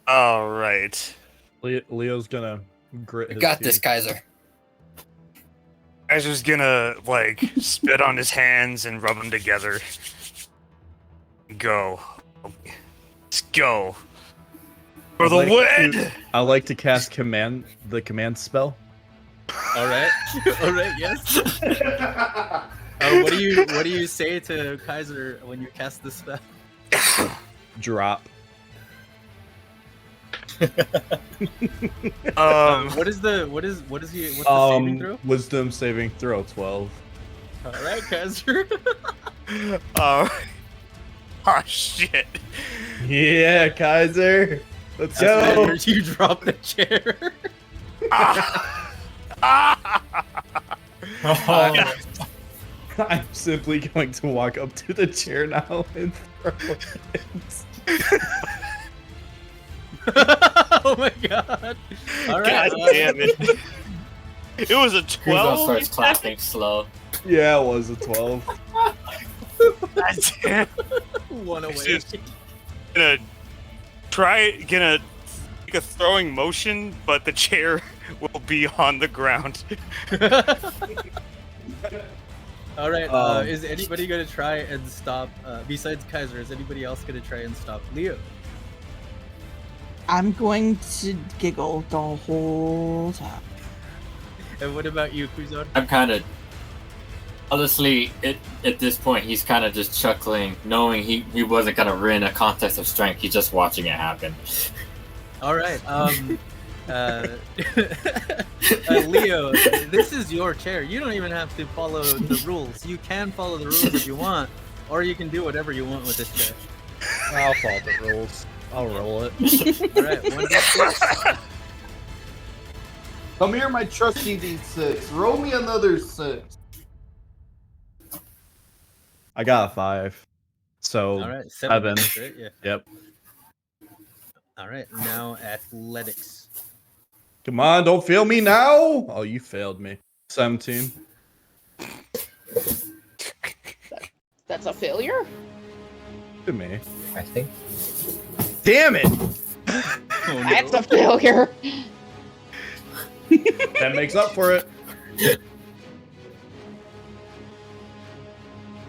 All right. Leo's gonna grit You his got teeth. this, Keizer. Kaiser's gonna spit on his hands and rub them together. Go. Let's go. For the win! I like to cast the command spell. All right, all right, yes. What do you say to Keizer when you cast this spell? Drop. What's the saving throw? Wisdom saving throw 12. All right, Keizer. Oh shit! Yeah, Keizer. Let's go. You drop the chair. I'm simply going to walk up to the chair now and throw it. Oh my god! All God right, damn it! It was a 12. Kuzon starts clapping slow. Yeah, it was a 12. God damn. One away. Just gonna make a throwing motion, but the chair will be on the ground. All right. Is anybody gonna try and stop? Besides Keizer, is anybody else gonna try and stop Leo? I'm going to giggle the whole time. And what about you, Kuzon? I'm kind of... Honestly, at this point, he's kind of just chuckling, knowing he wasn't going to win a contest of strength. He's just watching it happen. All right. Leo, this is your chair. You don't even have to follow the rules. You can follow the rules if you want, or you can do whatever you want with this chair. I'll follow the rules. I'll roll it. All right. 1d6. Come here, my trusty D6. Roll me another 6. I got a 5. So, All right. 7. Right? Yeah. Yep. All right. Now athletics. Come on, don't fail me now. Oh, you failed me. 17. That's a failure? To me. I think. Damn it! Oh, no. That's a failure. That makes up for it.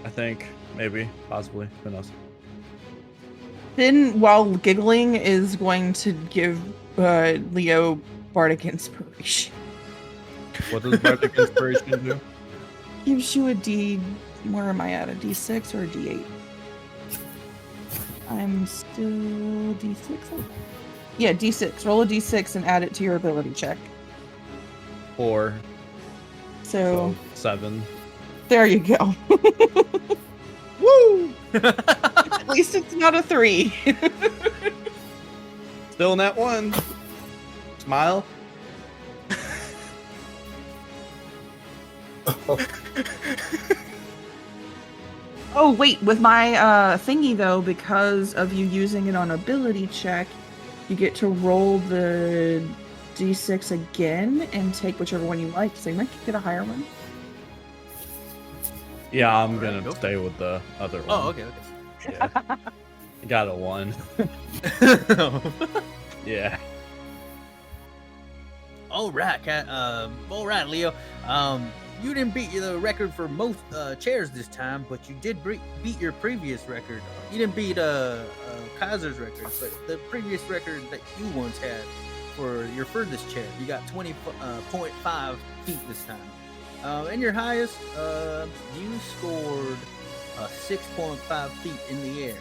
I think. Maybe. Possibly. Who knows? Then, while giggling, is going to give Leo Bardic Inspiration. What does Bardic Inspiration do? Gives you a D... Where am I at? A D6 or a D8? I'm still D6? Yeah, D6. Roll a D6 and add it to your ability check. 4. So 7. there you go. Woo! At least it's not a 3. Still in that 1. Smile. Oh, wait. With my thingy, though, because of you using it on ability check, you get to roll the D6 again and take whichever one you like. So you might get a higher one. Yeah, I'm Alright, gonna go. stay with the other one. Oh, okay. Yeah. Got a 1. Yeah. All right, Leo. You didn't beat the record for most chairs this time, but you did beat your previous record. You didn't beat Keizer's record, but the previous record that you once had for your furthest chair, you got 20.5 feet this time. And your highest, you scored 6.5 feet in the air.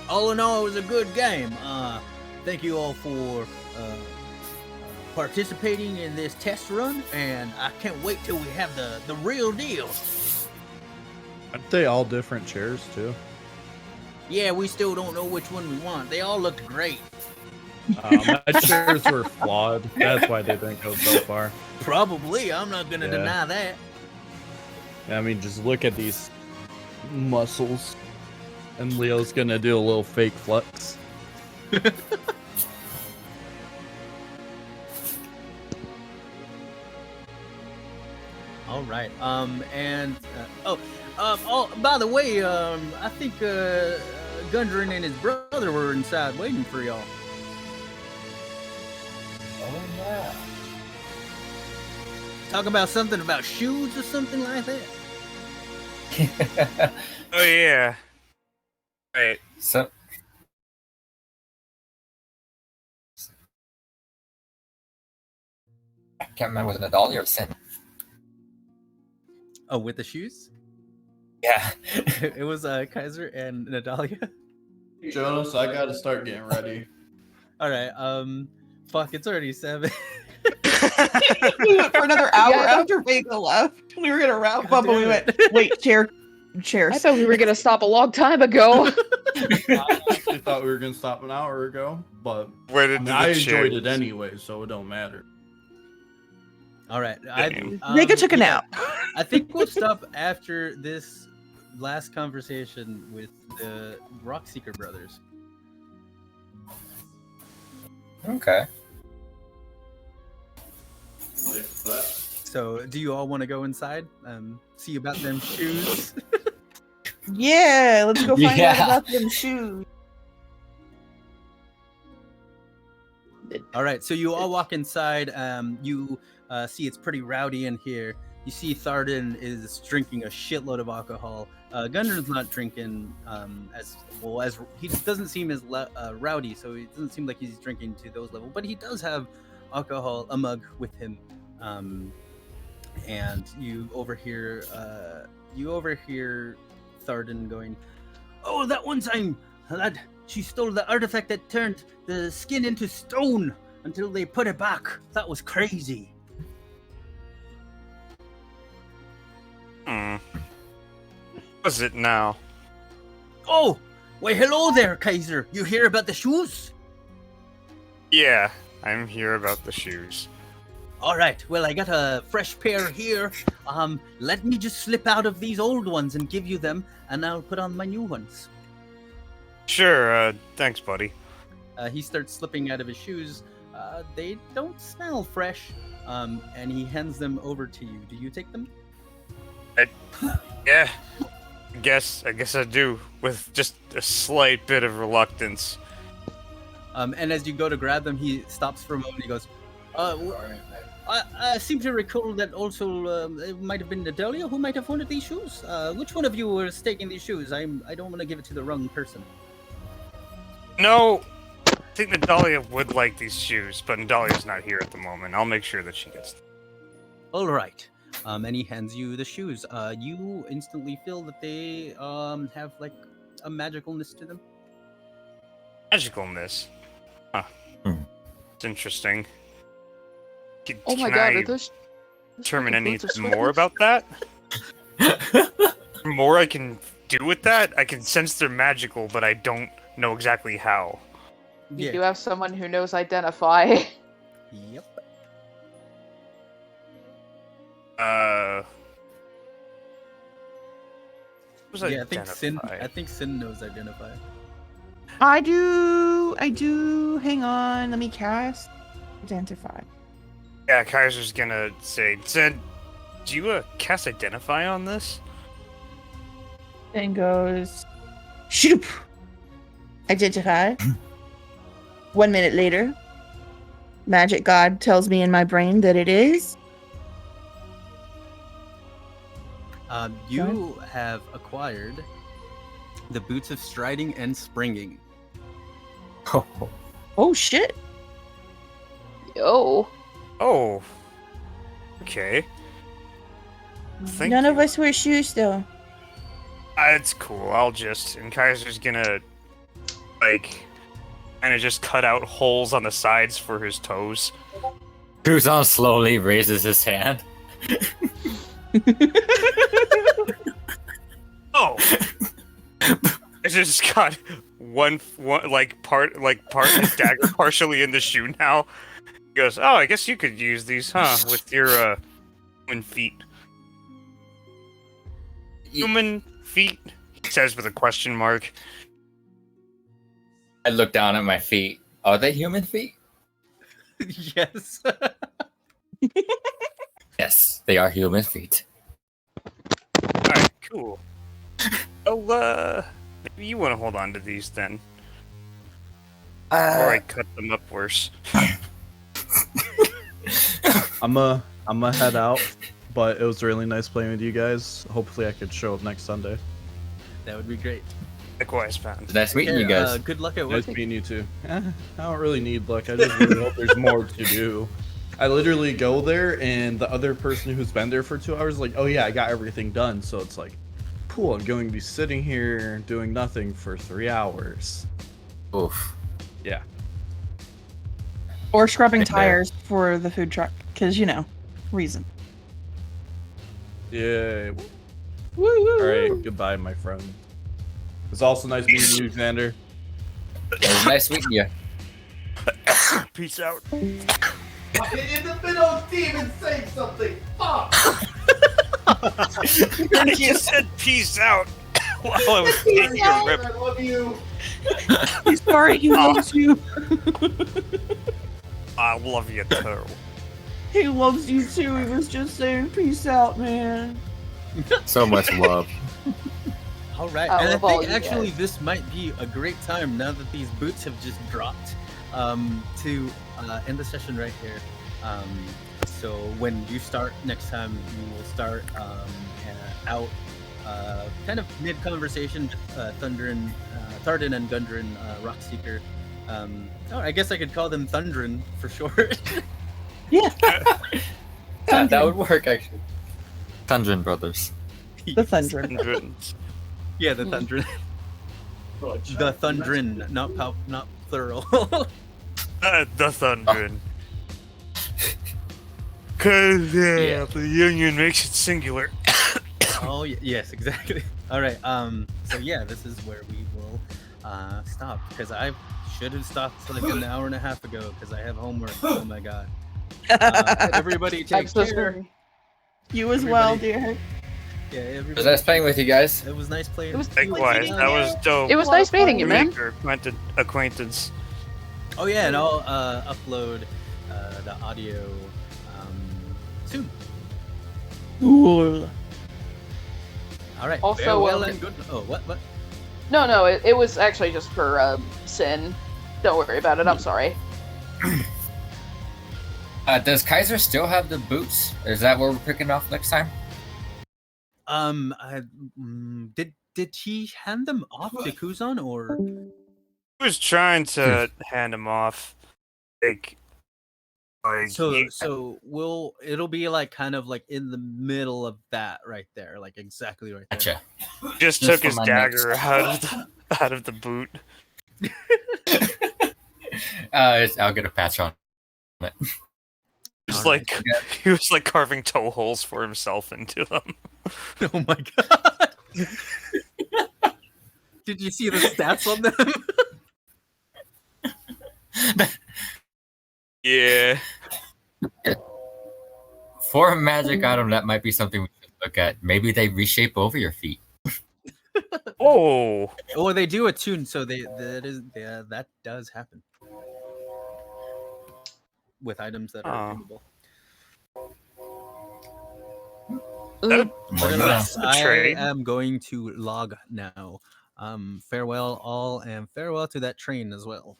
All in all, it was a good game. Thank you all for participating in this test run, and I can't wait till we have the real deal. Aren't they all different chairs too? Yeah, we still don't know which one we want. They all looked great. My chairs were flawed. That's why they didn't go so far. Probably. I'm not gonna deny that. I mean, just look at these muscles. And Leo's gonna do a little fake flex. All right. By the way, I think Gundren and his brother were inside waiting for y'all. Oh yeah. Talk about something about shoes or something like that. Oh yeah. Right. So. I can't remember, was it Nadalia or Sin? Oh, with the shoes? Yeah. It was Keizer and Nadalia. Jonas, I gotta start getting ready. All right. Fuck, it's already 7. We went for another hour Yeah. after Vega left. We were gonna wrap up, and we went, wait, chairs. I thought we were gonna stop a long time ago. I actually thought we were gonna stop an hour ago, but Where did I the enjoyed chairs? it anyway, so it don't matter. All right. Vega took a nap. I think we'll stop after this last conversation with the Rockseeker brothers. Okay. So, do you all want to go inside? See about them shoes? Yeah, let's go find Yeah. out about them shoes. All right, so you all walk inside. You see it's pretty rowdy in here. You see Tharden is drinking a shitload of alcohol. Gundren's not drinking as well as he doesn't seem as rowdy, so it doesn't seem like he's drinking to those levels. But he does have alcohol, a mug with him, and you overhear Tharden going, "Oh, that one time, lad, she stole the artifact that turned the skin into stone until they put it back. That was crazy." Was it now? Oh, why hello there, Keizer. You hear about the shoes? Yeah, I'm here about the shoes. All right, well, I got a fresh pair here. Let me just slip out of these old ones and give you them, and I'll put on my new ones. Sure, thanks, buddy. He starts slipping out of his shoes. They don't smell fresh, and he hands them over to you. Do you take them? Yeah, I guess I do, with just a slight bit of reluctance. And as you go to grab them, he stops for a moment. He goes, I seem to recall that also it might have been Nadalia who might have wanted these shoes. Which one of you was taking these shoes? I don't want to give it to the wrong person." No, I think Nadalia would like these shoes, but Nadalia's not here at the moment. I'll make sure that she gets them. All right. And he hands you the shoes. You instantly feel that they have like a magicalness to them. Magicalness? Huh. It's interesting. Oh my Can god, I are those determine fucking any boots are more about that? More I can do with that? I can sense they're magical, but I don't know exactly how. You do have someone who knows identify. Yep. Yeah, I think Sin knows identify. I do. Hang on, let me cast identify. Yeah, Keizer's gonna say, Do you cast Identify on this? And goes, shoop. Identify. 1 minute later, Magic God tells me in my brain that it is. You have acquired the boots of striding and springing. Oh shit. Yo. Oh. Okay. Thank None you. of us wear shoes though. It's cool. I'll just... And Keizer's gonna... Like... Kind of just cut out holes on the sides for his toes. Kuzon slowly raises his hand. Oh! I just got one part his dagger partially in the shoe now. He goes, oh, I guess you could use these, huh? With your, human feet. Human feet? He says with a question mark. I look down at my feet. Are they human feet? Yes. Yes, they are human feet. Alright, cool. Oh, maybe you want to hold on to these then. Or I cut them up worse. I'm a head out, but it was really nice playing with you guys. Hopefully I could show up next Sunday. That would be great. Likewise, man. Nice meeting you guys. Good luck at work. Nice meeting you too. I don't really need luck. I just really hope there's more to do. I literally go there, and the other person who's been there for 2 hours is like, oh yeah, I got everything done. So it's like, cool, I'm going to be sitting here doing nothing for 3 hours. Oof. Yeah. Or scrubbing Right there. tires for the food truck, because reason. Yeah. Woo. Alright, goodbye, my friend. It's also nice meeting you, Xander. It was nice meeting you. Peace out. Fucking in the middle of demon saying something. Fuck. I just said peace out while I was taking a rip. I love you. He's sorry, he loves you. I love you too. He loves you too. He was just saying peace out, man. So much love. All right, I and I love all think you actually guys. this might be a great time now that these boots have just dropped to end the session right here. So when you start next time, you will start out kind of mid-conversation, Thundrin, Tharden and Gundren, Rockseeker. I guess I could call them Thundrin for short. Yeah. That would work actually. Thundrin brothers. The Thundrin. Hundreds. Yeah, the Thundrin. The Thundrin, not plural. The Thundrin. Cause Yeah. the union makes it singular. Oh yes, exactly. All right. So yeah, this is where we will stop because I should have stopped like an hour and a half ago because I have homework. Oh my god. Everybody take I'm so care. sorry. You as well, Everybody- dear. Yeah, It was everybody. nice playing with you guys. It was nice playing. It was- Likewise, that was dope. It was nice meeting you, To man. make your acquaintance. Oh yeah, and I'll upload the audio soon. Cool. All right. Also, farewell and good. Oh, what? No, it was actually just for Sin. Don't worry about it. I'm sorry. Does Keizer still have the boots? Is that what we're picking off next time? Did he hand them off to Kuzon or? I was trying to hand him off. Like So it'll be like kind of like in the middle of that right there, like exactly right there. Gotcha. just Just took for his my dagger next- out of the boot. I'll get a patch on it. Just All right. like he was like carving toe holes for himself into them. Oh my god! Did you see the stats on them? Yeah. For a magic item, that might be something we should look at. Maybe they reshape over your feet. Oh. Well, they do attune, so that does happen with items that are Oh. tunable. Nevertheless, a I trade. am going to log now. Farewell all, and farewell to that train as well.